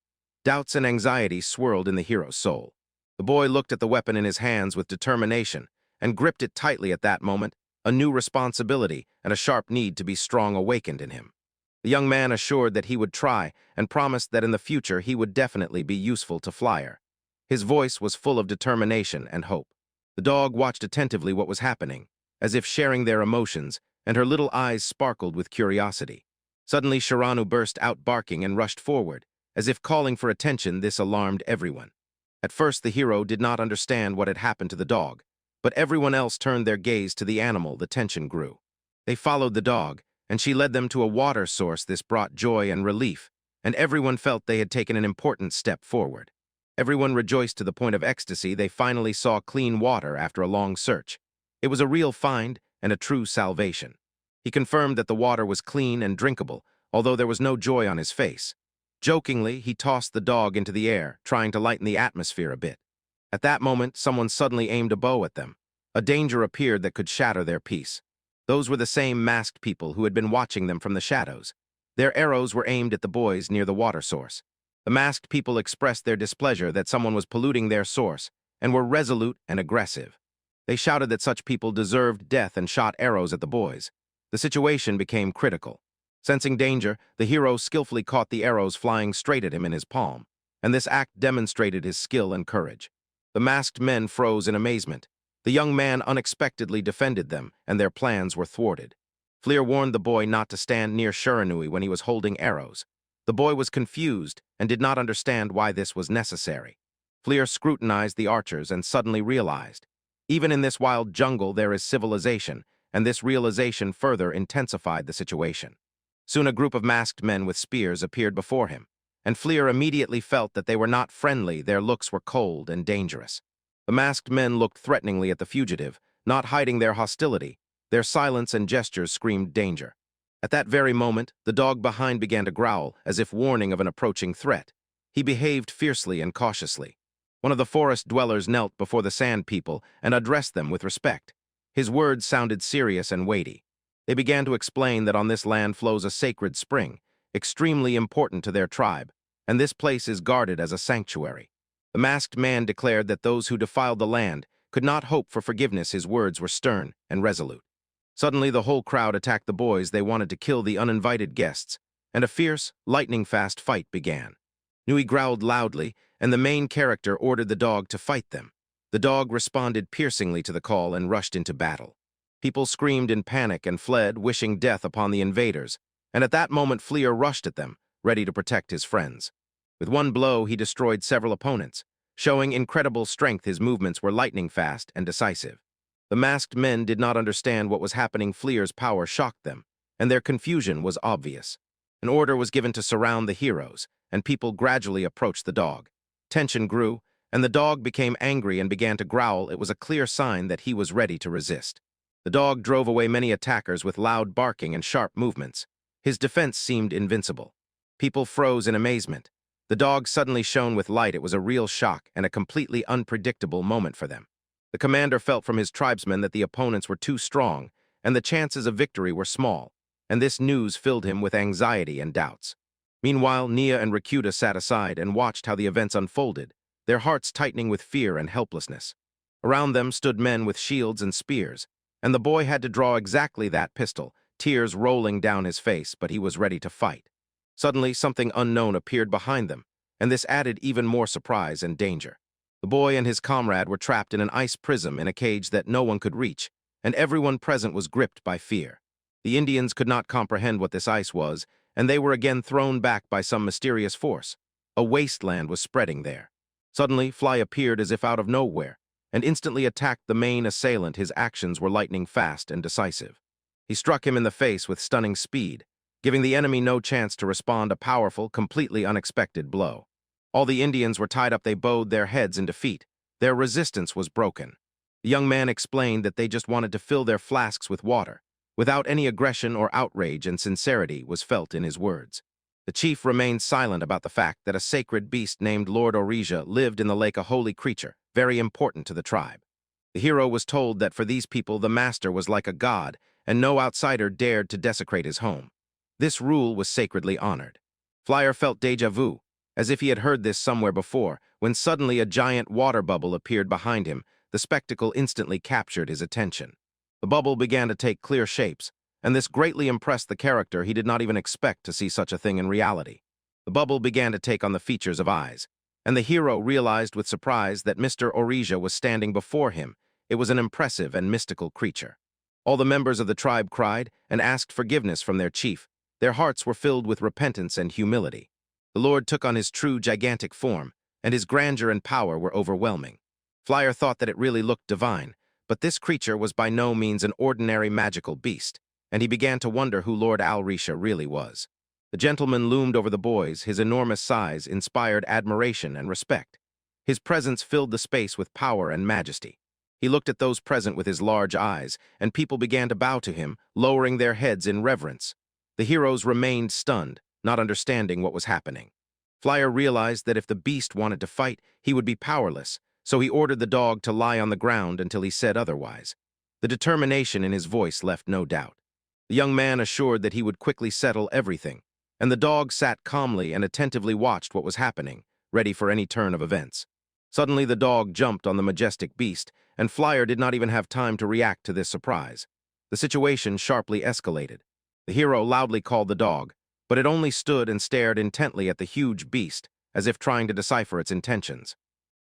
Doubts and anxiety swirled in the hero's soul. The boy looked at the weapon in his hands with determination and gripped it tightly. At that moment, a new responsibility and a sharp need to be strong awakened in him. The young man assured that he would try and promised that in the future he would definitely be useful to Fleur. His voice was full of determination and hope. The dog watched attentively what was happening, as if sharing their emotions, and her little eyes sparkled with curiosity. Suddenly, Shiranu burst out barking and rushed forward, as if calling for attention. This alarmed everyone. At first, the hero did not understand what had happened to the dog, but everyone else turned their gaze to the animal. The tension grew. They followed the dog, and she led them to a water source. This brought joy and relief, and everyone felt they had taken an important step forward. Everyone rejoiced to the point of ecstasy. They finally saw clean water after a long search. It was a real find and a true salvation. He confirmed that the water was clean and drinkable, although there was no joy on his face. Jokingly, he tossed the dog into the air, trying to lighten the atmosphere a bit. At that moment, someone suddenly aimed a bow at them. A danger appeared that could shatter their peace. Those were the same masked people who had been watching them from the shadows. Their arrows were aimed at the boys near the water source. The masked people expressed their displeasure that someone was polluting their source and were resolute and aggressive. They shouted that such people deserved death and shot arrows at the boys. The situation became critical. Sensing danger, the hero skillfully caught the arrows flying straight at him in his palm, and this act demonstrated his skill and courage. The masked men froze in amazement. The young man unexpectedly defended them, and their plans were thwarted. Fleur warned the boy not to stand near Shiranui when he was holding arrows. The boy was confused and did not understand why this was necessary. Fleur scrutinized the archers and suddenly realized, even in this wild jungle there is civilization, and this realization further intensified the situation. Soon a group of masked men with spears appeared before him, and Fleur immediately felt that they were not friendly. Their looks were cold and dangerous. The masked men looked threateningly at the fugitive, not hiding their hostility. Their silence and gestures screamed danger. At that very moment, the dog behind began to growl, as if warning of an approaching threat. He behaved fiercely and cautiously. One of the forest dwellers knelt before the sand people and addressed them with respect. His words sounded serious and weighty. They began to explain that on this land flows a sacred spring, extremely important to their tribe, and this place is guarded as a sanctuary. The masked man declared that those who defiled the land could not hope for forgiveness. His words were stern and resolute. Suddenly, the whole crowd attacked the boys. They wanted to kill the uninvited guests, and a fierce, lightning-fast fight began. Nui growled loudly, and the main character ordered the dog to fight them. The dog responded piercingly to the call and rushed into battle. People screamed in panic and fled, wishing death upon the invaders, and at that moment Fleur rushed at them, ready to protect his friends. With one blow, he destroyed several opponents. Showing incredible strength, his movements were lightning fast and decisive. The masked men did not understand what was happening. Fleer's power shocked them, and their confusion was obvious. An order was given to surround the heroes, and people gradually approached the dog. Tension grew, and the dog became angry and began to growl. It was a clear sign that he was ready to resist. The dog drove away many attackers with loud barking and sharp movements. His defense seemed invincible. People froze in amazement. The dog suddenly shone with light. It was a real shock and a completely unpredictable moment for them. The commander felt from his tribesmen that the opponents were too strong, and the chances of victory were small, and this news filled him with anxiety and doubts. Meanwhile, Nia and Rakuta sat aside and watched how the events unfolded, their hearts tightening with fear and helplessness. Around them stood men with shields and spears, and the boy had to draw exactly that pistol, tears rolling down his face, but he was ready to fight. Suddenly, something unknown appeared behind them, and this added even more surprise and danger. The boy and his comrade were trapped in an ice prism in a cage that no one could reach, and everyone present was gripped by fear. The Indians could not comprehend what this ice was, and they were again thrown back by some mysterious force. A wasteland was spreading there. Suddenly, Fly appeared as if out of nowhere, and instantly attacked the main assailant. His actions were lightning fast and decisive. He struck him in the face with stunning speed, giving the enemy no chance to respond. A powerful, completely unexpected blow. All the Indians were tied up. They bowed their heads in defeat. Their resistance was broken. The young man explained that they just wanted to fill their flasks with water, without any aggression or outrage, and sincerity was felt in his words. The chief remained silent about the fact that a sacred beast named Lord Orisia lived in the lake, a holy creature, very important to the tribe. The hero was told that for these people the master was like a god, and no outsider dared to desecrate his home. This rule was sacredly honored. Flyer felt déjà vu, as if he had heard this somewhere before, when suddenly a giant water bubble appeared behind him. The spectacle instantly captured his attention. The bubble began to take clear shapes, and this greatly impressed the character. He did not even expect to see such a thing in reality. The bubble began to take on the features of eyes, and the hero realized with surprise that Mr. Orisia was standing before him. It was an impressive and mystical creature. All the members of the tribe cried and asked forgiveness from their chief. Their hearts were filled with repentance and humility. The Lord took on his true gigantic form, and his grandeur and power were overwhelming. Flyer thought that it really looked divine, but this creature was by no means an ordinary magical beast, and he began to wonder who Lord Alrisha really was. The gentleman loomed over the boys. His enormous size inspired admiration and respect. His presence filled the space with power and majesty. He looked at those present with his large eyes, and people began to bow to him, lowering their heads in reverence. The heroes remained stunned, not understanding what was happening. Flyer realized that if the beast wanted to fight, he would be powerless, so he ordered the dog to lie on the ground until he said otherwise. The determination in his voice left no doubt. The young man assured that he would quickly settle everything, and the dog sat calmly and attentively watched what was happening, ready for any turn of events. Suddenly the dog jumped on the majestic beast, and Flyer did not even have time to react to this surprise. The situation sharply escalated. The hero loudly called the dog, but it only stood and stared intently at the huge beast, as if trying to decipher its intentions.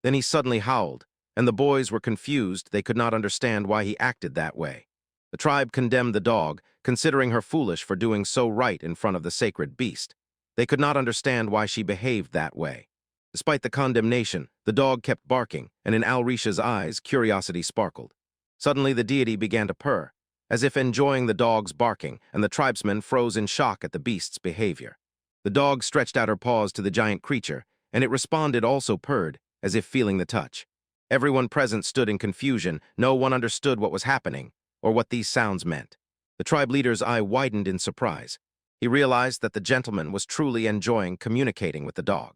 Then he suddenly howled, and the boys were confused. They could not understand why he acted that way. The tribe condemned the dog, considering her foolish for doing so right in front of the sacred beast. They could not understand why she behaved that way. Despite the condemnation, the dog kept barking, and in Alrisha's eyes, curiosity sparkled. Suddenly the deity began to purr, as if enjoying the dog's barking, and the tribesmen froze in shock at the beast's behavior. The dog stretched out her paws to the giant creature, and it responded, also purred, as if feeling the touch. Everyone present stood in confusion. No one understood what was happening, or what these sounds meant. The tribe leader's eye widened in surprise. He realized that the gentleman was truly enjoying communicating with the dog.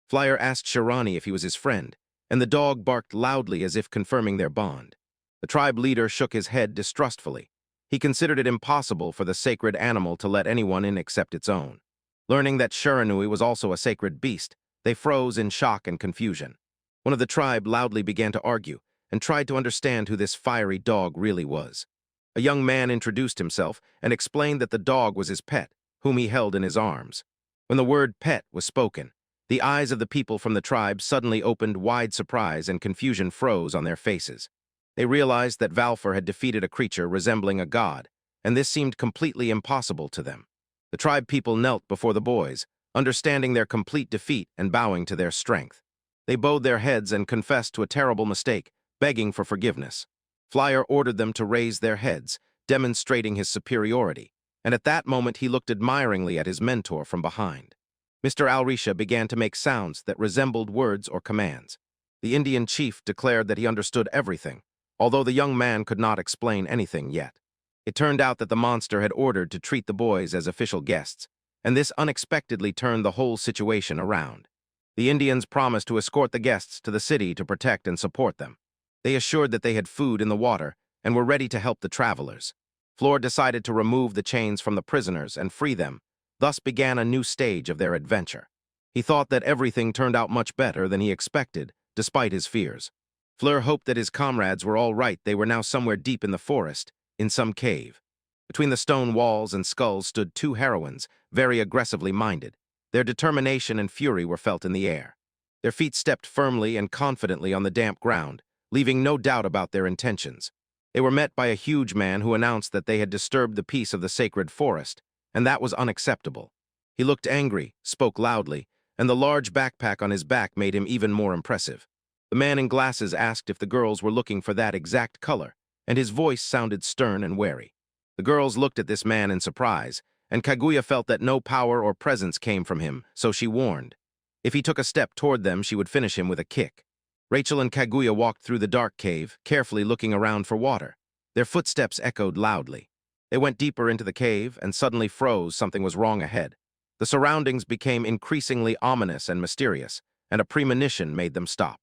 Flyer asked Shirani if he was his friend, and the dog barked loudly as if confirming their bond. The tribe leader shook his head distrustfully. He considered it impossible for the sacred animal to let anyone in except its own. Learning that Shiranui was also a sacred beast, they froze in shock and confusion. One of the tribe loudly began to argue, and tried to understand who this fiery dog really was. A young man introduced himself and explained that the dog was his pet, whom he held in his arms. When the word pet was spoken, the eyes of the people from the tribe suddenly opened wide. Surprise and confusion froze on their faces. They realized that Valfor had defeated a creature resembling a god, and this seemed completely impossible to them. The tribe people knelt before the boys, understanding their complete defeat and bowing to their strength. They bowed their heads and confessed to a terrible mistake, begging for forgiveness. Flyer ordered them to raise their heads, demonstrating his superiority, and at that moment he looked admiringly at his mentor from behind. Mr. Alrisha began to make sounds that resembled words or commands. The Indian chief declared that he understood everything, although the young man could not explain anything yet. It turned out that the monster had ordered to treat the boys as official guests, and this unexpectedly turned the whole situation around. The Indians promised to escort the guests to the city to protect and support them. They assured that they had food in the water and were ready to help the travelers. Floor decided to remove the chains from the prisoners and free them, thus began a new stage of their adventure. He thought that everything turned out much better than he expected, despite his fears. Fleur hoped that his comrades were all right. They were now somewhere deep in the forest, in some cave. Between the stone walls and skulls stood two heroines, very aggressively minded. Their determination and fury were felt in the air. Their feet stepped firmly and confidently on the damp ground, leaving no doubt about their intentions. They were met by a huge man who announced that they had disturbed the peace of the sacred forest, and that was unacceptable. He looked angry, spoke loudly, and the large backpack on his back made him even more impressive. The man in glasses asked if the girls were looking for that exact color, and his voice sounded stern and wary. The girls looked at this man in surprise, and Kaguya felt that no power or presence came from him, so she warned. If he took a step toward them, she would finish him with a kick. Rachel and Kaguya walked through the dark cave, carefully looking around for water. Their footsteps echoed loudly. They went deeper into the cave and suddenly froze. Something was wrong ahead. The surroundings became increasingly ominous and mysterious, and a premonition made them stop.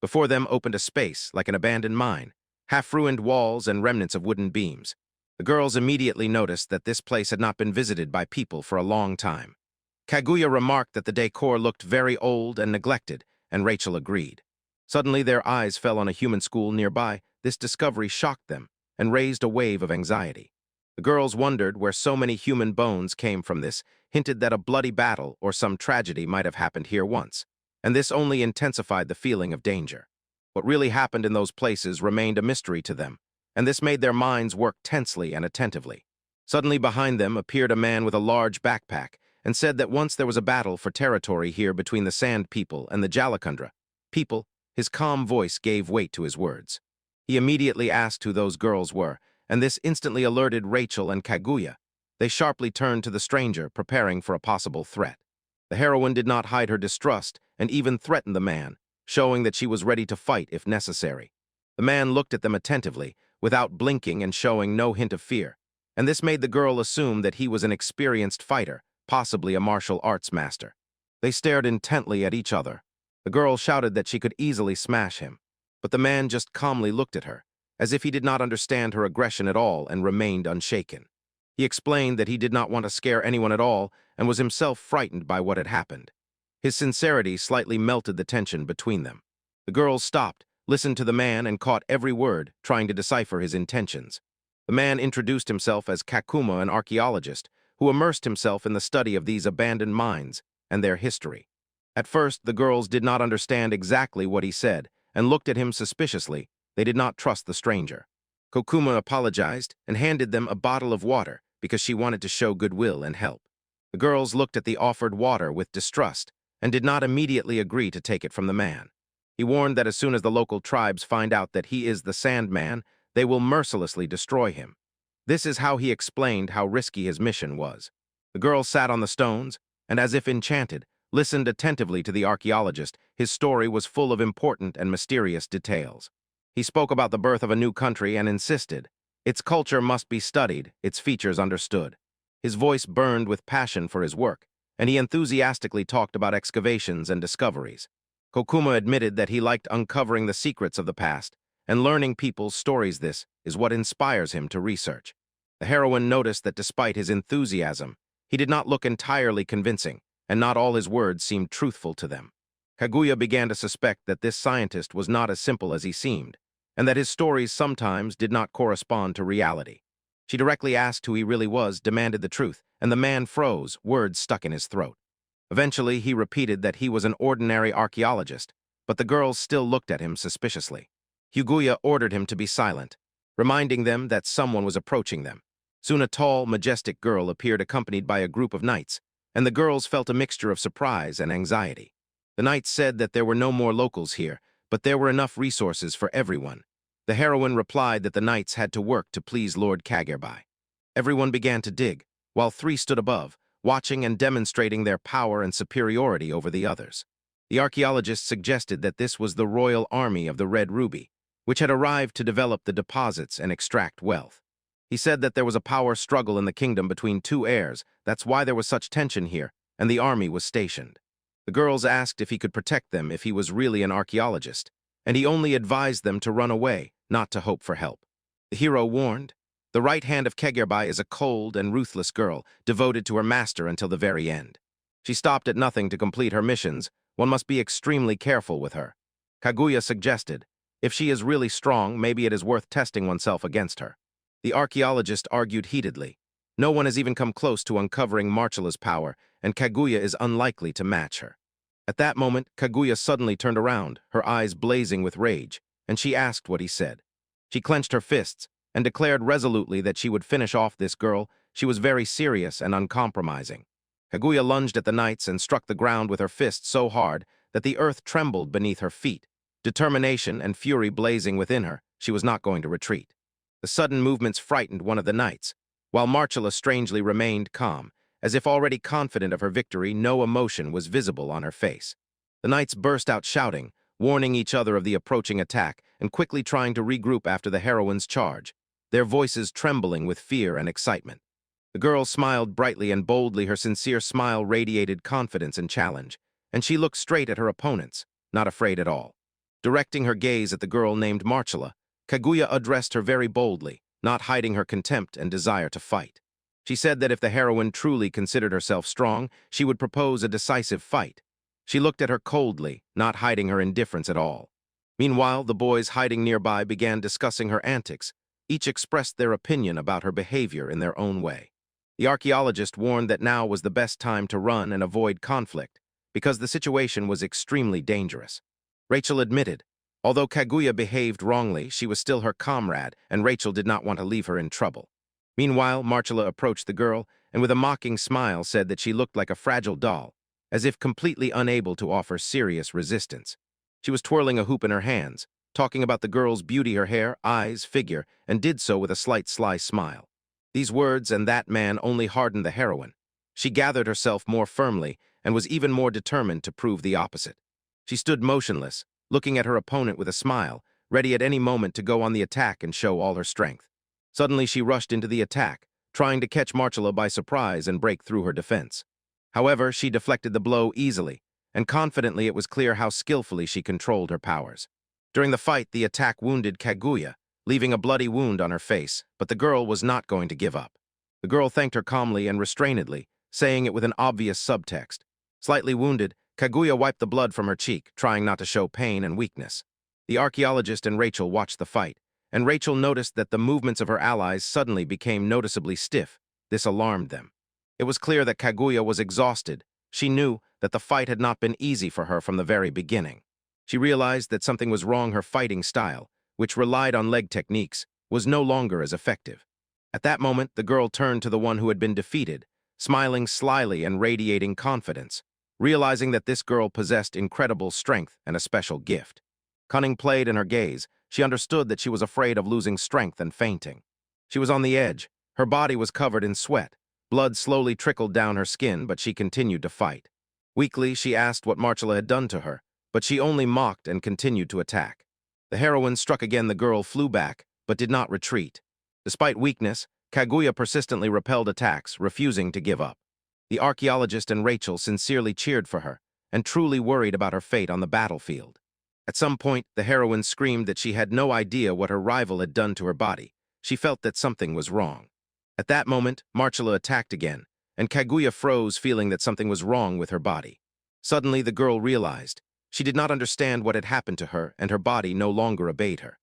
Before them opened a space like an abandoned mine, half-ruined walls and remnants of wooden beams. The girls immediately noticed that this place had not been visited by people for a long time. Kaguya remarked that the decor looked very old and neglected, and Rachel agreed. Suddenly their eyes fell on a human school nearby. This discovery shocked them and raised a wave of anxiety. The girls wondered where so many human bones came from. This hinted that a bloody battle or some tragedy might have happened here once, and this only intensified the feeling of danger. What really happened in those places remained a mystery to them, and this made their minds work tensely and attentively. Suddenly behind them appeared a man with a large backpack and said that once there was a battle for territory here between the Sand People and the Jalakundra people. His calm voice gave weight to his words. He immediately asked who those girls were, and this instantly alerted Rachel and Kaguya. They sharply turned to the stranger, preparing for a possible threat. The heroine did not hide her distrust and even threatened the man, showing that she was ready to fight if necessary. The man looked at them attentively, without blinking and showing no hint of fear, and this made the girl assume that he was an experienced fighter, possibly a martial arts master. They stared intently at each other. The girl shouted that she could easily smash him, but the man just calmly looked at her, as if he did not understand her aggression at all, and remained unshaken. He explained that he did not want to scare anyone at all and was himself frightened by what had happened. His sincerity slightly melted the tension between them. The girls stopped, listened to the man, and caught every word, trying to decipher his intentions. The man introduced himself as Kakuma, an archaeologist, who immersed himself in the study of these abandoned mines and their history. At first, the girls did not understand exactly what he said and looked at him suspiciously. They did not trust the stranger. Kokuma apologized and handed them a bottle of water because she wanted to show goodwill and help. The girls looked at the offered water with distrust and did not immediately agree to take it from the man. He warned that as soon as the local tribes find out that he is the Sandman, they will mercilessly destroy him. This is how he explained how risky his mission was. The girls sat on the stones and, as if enchanted, listened attentively to the archaeologist. His story was full of important and mysterious details. He spoke about the birth of a new country and insisted, its culture must be studied, its features understood. His voice burned with passion for his work, and he enthusiastically talked about excavations and discoveries. Kokuma admitted that he liked uncovering the secrets of the past and learning people's stories. This is what inspires him to research. The heroine noticed that despite his enthusiasm, he did not look entirely convincing, and not all his words seemed truthful to them. Kaguya began to suspect that this scientist was not as simple as he seemed, and that his stories sometimes did not correspond to reality. She directly asked who he really was, demanded the truth, and the man froze, words stuck in his throat. Eventually, he repeated that he was an ordinary archaeologist, but the girls still looked at him suspiciously. Kaguya ordered him to be silent, reminding them that someone was approaching them. Soon a tall, majestic girl appeared accompanied by a group of knights, and the girls felt a mixture of surprise and anxiety. The knights said that there were no more locals here, but there were enough resources for everyone. The heroine replied that the knights had to work to please Lord Kagurbai. Everyone began to dig, while three stood above, watching and demonstrating their power and superiority over the others. The archaeologist suggested that this was the royal army of the Red Ruby, which had arrived to develop the deposits and extract wealth. He said that there was a power struggle in the kingdom between two heirs, that's why there was such tension here, and the army was stationed. The girls asked if he could protect them if he was really an archaeologist, and he only advised them to run away, not to hope for help. The hero warned, "The right hand of Kagurbai is a cold and ruthless girl, devoted to her master until the very end. She stopped at nothing to complete her missions. One must be extremely careful with her." Kaguya suggested, "If she is really strong, maybe it is worth testing oneself against her." The archaeologist argued heatedly. No one has even come close to uncovering Marchela's power, and Kaguya is unlikely to match her. At that moment, Kaguya suddenly turned around, her eyes blazing with rage, and she asked what he said. She clenched her fists and declared resolutely that she would finish off this girl. She was very serious and uncompromising. Kaguya lunged at the knights and struck the ground with her fist so hard that the earth trembled beneath her feet. Determination and fury blazing within her, she was not going to retreat. The sudden movements frightened one of the knights, while Marchela strangely remained calm. As if already confident of her victory, no emotion was visible on her face. The knights burst out shouting, warning each other of the approaching attack and quickly trying to regroup after the heroine's charge, their voices trembling with fear and excitement. The girl smiled brightly and boldly. Her sincere smile radiated confidence and challenge, and she looked straight at her opponents, not afraid at all. Directing her gaze at the girl named Marchela, Kaguya addressed her very boldly, not hiding her contempt and desire to fight. She said that if the heroine truly considered herself strong, she would propose a decisive fight. She looked at her coldly, not hiding her indifference at all. Meanwhile, the boys hiding nearby began discussing her antics. Each expressed their opinion about her behavior in their own way. The archaeologist warned that now was the best time to run and avoid conflict, because the situation was extremely dangerous. Rachel admitted, although Kaguya behaved wrongly, she was still her comrade, and Rachel did not want to leave her in trouble. Meanwhile, Marchela approached the girl and with a mocking smile said that she looked like a fragile doll, as if completely unable to offer serious resistance. She was twirling a hoop in her hands, talking about the girl's beauty, her hair, eyes, figure, and did so with a slight sly smile. These words and that man only hardened the heroine. She gathered herself more firmly and was even more determined to prove the opposite. She stood motionless, looking at her opponent with a smile, ready at any moment to go on the attack and show all her strength. Suddenly she rushed into the attack, trying to catch Marchela by surprise and break through her defense. However, she deflected the blow easily, and confidently it was clear how skillfully she controlled her powers. During the fight, the attack wounded Kaguya, leaving a bloody wound on her face, but the girl was not going to give up. The girl thanked her calmly and restrainedly, saying it with an obvious subtext. Slightly wounded, Kaguya wiped the blood from her cheek, trying not to show pain and weakness. The archaeologist and Rachel watched the fight, and Rachel noticed that the movements of her allies suddenly became noticeably stiff. This alarmed them. It was clear that Kaguya was exhausted. She knew that the fight had not been easy for her from the very beginning. She realized that something was wrong. Her fighting style, which relied on leg techniques, was no longer as effective. At that moment, the girl turned to the one who had been defeated, smiling slyly and radiating confidence, realizing that this girl possessed incredible strength and a special gift. Cunning played in her gaze. She understood that she was afraid of losing strength and fainting. She was on the edge. Her body was covered in sweat. Blood slowly trickled down her skin, but she continued to fight. Weakly, she asked what Marchela had done to her, but she only mocked and continued to attack. The heroine struck again. The girl flew back, but did not retreat. Despite weakness, Kaguya persistently repelled attacks, refusing to give up. The archaeologist and Rachel sincerely cheered for her, and truly worried about her fate on the battlefield. At some point, the heroine screamed that she had no idea what her rival had done to her body. She felt that something was wrong. At that moment, Marchela attacked again, and Kaguya froze, feeling that something was wrong with her body. Suddenly, the girl realized. She did not understand what had happened to her, and her body no longer obeyed her.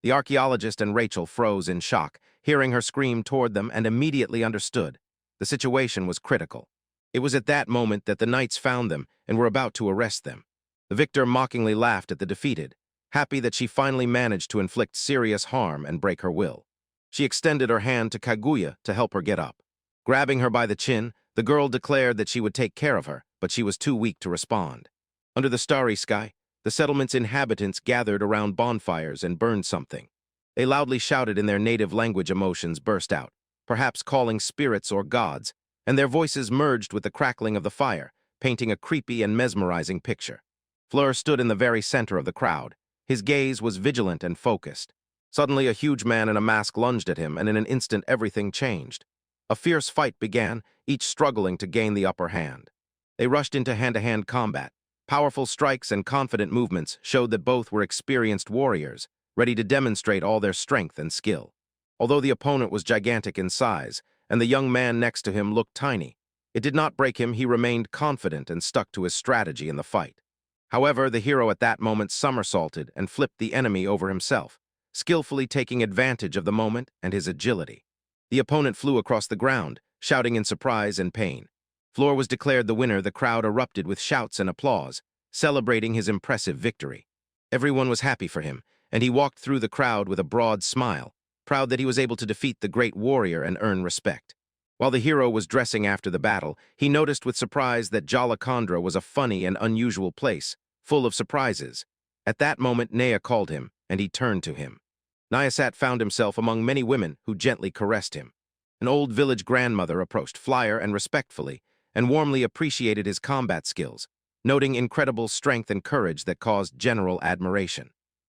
The archaeologist and Rachel froze in shock, hearing her scream toward them, and immediately understood. The situation was critical. It was at that moment that the knights found them and were about to arrest them. The victor mockingly laughed at the defeated, happy that she finally managed to inflict serious harm and break her will. She extended her hand to Kaguya to help her get up. Grabbing her by the chin, The girl declared that she would take care of her, but she was too weak to respond. Under the starry sky, the settlement's inhabitants gathered around bonfires and burned something. They loudly shouted in their native language. Emotions burst out, perhaps calling spirits or gods, and their voices merged with the crackling of the fire, painting a creepy and mesmerizing picture. Fleur stood in the very center of the crowd. His gaze was vigilant and focused. Suddenly, a huge man in a mask lunged at him, and in an instant everything changed. A fierce fight began, each struggling to gain the upper hand. They rushed into hand-to-hand combat. Powerful strikes and confident movements showed that both were experienced warriors, ready to demonstrate all their strength and skill. Although the opponent was gigantic in size, and the young man next to him looked tiny, it did not break him. He remained confident and stuck to his strategy in the fight. However, the hero at that moment somersaulted and flipped the enemy over himself, skillfully taking advantage of the moment and his agility. The opponent flew across the ground, shouting in surprise and pain. Fleur was declared the winner. The crowd erupted with shouts and applause, celebrating his impressive victory. Everyone was happy for him, and he walked through the crowd with a broad smile, proud that he was able to defeat the great warrior and earn respect. While the hero was dressing after the battle, he noticed with surprise that Jalakandra was a funny and unusual place, full of surprises. At that moment, Naya called him, and he turned to him. Nyasat found himself among many women who gently caressed him. An old village grandmother approached Flyer and respectfully, and warmly appreciated his combat skills, noting incredible strength and courage that caused general admiration.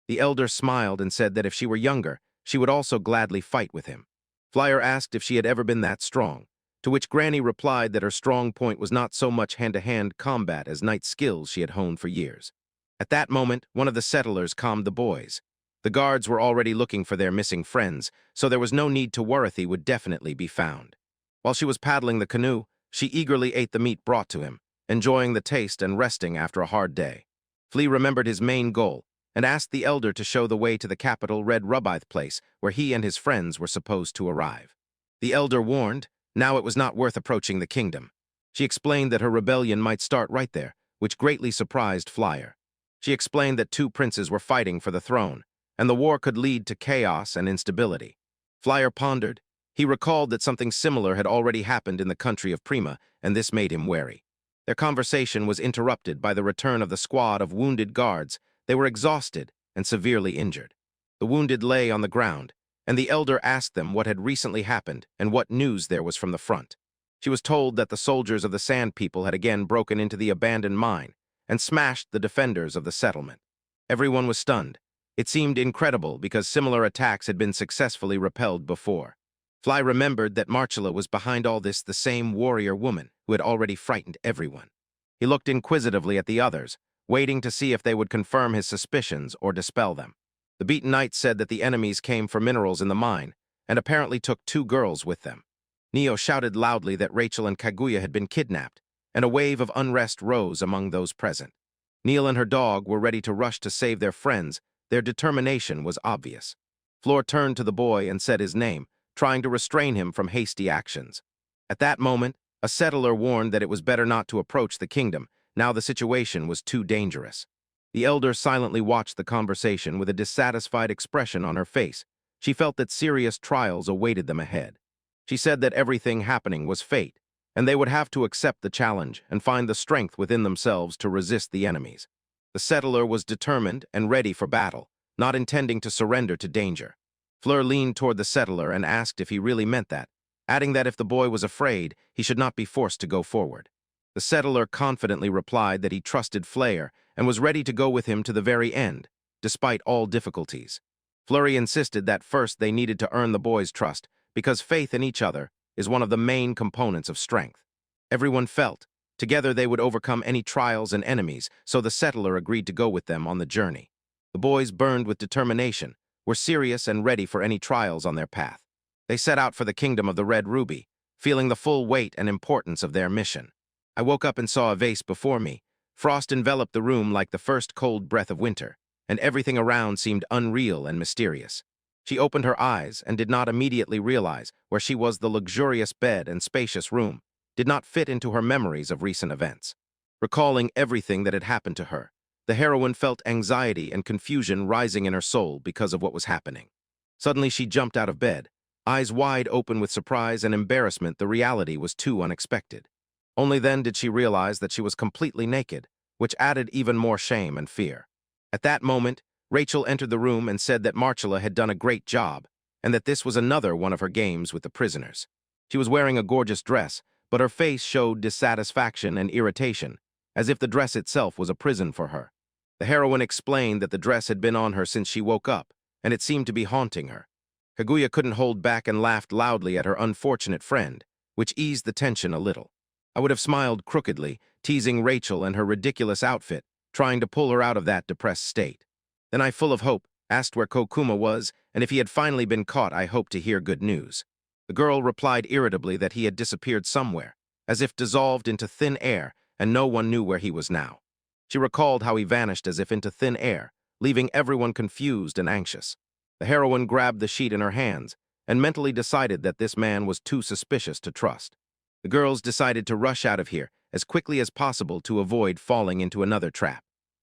The elder smiled and said that if she were younger, she would also gladly fight with him. Flyer asked if she had ever been that strong, to which Granny replied that her strong point was not so much hand-to-hand combat as knight skills she had honed for years. At that moment, one of the settlers calmed the boys. The guards were already looking for their missing friends, so there was no need to worry. He would definitely be found. While she was paddling the canoe, she eagerly ate the meat brought to him, enjoying the taste and resting after a hard day. Flea remembered his main goal and asked the elder to show the way to the capital Red Rubaith place where he and his friends were supposed to arrive. The elder warned, now it was not worth approaching the kingdom. She explained that her rebellion might start right there, which greatly surprised Flyer. She explained that two princes were fighting for the throne, and the war could lead to chaos and instability. Flyer pondered. He recalled that something similar had already happened in the country of Prima, and this made him wary. Their conversation was interrupted by the return of the squad of wounded guards. They were exhausted and severely injured. The wounded lay on the ground, and the elder asked them what had recently happened and what news there was from the front. She was told that the soldiers of the Sand People had again broken into the abandoned mine and smashed the defenders of the settlement. Everyone was stunned. It seemed incredible because similar attacks had been successfully repelled before. Fly remembered that Marchella was behind all this, the same warrior woman who had already frightened everyone. He looked inquisitively at the others, waiting to see if they would confirm his suspicions or dispel them. The beaten knight said that the enemies came for minerals in the mine and apparently took two girls with them. Neo shouted loudly that Rachel and Kaguya had been kidnapped, and a wave of unrest rose among those present. Neil and her dog were ready to rush to save their friends. Their determination was obvious. Floor turned to the boy and said his name, trying to restrain him from hasty actions. At that moment, a settler warned that it was better not to approach the kingdom. Now the situation was too dangerous. The elder silently watched the conversation with a dissatisfied expression on her face. She felt that serious trials awaited them ahead. She said that everything happening was fate, and they would have to accept the challenge and find the strength within themselves to resist the enemies. The settler was determined and ready for battle, not intending to surrender to danger. Fleur leaned toward the settler and asked if he really meant that, adding that if the boy was afraid, he should not be forced to go forward. The settler confidently replied that he trusted Fleur and was ready to go with him to the very end, despite all difficulties. Fleury insisted that first they needed to earn the boy's trust, because faith in each other is one of the main components of strength. Everyone felt, together they would overcome any trials and enemies, so the settler agreed to go with them on the journey. The boys burned with determination, were serious and ready for any trials on their path. They set out for the kingdom of the Red Ruby, feeling the full weight and importance of their mission. I woke up and saw a vase before me. Frost enveloped the room like the first cold breath of winter, and everything around seemed unreal and mysterious. She opened her eyes and did not immediately realize where she was. The luxurious bed and spacious room did not fit into her memories of recent events. Recalling everything that had happened to her, the heroine felt anxiety and confusion rising in her soul because of what was happening. Suddenly she jumped out of bed, Eyes wide open with surprise and embarrassment, the reality was too unexpected. Only then did she realize that she was completely naked, which added even more shame and fear. At that moment, Rachel entered the room and said that Marcella had done a great job, and that this was another one of her games with the prisoners. She was wearing a gorgeous dress, but her face showed dissatisfaction and irritation, as if the dress itself was a prison for her. The heroine explained that the dress had been on her since she woke up, and it seemed to be haunting her. Kaguya couldn't hold back and laughed loudly at her unfortunate friend, which eased the tension a little. I would have smiled crookedly, teasing Rachel and her ridiculous outfit, trying to pull her out of that depressed state. Then I, full of hope, asked where Kokuma was, and if he had finally been caught, I hoped to hear good news. The girl replied irritably that he had disappeared somewhere, as if dissolved into thin air, and no one knew where he was now. She recalled how he vanished as if into thin air, leaving everyone confused and anxious. The heroine grabbed the sheet in her hands and mentally decided that this man was too suspicious to trust. The girls decided to rush out of here as quickly as possible to avoid falling into another trap.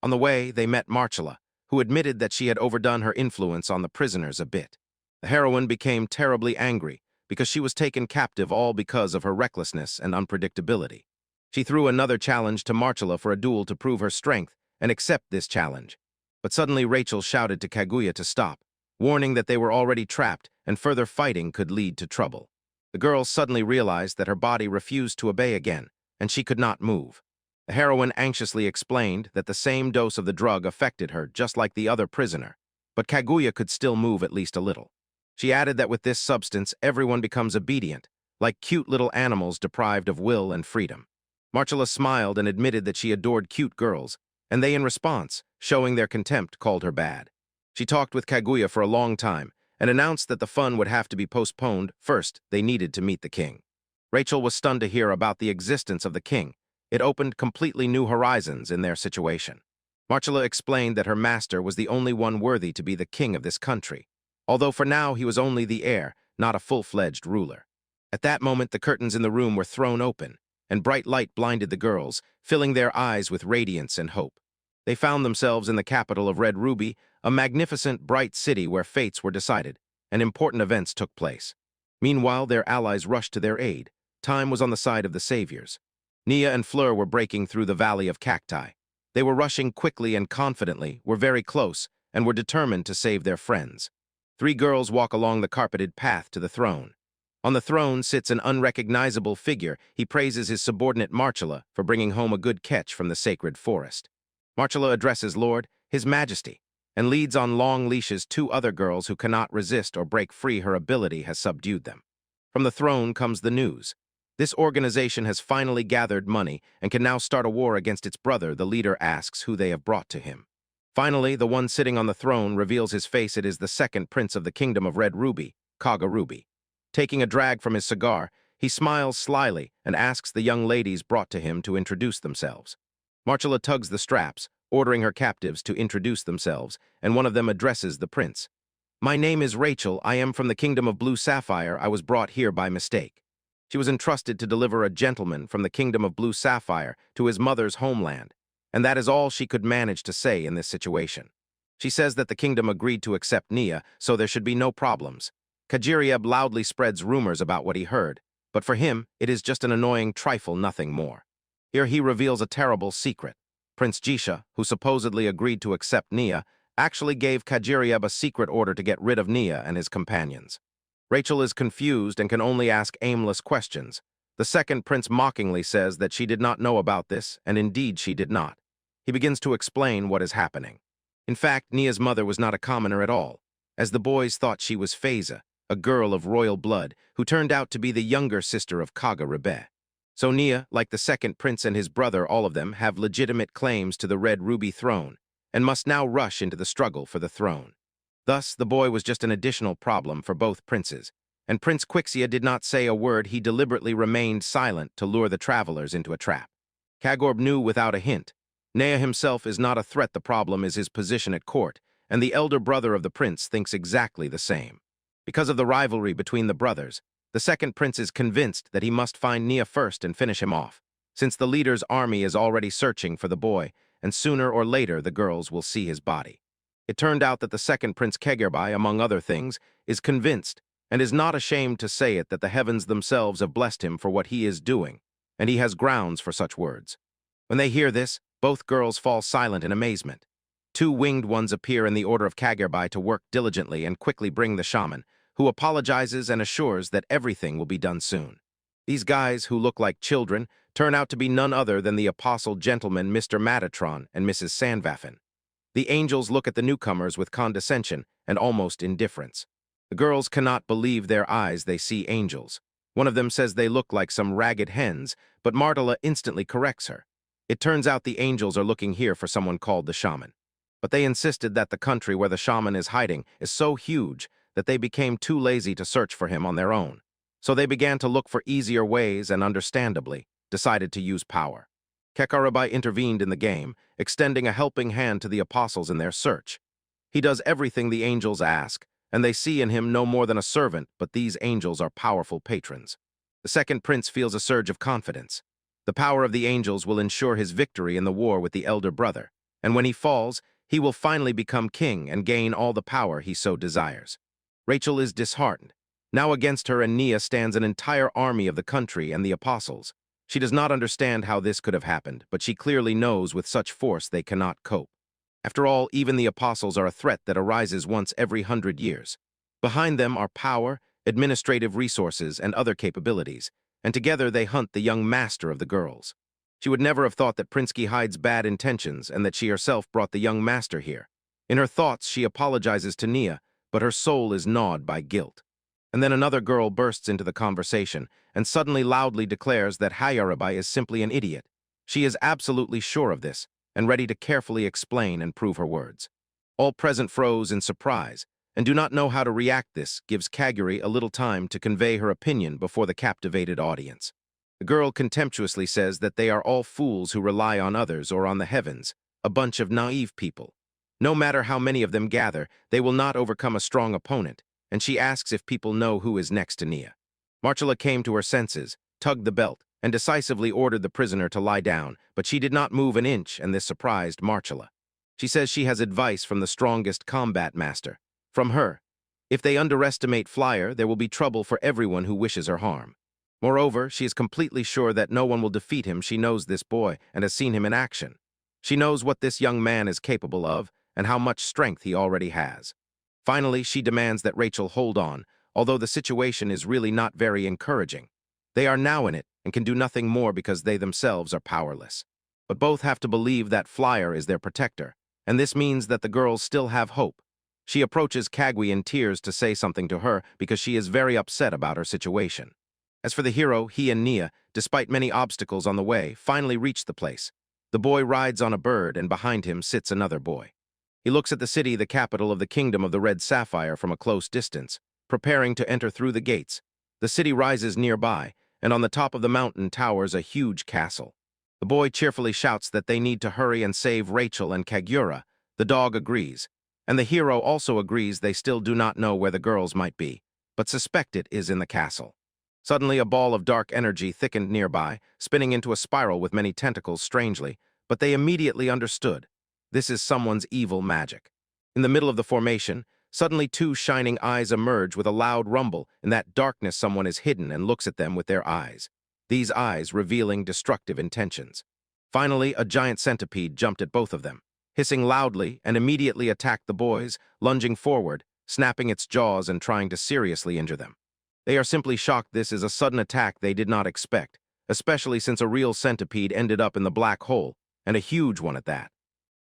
On the way, they met Marcella, who admitted that she had overdone her influence on the prisoners a bit. The heroine became terribly angry because she was taken captive all because of her recklessness and unpredictability. She threw another challenge to Marcella for a duel to prove her strength and accept this challenge. But suddenly Rachel shouted to Kaguya to stop, warning that they were already trapped and further fighting could lead to trouble. The girl suddenly realized that her body refused to obey again, and she could not move. The heroine anxiously explained that the same dose of the drug affected her just like the other prisoner, but Kaguya could still move at least a little. She added that with this substance, everyone becomes obedient, like cute little animals deprived of will and freedom. Marcella smiled and admitted that she adored cute girls, and they, in response, showing their contempt, called her bad. She talked with Kaguya for a long time and announced that the fun would have to be postponed. First, they needed to meet the king. Rachel was stunned to hear about the existence of the king. It opened completely new horizons in their situation. Marcella explained that her master was the only one worthy to be the king of this country, although for now he was only the heir, not a full-fledged ruler. At that moment, the curtains in the room were thrown open, and bright light blinded the girls, filling their eyes with radiance and hope. They found themselves in the capital of Red Ruby, a magnificent, bright city where fates were decided, and important events took place. Meanwhile, their allies rushed to their aid. Time was on the side of the saviors. Nia and Fleur were breaking through the valley of cacti. They were rushing quickly and confidently, were very close, and were determined to save their friends. 3 girls walk along the carpeted path to the throne. On the throne sits an unrecognizable figure. He praises his subordinate Marcella for bringing home a good catch from the sacred forest. Marcella addresses Lord, His Majesty, and leads on long leashes 2 other girls who cannot resist or break free. Her ability has subdued them. From the throne comes the news. This organization has finally gathered money and can now start a war against its brother. The leader asks who they have brought to him. Finally, the one sitting on the throne reveals his face. It is the second prince of the kingdom of Red Ruby, Kaga Ruby. Taking a drag from his cigar, he smiles slyly and asks the young ladies brought to him to introduce themselves. Marcella tugs the straps, ordering her captives to introduce themselves, and one of them addresses the prince. My name is Rachel. I am from the kingdom of Blue Sapphire. I was brought here by mistake. She was entrusted to deliver a gentleman from the kingdom of Blue Sapphire to his mother's homeland, and that is all she could manage to say in this situation. She says that the kingdom agreed to accept Nia, so there should be no problems. Kajiriab loudly spreads rumors about what he heard, but for him, it is just an annoying trifle, nothing more. Here he reveals a terrible secret. Prince Jisha, who supposedly agreed to accept Nia, actually gave Kajiriab a secret order to get rid of Nia and his companions. Rachel is confused and can only ask aimless questions. The second prince mockingly says that she did not know about this, and indeed she did not. He begins to explain what is happening. In fact, Nia's mother was not a commoner at all, as the boys thought she was Faiza, a girl of royal blood, who turned out to be the younger sister of Kaga Rebe. So Nia, like the second prince and his brother, all of them have legitimate claims to the Red Ruby throne, and must now rush into the struggle for the throne. Thus, the boy was just an additional problem for both princes, and Prince Quixia did not say a word. He deliberately remained silent to lure the travelers into a trap. Kagorb knew without a hint. Nea himself is not a threat. The problem is his position at court, and the elder brother of the prince thinks exactly the same. Because of the rivalry between the brothers, the second prince is convinced that he must find Nia first and finish him off, since the leader's army is already searching for the boy, and sooner or later the girls will see his body. It turned out that the second Prince Kegerbai, among other things, is convinced and is not ashamed to say it that the heavens themselves have blessed him for what he is doing, and he has grounds for such words. When they hear this, both girls fall silent in amazement. Two winged ones appear in the order of Kagerbai to work diligently and quickly bring the shaman, who apologizes and assures that everything will be done soon. These guys, who look like children, turn out to be none other than the apostle gentlemen Mr. Matatron and Mrs. Sandwaffen. The angels look at the newcomers with condescension and almost indifference. The girls cannot believe their eyes. They see angels. One of them says they look like some ragged hens, but Martela instantly corrects her. It turns out the angels are looking here for someone called the shaman. But they insisted that the country where the shaman is hiding is so huge that they became too lazy to search for him on their own. So they began to look for easier ways and, understandably, decided to use power. Kekarabai intervened in the game, extending a helping hand to the apostles in their search. He does everything the angels ask, and they see in him no more than a servant, but these angels are powerful patrons. The second prince feels a surge of confidence. The power of the angels will ensure his victory in the war with the elder brother, and when he falls, he will finally become king and gain all the power he so desires. Rachel is disheartened. Now against her and Nia stands an entire army of the country and the apostles. She does not understand how this could have happened, but she clearly knows with such force they cannot cope. After all, even the apostles are a threat that arises once every 100 years. Behind them are power, administrative resources, and other capabilities, and together they hunt the young master of the girls. She would never have thought that Prinsky hides bad intentions and that she herself brought the young master here. In her thoughts, she apologizes to Nia, but her soul is gnawed by guilt. And then another girl bursts into the conversation and suddenly loudly declares that Hayarabai is simply an idiot. She is absolutely sure of this and ready to carefully explain and prove her words. All present froze in surprise and do not know how to react. This gives Kaguri a little time to convey her opinion before the captivated audience. The girl contemptuously says that they are all fools who rely on others or on the heavens, a bunch of naive people. No matter how many of them gather, they will not overcome a strong opponent, and she asks if people know who is next to Nia. Marcella came to her senses, tugged the belt, and decisively ordered the prisoner to lie down, but she did not move an inch, and this surprised Marcella. She says she has advice from the strongest combat master. From her. If they underestimate Flyer, there will be trouble for everyone who wishes her harm. Moreover, she is completely sure that no one will defeat him. She knows this boy and has seen him in action. She knows what this young man is capable of and how much strength he already has. Finally, she demands that Rachel hold on, although the situation is really not very encouraging. They are now in it and can do nothing more because they themselves are powerless. But both have to believe that Flyer is their protector, and this means that the girls still have hope. She approaches Kagui in tears to say something to her because she is very upset about her situation. As for the hero, he and Nia, despite many obstacles on the way, finally reach the place. The boy rides on a bird, and behind him sits another boy. He looks at the city, the capital of the kingdom of the Red Sapphire, from a close distance, preparing to enter through the gates. The city rises nearby, and on the top of the mountain towers a huge castle. The boy cheerfully shouts that they need to hurry and save Rachel and Kagura. The dog agrees, and the hero also agrees. They still do not know where the girls might be, but suspect it is in the castle. Suddenly a ball of dark energy thickened nearby, spinning into a spiral with many tentacles strangely, but they immediately understood. This is someone's evil magic. In the middle of the formation, suddenly two shining eyes emerge with a loud rumble. In that darkness, someone is hidden and looks at them with their eyes. These eyes revealing destructive intentions. Finally, a giant centipede jumped at both of them, hissing loudly, and immediately attacked the boys, lunging forward, snapping its jaws and trying to seriously injure them. They are simply shocked. This is a sudden attack they did not expect, especially since a real centipede ended up in the black hole, and a huge one at that.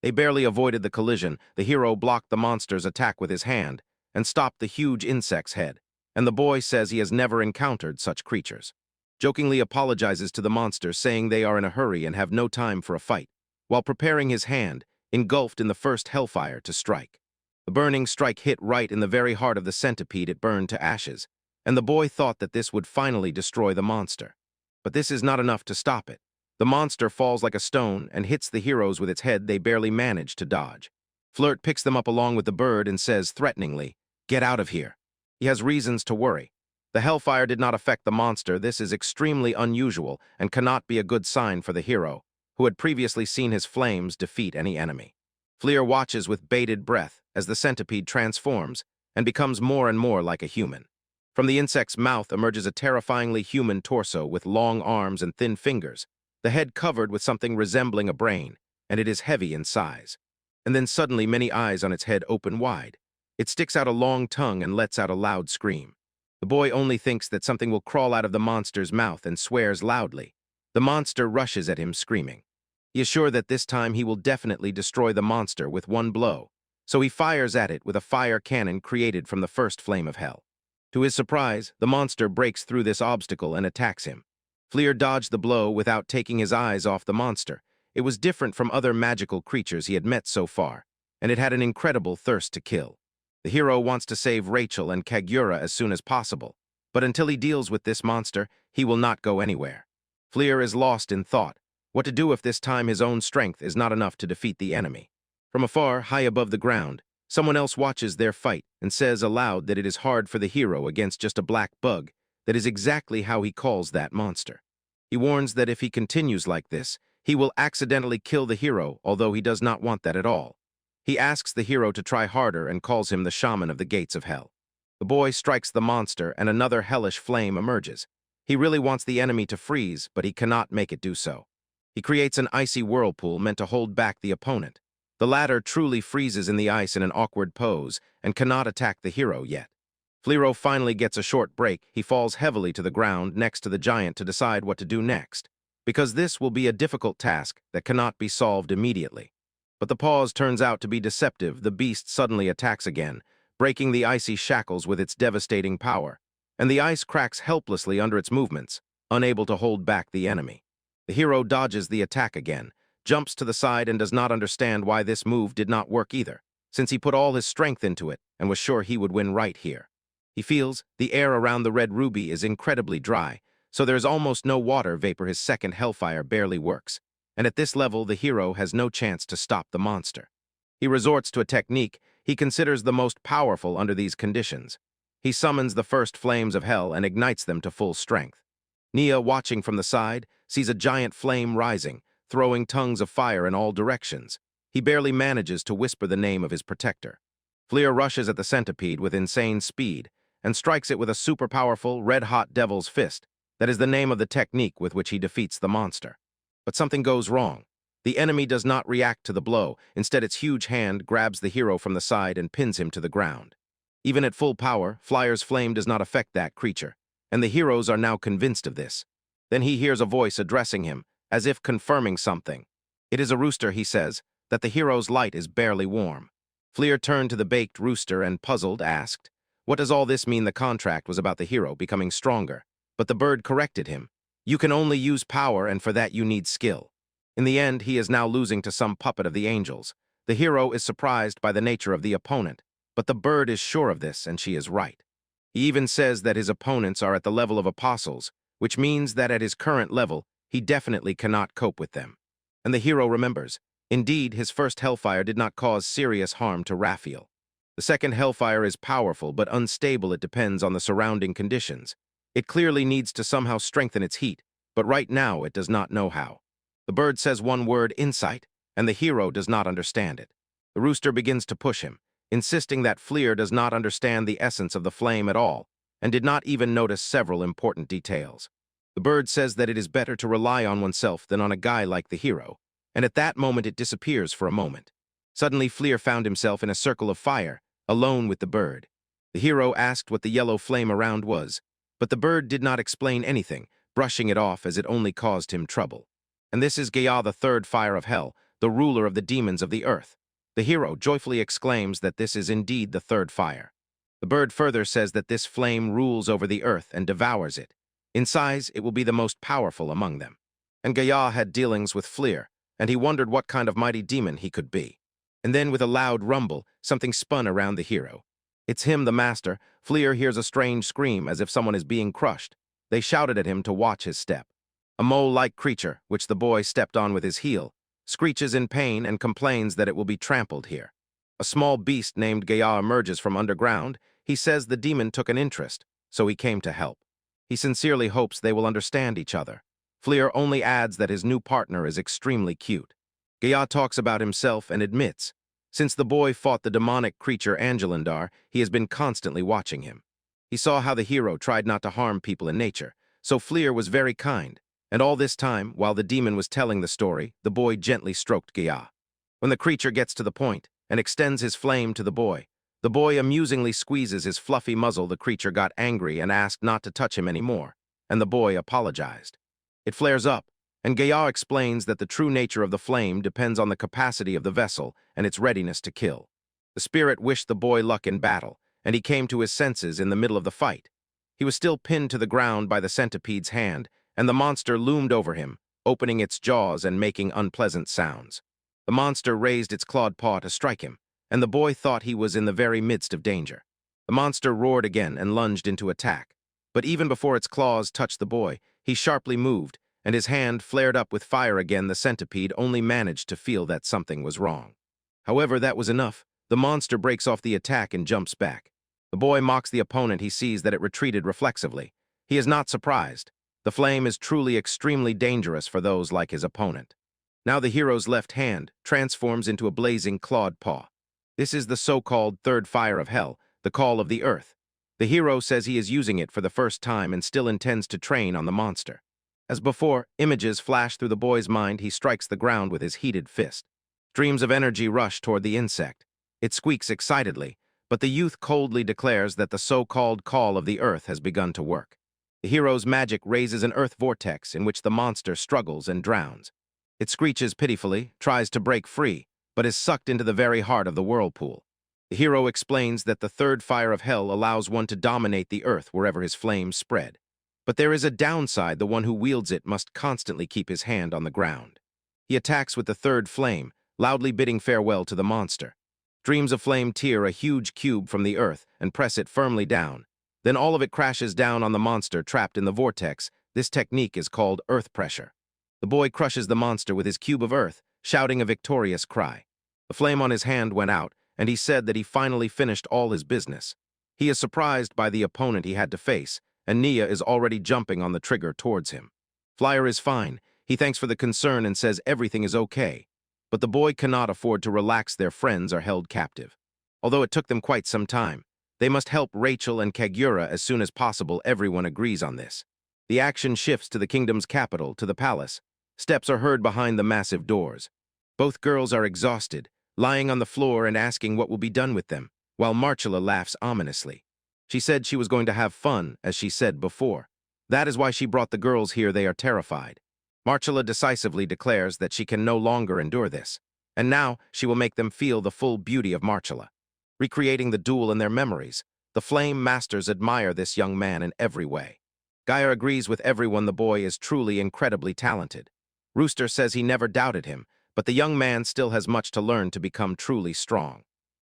They barely avoided the collision. The hero blocked the monster's attack with his hand and stopped the huge insect's head, and the boy says he has never encountered such creatures. Jokingly apologizes to the monster, saying they are in a hurry and have no time for a fight, while preparing his hand, engulfed in the first hellfire, to strike. The burning strike hit right in the very heart of the centipede. It burned to ashes, and the boy thought that this would finally destroy the monster. But this is not enough to stop it. The monster falls like a stone and hits the heroes with its head. They barely manage to dodge. Flirt picks them up along with the bird and says threateningly, "Get out of here." He has reasons to worry. The hellfire did not affect the monster. This is extremely unusual and cannot be a good sign for the hero, who had previously seen his flames defeat any enemy. Fleer watches with bated breath as the centipede transforms and becomes more and more like a human. From the insect's mouth emerges a terrifyingly human torso with long arms and thin fingers, the head covered with something resembling a brain, and it is heavy in size. And then suddenly many eyes on its head open wide. It sticks out a long tongue and lets out a loud scream. The boy only thinks that something will crawl out of the monster's mouth and swears loudly. The monster rushes at him, screaming. He is sure that this time he will definitely destroy the monster with one blow, so he fires at it with a fire cannon created from the first flame of hell. To his surprise, the monster breaks through this obstacle and attacks him. Fleer dodged the blow without taking his eyes off the monster. It was different from other magical creatures he had met so far, and it had an incredible thirst to kill. The hero wants to save Rachel and Kagura as soon as possible, but until he deals with this monster, he will not go anywhere. Fleer is lost in thought. What to do if this time his own strength is not enough to defeat the enemy? From afar, high above the ground, someone else watches their fight and says aloud that it is hard for the hero against just a black bug. That is exactly how he calls that monster. He warns that if he continues like this, he will accidentally kill the hero, although he does not want that at all. He asks the hero to try harder and calls him the shaman of the gates of hell. The boy strikes the monster and another hellish flame emerges. He really wants the enemy to freeze, but he cannot make it do so. He creates an icy whirlpool meant to hold back the opponent. The latter truly freezes in the ice in an awkward pose and cannot attack the hero yet. Fleero finally gets a short break. He falls heavily to the ground next to the giant to decide what to do next, because this will be a difficult task that cannot be solved immediately. But the pause turns out to be deceptive. The beast suddenly attacks again, breaking the icy shackles with its devastating power, and the ice cracks helplessly under its movements, unable to hold back the enemy. The hero dodges the attack again, jumps to the side and does not understand why this move did not work either, since he put all his strength into it and was sure he would win right here. He feels the air around the red ruby is incredibly dry, so there is almost no water vapor. His second hellfire barely works, and at this level the hero has no chance to stop the monster. He resorts to a technique he considers the most powerful under these conditions. He summons the first flames of hell and ignites them to full strength. Nia, watching from the side, sees a giant flame rising, throwing tongues of fire in all directions. He barely manages to whisper the name of his protector. Fleer rushes at the centipede with insane speed and strikes it with a super-powerful, red-hot devil's fist. That is the name of the technique with which he defeats the monster. But something goes wrong. The enemy does not react to the blow. Instead, its huge hand grabs the hero from the side and pins him to the ground. Even at full power, Flyer's flame does not affect that creature, and the heroes are now convinced of this. Then he hears a voice addressing him, as if confirming something. It is a rooster, he says, that the hero's light is barely warm. Fleer turned to the baked rooster and, puzzled, asked, "What does all this mean?" The contract was about the hero becoming stronger, but the bird corrected him. "You can only use power, and for that you need skill." In the end, he is now losing to some puppet of the angels. The hero is surprised by the nature of the opponent, but the bird is sure of this, and she is right. He even says that his opponents are at the level of apostles, which means that at his current level, he definitely cannot cope with them. And the hero remembers. Indeed, his first hellfire did not cause serious harm to Raphael. The second hellfire is powerful but unstable. It depends on the surrounding conditions. It clearly needs to somehow strengthen its heat, but right now it does not know how. The bird says one word, insight, and the hero does not understand it. The rooster begins to push him, insisting that Fleer does not understand the essence of the flame at all, and did not even notice several important details. The bird says that it is better to rely on oneself than on a guy like the hero, and at that moment it disappears for a moment. Suddenly Fleer found himself in a circle of fire, alone with the bird. The hero asked what the yellow flame around was, but the bird did not explain anything, brushing it off as it only caused him trouble. And this is Gaia, the third fire of hell, the ruler of the demons of the earth. The hero joyfully exclaims that this is indeed the third fire. The bird further says that this flame rules over the earth and devours it. In size, it will be the most powerful among them. And Gaia had dealings with Fleer, and he wondered what kind of mighty demon he could be. And then, with a loud rumble, something spun around the hero. It's him, the master. Fleer hears a strange scream as if someone is being crushed. They shouted at him to watch his step. A mole-like creature, which the boy stepped on with his heel, screeches in pain and complains that it will be trampled here. A small beast named Gaia emerges from underground. He says the demon took an interest, so he came to help. He sincerely hopes they will understand each other. Fleer only adds that his new partner is extremely cute. Gaia talks about himself and admits, since the boy fought the demonic creature Angelandar, he has been constantly watching him. He saw how the hero tried not to harm people in nature, so Fleer was very kind. And all this time, while the demon was telling the story, the boy gently stroked Gaya. When the creature gets to the point and extends his flame to the boy amusingly squeezes his fluffy muzzle. The creature got angry and asked not to touch him anymore, and the boy apologized. It flares up, and Gaya explains that the true nature of the flame depends on the capacity of the vessel and its readiness to kill. The spirit wished the boy luck in battle, and he came to his senses in the middle of the fight. He was still pinned to the ground by the centipede's hand, and the monster loomed over him, opening its jaws and making unpleasant sounds. The monster raised its clawed paw to strike him, and the boy thought he was in the very midst of danger. The monster roared again and lunged into attack. But even before its claws touched the boy, he sharply moved, and his hand flared up with fire again. The centipede only managed to feel that something was wrong. However, that was enough. The monster breaks off the attack and jumps back. The boy mocks the opponent. He sees that it retreated reflexively. He is not surprised. The flame is truly extremely dangerous for those like his opponent. Now the hero's left hand transforms into a blazing clawed paw. This is the so-called third fire of hell, the call of the earth. The hero says he is using it for the first time and still intends to train on the monster. As before, images flash through the boy's mind. He strikes the ground with his heated fist. Streams of energy rush toward the insect. It squeaks excitedly, but the youth coldly declares that the so-called call of the earth has begun to work. The hero's magic raises an earth vortex in which the monster struggles and drowns. It screeches pitifully, tries to break free, but is sucked into the very heart of the whirlpool. The hero explains that the third fire of hell allows one to dominate the earth wherever his flames spread. But there is a downside. The one who wields it must constantly keep his hand on the ground. He attacks with the third flame, loudly bidding farewell to the monster. Streams of flame tear a huge cube from the earth and press it firmly down. Then all of it crashes down on the monster trapped in the vortex. This technique is called earth pressure. The boy crushes the monster with his cube of earth, shouting a victorious cry. The flame on his hand went out, and he said that he finally finished all his business. He is surprised by the opponent he had to face, and Nia is already jumping on the trigger towards him. Flyer is fine. He thanks for the concern and says everything is okay. But the boy cannot afford to relax. Their friends are held captive. Although it took them quite some time, they must help Rachel and Kagura as soon as possible. Everyone agrees on this. The action shifts to the kingdom's capital, to the palace. Steps are heard behind the massive doors. Both girls are exhausted, lying on the floor and asking what will be done with them, while Marcella laughs ominously. She said she was going to have fun, as she said before. That is why she brought the girls here. They are terrified. Marcella decisively declares that she can no longer endure this, and now she will make them feel the full beauty of Marcella. Recreating the duel in their memories, the Flame Masters admire this young man in every way. Gaia agrees with everyone. The boy is truly incredibly talented. Rooster says he never doubted him, but the young man still has much to learn to become truly strong.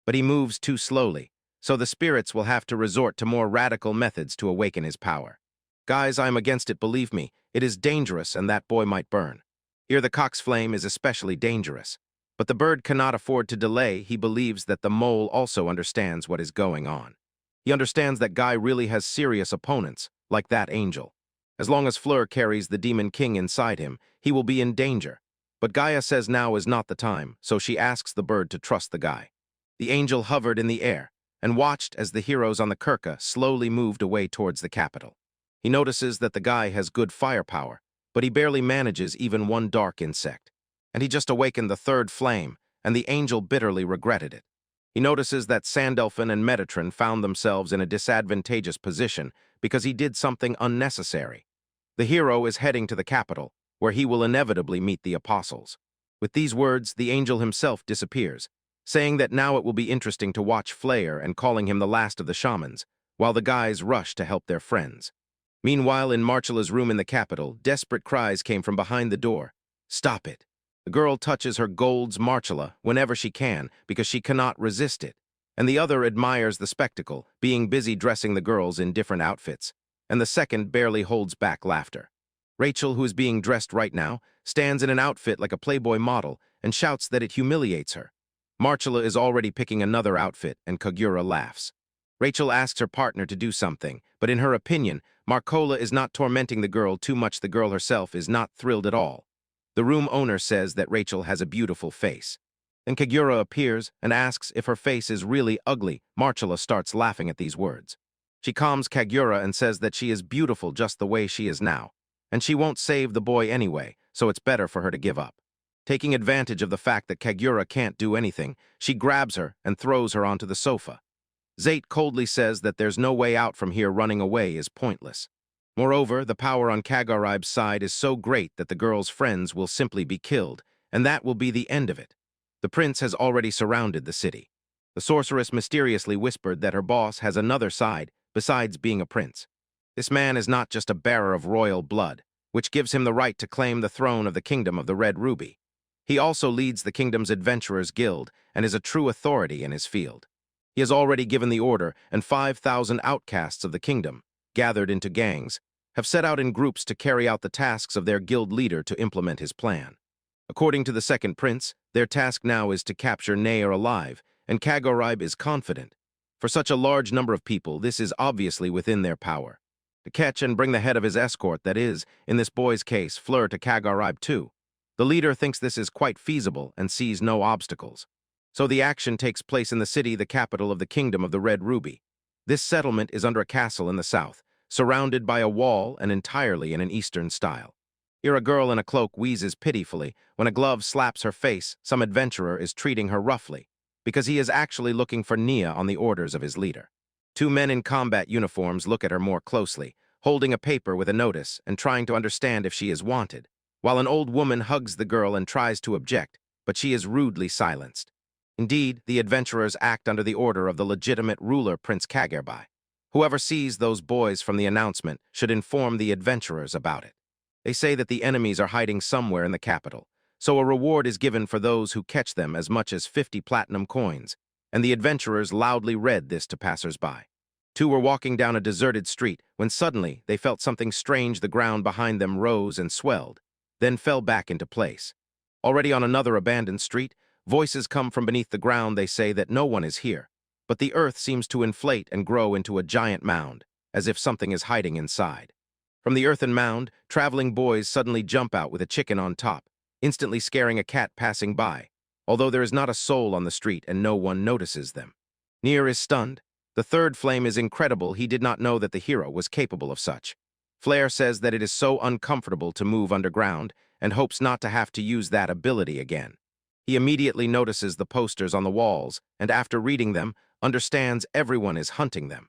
But he moves too slowly, so the spirits will have to resort to more radical methods to awaken his power. Guys, I'm against it, believe me. It is dangerous and that boy might burn. Here the cock's flame is especially dangerous. But the bird cannot afford to delay. He believes that the mole also understands what is going on. He understands that Guy really has serious opponents, like that angel. As long as Fleur carries the Demon King inside him, he will be in danger. But Gaia says now is not the time, so she asks the bird to trust the guy. The angel hovered in the air and watched as the heroes on the Kirka slowly moved away towards the capital. He notices that the guy has good firepower, but he barely manages even one dark insect. And he just awakened the third flame, and the angel bitterly regretted it. He notices that Sandalphon and Metatron found themselves in a disadvantageous position because he did something unnecessary. The hero is heading to the capital, where he will inevitably meet the apostles. With these words, the angel himself disappears, saying that now it will be interesting to watch Flare and calling him the last of the shamans, while the guys rush to help their friends. Meanwhile, in Marcella's room in the capital, desperate cries came from behind the door. Stop it. The girl touches her gold's Marcella whenever she can because she cannot resist it, and the other admires the spectacle, being busy dressing the girls in different outfits, and the second barely holds back laughter. Rachel, who is being dressed right now, stands in an outfit like a Playboy model and shouts that it humiliates her. Marcella is already picking another outfit, and Kagura laughs. Rachel asks her partner to do something, but in her opinion, Marcola is not tormenting the girl too much. The girl herself is not thrilled at all. The room owner says that Rachel has a beautiful face. Then Kagura appears and asks if her face is really ugly. Marcella starts laughing at these words. She calms Kagura and says that she is beautiful just the way she is now, and she won't save the boy anyway, so it's better for her to give up. Taking advantage of the fact that Kagura can't do anything, she grabs her and throws her onto the sofa. Zate coldly says that there's no way out from here, running away is pointless. Moreover, the power on Kagurai's side is so great that the girl's friends will simply be killed, and that will be the end of it. The prince has already surrounded the city. The sorceress mysteriously whispered that her boss has another side besides being a prince. This man is not just a bearer of royal blood, which gives him the right to claim the throne of the Kingdom of the Red Ruby. He also leads the kingdom's adventurers guild and is a true authority in his field. He has already given the order, and 5,000 outcasts of the kingdom, gathered into gangs, have set out in groups to carry out the tasks of their guild leader to implement his plan. According to the second prince, their task now is to capture Nair alive, and Kaguraib is confident. For such a large number of people, this is obviously within their power. To catch and bring the head of his escort, that is, in this boy's case, Fleur, to Kaguraib too. The leader thinks this is quite feasible and sees no obstacles. So the action takes place in the city, the capital of the Kingdom of the Red Ruby. This settlement is under a castle in the south, surrounded by a wall and entirely in an Eastern style. Here a girl in a cloak wheezes pitifully when a glove slaps her face. Some adventurer is treating her roughly, because he is actually looking for Nia on the orders of his leader. Two men in combat uniforms look at her more closely, holding a paper with a notice and trying to understand if she is wanted, while an old woman hugs the girl and tries to object, but she is rudely silenced. Indeed, the adventurers act under the order of the legitimate ruler, Prince Kagurbai. Whoever sees those boys from the announcement should inform the adventurers about it. They say that the enemies are hiding somewhere in the capital, so a reward is given for those who catch them, as much as 50 platinum coins, and the adventurers loudly read this to passers-by. Two were walking down a deserted street when suddenly they felt something strange. The ground behind them rose and swelled, then fell back into place. Already on another abandoned street, voices come from beneath the ground. They say that no one is here, but the earth seems to inflate and grow into a giant mound, as if something is hiding inside. From the earthen mound, traveling boys suddenly jump out with a chicken on top, instantly scaring a cat passing by, although there is not a soul on the street and no one notices them. Nier is stunned. The third flame is incredible. He did not know that the hero was capable of such. Flair says that it is so uncomfortable to move underground and hopes not to have to use that ability again. He immediately notices the posters on the walls and, after reading them, understands everyone is hunting them.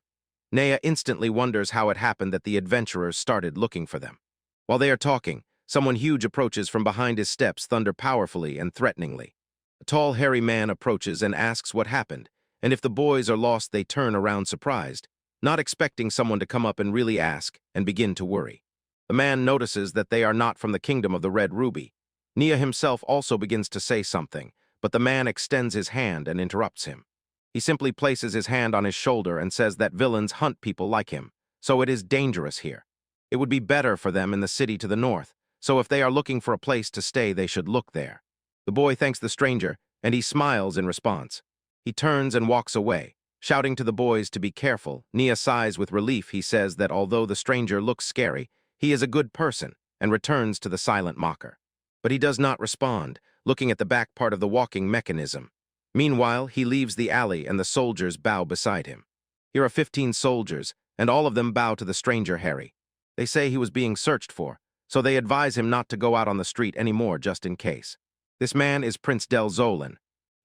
Nea instantly wonders how it happened that the adventurers started looking for them. While they are talking, someone huge approaches from behind his steps, thunder powerfully and threateningly. A tall, hairy man approaches and asks what happened, and if the boys are lost, they turn around surprised, not expecting someone to come up and really ask, and begin to worry. The man notices that they are not from the Kingdom of the Red Ruby. Nia himself also begins to say something, but the man extends his hand and interrupts him. He simply places his hand on his shoulder and says that villains hunt people like him, so it is dangerous here. It would be better for them in the city to the north, so if they are looking for a place to stay, they should look there. The boy thanks the stranger, and he smiles in response. He turns and walks away, shouting to the boys to be careful. Nia sighs with relief. He says that although the stranger looks scary, he is a good person, and returns to the silent mocker. But he does not respond, looking at the back part of the walking mechanism. Meanwhile, he leaves the alley and the soldiers bow beside him. Here are 15 soldiers, and all of them bow to the stranger Harry. They say he was being searched for, so they advise him not to go out on the street anymore just in case. This man is Prince Del Zolan.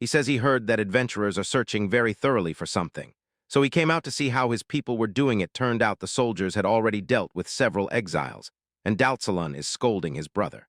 He says he heard that adventurers are searching very thoroughly for something, so he came out to see how his people were doing it. Turned out the soldiers had already dealt with several exiles, and Daltsalon is scolding his brother.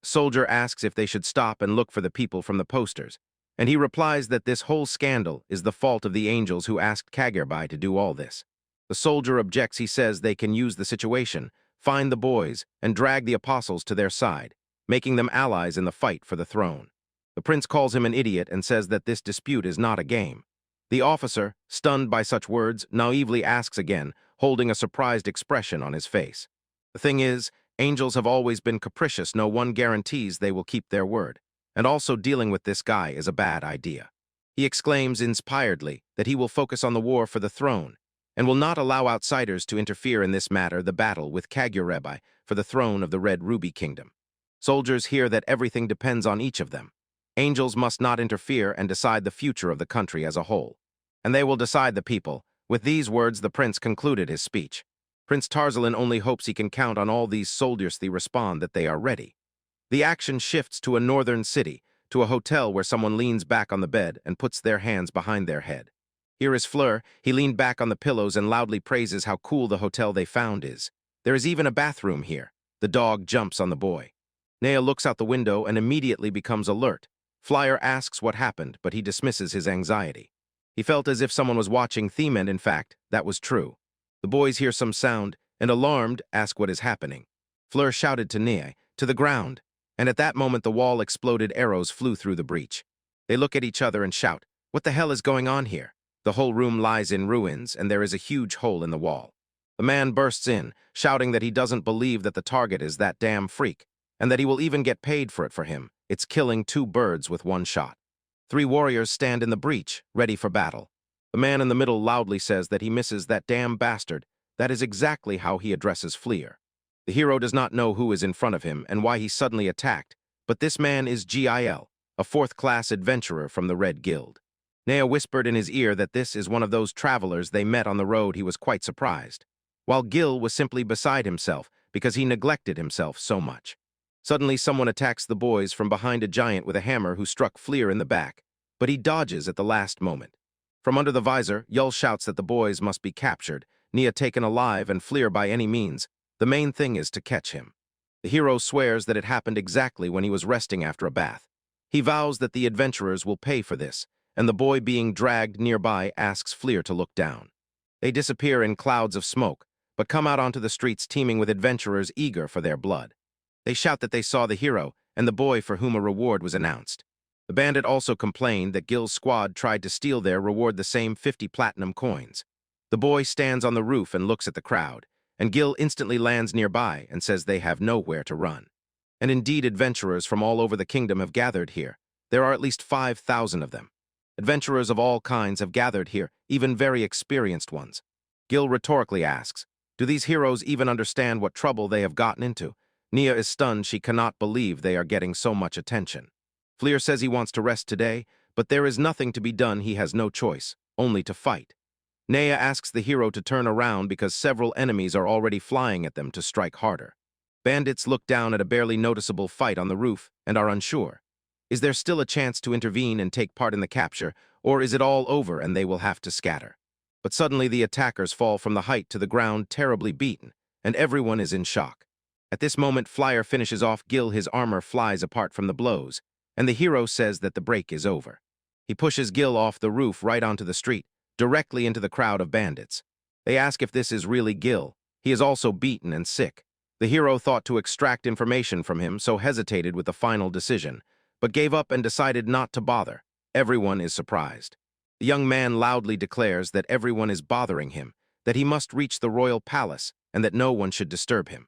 The soldier asks if they should stop and look for the people from the posters, and he replies that this whole scandal is the fault of the angels who asked Kagurbai to do all this. The soldier objects. He says they can use the situation, find the boys, and drag the apostles to their side, making them allies in the fight for the throne. The prince calls him an idiot and says that this dispute is not a game. The officer, stunned by such words, naively asks again, holding a surprised expression on his face. The thing is, angels have always been capricious. No one guarantees they will keep their word. And also dealing with this guy is a bad idea. He exclaims inspiredly that he will focus on the war for the throne and will not allow outsiders to interfere in this matter, the battle with Kagurbai for the throne of the Red Ruby Kingdom. Soldiers hear that everything depends on each of them. Angels must not interfere and decide the future of the country as a whole. And they will decide the people, With these words, the prince concluded his speech. Prince Tarzalin only hopes he can count on all these soldiers to respond that they are ready. The action shifts to a northern city, to a hotel where someone leans back on the bed and puts their hands behind their head. Here is Fleur. He leaned back on the pillows and loudly praises how cool the hotel they found is. There is even a bathroom here. The dog jumps on the boy. Nea looks out the window and immediately becomes alert. Flyer asks what happened, but he dismisses his anxiety. He felt as if someone was watching them, and in fact, that was true. The boys hear some sound and, alarmed, ask what is happening. Fleur shouted to Nea, "To the ground!" And at that moment the wall exploded. Arrows flew through the breach. They look at each other and shout, "What the hell is going on here?" The whole room lies in ruins, and there is a huge hole in the wall. The man bursts in, shouting that he doesn't believe that the target is that damn freak, and that he will even get paid for it for him. It's killing 2 birds with 1 shot. 3 warriors stand in the breach, ready for battle. The man in the middle loudly says that he misses that damn bastard. That is exactly how he addresses Fleur. The hero does not know who is in front of him and why he suddenly attacked, but this man is Gil, a 4th-class adventurer from the Red Guild. Nea whispered in his ear that this is one of those travelers they met on the road. He was quite surprised, while Gil was simply beside himself because he neglected himself so much. Suddenly someone attacks the boys from behind, a giant with a hammer who struck Fleur in the back, but he dodges at the last moment. From under the visor, Yul shouts that the boys must be captured, Nea taken alive, and Fleur by any means. The main thing is to catch him. The hero swears that it happened exactly when he was resting after a bath. He vows that the adventurers will pay for this, and the boy being dragged nearby asks Fleur to look down. They disappear in clouds of smoke, but come out onto the streets teeming with adventurers eager for their blood. They shout that they saw the hero and the boy for whom a reward was announced. The bandit also complained that Gil's squad tried to steal their reward, the same 50 platinum coins. The boy stands on the roof and looks at the crowd, and Gil instantly lands nearby and says they have nowhere to run. And indeed, adventurers from all over the kingdom have gathered here. There are at least 5,000 of them. Adventurers of all kinds have gathered here, even very experienced ones. Gil rhetorically asks, do these heroes even understand what trouble they have gotten into? Nea is stunned. She cannot believe they are getting so much attention. Fleur says he wants to rest today, but there is nothing to be done. He has no choice, only to fight. Nea asks the hero to turn around because several enemies are already flying at them to strike harder. Bandits look down at a barely noticeable fight on the roof and are unsure. Is there still a chance to intervene and take part in the capture, or is it all over and they will have to scatter? But suddenly the attackers fall from the height to the ground, terribly beaten, and everyone is in shock. At this moment, Flyer finishes off Gil. His armor flies apart from the blows, and the hero says that the break is over. He pushes Gil off the roof right onto the street, directly into the crowd of bandits. They ask if this is really Gil. He is also beaten and sick. The hero thought to extract information from him, so hesitated with the final decision, but gave up and decided not to bother. Everyone is surprised. The young man loudly declares that everyone is bothering him, that he must reach the royal palace, and that no one should disturb him.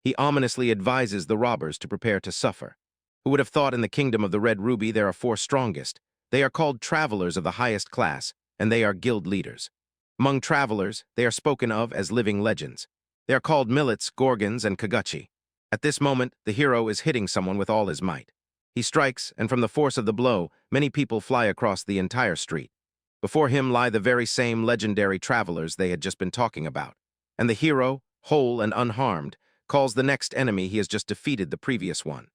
He ominously advises the robbers to prepare to suffer. Who would have thought in the kingdom of the Red Ruby there are 4 strongest? They are called travelers of the highest class, and they are guild leaders. Among travelers, they are spoken of as living legends. They are called Millets, Gorgons, and Kaguchi. At this moment, the hero is hitting someone with all his might. He strikes, and from the force of the blow, many people fly across the entire street. Before him lie the very same legendary travelers they had just been talking about, and the hero, whole and unharmed, calls the next enemy he has just defeated the previous one.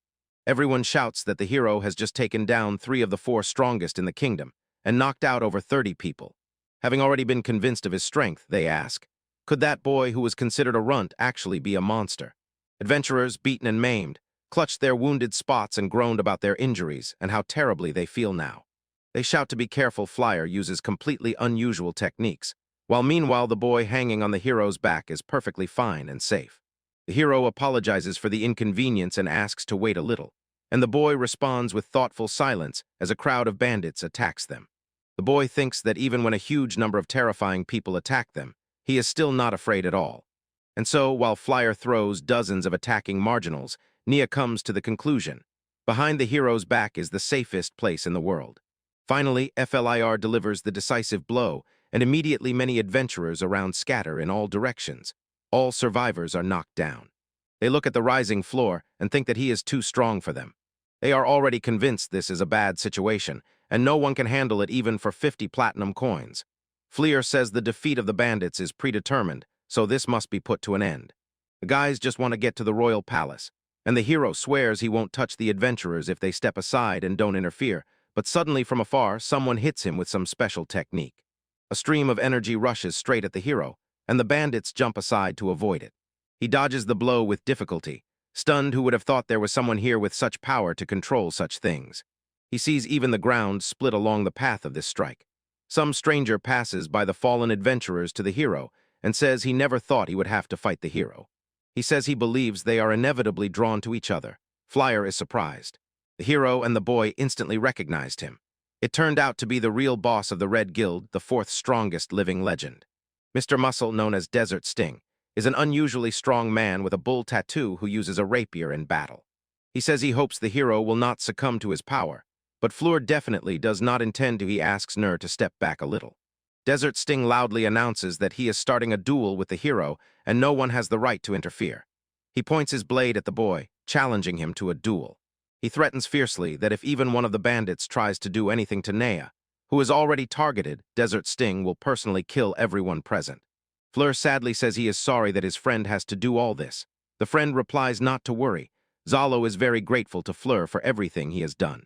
Everyone shouts that the hero has just taken down 3 of the 4 strongest in the kingdom and knocked out over 30 people. Having already been convinced of his strength, they ask, could that boy who was considered a runt actually be a monster? Adventurers, beaten and maimed, clutched their wounded spots and groaned about their injuries and how terribly they feel now. They shout to be careful. Flyer uses completely unusual techniques, while meanwhile the boy hanging on the hero's back is perfectly fine and safe. The hero apologizes for the inconvenience and asks to wait a little, and the boy responds with thoughtful silence as a crowd of bandits attacks them. The boy thinks that even when a huge number of terrifying people attack them, he is still not afraid at all. And so, while Flyer throws dozens of attacking marginals, Nea comes to the conclusion, behind the hero's back is the safest place in the world. Finally, Flyer delivers the decisive blow, and immediately many adventurers around scatter in all directions. All survivors are knocked down. They look at the rising floor and think that he is too strong for them. They are already convinced this is a bad situation, and no one can handle it even for 50 platinum coins. Fleur says the defeat of the bandits is predetermined, so this must be put to an end. The guys just want to get to the royal palace, and the hero swears he won't touch the adventurers if they step aside and don't interfere, but suddenly from afar, someone hits him with some special technique. A stream of energy rushes straight at the hero, and the bandits jump aside to avoid it. He dodges the blow with difficulty. Stunned, who would have thought there was someone here with such power to control such things? He sees even the ground split along the path of this strike. Some stranger passes by the fallen adventurers to the hero and says he never thought he would have to fight the hero. He says he believes they are inevitably drawn to each other. Flyer is surprised. The hero and the boy instantly recognized him. It turned out to be the real boss of the Red Guild, the fourth strongest living legend. Mr. Muscle, known as Desert Sting, is an unusually strong man with a bull tattoo who uses a rapier in battle. He says he hopes the hero will not succumb to his power, but Fleur definitely does not intend to. He asks Nur to step back a little. Desert Sting loudly announces that he is starting a duel with the hero and no one has the right to interfere. He points his blade at the boy, challenging him to a duel. He threatens fiercely that if even one of the bandits tries to do anything to Nea, who is already targeted, Desert Sting will personally kill everyone present. Fleur sadly says he is sorry that his friend has to do all this. The friend replies not to worry. Zalo is very grateful to Fleur for everything he has done.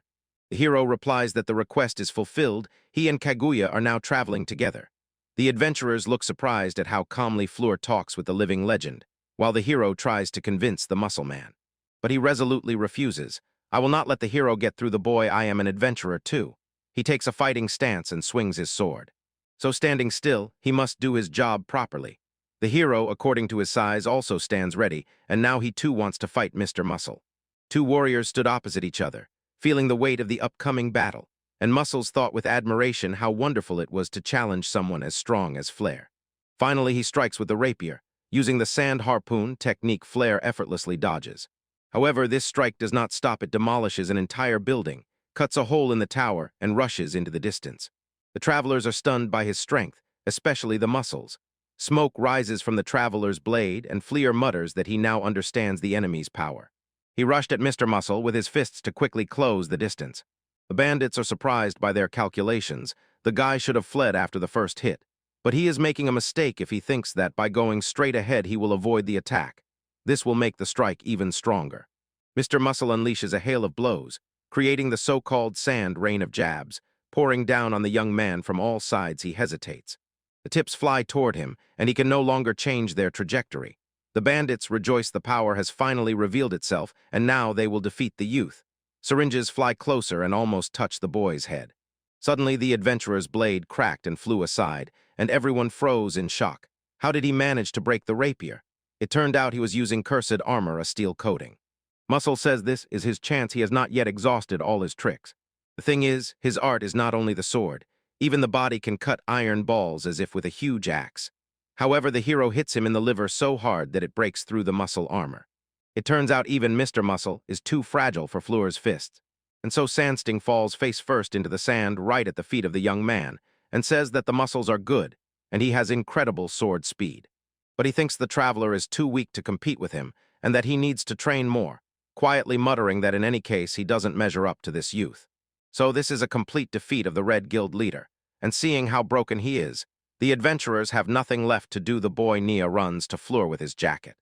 The hero replies that the request is fulfilled. He and Kaguya are now traveling together. The adventurers look surprised at how calmly Fleur talks with the living legend, while the hero tries to convince the muscle man. But he resolutely refuses. I will not let the hero get through the boy. I am an adventurer too. He takes a fighting stance and swings his sword. So standing still, he must do his job properly. The hero, according to his size, also stands ready, and now he too wants to fight Mr. Muscle. Two warriors stood opposite each other, feeling the weight of the upcoming battle, and Muscles thought with admiration how wonderful it was to challenge someone as strong as Flare. Finally, he strikes with the rapier. Using the sand harpoon technique, Flare effortlessly dodges. However, this strike does not stop. It demolishes an entire building, cuts a hole in the tower, and rushes into the distance. The travelers are stunned by his strength, especially the Muscles. Smoke rises from the traveler's blade, and Fleur mutters that he now understands the enemy's power. He rushed at Mr. Muscle with his fists to quickly close the distance. The bandits are surprised by their calculations. The guy should have fled after the first hit, but he is making a mistake if he thinks that by going straight ahead he will avoid the attack. This will make the strike even stronger. Mr. Muscle unleashes a hail of blows, creating the so-called sand rain of jabs, pouring down on the young man from all sides. He hesitates. The tips fly toward him, and he can no longer change their trajectory. The bandits rejoice the power has finally revealed itself, and now they will defeat the youth. Syringes fly closer and almost touch the boy's head. Suddenly, the adventurer's blade cracked and flew aside, and everyone froze in shock. How did he manage to break the rapier? It turned out he was using cursed armor, a steel coating. Muscle says this is his chance. He has not yet exhausted all his tricks. The thing is, his art is not only the sword. Even the body can cut iron balls as if with a huge axe. However, the hero hits him in the liver so hard that it breaks through the muscle armor. It turns out even Mr. Muscle is too fragile for Fleur's fists, and so Sandsting falls face first into the sand right at the feet of the young man and says that the muscles are good and he has incredible sword speed. But he thinks the traveler is too weak to compete with him and that he needs to train more, quietly muttering that in any case he doesn't measure up to this youth. So this is a complete defeat of the Red Guild leader, and seeing how broken he is, the adventurers have nothing left to do. The boy Nea runs to Fleur with his jacket.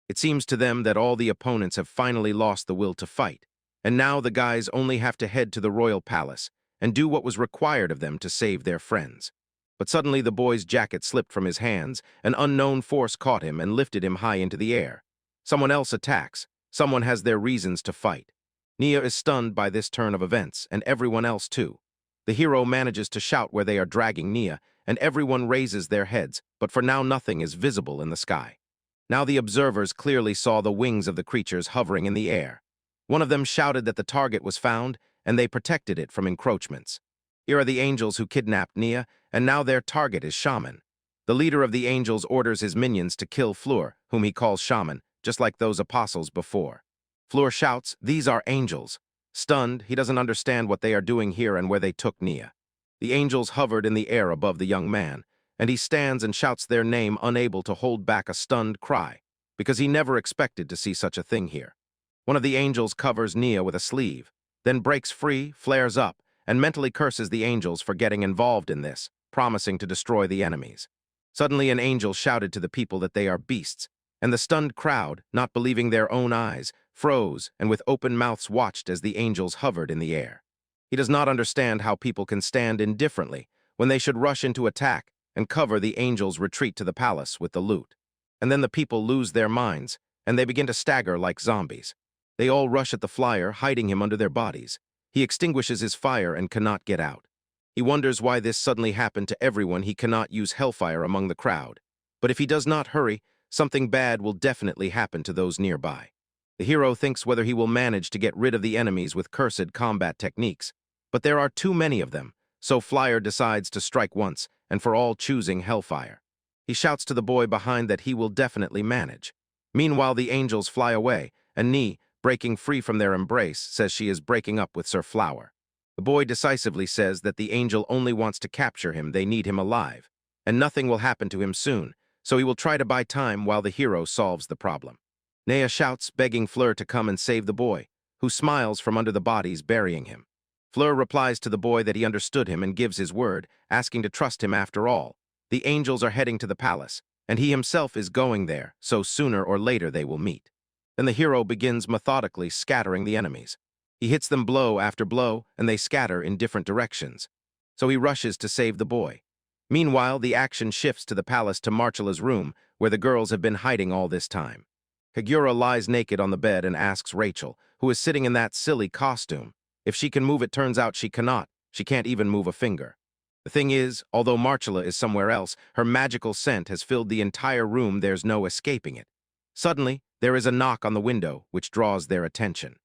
It seems to them that all the opponents have finally lost the will to fight, and now the guys only have to head to the royal palace and do what was required of them to save their friends. But suddenly the boy's jacket slipped from his hands, an unknown force caught him and lifted him high into the air. Someone else attacks, someone has their reasons to fight. Nea is stunned by this turn of events, and everyone else too. The hero manages to shout where they are dragging Nea, and everyone raises their heads, but for now nothing is visible in the sky. Now the observers clearly saw the wings of the creatures hovering in the air. One of them shouted that the target was found, and they protected it from encroachments. Here are the angels who kidnapped Nea, and now their target is Shaman. The leader of the angels orders his minions to kill Fleur, whom he calls Shaman, just like those apostles before. Fleur shouts, "These are angels." Stunned, he doesn't understand what they are doing here and where they took Nea. The angels hovered in the air above the young man, and he stands and shouts their name, unable to hold back a stunned cry, because he never expected to see such a thing here. One of the angels covers Nea with a sleeve, then breaks free, flares up, and mentally curses the angels for getting involved in this. promising to destroy the enemies. Suddenly an angel shouted to the people that they are beasts, and the stunned crowd, not believing their own eyes, froze and with open mouths watched as the angels hovered in the air. He does not understand how people can stand indifferently when they should rush into attack and cover the angels' retreat to the palace with the loot. And then the people lose their minds, and they begin to stagger like zombies. They all rush at the flyer, hiding him under their bodies. He extinguishes his fire and cannot get out. He wonders why this suddenly happened to everyone. He cannot use hellfire among the crowd. But if he does not hurry, something bad will definitely happen to those nearby. The hero thinks whether he will manage to get rid of the enemies with cursed combat techniques. But there are too many of them, so Flyer decides to strike once, and for all choosing hellfire. He shouts to the boy behind that he will definitely manage. Meanwhile, the angels fly away, and Nee, breaking free from their embrace, says she is breaking up with Sir Flower. The boy decisively says that the angel only wants to capture him, they need him alive, and nothing will happen to him soon, so he will try to buy time while the hero solves the problem. Nea shouts, begging Fleur to come and save the boy, who smiles from under the bodies burying him. Fleur replies to the boy that he understood him and gives his word, asking to trust him after all. The angels are heading to the palace, and he himself is going there, so sooner or later they will meet. Then the hero begins methodically scattering the enemies. He hits them blow after blow, and they scatter in different directions. So he rushes to save the boy. Meanwhile, the action shifts to the palace to Marcella's room, where the girls have been hiding all this time. Kagura lies naked on the bed and asks Rachel, who is sitting in that silly costume. If she can move, it turns out she cannot. She can't even move a finger. The thing is, although Marcella is somewhere else, her magical scent has filled the entire room. There's no escaping it. Suddenly, there is a knock on the window, which draws their attention.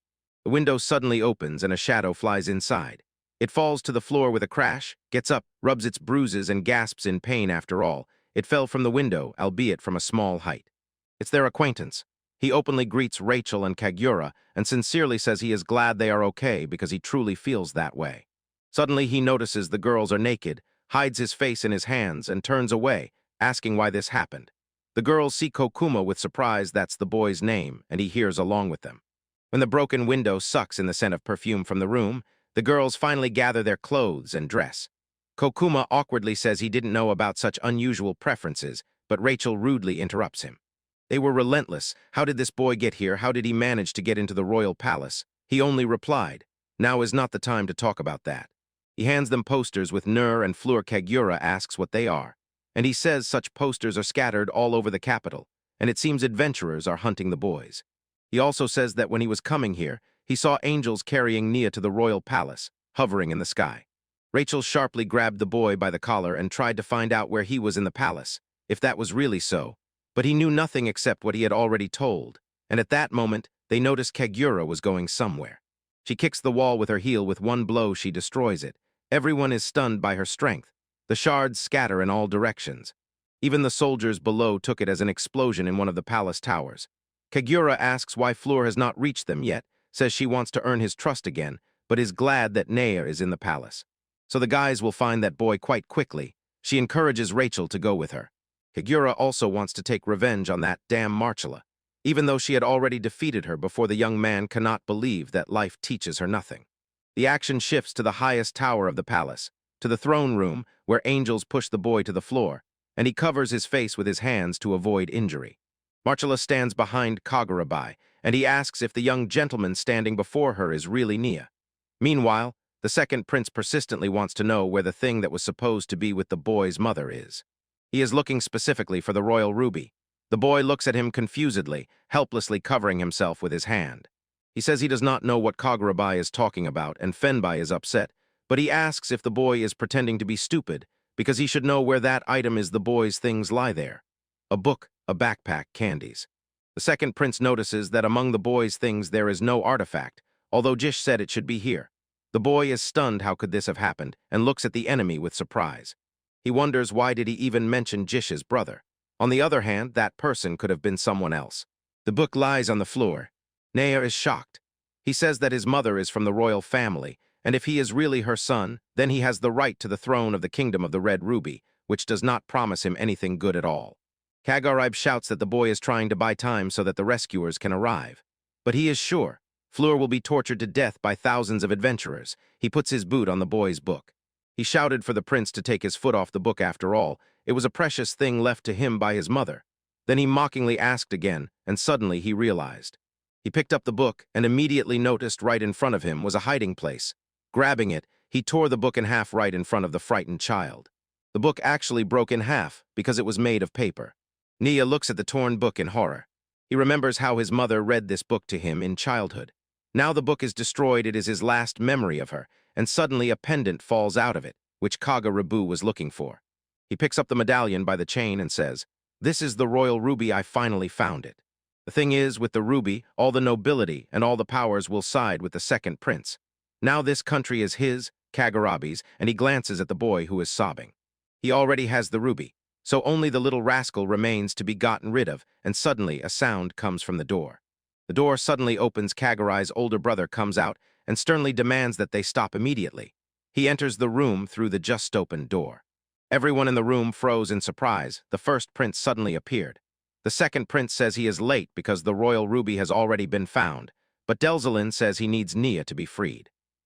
The window suddenly opens and a shadow flies inside. It falls to the floor with a crash, gets up, rubs its bruises, and gasps in pain. After all, it fell from the window, albeit from a small height. It's their acquaintance. He openly greets Rachel and Kagura and sincerely says he is glad they are okay because he truly feels that way. Suddenly he notices the girls are naked, hides his face in his hands, and turns away, asking why this happened. The girls see Kokuma with surprise. That's the boy's name, and he hears along with them. When the broken window sucks in the scent of perfume from the room, the girls finally gather their clothes and dress. Kokuma awkwardly says he didn't know about such unusual preferences, but Rachel rudely interrupts him. They were relentless. How did this boy get here? How did he manage to get into the royal palace? He only replied, "Now is not the time to talk about that." He hands them posters with Nur and Fleur. Kagura asks what they are, and he says such posters are scattered all over the capital, and it seems adventurers are hunting the boys. He also says that when he was coming here, he saw angels carrying Nia to the royal palace, hovering in the sky. Rachel sharply grabbed the boy by the collar and tried to find out where he was in the palace, if that was really so. But he knew nothing except what he had already told, and at that moment, they noticed Kagura was going somewhere. She kicks the wall with her heel. With one blow, she destroys it. Everyone is stunned by her strength. The shards scatter in all directions. Even the soldiers below took it as an explosion in one of the palace towers. Kagura asks why Fleur has not reached them yet, says she wants to earn his trust again, but is glad that Nea is in the palace. So the guys will find that boy quite quickly. She encourages Rachel to go with her. Kagura also wants to take revenge on that damn Marcella, even though she had already defeated her before. The young man cannot believe that life teaches her nothing. The action shifts to the highest tower of the palace, to the throne room, where angels push the boy to the floor, and he covers his face with his hands to avoid injury. Marcella stands behind Kagura, and he asks if the young gentleman standing before her is really Nia. Meanwhile, the second prince persistently wants to know where the thing that was supposed to be with the boy's mother is. He is looking specifically for the royal ruby. The boy looks at him confusedly, helplessly covering himself with his hand. He says he does not know what Kagura is talking about, and Fenbai is upset, but he asks if the boy is pretending to be stupid, because he should know where that item is. The boy's things lie there. A book, a backpack, candies. The second prince notices that among the boy's things there is no artifact, although Jish said it should be here. The boy is stunned. How could this have happened, and looks at the enemy with surprise. He wonders why did he even mention Jish's brother. On the other hand, that person could have been someone else. The book lies on the floor. Nea is shocked. He says that his mother is from the royal family, and if he is really her son, then he has the right to the throne of the kingdom of the Red Ruby, which does not promise him anything good at all. Kagura shouts that the boy is trying to buy time so that the rescuers can arrive. But he is sure Fleur will be tortured to death by thousands of adventurers. He puts his boot on the boy's book. He shouted for the prince to take his foot off the book after all. It was a precious thing left to him by his mother. Then he mockingly asked again, and suddenly he realized. He picked up the book and immediately noticed right in front of him was a hiding place. Grabbing it, he tore the book in half right in front of the frightened child. The book actually broke in half because it was made of paper. Nia looks at the torn book in horror. He remembers how his mother read this book to him in childhood. Now the book is destroyed, it is his last memory of her, and suddenly a pendant falls out of it, which Kagurabu was looking for. He picks up the medallion by the chain and says, "This is the royal ruby, I finally found it." The thing is, with the ruby, all the nobility and all the powers will side with the second prince. Now this country is his, Kagurabi's, and he glances at the boy who is sobbing. He already has the ruby, so only the little rascal remains to be gotten rid of, and suddenly a sound comes from the door. The door suddenly opens, Kagurai's older brother comes out and sternly demands that they stop immediately. He enters the room through the just-opened door. Everyone in the room froze in surprise. The first prince suddenly appeared. The second prince says he is late because the royal ruby has already been found, but Delzalin says he needs Nia to be freed.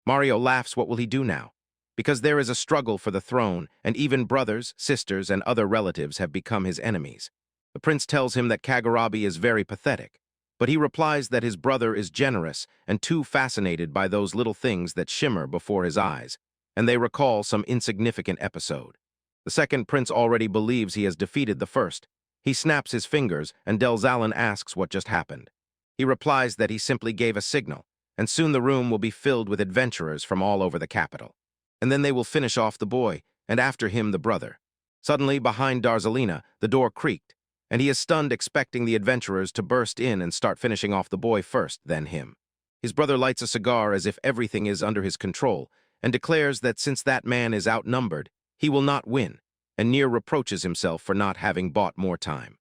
Mario laughs. What will he do now? Because there is a struggle for the throne, and even brothers, sisters, and other relatives have become his enemies. The prince tells him that Kagurabi is very pathetic, but he replies that his brother is generous and too fascinated by those little things that shimmer before his eyes, and they recall some insignificant episode. The second prince already believes he has defeated the first. He snaps his fingers, and Delzalin asks what just happened. He replies that he simply gave a signal, and soon the room will be filled with adventurers from all over the capital. And then they will finish off the boy, and after him the brother. Suddenly, behind Darzalina, the door creaked, and he is stunned, expecting the adventurers to burst in and start finishing off the boy first, then him. His brother lights a cigar as if everything is under his control, and declares that since that man is outnumbered, he will not win, and Nier reproaches himself for not having bought more time.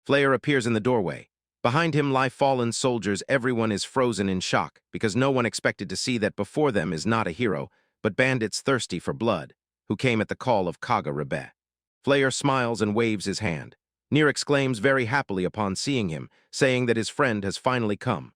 Flair appears in the doorway. Behind him lie fallen soldiers. Everyone is frozen in shock, because no one expected to see that before them is not a hero, but bandits thirsty for blood, who came at the call of Kagurabe. Flair smiles and waves his hand. Nier exclaims very happily upon seeing him, saying that his friend has finally come.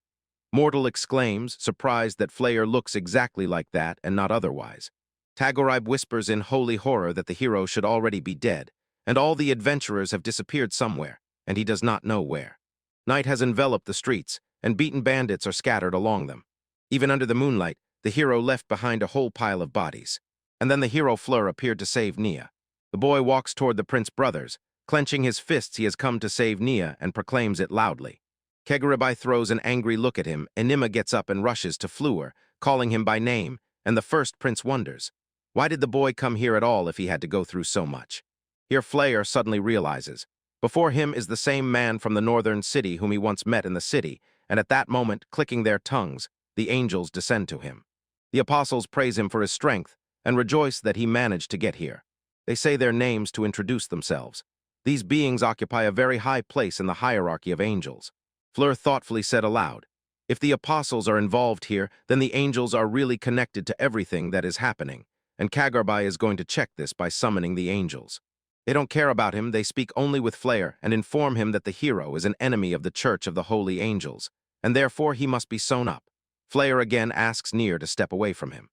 Mortal exclaims, surprised that Flair looks exactly like that and not otherwise. Tagorib whispers in holy horror that the hero should already be dead, and all the adventurers have disappeared somewhere, and he does not know where. Night has enveloped the streets, and beaten bandits are scattered along them. Even under the moonlight, the hero left behind a whole pile of bodies. And then the hero Fleur appeared to save Nia. The boy walks toward the prince brothers. Clenching his fists, he has come to save Nia and proclaims it loudly. Kagurabi throws an angry look at him. Enima gets up and rushes to Fleur, calling him by name, and the first prince wonders. Why did the boy come here at all if he had to go through so much? Here Flair suddenly realizes. Before him is the same man from the northern city whom he once met in the city, and at that moment, clicking their tongues, the angels descend to him. The apostles praise him for his strength and rejoice that he managed to get here. They say their names to introduce themselves. These beings occupy a very high place in the hierarchy of angels. Fleur thoughtfully said aloud, "If the apostles are involved here, then the angels are really connected to everything that is happening, and Kagurabi is going to check this by summoning the angels. They don't care about him, they speak only with Flair and inform him that the hero is an enemy of the Church of the Holy Angels, and therefore he must be sewn up. Flair again asks Nier to step away from him.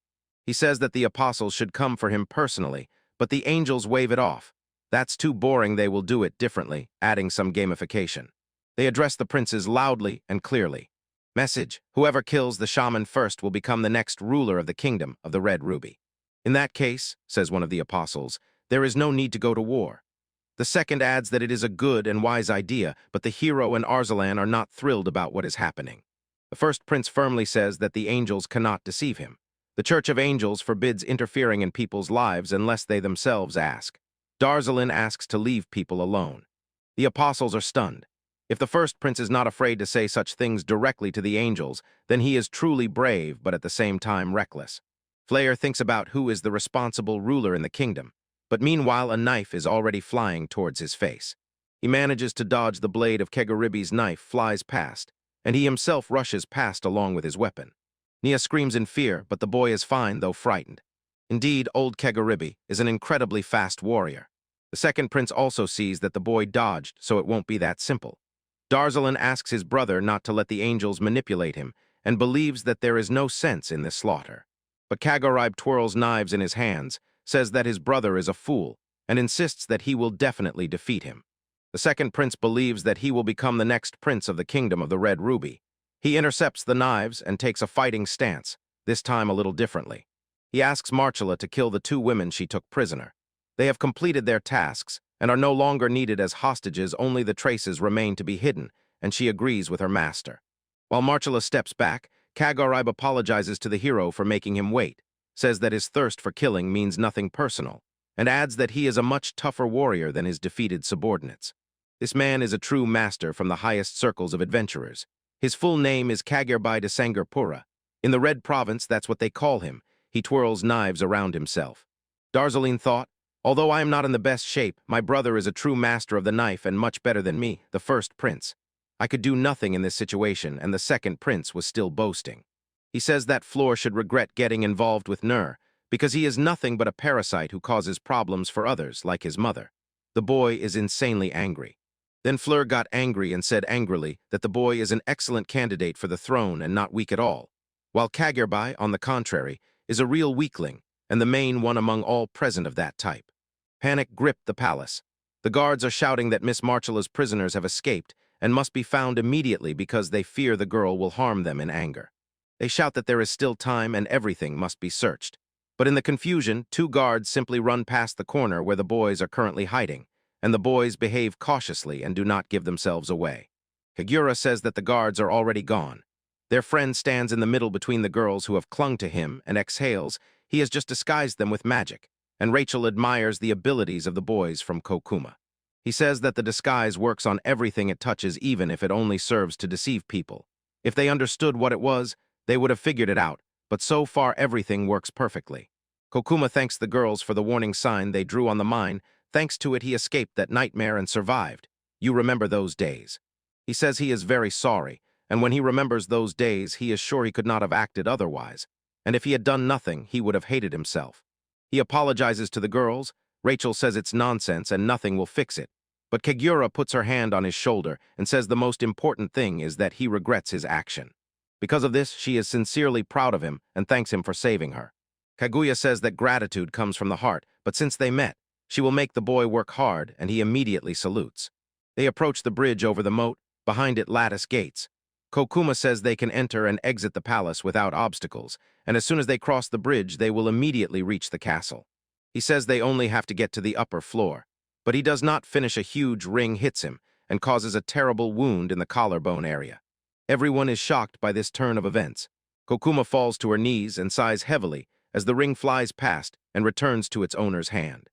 He says that the apostles should come for him personally, but the angels wave it off. That's too boring, they will do it differently, adding some gamification. They address the princes loudly and clearly. Message: whoever kills the shaman first will become the next ruler of the kingdom of the Red Ruby. In that case, says one of the apostles, there is no need to go to war. The second adds that it is a good and wise idea, but the hero and Arzalan are not thrilled about what is happening. The first prince firmly says that the angels cannot deceive him. The Church of Angels forbids interfering in people's lives unless they themselves ask. Darzalin asks to leave people alone. The apostles are stunned. If the first prince is not afraid to say such things directly to the angels, then he is truly brave but at the same time reckless. Flair thinks about who is the responsible ruler in the kingdom, but meanwhile a knife is already flying towards his face. He manages to dodge the blade of Kagurabi's knife flies past, and he himself rushes past along with his weapon. Nia screams in fear, but the boy is fine, though frightened. Indeed, old Kagurabi is an incredibly fast warrior. The second prince also sees that the boy dodged, so it won't be that simple. Darzalin asks his brother not to let the angels manipulate him, and believes that there is no sense in this slaughter. But Kagurabi twirls knives in his hands, says that his brother is a fool and insists that he will definitely defeat him. The second prince believes that he will become the next prince of the kingdom of the Red Ruby. He intercepts the knives and takes a fighting stance, this time a little differently. He asks Marcella to kill the 2 women she took prisoner. They have completed their tasks and are no longer needed as hostages, only the traces remain to be hidden, and she agrees with her master. While Marcella steps back, Kaguraibe apologizes to the hero for making him wait, says that his thirst for killing means nothing personal, and adds that he is a much tougher warrior than his defeated subordinates. This man is a true master from the highest circles of adventurers. His full name is Kaguraibe de Sangarpura. In the Red Province, that's what they call him. He twirls knives around himself. Darzeline thought, although I am not in the best shape, my brother is a true master of the knife and much better than me, the first prince. I could do nothing in this situation, and the second prince was still boasting. He says that Fleur should regret getting involved with Nur, because he is nothing but a parasite who causes problems for others, like his mother. The boy is insanely angry. Then Fleur got angry and said angrily that the boy is an excellent candidate for the throne and not weak at all, while Kaguraibe, on the contrary, is a real weakling and the main one among all present of that type. Panic gripped the palace. The guards are shouting that Miss Marcella's prisoners have escaped and must be found immediately because they fear the girl will harm them in anger. They shout that there is still time and everything must be searched. But in the confusion, 2 guards simply run past the corner where the boys are currently hiding, and the boys behave cautiously and do not give themselves away. Kagura says that the guards are already gone. Their friend stands in the middle between the girls who have clung to him and exhales he has just disguised them with magic, and Rachel admires the abilities of the boys from Kokuma. He says that the disguise works on everything it touches, even if it only serves to deceive people. If they understood what it was, they would have figured it out, but so far everything works perfectly. Kokuma thanks the girls for the warning sign they drew on the mine. Thanks to it, he escaped that nightmare and survived. You remember those days. He says he is very sorry, and when he remembers those days, he is sure he could not have acted otherwise, and if he had done nothing, he would have hated himself. He apologizes to the girls. Rachel says it's nonsense and nothing will fix it, but Kagura puts her hand on his shoulder and says the most important thing is that he regrets his action. Because of this, she is sincerely proud of him and thanks him for saving her. Kaguya says that gratitude comes from the heart, but since they met, she will make the boy work hard, and he immediately salutes. They approach the bridge over the moat, behind it lattice gates. Kokuma says they can enter and exit the palace without obstacles, and as soon as they cross the bridge, they will immediately reach the castle. He says they only have to get to the upper floor, but he does not finish. A huge ring hits him and causes a terrible wound in the collarbone area. Everyone is shocked by this turn of events. Kokuma falls to her knees and sighs heavily as the ring flies past and returns to its owner's hand.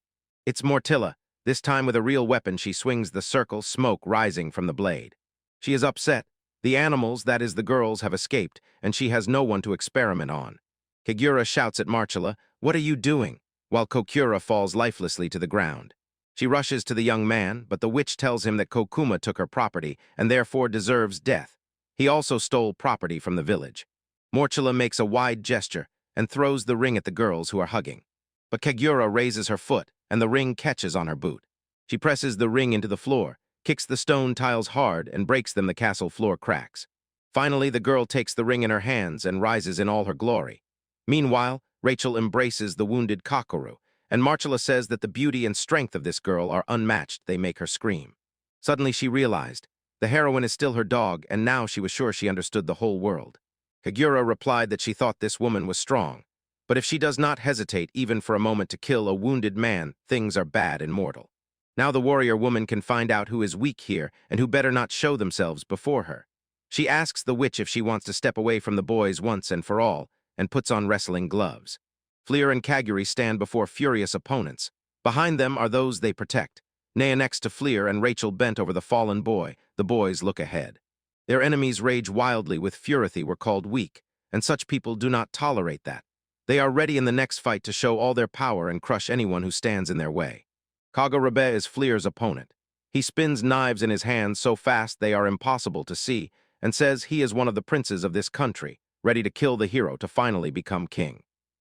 It's Mortilla. This time with a real weapon, she swings the circle, smoke rising from the blade. She is upset. The animals, that is the girls, have escaped, and she has no one to experiment on. Kagura shouts at Marcella, "What are you doing?" while Kokura falls lifelessly to the ground. She rushes to the young man, but the witch tells him that Kokuma took her property and therefore deserves death. He also stole property from the village. Marcella makes a wide gesture and throws the ring at the girls who are hugging. But Kagura raises her foot, and the ring catches on her boot. She presses the ring into the floor, kicks the stone tiles hard, and breaks them. The castle floor cracks. Finally, the girl takes the ring in her hands and rises in all her glory. Meanwhile, Rachel embraces the wounded Kakoru, and Marcella says that the beauty and strength of this girl are unmatched. They make her scream. Suddenly she realized the heroine is still her dog, and now she was sure she understood the whole world. Kagura replied that she thought this woman was strong, but if she does not hesitate even for a moment to kill a wounded man, things are bad and mortal. Now the warrior woman can find out who is weak here and who better not show themselves before her. She asks the witch if she wants to step away from the boys once and for all, and puts on wrestling gloves. Fleur and Kaguri stand before furious opponents. Behind them are those they protect. Nea next to Fleur and Rachel bent over the fallen boy. The boys look ahead. Their enemies rage wildly with fury were called weak, and such people do not tolerate that. They are ready in the next fight to show all their power and crush anyone who stands in their way. Kagurabe is Fleur's opponent. He spins knives in his hands so fast they are impossible to see, and says he is one of the princes of this country, ready to kill the hero to finally become king.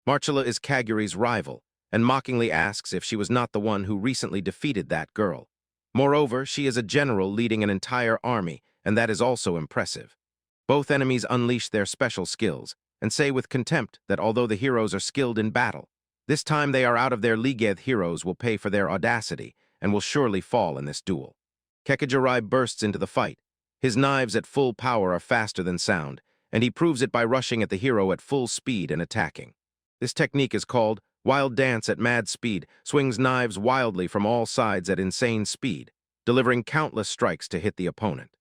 Marcella is Kaguri's rival, and mockingly asks if she was not the one who recently defeated that girl. Moreover, she is a general leading an entire army, and that is also impressive. Both enemies unleash their special skills, and say with contempt that although the heroes are skilled in battle, This time they are out of their league. Heroes will pay for their audacity and will surely fall in this duel. Kekijirai bursts into the fight. His knives at full power are faster than sound, and he proves it by rushing at the hero at full speed and attacking. This technique is called Wild Dance at Mad Speed, swings knives wildly from all sides at insane speed, delivering countless strikes to hit the opponent.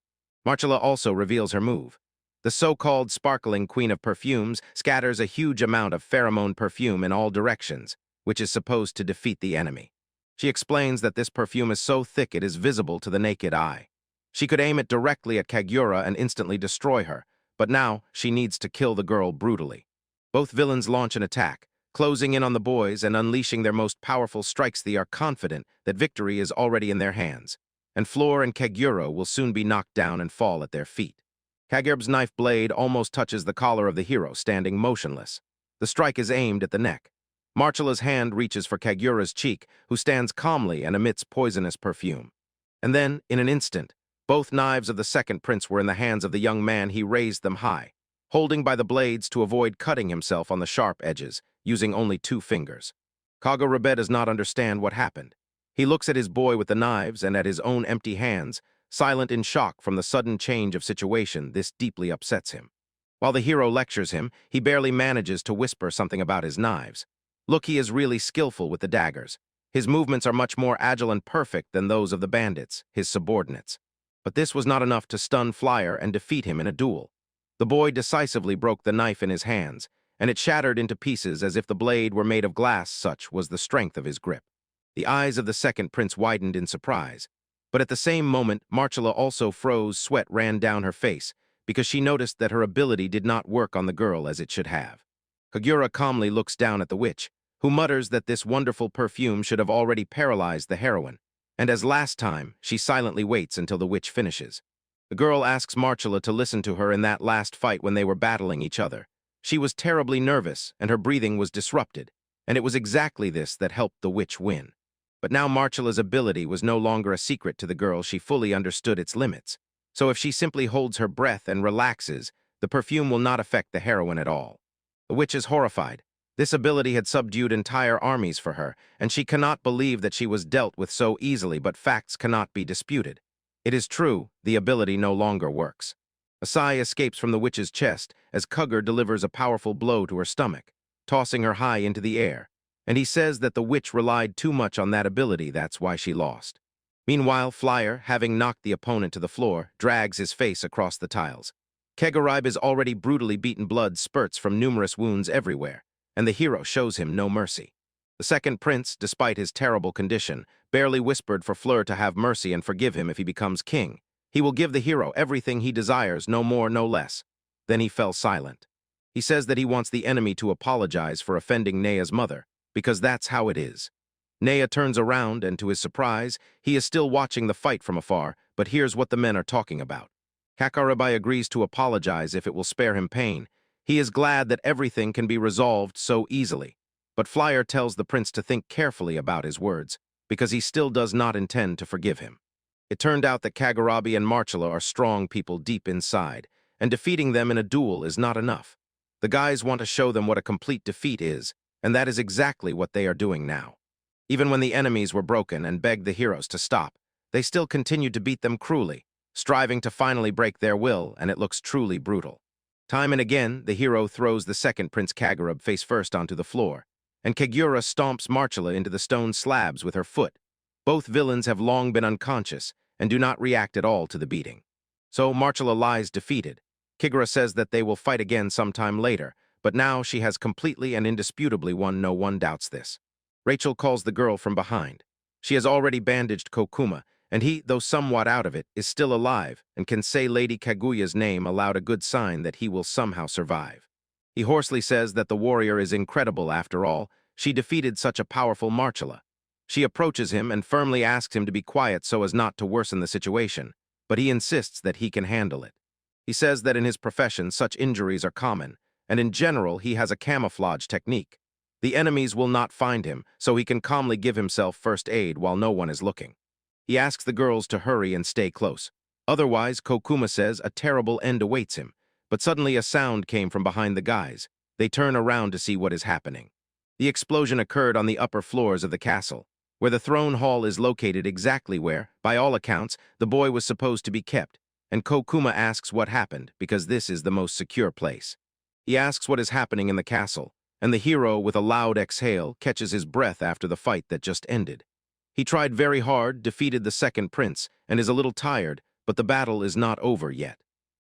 Marcella also reveals her move. The so-called sparkling queen of perfumes scatters a huge amount of pheromone perfume in all directions, which is supposed to defeat the enemy. She explains that this perfume is so thick it is visible to the naked eye. She could aim it directly at Kaguya and instantly destroy her, but now she needs to kill the girl brutally. Both villains launch an attack, closing in on the boys and unleashing their most powerful strikes. They are confident that victory is already in their hands, and Floor and Kaguya will soon be knocked down and fall at their feet. Kagur's knife blade almost touches the collar of the hero, standing motionless. The strike is aimed at the neck. Marcella's hand reaches for Kaguya's cheek, who stands calmly and emits poisonous perfume. And then, in an instant, both knives of the second prince were in the hands of the young man. He raised them high, holding by the blades to avoid cutting himself on the sharp edges, using only 2 fingers. Kaguya does not understand what happened. He looks at his boy with the knives and at his own empty hands, silent in shock from the sudden change of situation. This deeply upsets him. While the hero lectures him, he barely manages to whisper something about his knives. Look, he is really skillful with the daggers. His movements are much more agile and perfect than those of the bandits, his subordinates. But this was not enough to stun Flyer and defeat him in a duel. The boy decisively broke the knife in his hands, and it shattered into pieces as if the blade were made of glass. Such was the strength of his grip. The eyes of the second prince widened in surprise. But at the same moment, Marcella also froze. Sweat ran down her face, because she noticed that her ability did not work on the girl as it should have. Kaguya calmly looks down at the witch, who mutters that this wonderful perfume should have already paralyzed the heroine, and as last time, she silently waits until the witch finishes. The girl asks Marcella to listen to her in that last fight when they were battling each other. She was terribly nervous, and her breathing was disrupted, and it was exactly this that helped the witch win. But now Marcella's ability was no longer a secret to the girl. She fully understood its limits. So if she simply holds her breath and relaxes, the perfume will not affect the heroine at all. The witch is horrified. This ability had subdued entire armies for her, and she cannot believe that she was dealt with so easily, but facts cannot be disputed. It is true, the ability no longer works. A sigh escapes from the witch's chest as Kaguya delivers a powerful blow to her stomach, tossing her high into the air. And he says that the witch relied too much on that ability, that's why she lost. Meanwhile, Flyer, having knocked the opponent to the floor, drags his face across the tiles. Kaguya is already brutally beaten. Blood spurts from numerous wounds everywhere, and the hero shows him no mercy. The second prince, despite his terrible condition, barely whispered for Fleur to have mercy and forgive him if he becomes king. He will give the hero everything he desires, no more, no less. Then he fell silent. He says that he wants the enemy to apologize for offending Nea's mother, because that's how it is. Nea turns around, and to his surprise, he is still watching the fight from afar, but here's what the men are talking about. Kakurai agrees to apologize if it will spare him pain. He is glad that everything can be resolved so easily. But Flyer tells the prince to think carefully about his words, because he still does not intend to forgive him. It turned out that Kaguya and Marcella are strong people deep inside, and defeating them in a duel is not enough. The guys want to show them what a complete defeat is, and that is exactly what they are doing now. Even when the enemies were broken and begged the heroes to stop, they still continued to beat them cruelly, striving to finally break their will, and it looks truly brutal. Time and again, the hero throws the second Prince Kaguya face first onto the floor, and Kaguya stomps Marcella into the stone slabs with her foot. Both villains have long been unconscious and do not react at all to the beating. So Marcella lies defeated. Kaguya says that they will fight again sometime later, but now she has completely and indisputably won. No one doubts this. Rachel calls the girl from behind. She has already bandaged Kokuma, and he, though somewhat out of it, is still alive and can say Lady Kaguya's name aloud, a good sign that he will somehow survive. He hoarsely says that the warrior is incredible after all. She defeated such a powerful Marcella. She approaches him and firmly asks him to be quiet so as not to worsen the situation, but he insists that he can handle it. He says that in his profession such injuries are common, and in general he has a camouflage technique. The enemies will not find him, so he can calmly give himself first aid while no one is looking. He asks the girls to hurry and stay close. Otherwise, Kokuma says a terrible end awaits him, but suddenly a sound came from behind the guys. They turn around to see what is happening. The explosion occurred on the upper floors of the castle, where the throne hall is located exactly where, by all accounts, the boy was supposed to be kept, and Kokuma asks what happened because this is the most secure place. He asks what is happening in the castle, and the hero, with a loud exhale, catches his breath after the fight that just ended. He tried very hard, defeated the second prince, and is a little tired, but the battle is not over yet.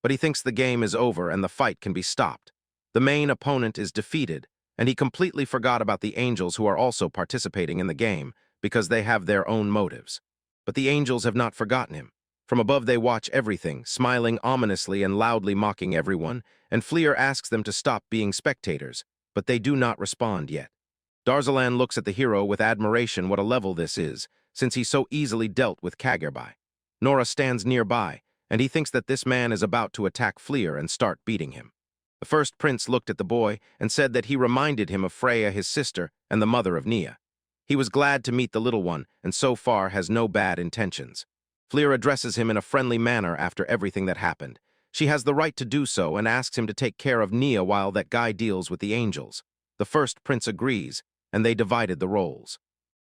But he thinks the game is over and the fight can be stopped. The main opponent is defeated, and he completely forgot about the angels who are also participating in the game because they have their own motives. But the angels have not forgotten him. From above they watch everything, smiling ominously and loudly mocking everyone, and Fleer asks them to stop being spectators, but they do not respond yet. Darzalan looks at the hero with admiration what a level this is, since he so easily dealt with Kagerbai. Nora stands nearby, and he thinks that this man is about to attack Fleer and start beating him. The first prince looked at the boy and said that he reminded him of Freya, his sister, and the mother of Nia. He was glad to meet the little one, and so far has no bad intentions. Fleer addresses him in a friendly manner after everything that happened. She has the right to do so and asks him to take care of Nia while that guy deals with the angels. The first prince agrees, and they divided the roles.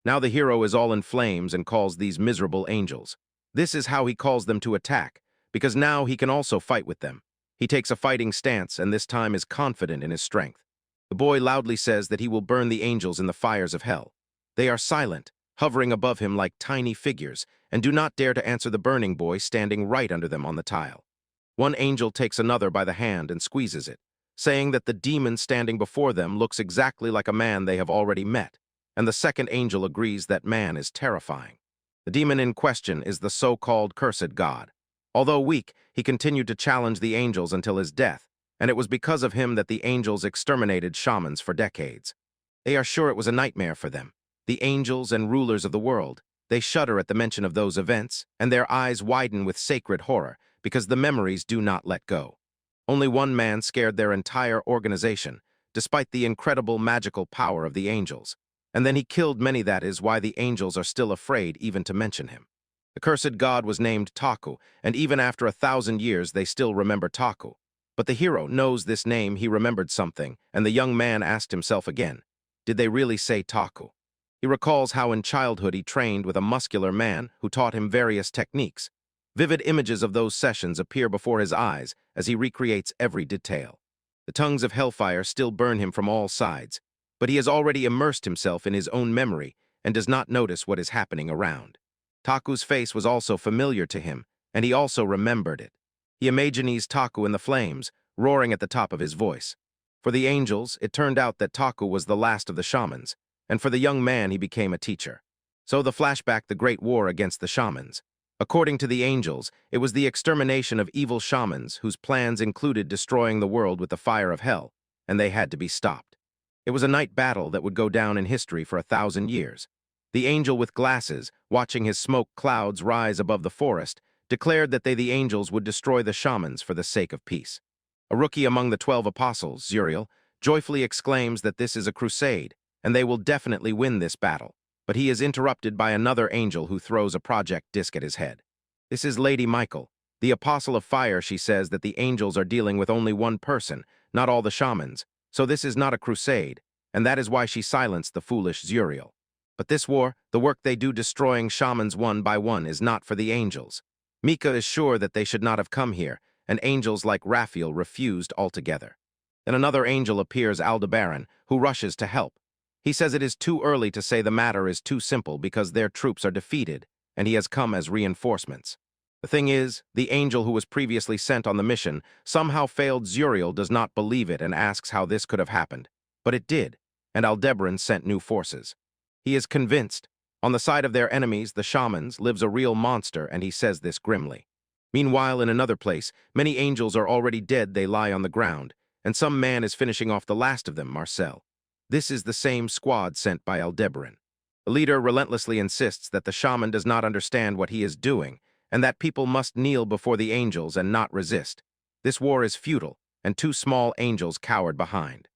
Now the hero is all in flames and calls these miserable angels. This is how he calls them to attack, because now he can also fight with them. He takes a fighting stance and this time is confident in his strength. The boy loudly says that he will burn the angels in the fires of hell. They are silent, hovering above him like tiny figures, and do not dare to answer the burning boy standing right under them on the tile. One angel takes another by the hand and squeezes it, saying that the demon standing before them looks exactly like a man they have already met, and the second angel agrees that man is terrifying. The demon in question is the so-called cursed god. Although weak, he continued to challenge the angels until his death, and it was because of him that the angels exterminated shamans for decades. They are sure it was a nightmare for them. The angels and rulers of the world, they shudder at the mention of those events, and their eyes widen with sacred horror because the memories do not let go. Only one man scared their entire organization, despite the incredible magical power of the angels. And then he killed many. That is why the angels are still afraid even to mention him. The cursed god was named Taku, and even after 1,000 years they still remember Taku. But the hero knows this name. He remembered something, and the young man asked himself again, did they really say Taku? He recalls how in childhood he trained with a muscular man who taught him various techniques. Vivid images of those sessions appear before his eyes as he recreates every detail. The tongues of hellfire still burn him from all sides, but he has already immersed himself in his own memory and does not notice what is happening around. Taku's face was also familiar to him, and he also remembered it. He imagines Taku in the flames, roaring at the top of his voice. For the angels, it turned out that Taku was the last of the shamans, and for the young man he became a teacher. So the flashback, the Great War against the shamans. According to the angels, it was the extermination of evil shamans whose plans included destroying the world with the fire of hell, and they had to be stopped. It was a night battle that would go down in history for 1,000 years. The angel with glasses, watching his smoke clouds rise above the forest, declared that they, the angels, would destroy the shamans for the sake of peace. A rookie among the 12 apostles, Zuriel, joyfully exclaims that this is a crusade, and they will definitely win this battle. But he is interrupted by another angel who throws a project disc at his head. This is Lady Michael, the apostle of fire. She says that the angels are dealing with only one person, not all the shamans, so this is not a crusade, and that is why she silenced the foolish Zuriel. But this war, the work they do destroying shamans one by one, is not for the angels. Mika is sure that they should not have come here, and angels like Raphael refused altogether. Then another angel appears, Aldebaran, who rushes to help. He says it is too early to say the matter is too simple because their troops are defeated, and he has come as reinforcements. The thing is, the angel who was previously sent on the mission somehow failed. Zuriel does not believe it and asks how this could have happened. But it did, and Aldebaran sent new forces. He is convinced. On the side of their enemies, the shamans, lives a real monster, and he says this grimly. Meanwhile, in another place, many angels are already dead. They lie on the ground, and some man is finishing off the last of them, Marcel. This is the same squad sent by Aldebaran. The leader relentlessly insists that the shaman does not understand what he is doing, and that people must kneel before the angels and not resist. This war is futile, and 2 small angels cowered behind.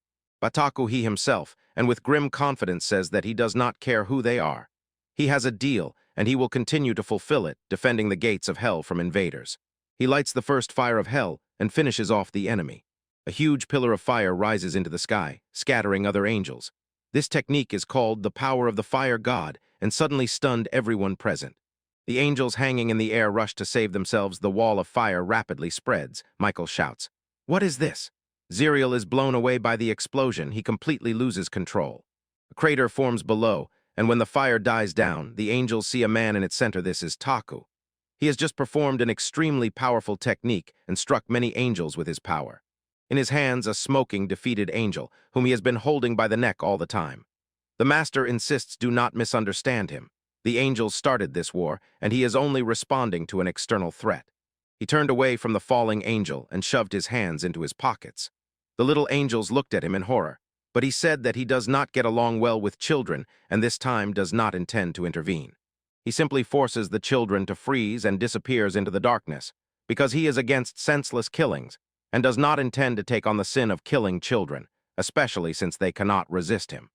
Bataku, he himself, and with grim confidence says that he does not care who they are. He has a deal, and he will continue to fulfill it, defending the gates of hell from invaders. He lights the first fire of hell and finishes off the enemy. A huge pillar of fire rises into the sky, scattering other angels. This technique is called the power of the fire god and suddenly stunned everyone present. The angels hanging in the air rush to save themselves. The wall of fire rapidly spreads. Michael shouts, "What is this?" Zerial is blown away by the explosion. He completely loses control. A crater forms below, and when the fire dies down, the angels see a man in its center. This is Taku. He has just performed an extremely powerful technique and struck many angels with his power. In his hands, a smoking, defeated angel, whom he has been holding by the neck all the time. The master insists do not misunderstand him. The angels started this war, and he is only responding to an external threat. He turned away from the falling angel and shoved his hands into his pockets. The little angels looked at him in horror, but he said that he does not get along well with children and this time does not intend to intervene. He simply forces the children to freeze and disappears into the darkness, because he is against senseless killings and does not intend to take on the sin of killing children, especially since they cannot resist him.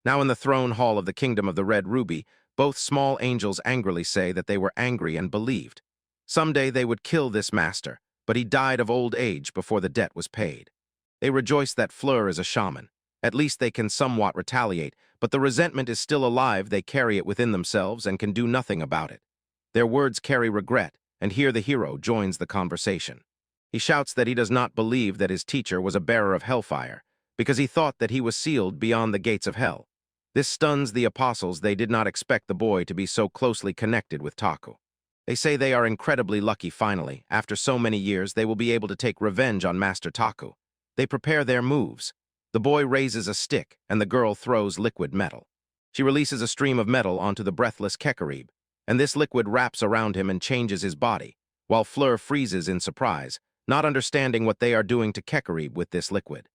Now in the throne hall of the kingdom of the Red Ruby, both small angels angrily say that they were angry and believed. Someday they would kill this master, but he died of old age before the debt was paid. They rejoice that Fleur is a shaman. At least they can somewhat retaliate, but the resentment is still alive. They carry it within themselves and can do nothing about it. Their words carry regret, and here the hero joins the conversation. He shouts that he does not believe that his teacher was a bearer of hellfire, because he thought that he was sealed beyond the gates of hell. This stuns the apostles. They did not expect the boy to be so closely connected with Taku. They say they are incredibly lucky finally. After so many years, they will be able to take revenge on Master Taku. They prepare their moves. The boy raises a stick, and the girl throws liquid metal. She releases a stream of metal onto the breathless Kekarib, and this liquid wraps around him and changes his body, while Fleur freezes in surprise, not understanding what they are doing to Kekarib with this liquid.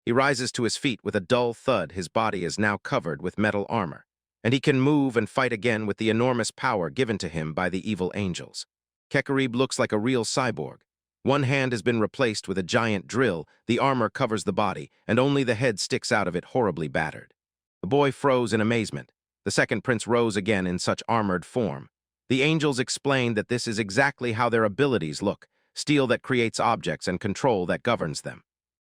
He rises to his feet with a dull thud. His body is now covered with metal armor, and he can move and fight again with the enormous power given to him by the evil angels. Kekarib looks like a real cyborg. One hand has been replaced with a giant drill, the armor covers the body, and only the head sticks out of it, horribly battered. The boy froze in amazement. The second prince rose again in such armored form. The angels explain that this is exactly how their abilities look, steel that creates objects and control that governs them.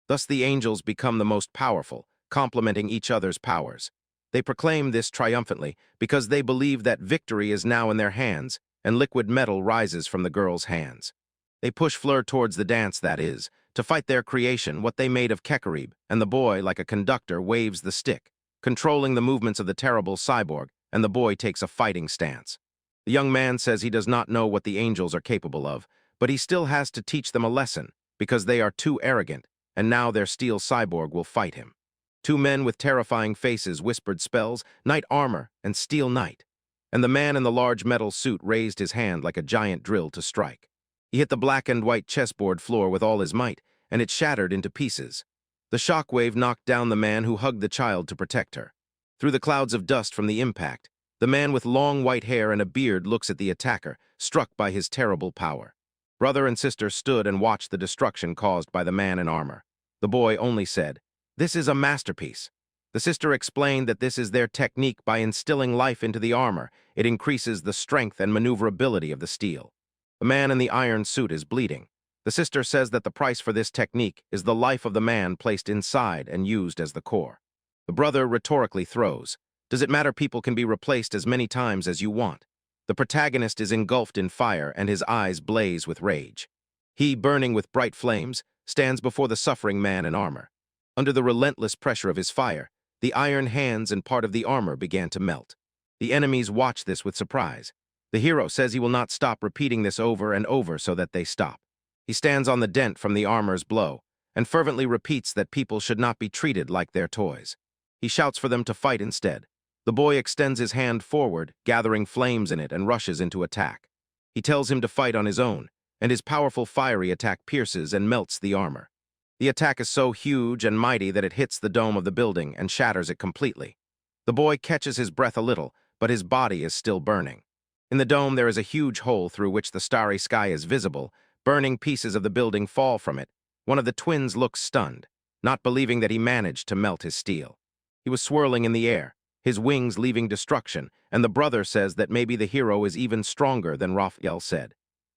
Thus the angels become the most powerful, complementing each other's powers. They proclaim this triumphantly because they believe that victory is now in their hands, and liquid metal rises from the girl's hands. They push Fleur towards the dance, that is, to fight their creation, what they made of Kekarib, and the boy, like a conductor, waves the stick, controlling the movements of the terrible cyborg, and the boy takes a fighting stance. The young man says he does not know what the angels are capable of, but he still has to teach them a lesson, because they are too arrogant, and now their steel cyborg will fight him. Two men with terrifying faces whispered spells, knight armor, and steel knight, and the man in the large metal suit raised his hand like a giant drill to strike. He hit the black and white chessboard floor with all his might, and it shattered into pieces. The shockwave knocked down the man who hugged the child to protect her. Through the clouds of dust from the impact, the man with long white hair and a beard looks at the attacker, struck by his terrible power. Brother and sister stood and watched the destruction caused by the man in armor. The boy only said, "This is a masterpiece." The sister explained that this is their technique. By instilling life into the armor, it increases the strength and maneuverability of the steel. The man in the iron suit is bleeding. The sister says that the price for this technique is the life of the man placed inside and used as the core. The brother rhetorically throws, "Does it matter? People can be replaced as many times as you want." The protagonist is engulfed in fire and his eyes blaze with rage. He, burning with bright flames, stands before the suffering man in armor. Under the relentless pressure of his fire, the iron hands and part of the armor began to melt. The enemies watch this with surprise. The hero says he will not stop repeating this over and over so that they stop. He stands on the dent from the armor's blow and fervently repeats that people should not be treated like their toys. He shouts for them to fight instead. The boy extends his hand forward, gathering flames in it, and rushes into attack. He tells him to fight on his own, and his powerful fiery attack pierces and melts the armor. The attack is so huge and mighty that it hits the dome of the building and shatters it completely. The boy catches his breath a little, but his body is still burning. In the dome there is a huge hole through which the starry sky is visible. Burning pieces of the building fall from it. One of the twins looks stunned, not believing that he managed to melt his steel. He was swirling in the air, his wings leaving destruction, and the brother says that maybe the hero is even stronger than Raphael said.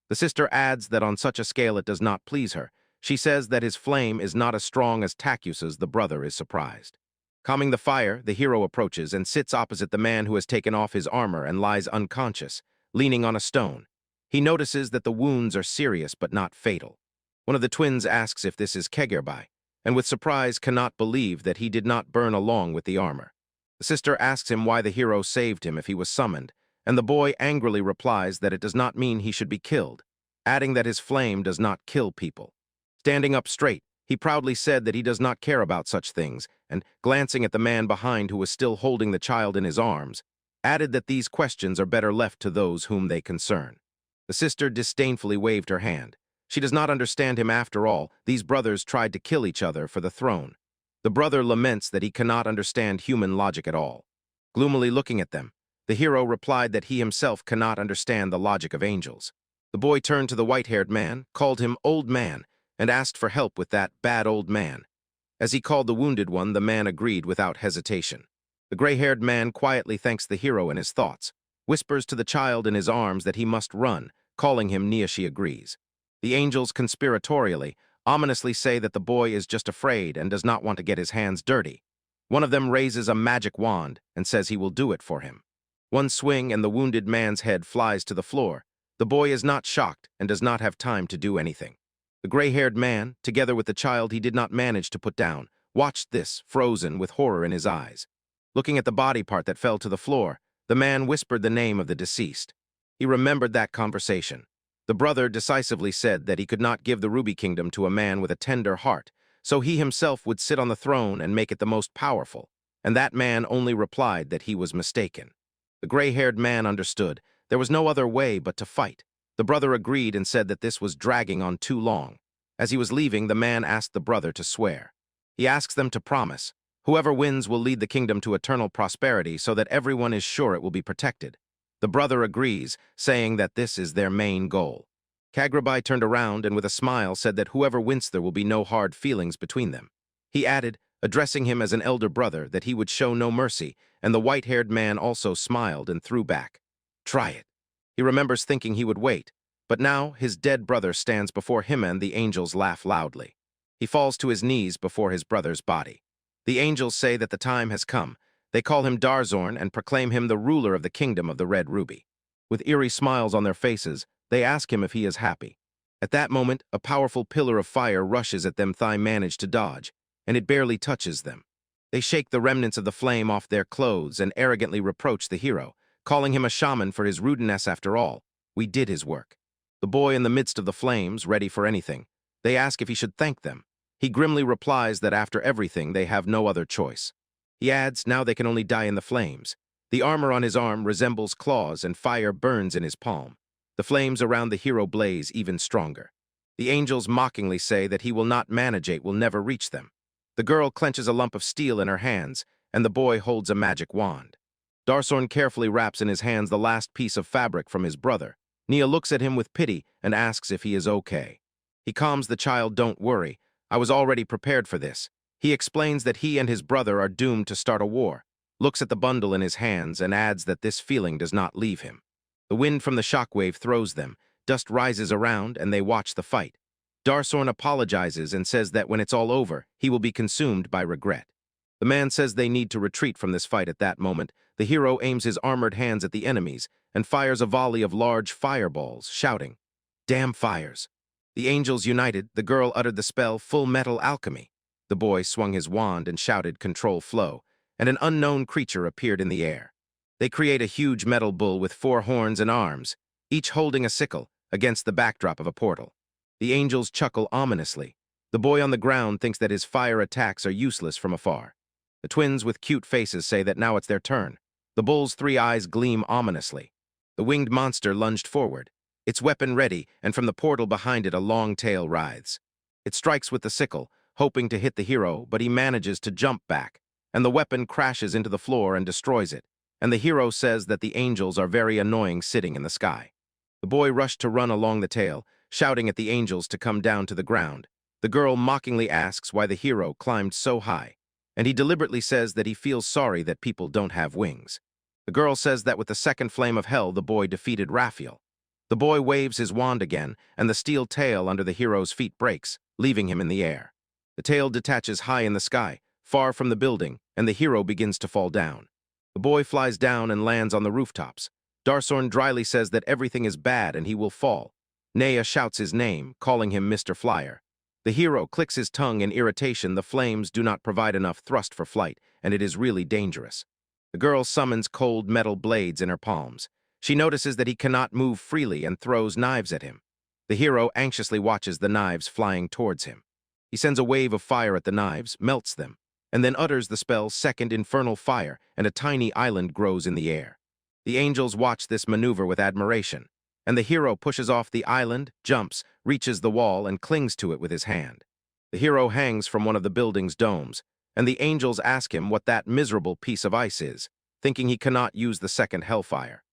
The sister adds that on such a scale it does not please her. She says that his flame is not as strong as Takus's. The brother is surprised. Calming the fire, the hero approaches and sits opposite the man who has taken off his armor and lies unconscious, leaning on a stone. He notices that the wounds are serious but not fatal. One of the twins asks if this is Kegerbai, and with surprise cannot believe that he did not burn along with the armor. The sister asks him why the hero saved him if he was summoned, and the boy angrily replies that it does not mean he should be killed, adding that his flame does not kill people. Standing up straight, he proudly said that he does not care about such things, and, glancing at the man behind who was still holding the child in his arms, added that these questions are better left to those whom they concern. The sister disdainfully waved her hand. She does not understand him after all. These brothers tried to kill each other for the throne. The brother laments that he cannot understand human logic at all. Gloomily looking at them, the hero replied that he himself cannot understand the logic of angels. The boy turned to the white-haired man, called him old man, and asked for help with that bad old man. As he called the wounded one, the man agreed without hesitation. The gray-haired man quietly thanks the hero in his thoughts, whispers to the child in his arms that he must run, calling him Niashi agrees. The angels conspiratorially, ominously say that the boy is just afraid and does not want to get his hands dirty. One of them raises a magic wand and says he will do it for him. One swing and the wounded man's head flies to the floor. The boy is not shocked and does not have time to do anything. The gray-haired man, together with the child he did not manage to put down, watched this, frozen with horror in his eyes. Looking at the body part that fell to the floor, the man whispered the name of the deceased. He remembered that conversation. The brother decisively said that he could not give the Ruby Kingdom to a man with a tender heart, so he himself would sit on the throne and make it the most powerful, and that man only replied that he was mistaken. The gray-haired man understood. There was no other way but to fight. The brother agreed and said that this was dragging on too long. As he was leaving, the man asked the brother to swear. He asks them to promise. Whoever wins will lead the kingdom to eternal prosperity so that everyone is sure it will be protected. The brother agrees, saying that this is their main goal. Kagrabai turned around and with a smile said that whoever wins there will be no hard feelings between them. He added, addressing him as an elder brother, that he would show no mercy, and the white-haired man also smiled and threw back. Try it. He remembers thinking he would wait, but now his dead brother stands before him and the angels laugh loudly. He falls to his knees before his brother's body. The angels say that the time has come. They call him Darzorn and proclaim him the ruler of the kingdom of the Red Ruby. With eerie smiles on their faces, they ask him if he is happy. At that moment, a powerful pillar of fire rushes at them. They manage to dodge, and it barely touches them. They shake the remnants of the flame off their clothes and arrogantly reproach the hero, calling him a shaman for his rudeness. After all, we did his work. The boy in the midst of the flames, ready for anything. They ask if he should thank them. He grimly replies that after everything, they have no other choice. He adds, now they can only die in the flames. The armor on his arm resembles claws and fire burns in his palm. The flames around the hero blaze even stronger. The angels mockingly say that he will not manage it, will never reach them. The girl clenches a lump of steel in her hands, and the boy holds a magic wand. Darzorn carefully wraps in his hands the last piece of fabric from his brother. Nia looks at him with pity and asks if he is okay. He calms the child, don't worry, I was already prepared for this. He explains that he and his brother are doomed to start a war, looks at the bundle in his hands and adds that this feeling does not leave him. The wind from the shockwave throws them, dust rises around, and they watch the fight. Darzorn apologizes and says that when it's all over, he will be consumed by regret. The man says they need to retreat from this fight. At that moment, the hero aims his armored hands at the enemies and fires a volley of large fireballs, shouting, "Damn fires!" The angels united, the girl uttered the spell Full Metal Alchemy. The boy swung his wand and shouted Control Flow, and an unknown creature appeared in the air. They create a huge metal bull with 4 horns and arms, each holding a sickle, against the backdrop of a portal. The angels chuckle ominously. The boy on the ground thinks that his fire attacks are useless from afar. The twins with cute faces say that now it's their turn. The bull's 3 eyes gleam ominously. The winged monster lunged forward, its weapon ready, and from the portal behind it a long tail writhes. It strikes with the sickle, hoping to hit the hero, but he manages to jump back, and the weapon crashes into the floor and destroys it, and the hero says that the angels are very annoying sitting in the sky. The boy rushed to run along the tail, shouting at the angels to come down to the ground. The girl mockingly asks why the hero climbed so high, and he deliberately says that he feels sorry that people don't have wings. The girl says that with the second flame of hell, the boy defeated Raphael. The boy waves his wand again, and the steel tail under the hero's feet breaks, leaving him in the air. The tail detaches high in the sky, far from the building, and the hero begins to fall down. The boy flies down and lands on the rooftops. Darsorn dryly says that everything is bad and he will fall. Nea shouts his name, calling him Mr. Flyer. The hero clicks his tongue in irritation. The flames do not provide enough thrust for flight, and it is really dangerous. The girl summons cold metal blades in her palms. She notices that he cannot move freely and throws knives at him. The hero anxiously watches the knives flying towards him. He sends a wave of fire at the knives, melts them, and then utters the spell Second Infernal Fire, and a tiny island grows in the air. The angels watch this maneuver with admiration, and the hero pushes off the island, jumps, reaches the wall, and clings to it with his hand. The hero hangs from one of the building's domes, and the angels ask him what that miserable piece of ice is, thinking he cannot use the second hellfire.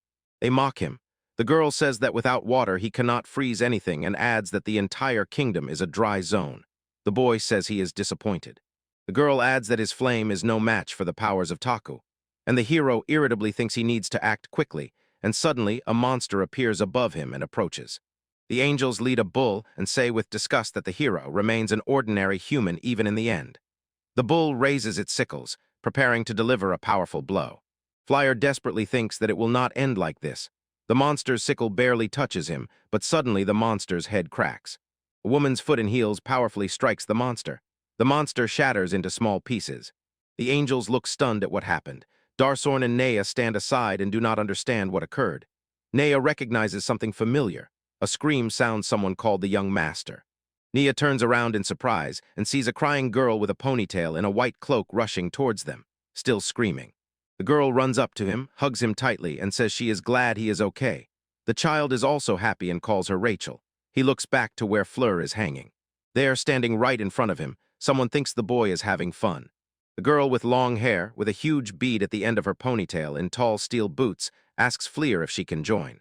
They mock him. The girl says that without water he cannot freeze anything and adds that the entire kingdom is a dry zone. The boy says he is disappointed. The girl adds that his flame is no match for the powers of Taku, and the hero irritably thinks he needs to act quickly, and suddenly a monster appears above him and approaches. The angels lead a bull and say with disgust that the hero remains an ordinary human even in the end. The bull raises its sickles, preparing to deliver a powerful blow. Flyer desperately thinks that it will not end like this. The monster's sickle barely touches him, but suddenly the monster's head cracks. A woman's foot in heels powerfully strikes the monster. The monster shatters into small pieces. The angels look stunned at what happened. Darsorn and Nea stand aside and do not understand what occurred. Nea recognizes something familiar. A scream sounds someone called the young master. Nea turns around in surprise and sees a crying girl with a ponytail in a white cloak rushing towards them, still screaming. The girl runs up to him, hugs him tightly, and says she is glad he is okay. The child is also happy and calls her Rachel. He looks back to where Fleur is hanging. There, standing right in front of him, someone thinks the boy is having fun. The girl with long hair, with a huge bead at the end of her ponytail in tall steel boots, asks Fleur if she can join.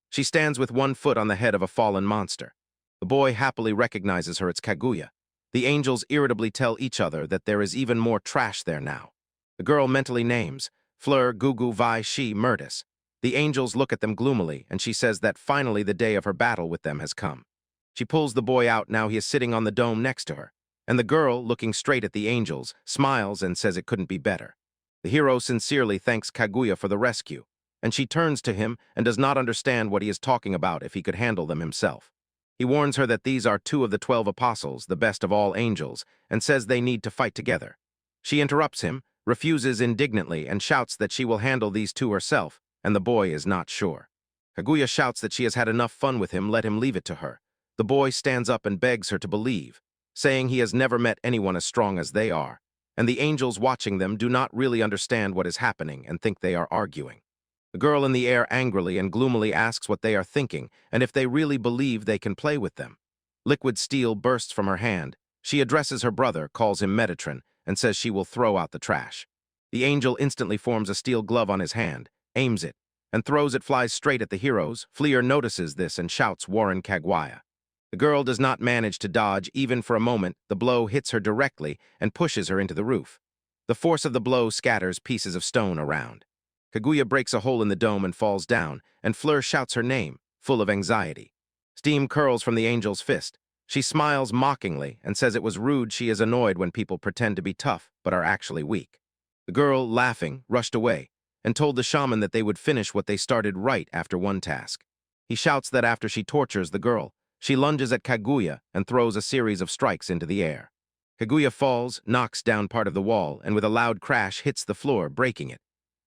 She stands with one foot on the head of a fallen monster. The boy happily recognizes her as Kaguya. The angels irritably tell each other that there is even more trash there now. The girl mentally names Fleur, Gugu, Vi, Shi, Murtis. The angels look at them gloomily, and she says that finally the day of her battle with them has come. She pulls the boy out. Now he is sitting on the dome next to her. And the girl, looking straight at the angels, smiles and says it couldn't be better. The hero sincerely thanks Kaguya for the rescue, and she turns to him and does not understand what he is talking about if he could handle them himself. He warns her that these are 2 of the 12 apostles, the best of all angels, and says they need to fight together. She interrupts him, refuses indignantly, and shouts that she will handle these 2 herself, and the boy is not sure. Kaguya shouts that she has had enough fun with him, let him leave it to her. The boy stands up and begs her to believe, saying he has never met anyone as strong as they are, and the angels watching them do not really understand what is happening and think they are arguing. The girl in the air angrily and gloomily asks what they are thinking and if they really believe they can play with them. Liquid steel bursts from her hand. She addresses her brother, calls him Metatron, and says she will throw out the trash. The angel instantly forms a steel glove on his hand, aims it, and throws it flies straight at the heroes. Fleur notices this and shouts Warren Kaguya. The girl does not manage to dodge even for a moment. The blow hits her directly and pushes her into the roof. The force of the blow scatters pieces of stone around. Kaguya breaks a hole in the dome and falls down, and Fleur shouts her name, full of anxiety. Steam curls from the angel's fist. She smiles mockingly and says it was rude. She is annoyed when people pretend to be tough but are actually weak. The girl, laughing, rushed away and told the shaman that they would finish what they started right after one task. He shouts that after she tortures the girl, she lunges at Kaguya and throws a series of strikes into the air. Kaguya falls, knocks down part of the wall, and with a loud crash hits the floor, breaking it.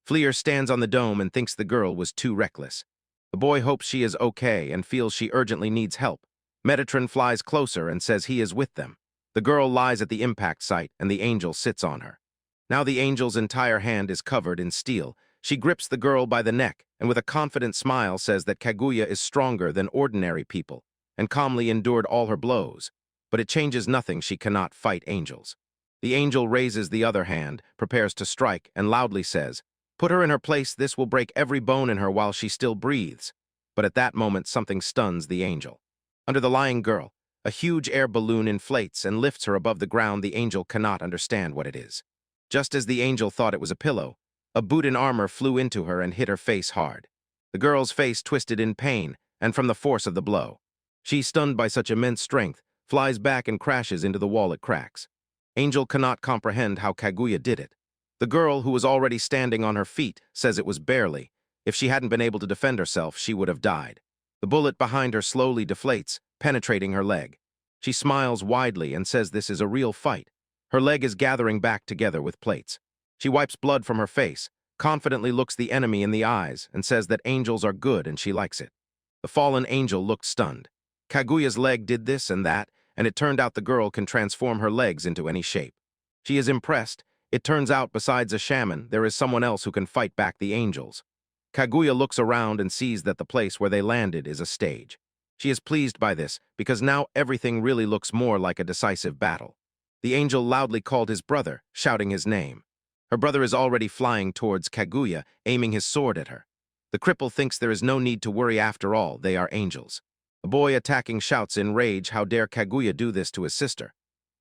Fleur stands on the dome and thinks the girl was too reckless. The boy hopes she is okay and feels she urgently needs help. Metatron flies closer and says he is with them. The girl lies at the impact site and the angel sits on her. Now the angel's entire hand is covered in steel. She grips the girl by the neck and with a confident smile says that Kaguya is stronger than ordinary people and calmly endured all her blows, but it changes nothing. She cannot fight angels. The angel raises the other hand, prepares to strike, and loudly says, "Put her in her place. This will break every bone in her while she still breathes." But at that moment, something stuns the angel. Under the lying girl, a huge air balloon inflates and lifts her above the ground. The angel cannot understand what it is. Just as the angel thought it was a pillow, a boot in armor flew into her and hit her face hard. The girl's face twisted in pain and from the force of the blow. She, stunned by such immense strength, flies back and crashes into the wall. It cracks. Angel cannot comprehend how Kaguya did it. The girl, who was already standing on her feet, says it was barely. If she hadn't been able to defend herself, she would have died. The bullet behind her slowly deflates, penetrating her leg. She smiles widely and says this is a real fight. Her leg is gathering back together with plates. She wipes blood from her face, confidently looks the enemy in the eyes, and says that angels are good and she likes it. The fallen angel looked stunned. Kaguya's leg did this and that, and it turned out the girl can transform her legs into any shape. She is impressed. It turns out besides a shaman, there is someone else who can fight back the angels. Kaguya looks around and sees that the place where they landed is a stage. She is pleased by this, because now everything really looks more like a decisive battle. The angel loudly called his brother, shouting his name. Her brother is already flying towards Kaguya, aiming his sword at her. The cripple thinks there is no need to worry after all, they are angels. The boy attacking shouts in rage, how dare Kaguya do this to his sister.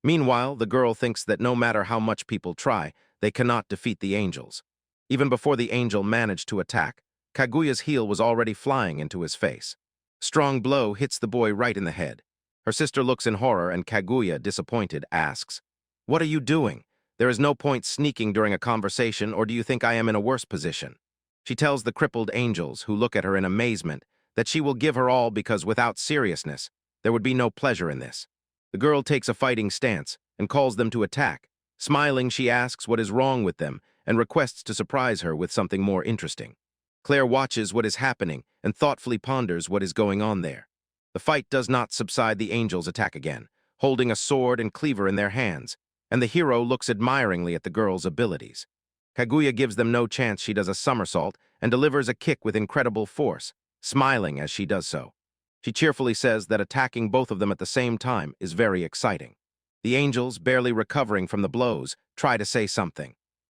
Meanwhile, the girl thinks that no matter how much people try, they cannot defeat the angels. Even before the angel managed to attack, Kaguya's heel was already flying into his face. Strong blow hits the boy right in the head. Her sister looks in horror and Kaguya, disappointed, asks, "What are you doing? There is no point sneaking during a conversation, or do you think I am in a worse position?" She tells the crippled angels, who look at her in amazement, that she will give her all because without seriousness, there would be no pleasure in this. The girl takes a fighting stance and calls them to attack. Smiling, she asks what is wrong with them and requests to surprise her with something more interesting. Claire watches what is happening and thoughtfully ponders what is going on there. The fight does not subside. The angels attack again, holding a sword and cleaver in their hands, and the hero looks admiringly at the girl's abilities. Kaguya gives them no chance. She does a somersault and delivers a kick with incredible force, smiling as she does so. She cheerfully says that attacking both of them at the same time is very exciting. The angels, barely recovering from the blows, try to say something.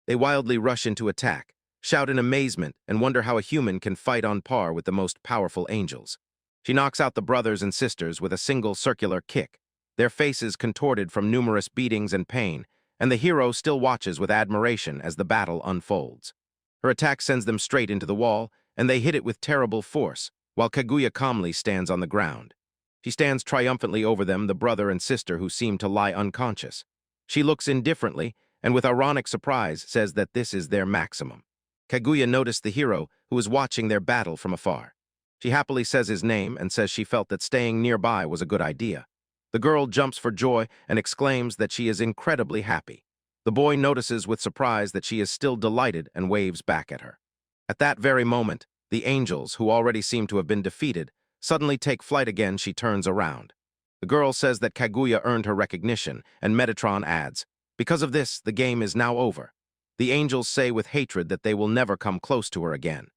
They wildly rush into attack, shout in amazement, and wonder how a human can fight on par with the most powerful angels. She knocks out the brothers and sisters with a single circular kick, their faces contorted from numerous beatings and pain, and the hero still watches with admiration as the battle unfolds. Her attack sends them straight into the wall, and they hit it with terrible force, while Kaguya calmly stands on the ground. She stands triumphantly over them, the brother and sister who seem to lie unconscious. She looks indifferently, and with ironic surprise says that this is their maximum. Kaguya noticed the hero, who was watching their battle from afar. She happily says his name and says she felt that staying nearby was a good idea. The girl jumps for joy and exclaims that she is incredibly happy. The boy notices with surprise that she is still delighted and waves back at her. At that very moment, the angels, who already seem to have been defeated, suddenly take flight again. She turns around. The girl says that Kaguya earned her recognition, and Metatron adds, "Because of this, the game is now over." The angels say with hatred that they will never come close to her again.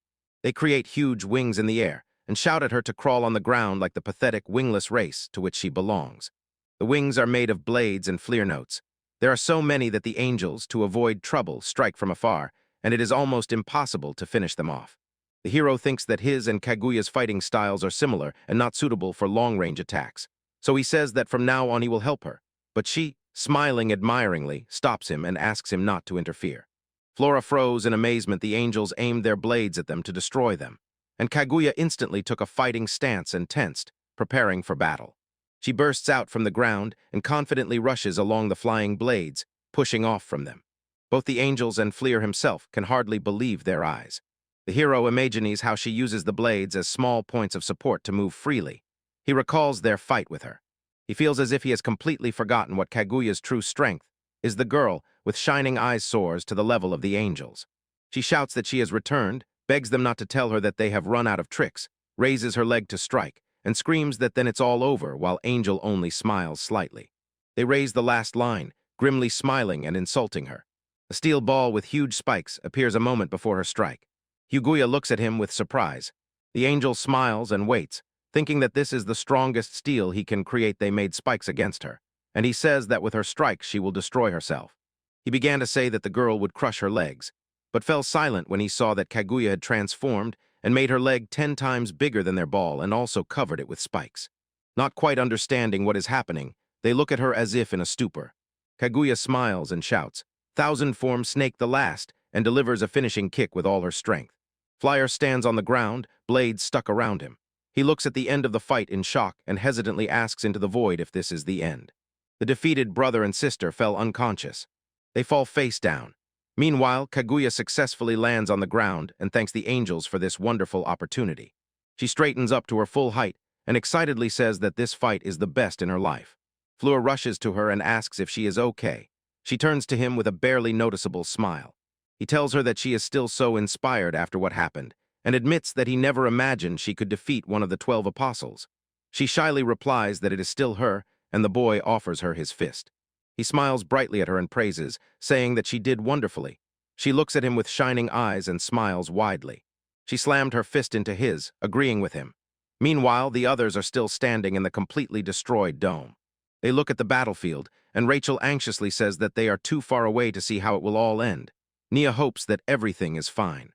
They create huge wings in the air and shout at her to crawl on the ground like the pathetic wingless race to which she belongs. The wings are made of blades and flare notes. There are so many that the angels, to avoid trouble, strike from afar, and it is almost impossible to finish them off. The hero thinks that his and Kaguya's fighting styles are similar and not suitable for long-range attacks, so he says that from now on he will help her, but she, smiling admiringly, stops him and asks him not to interfere. Flora froze in amazement. The angels aimed their blades at them to destroy them, and Kaguya instantly took a fighting stance and tensed, preparing for battle. She bursts out from the ground and confidently rushes along the flying blades, pushing off from them. Both the angels and Fleer himself can hardly believe their eyes. The hero imagines how she uses the blades as small points of support to move freely. He recalls their fight with her. He feels as if he has completely forgotten what Kaguya's true strength is. The girl, with shining eyes, soars to the level of the angels. She shouts that she has returned, begs them not to tell her that they have run out of tricks, raises her leg to strike, and screams that then it's all over, while Angel only smiles slightly. They raise the last line, grimly smiling and insulting her. A steel ball with huge spikes appears a moment before her strike. Kaguya looks at him with surprise. The angel smiles and waits, thinking that this is the strongest steel he can create. They made spikes against her, and he says that with her strike she will destroy herself. He began to say that the girl would crush her legs, but fell silent when he saw that Kaguya had transformed and made her leg 10 times bigger than their ball and also covered it with spikes. Not quite understanding what is happening, they look at her as if in a stupor. Kaguya smiles and shouts, "Thousand Form Snake the last," and delivers a finishing kick with all her strength. Flyer stands on the ground, blades stuck around him. He looks at the end of the fight in shock and hesitantly asks into the void if this is the end. The defeated brother and sister fell unconscious. They fall face down. Meanwhile, Kaguya successfully lands on the ground and thanks the angels for this wonderful opportunity. She straightens up to her full height and excitedly says that this fight is the best in her life. Fleur rushes to her and asks if she is okay. She turns to him with a barely noticeable smile. He tells her that she is still so inspired after what happened and admits that he never imagined she could defeat one of the 12 apostles. She shyly replies that it is still her, and the boy offers her his fist. He smiles brightly at her and praises, saying that she did wonderfully. She looks at him with shining eyes and smiles widely. She slammed her fist into his, agreeing with him. Meanwhile, the others are still standing in the completely destroyed dome. They look at the battlefield, and Rachel anxiously says that they are too far away to see how it will all end. Nia hopes that everything is fine.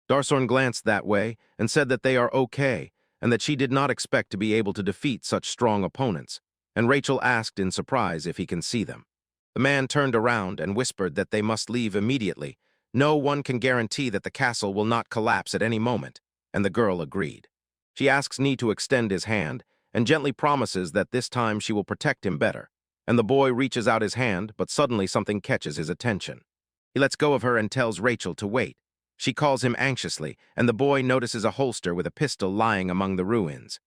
Darsorn glanced that way and said that they are okay, and that she did not expect to be able to defeat such strong opponents, and Rachel asked in surprise if he can see them. The man turned around and whispered that they must leave immediately. No one can guarantee that the castle will not collapse at any moment, and the girl agreed. She asks Ni to extend his hand, and gently promises that this time she will protect him better, and the boy reaches out his hand, but suddenly something catches his attention. He lets go of her and tells Rachel to wait. She calls him anxiously, and the boy notices a holster with a pistol lying among the ruins.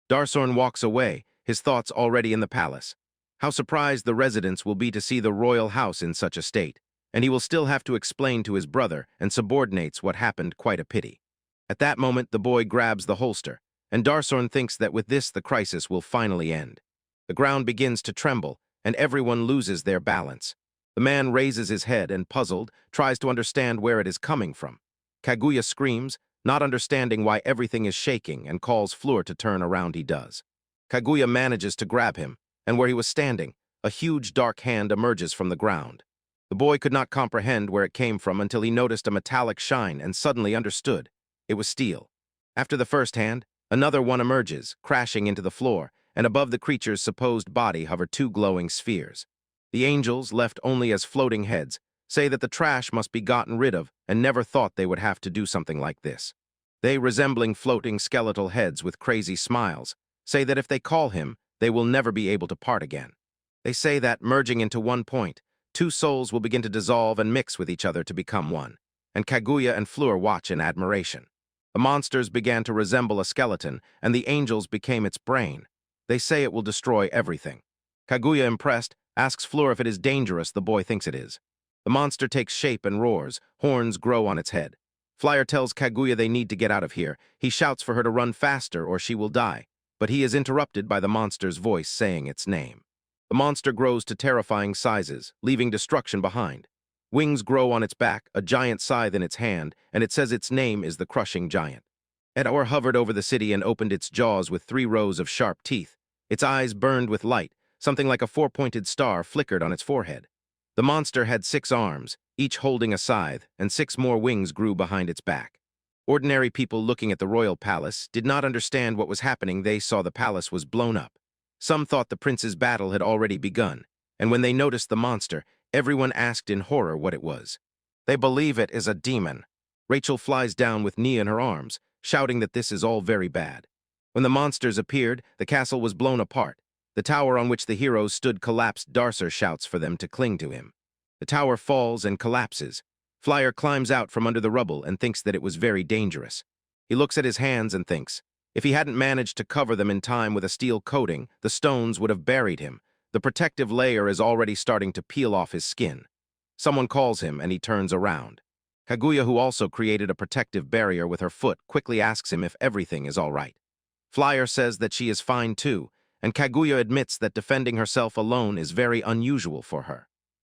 Darsorn walks away, his thoughts already in the palace. How surprised the residents will be to see the royal house in such a state, and he will still have to explain to his brother and subordinates what happened. Quite a pity. At that moment, the boy grabs the holster, and Darsorn thinks that with this the crisis will finally end. The ground begins to tremble, and everyone loses their balance. The man raises his head and, puzzled, tries to understand where it is coming from. Kaguya screams, not understanding why everything is shaking, and calls Fleur to turn around. He does. Kaguya manages to grab him, and where he was standing, a huge dark hand emerges from the ground. The boy could not comprehend where it came from until he noticed a metallic shine and suddenly understood. It was steel. After the first hand, another one emerges, crashing into the floor, and above the creature's supposed body hover two glowing spheres. The angels, left only as floating heads, say that the trash must be gotten rid of and never thought they would have to do something like this. They, resembling floating skeletal heads with crazy smiles, say that if they call him, they will never be able to part again. They say that, merging into one point, two souls will begin to dissolve and mix with each other to become one, and Kaguya and Fleur watch in admiration. The monsters began to resemble a skeleton, and the angels became its brain. They say it will destroy everything. Kaguya, impressed, asks Fleur if it is dangerous. The boy thinks it is. The monster takes shape and roars. Horns grow on its head. Flyer tells Kaguya they need to get out of here. He shouts for her to run faster or she will die, but he is interrupted by the monster's voice saying its name. The monster grows to terrifying sizes, leaving destruction behind. Wings grow on its back, a giant scythe in its hand, and it says its name is the Crushing Giant. Edor hovered over the city and opened its jaws with 3 rows of sharp teeth. Its eyes burned with light. Something like a 4-pointed star flickered on its forehead. The monster had 6 arms, each holding a scythe, and 6 more wings grew behind its back. Ordinary people looking at the royal palace did not understand what was happening. They saw the palace was blown up. Some thought the prince's battle had already begun, and when they noticed the monster, everyone asked in horror what it was. They believe it is a demon. Rachel flies down with Nia in her arms, shouting that this is all very bad. When the monsters appeared, the castle was blown apart. The tower on which the heroes stood collapsed. Darcer shouts for them to cling to him. The tower falls and collapses. Flyer climbs out from under the rubble and thinks that it was very dangerous. He looks at his hands and thinks, if he hadn't managed to cover them in time with a steel coating, the stones would have buried him. The protective layer is already starting to peel off his skin. Someone calls him and he turns around. Kaguya, who also created a protective barrier with her foot, quickly asks him if everything is all right. Flyer says that she is fine too, and Kaguya admits that defending herself alone is very unusual for her.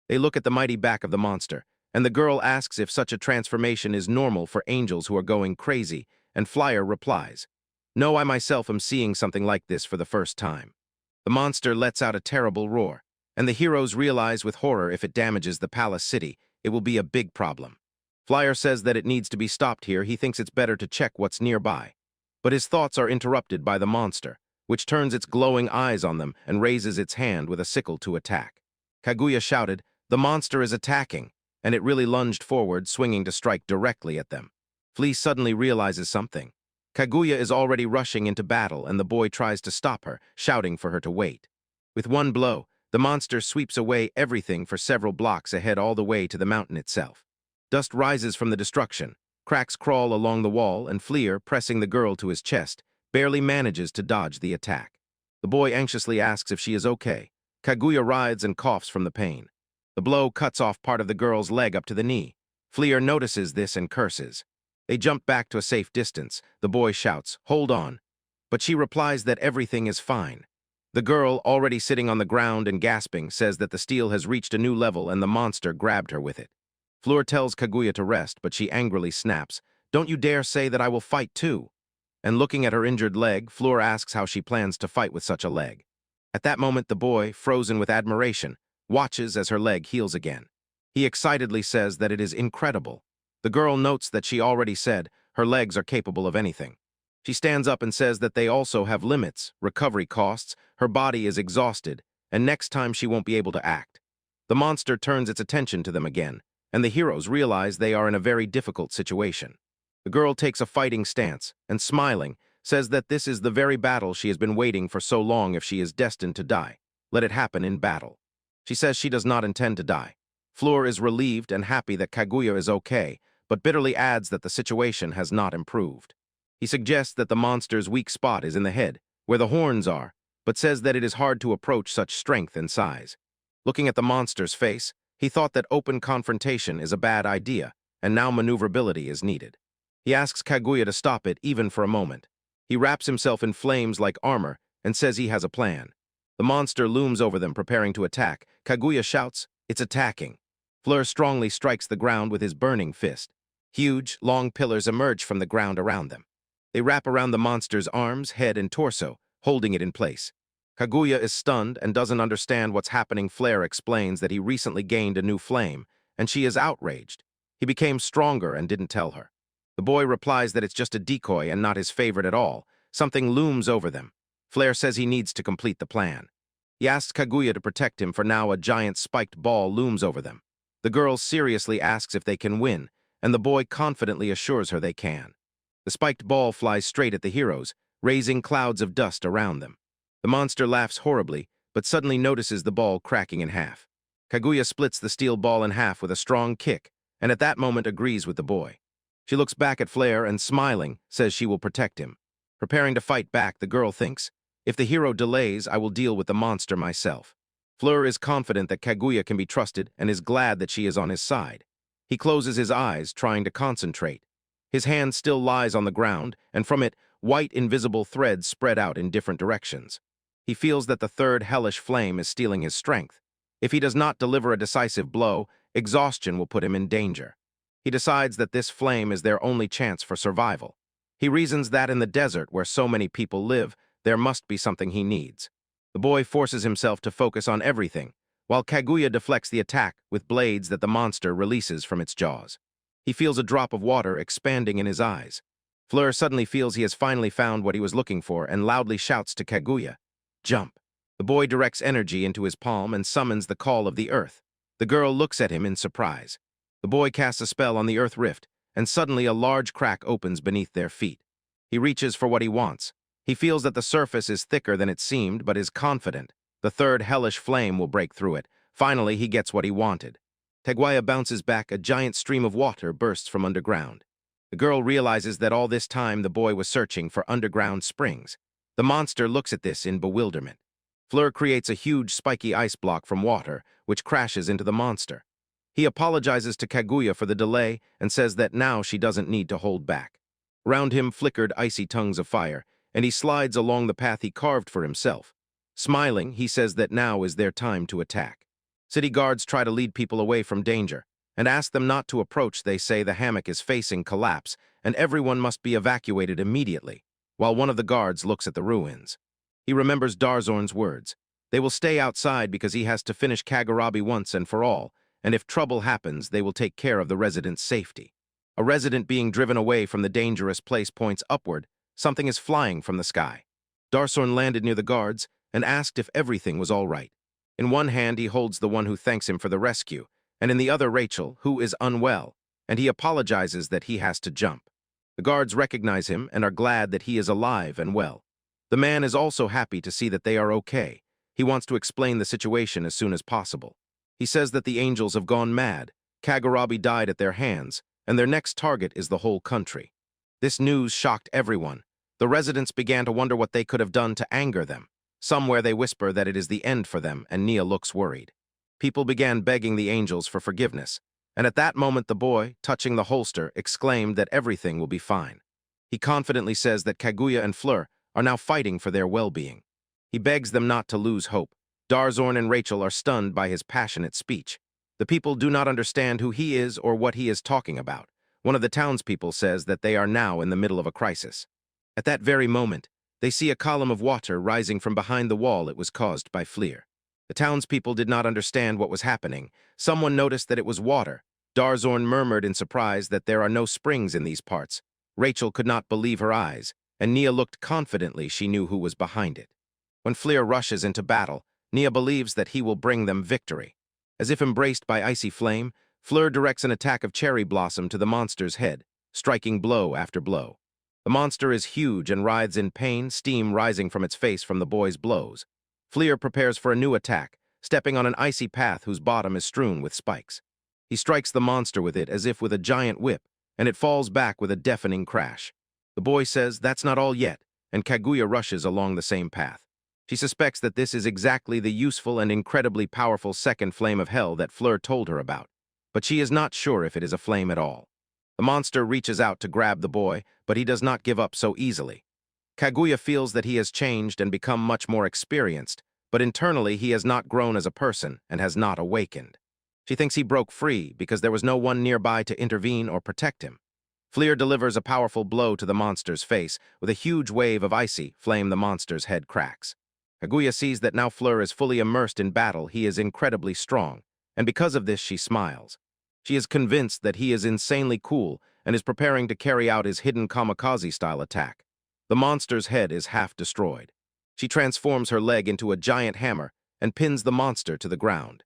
They look at the mighty back of the monster, and the girl asks if such a transformation is normal for angels who are going crazy, and Flyer replies, "No, I myself am seeing something like this for the first time." The monster lets out a terrible roar, and the heroes realize with horror if it damages the palace city, it will be a big problem. Flyer says that it needs to be stopped here. He thinks it's better to check what's nearby. But his thoughts are interrupted by the monster, which turns its glowing eyes on them and raises its hand with a sickle to attack. Kaguya shouted, "The monster is attacking," and it really lunged forward, swinging to strike directly at them. Flea suddenly realizes something. Kaguya is already rushing into battle, and the boy tries to stop her, shouting for her to wait. With one blow, the monster sweeps away everything for several blocks ahead all the way to the mountain itself. Dust rises from the destruction. Cracks crawl along the wall, and Fleur, pressing the girl to his chest, barely manages to dodge the attack. The boy anxiously asks if she is okay. Kaguya writhes and coughs from the pain. The blow cuts off part of the girl's leg up to the knee. Fleur notices this and curses. They jump back to a safe distance. The boy shouts, "Hold on." But she replies that everything is fine. The girl, already sitting on the ground and gasping, says that the steel has reached a new level and the monster grabbed her with it. Fleur tells Kaguya to rest, but she angrily snaps, "Don't you dare say that I will fight too." And looking at her injured leg, Fleur asks how she plans to fight with such a leg. At that moment, the boy, frozen with admiration, watches as her leg heals again. He excitedly says that it is incredible. The girl notes that she already said her legs are capable of anything. She stands up and says that they also have limits, recovery costs, her body is exhausted, and next time she won't be able to act. The monster turns its attention to them again, and the heroes realize they are in a very difficult situation. The girl takes a fighting stance, and smiling, says that this is the very battle she has been waiting for so long. If she is destined to die, let it happen in battle. She says she does not intend to die. Fleur is relieved and happy that Kaguya is okay, but bitterly adds that the situation has not improved. He suggests that the monster's weak spot is in the head, where the horns are, but says that it is hard to approach such strength and size. Looking at the monster's face, he thought that open confrontation is a bad idea, and now maneuverability is needed. He asks Kaguya to stop it even for a moment. He wraps himself in flames like armor and says he has a plan. The monster looms over them, preparing to attack. Kaguya shouts, "It's attacking." Fleur strongly strikes the ground with his burning fist. Huge, long pillars emerge from the ground around them. They wrap around the monster's arms, head, and torso, holding it in place. Kaguya is stunned and doesn't understand what's happening. Fleur explains that he recently gained a new flame, and she is outraged. He became stronger and didn't tell her. The boy replies that it's just a decoy and not his favorite at all. Something looms over them. Fleur says he needs to complete the plan. He asks Kaguya to protect him, for now a giant spiked ball looms over them. The girl seriously asks if they can win, and the boy confidently assures her they can. The spiked ball flies straight at the heroes, raising clouds of dust around them. The monster laughs horribly, but suddenly notices the ball cracking in half. Kaguya splits the steel ball in half with a strong kick, and at that moment agrees with the boy. She looks back at Fleur and, smiling, says she will protect him. Preparing to fight back, the girl thinks, "If the hero delays, I will deal with the monster myself." Fleur is confident that Kaguya can be trusted and is glad that she is on his side. He closes his eyes, trying to concentrate. His hand still lies on the ground, and from it, white invisible threads spread out in different directions. He feels that the third hellish flame is stealing his strength. If he does not deliver a decisive blow, exhaustion will put him in danger. He decides that this flame is their only chance for survival. He reasons that in the desert where so many people live, there must be something he needs. The boy forces himself to focus on everything, while Kaguya deflects the attack with blades that the monster releases from its jaws. He feels a drop of water expanding in his eyes. Fleur suddenly feels he has finally found what he was looking for and loudly shouts to Kaguya, "Jump." The boy directs energy into his palm and summons the call of the earth. The girl looks at him in surprise. The boy casts a spell on the earth rift, and suddenly a large crack opens beneath their feet. He reaches for what he wants. He feels that the surface is thicker than it seemed, but is confident the third hellish flame will break through it. Finally, he gets what he wanted. Kaguya bounces back. A giant stream of water bursts from underground. The girl realizes that all this time the boy was searching for underground springs. The monster looks at this in bewilderment. Fleur creates a huge spiky ice block from water, which crashes into the monster. He apologizes to Kaguya for the delay and says that now she doesn't need to hold back. Around him flickered icy tongues of fire, and he slides along the path he carved for himself. Smiling, he says that now is their time to attack. City guards try to lead people away from danger and ask them not to approach. They say the hammock is facing collapse and everyone must be evacuated immediately, while one of the guards looks at the ruins. He remembers Darzorn's words. They will stay outside because he has to finish Kagurabi once and for all, and if trouble happens, they will take care of the residents' safety. A resident being driven away from the dangerous place points upward. Something is flying from the sky. Darzorn landed near the guards and asked if everything was all right. In one hand, he holds the one who thanks him for the rescue, and in the other Rachel, who is unwell, and he apologizes that he has to jump. The guards recognize him and are glad that he is alive and well. The man is also happy to see that they are okay. He wants to explain the situation as soon as possible. He says that the angels have gone mad. Kagurabi died at their hands, and their next target is the whole country. This news shocked everyone. The residents began to wonder what they could have done to anger them. Somewhere they whisper that it is the end for them, and Nia looks worried. People began begging the angels for forgiveness, and at that moment the boy, touching the holster, exclaimed that everything will be fine. He confidently says that Kaguya and Fleur are now fighting for their well-being. He begs them not to lose hope. Darzorn and Rachel are stunned by his passionate speech. The people do not understand who he is or what he is talking about. One of the townspeople says that they are now in the middle of a crisis. At that very moment, they see a column of water rising from behind the wall it was caused by Fleur. The townspeople did not understand what was happening. Someone noticed that it was water. Darzorn murmured in surprise that there are no springs in these parts. Rachel could not believe her eyes, and Nia looked confidently she knew who was behind it. When Fleur rushes into battle, Nia believes that he will bring them victory. As if embraced by icy flame, Fleur directs an attack of cherry blossom to the monster's head, striking blow after blow. The monster is huge and writhes in pain, steam rising from its face from the boy's blows. Fleur prepares for a new attack, stepping on an icy path whose bottom is strewn with spikes. He strikes the monster with it as if with a giant whip, and it falls back with a deafening crash. The boy says that's not all yet, and Kaguya rushes along the same path. She suspects that this is exactly the useful and incredibly powerful second flame of hell that Fleur told her about, but she is not sure if it is a flame at all. The monster reaches out to grab the boy, but he does not give up so easily. Kaguya feels that he has changed and become much more experienced, but internally he has not grown as a person and has not awakened. She thinks he broke free because there was no one nearby to intervene or protect him. Fleur delivers a powerful blow to the monster's face. With a huge wave of icy flame, the monster's head cracks. Kaguya sees that now Fleur is fully immersed in battle. He is incredibly strong, and because of this she smiles. She is convinced that he is insanely cool and is preparing to carry out his hidden kamikaze-style attack. The monster's head is half destroyed. She transforms her leg into a giant hammer and pins the monster to the ground.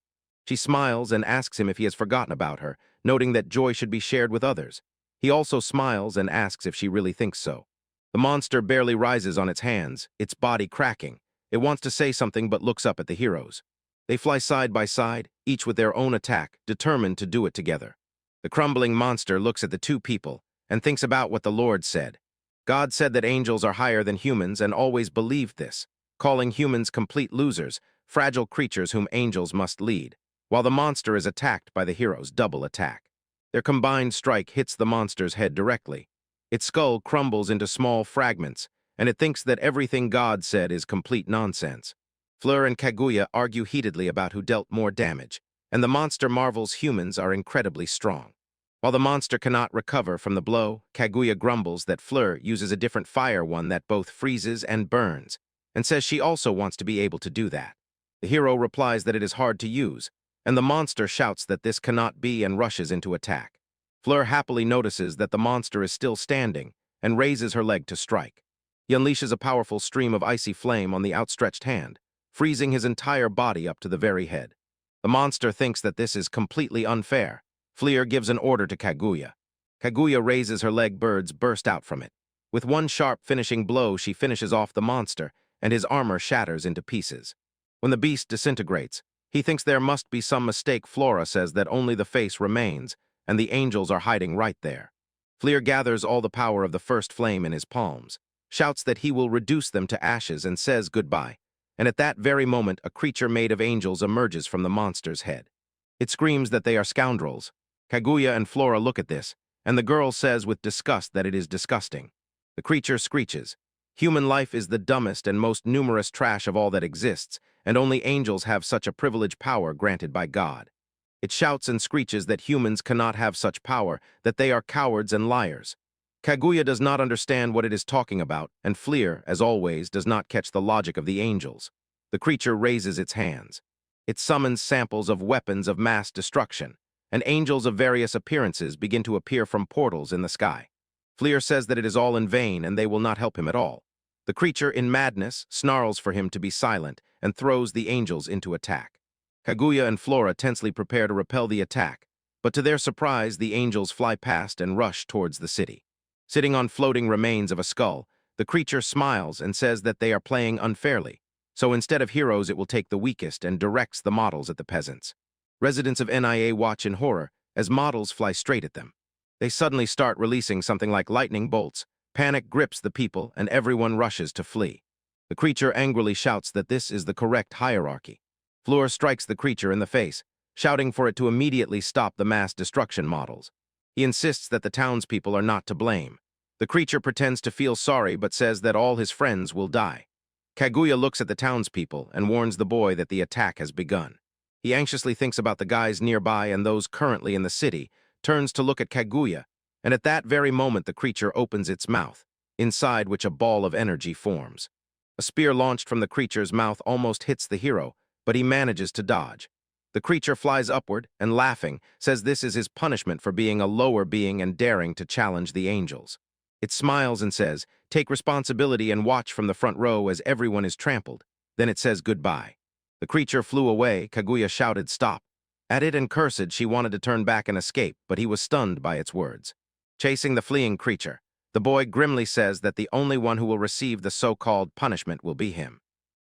She smiles and asks him if he has forgotten about her, noting that joy should be shared with others. He also smiles and asks if she really thinks so. The monster barely rises on its hands, its body cracking. It wants to say something but looks up at the heroes. They fly side by side, each with their own attack, determined to do it together. The crumbling monster looks at the two people and thinks about what the Lord said. God said that angels are higher than humans and always believed this, calling humans complete losers, fragile creatures whom angels must lead, while the monster is attacked by the hero's double attack. Their combined strike hits the monster's head directly. Its skull crumbles into small fragments, and it thinks that everything God said is complete nonsense. Fleur and Kaguya argue heatedly about who dealt more damage, and the monster marvels humans are incredibly strong. While the monster cannot recover from the blow, Kaguya grumbles that Fleur uses a different fire, one that both freezes and burns, and says she also wants to be able to do that. The hero replies that it is hard to use, and the monster shouts that this cannot be and rushes into attack. Fleur happily notices that the monster is still standing and raises her leg to strike. He unleashes a powerful stream of icy flame on the outstretched hand, freezing his entire body up to the very head. The monster thinks that this is completely unfair. Fleur gives an order to Kaguya. Kaguya raises her leg, birds burst out from it. With one sharp finishing blow, she finishes off the monster, and his armor shatters into pieces. When the beast disintegrates, he thinks there must be some mistake. Flora says that only the face remains, and the angels are hiding right there. Fleur gathers all the power of the first flame in his palms, shouts that he will reduce them to ashes, and says goodbye. And at that very moment, a creature made of angels emerges from the monster's head. It screams that they are scoundrels. Kaguya and Flora look at this, and the girl says with disgust that it is disgusting. The creature screeches. Human life is the dumbest and most numerous trash of all that exists, and only angels have such a privileged power granted by God. It shouts and screeches that humans cannot have such power, that they are cowards and liars. Kaguya does not understand what it is talking about, and Fleur, as always, does not catch the logic of the angels. The creature raises its hands. It summons samples of weapons of mass destruction, and angels of various appearances begin to appear from portals in the sky. Fleur says that it is all in vain and they will not help him at all. The creature, in madness, snarls for him to be silent and throws the angels into attack. Kaguya and Flora tensely prepare to repel the attack, but to their surprise, the angels fly past and rush towards the city. Sitting on floating remains of a skull, the creature smiles and says that they are playing unfairly, so instead of heroes it will take the weakest, and directs the models at the peasants. Residents of NIA watch in horror as models fly straight at them. They suddenly start releasing something like lightning bolts. Panic grips the people, and everyone rushes to flee. The creature angrily shouts that this is the correct hierarchy. Fleur strikes the creature in the face, shouting for it to immediately stop the mass destruction models. He insists that the townspeople are not to blame. The creature pretends to feel sorry but says that all his friends will die. Kaguya looks at the townspeople and warns the boy that the attack has begun. He anxiously thinks about the guys nearby and those currently in the city, turns to look at Kaguya, and at that very moment the creature opens its mouth, inside which a ball of energy forms. A spear launched from the creature's mouth almost hits the hero, but he manages to dodge. The creature flies upward and, laughing, says this is his punishment for being a lower being and daring to challenge the angels. It smiles and says, "Take responsibility and watch from the front row as everyone is trampled." Then it says goodbye. The creature flew away. Kaguya shouted, "Stop." At it and cursed, she wanted to turn back and escape, but he was stunned by its words. Chasing the fleeing creature, the boy grimly says that the only one who will receive the so-called punishment will be him.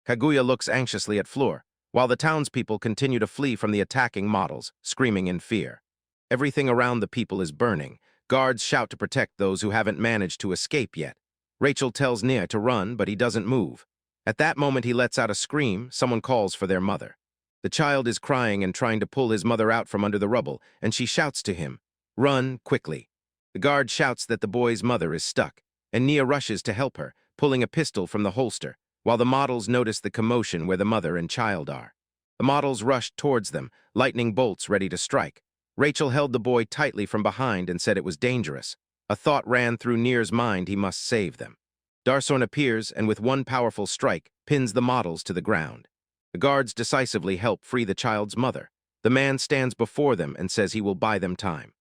Kaguya looks anxiously at Fleur, while the townspeople continue to flee from the attacking models, screaming in fear. Everything around the people is burning. Guards shout to protect those who haven't managed to escape yet. Rachel tells Nia to run, but he doesn't move. At that moment, he lets out a scream. Someone calls for their mother. The child is crying and trying to pull his mother out from under the rubble, and she shouts to him, "Run, quickly." The guard shouts that the boy's mother is stuck, and Nia rushes to help her, pulling a pistol from the holster, while the models notice the commotion where the mother and child are. The models rush towards them, lightning bolts ready to strike. Rachel held the boy tightly from behind and said it was dangerous. A thought ran through Nier's mind: he must save them. Darsorn appears and with one powerful strike pins the models to the ground. The guards decisively help free the child's mother. The man stands before them and says he will buy them time.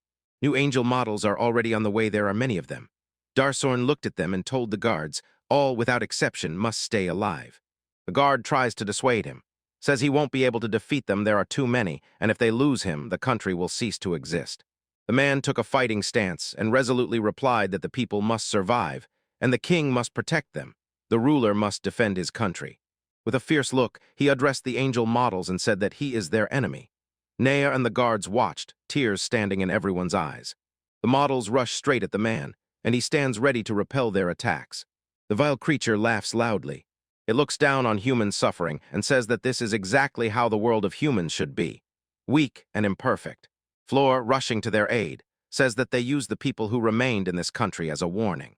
New angel models are already on the way. There are many of them. Darsorn looked at them and told the guards, all without exception must stay alive. The guard tries to dissuade him, says he won't be able to defeat them, there are too many, and if they lose him, the country will cease to exist. The man took a fighting stance and resolutely replied that the people must survive, and the king must protect them. The ruler must defend his country. With a fierce look, he addressed the angel models and said that he is their enemy. Nea and the guards watched, tears standing in everyone's eyes. The models rush straight at the man, and he stands ready to repel their attacks. The vile creature laughs loudly. It looks down on human suffering and says that this is exactly how the world of humans should be, weak and imperfect. Fleur, rushing to their aid, says that they use the people who remained in this country as a warning.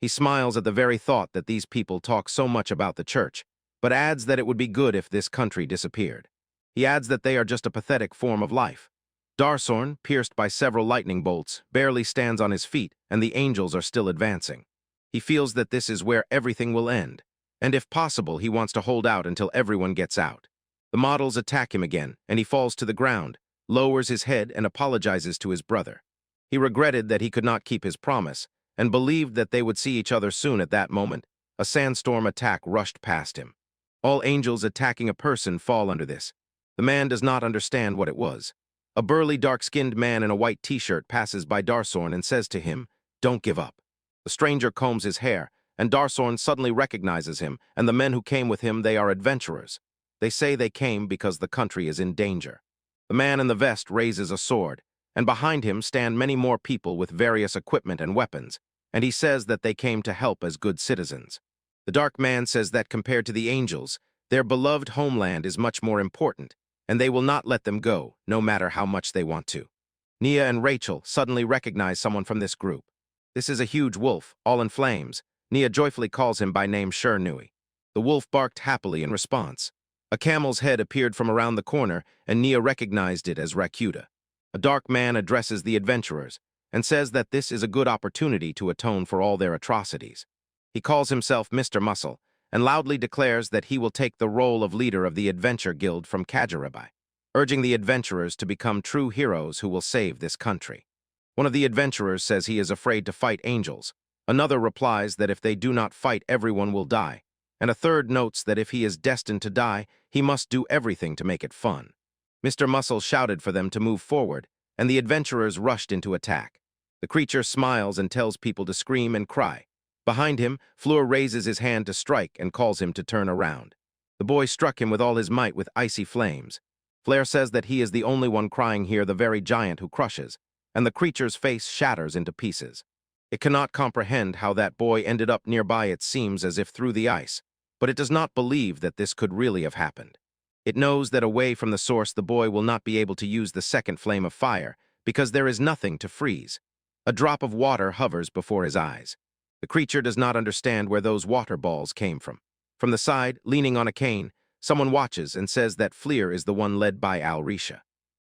He smiles at the very thought that these people talk so much about the church, but adds that it would be good if this country disappeared. He adds that they are just a pathetic form of life. Darsorn, pierced by several lightning bolts, barely stands on his feet, and the angels are still advancing. He feels that this is where everything will end, and if possible, he wants to hold out until everyone gets out. The models attack him again, and he falls to the ground, lowers his head, and apologizes to his brother. He regretted that he could not keep his promise, and believed that they would see each other soon. At that moment, a sandstorm attack rushed past him. All angels attacking a person fall under this. The man does not understand what it was. A burly, dark-skinned man in a white t-shirt passes by Darsorn and says to him, "Don't give up." The stranger combs his hair, and Darsorn suddenly recognizes him, and the men who came with him. They are adventurers. They say they came because the country is in danger. The man in the vest raises a sword, and behind him stand many more people with various equipment and weapons, and he says that they came to help as good citizens. The dark man says that compared to the angels, their beloved homeland is much more important, and they will not let them go, no matter how much they want to. Nia and Rachel suddenly recognize someone from this group. This is a huge wolf, all in flames. Nia joyfully calls him by name Shernui. The wolf barked happily in response. A camel's head appeared from around the corner, and Nia recognized it as Rakuta. A dark man addresses the adventurers and says that this is a good opportunity to atone for all their atrocities. He calls himself Mr. Muscle and loudly declares that he will take the role of leader of the Adventure Guild from Kajirabai, urging the adventurers to become true heroes who will save this country. One of the adventurers says he is afraid to fight angels. Another replies that if they do not fight, everyone will die. And a third notes that if he is destined to die, he must do everything to make it fun. Mr. Muscle shouted for them to move forward, and the adventurers rushed into attack. The creature smiles and tells people to scream and cry. Behind him, Fleur raises his hand to strike and calls him to turn around. The boy struck him with all his might with icy flames. Flare says that he is the only one crying here, the very giant who crushes, and the creature's face shatters into pieces. It cannot comprehend how that boy ended up nearby, it seems as if through the ice, but it does not believe that this could really have happened. It knows that away from the source the boy will not be able to use the second flame of fire, because there is nothing to freeze. A drop of water hovers before his eyes. The creature does not understand where those water balls came from. From the side, leaning on a cane, someone watches and says that Flare is the one led by Alrisha.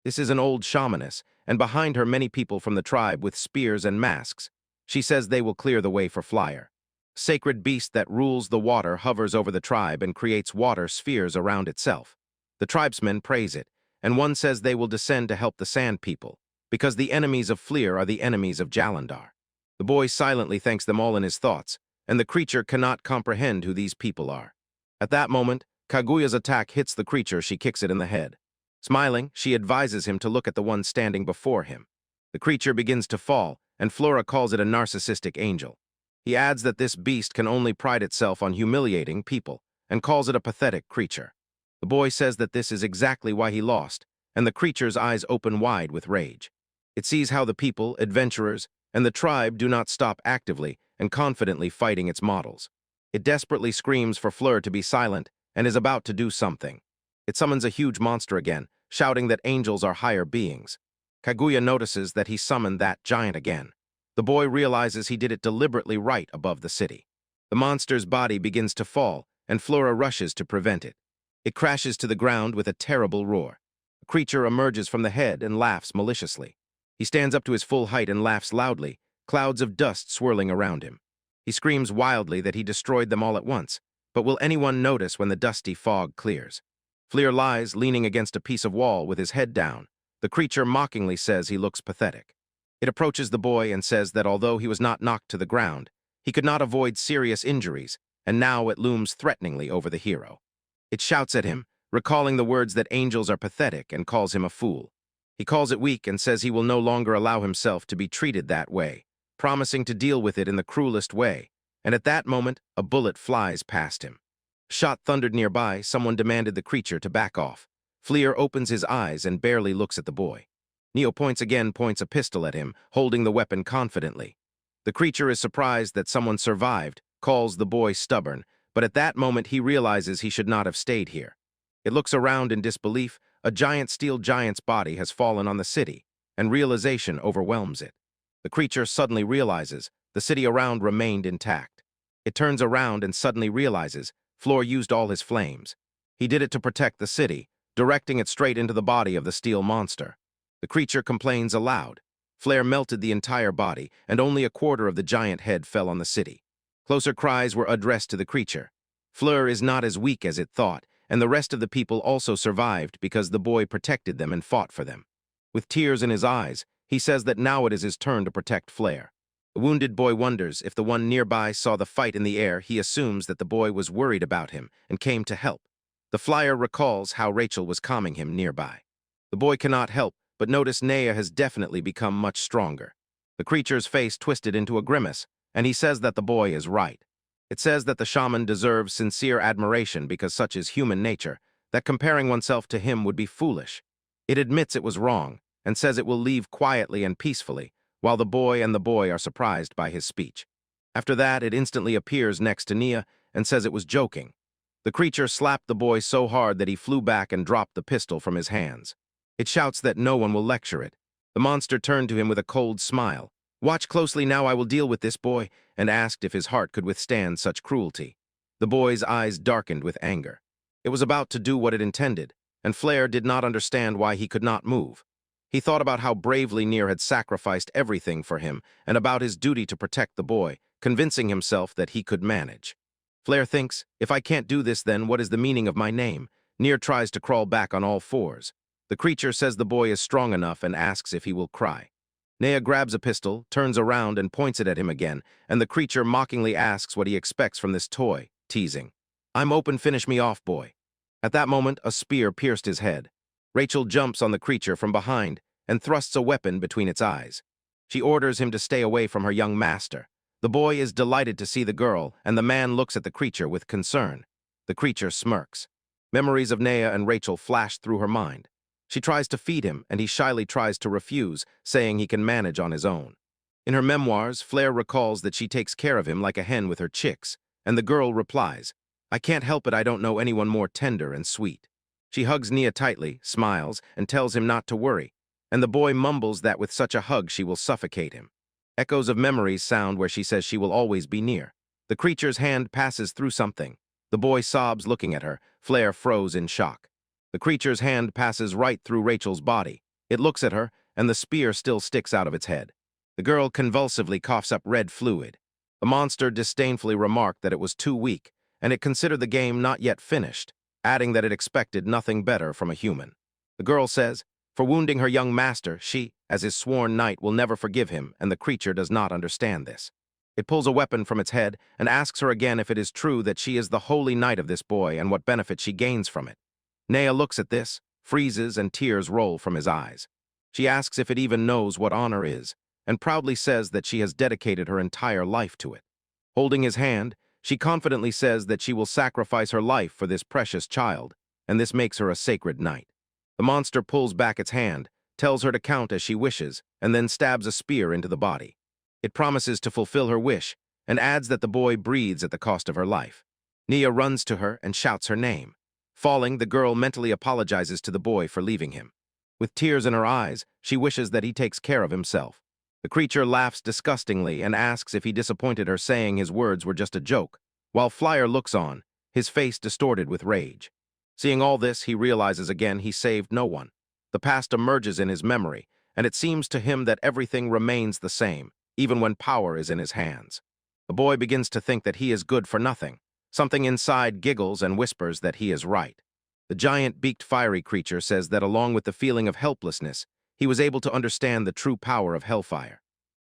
This is an old shamaness, and behind her many people from the tribe with spears and masks. She says they will clear the way for Flare. Sacred beast that rules the water hovers over the tribe and creates water spheres around itself. The tribesmen praise it, and one says they will descend to help the Sand People, because the enemies of Flare are the enemies of Jalandhar. The boy silently thanks them all in his thoughts, and the creature cannot comprehend who these people are. At that moment, Kaguya's attack hits the creature. She kicks it in the head. Smiling, she advises him to look at the one standing before him. The creature begins to fall, and Flora calls it a narcissistic angel. He adds that this beast can only pride itself on humiliating people, and calls it a pathetic creature. The boy says that this is exactly why he lost, and the creature's eyes open wide with rage. It sees how the people, adventurers, and the tribe do not stop actively and confidently fighting its models. It desperately screams for Fleur to be silent and is about to do something. It summons a huge monster again, shouting that angels are higher beings. Kaguya notices that he summoned that giant again. The boy realizes he did it deliberately right above the city. The monster's body begins to fall, and Flora rushes to prevent it. It crashes to the ground with a terrible roar. The creature emerges from the head and laughs maliciously. He stands up to his full height and laughs loudly, clouds of dust swirling around him. He screams wildly that he destroyed them all at once, but will anyone notice when the dusty fog clears? Fleur lies leaning against a piece of wall with his head down. The creature mockingly says he looks pathetic. It approaches the boy and says that although he was not knocked to the ground, he could not avoid serious injuries, and now it looms threateningly over the hero. It shouts at him, recalling the words that angels are pathetic, and calls him a fool. He calls it weak and says he will no longer allow himself to be treated that way, promising to deal with it in the cruelest way, and at that moment, a bullet flies past him. A shot thundered nearby. Someone demanded the creature to back off. Fleur opens his eyes and barely looks at the boy. Neo points a pistol at him, holding the weapon confidently. The creature is surprised that someone survived, calls the boy stubborn, but at that moment he realizes he should not have stayed here. It looks around in disbelief. A giant steel giant's body has fallen on the city, and realization overwhelms it. The creature suddenly realizes the city around remained intact. It turns around and suddenly realizes Fleur used all his flames. He did it to protect the city, directing it straight into the body of the steel monster. The creature complains aloud. Flare melted the entire body, and only a quarter of the giant head fell on the city. Closer cries were addressed to the creature. Fleur is not as weak as it thought, and the rest of the people also survived because the boy protected them and fought for them. With tears in his eyes, he says that now it is his turn to protect Flare. The wounded boy wonders if the one nearby saw the fight in the air. He assumes that the boy was worried about him and came to help. The flyer recalls how Rachel was calming him nearby. The boy cannot help but notice Naya has definitely become much stronger. The creature's face twisted into a grimace, and he says that the boy is right. It says that the shaman deserves sincere admiration because such is human nature, that comparing oneself to him would be foolish. It admits it was wrong, and says it will leave quietly and peacefully, while the boy are surprised by his speech. After that, it instantly appears next to Nia and says it was joking. The creature slapped the boy so hard that he flew back and dropped the pistol from his hands. It shouts that no one will lecture it. The monster turned to him with a cold smile. "Watch closely now, I will deal with this boy," and asked if his heart could withstand such cruelty. The boy's eyes darkened with anger. It was about to do what it intended, and Flare did not understand why he could not move. He thought about how bravely Nier had sacrificed everything for him and about his duty to protect the boy, convincing himself that he could manage. Flare thinks, if I can't do this, then what is the meaning of my name? Nier tries to crawl back on all fours. The creature says the boy is strong enough and asks if he will cry. Nea grabs a pistol, turns around and points it at him again, and the creature mockingly asks what he expects from this toy, teasing, "I'm open, finish me off, boy." At that moment, a spear pierced his head. Rachel jumps on the creature from behind and thrusts a weapon between its eyes. She orders him to stay away from her young master. The boy is delighted to see the girl, and the man looks at the creature with concern. The creature smirks. Memories of Nea and Rachel flash through her mind. She tries to feed him, and he shyly tries to refuse, saying he can manage on his own. In her memoirs, Flare recalls that she takes care of him like a hen with her chicks, and the girl replies, "I can't help it, I don't know anyone more tender and sweet." She hugs Nia tightly, smiles, and tells him not to worry, and the boy mumbles that with such a hug she will suffocate him. Echoes of memories sound where she says she will always be near. The creature's hand passes through something. The boy sobs looking at her. Flare froze in shock. The creature's hand passes right through Rachel's body. It looks at her, and the spear still sticks out of its head. The girl convulsively coughs up red fluid. The monster disdainfully remarked that it was too weak, and it considered the game not yet finished, adding that it expected nothing better from a human. The girl says, for wounding her young master, she, as his sworn knight, will never forgive him, and the creature does not understand this. It pulls a weapon from its head and asks her again if it is true that she is the holy knight of this boy and what benefit she gains from it. Nea looks at this, freezes, and tears roll from his eyes. She asks if it even knows what honor is, and proudly says that she has dedicated her entire life to it. Holding his hand, she confidently says that she will sacrifice her life for this precious child, and this makes her a sacred knight. The monster pulls back its hand, tells her to count as she wishes, and then stabs a spear into the body. It promises to fulfill her wish, and adds that the boy breathes at the cost of her life. Nia runs to her and shouts her name. Falling, the girl mentally apologizes to the boy for leaving him. With tears in her eyes, she wishes that he takes care of himself. The creature laughs disgustingly and asks if he disappointed her, saying his words were just a joke, while Flyer looks on, his face distorted with rage. Seeing all this, he realizes again he saved no one. The past emerges in his memory, and it seems to him that everything remains the same, even when power is in his hands. The boy begins to think that he is good for nothing. Something inside giggles and whispers that he is right. The giant beaked fiery creature says that along with the feeling of helplessness, he was able to understand the true power of hellfire.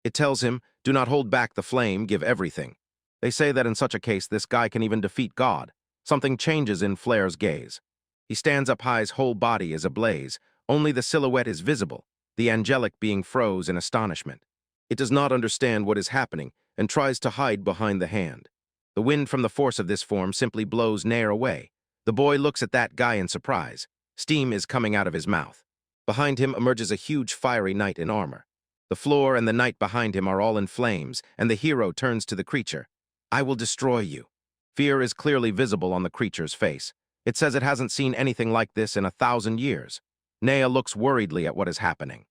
It tells him, do not hold back the flame, give everything. They say that in such a case, this guy can even defeat God. Something changes in Flare's gaze. He stands up high, his whole body is ablaze. Only the silhouette is visible, the angelic being froze in astonishment. It does not understand what is happening and tries to hide behind the hand. The wind from the force of this form simply blows Nair away. The boy looks at that guy in surprise. Steam is coming out of his mouth. Behind him emerges a huge fiery knight in armor. The floor and the knight behind him are all in flames, and the hero turns to the creature. I will destroy you. Fear is clearly visible on the creature's face. It says it hasn't seen anything like this in 1,000 years. Nea looks worriedly at what is happening.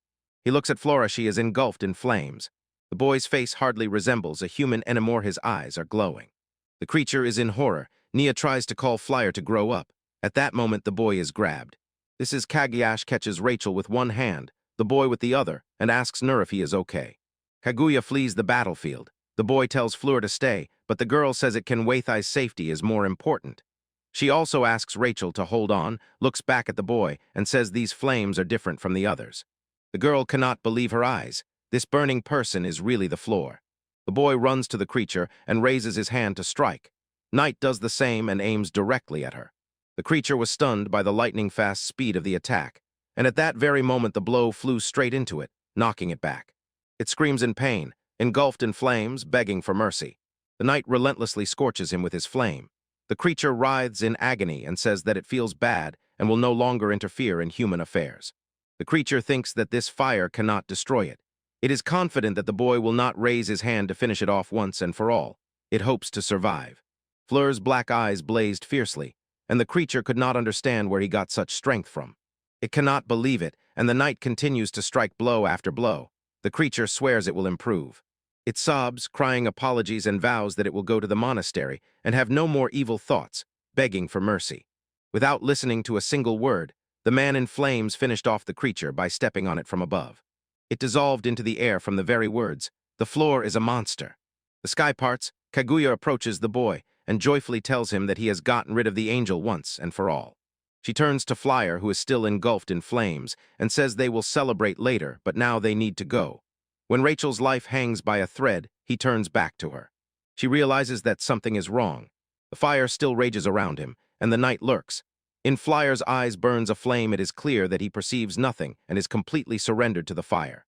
He looks at Flora. She is engulfed in flames. The boy's face hardly resembles a human anymore. His eyes are glowing. The creature is in horror. Nia tries to call Flyer to grow up. At that moment, the boy is grabbed. This is Kaguya catches Rachel with one hand, the boy with the other, and asks Nur if he is okay. Kaguya flees the battlefield. The boy tells Fleur to stay, but the girl says it can Waithai's safety is more important. She also asks Rachel to hold on, looks back at the boy, and says these flames are different from the others. The girl cannot believe her eyes. This burning person is really the floor. The boy runs to the creature and raises his hand to strike. Knight does the same and aims directly at her. The creature was stunned by the lightning-fast speed of the attack, and at that very moment the blow flew straight into it, knocking it back. It screams in pain, engulfed in flames, begging for mercy. The knight relentlessly scorches him with his flame. The creature writhes in agony and says that it feels bad and will no longer interfere in human affairs. The creature thinks that this fire cannot destroy it. It is confident that the boy will not raise his hand to finish it off once and for all. It hopes to survive. Fleur's black eyes blazed fiercely, and the creature could not understand where he got such strength from. It cannot believe it, and the knight continues to strike blow after blow. The creature swears it will improve. It sobs, crying apologies, and vows that it will go to the monastery and have no more evil thoughts, begging for mercy. Without listening to a single word, the man in flames finished off the creature by stepping on it from above. It dissolved into the air from the very words, "The floor is a monster." The sky parts. Kaguya approaches the boy and joyfully tells him that he has gotten rid of the angel once and for all. She turns to Flyer, who is still engulfed in flames, and says they will celebrate later, but now they need to go. When Rachel's life hangs by a thread, he turns back to her. She realizes that something is wrong. The fire still rages around him, and the night lurks. In Flyer's eyes burns a flame. It is clear that he perceives nothing and is completely surrendered to the fire.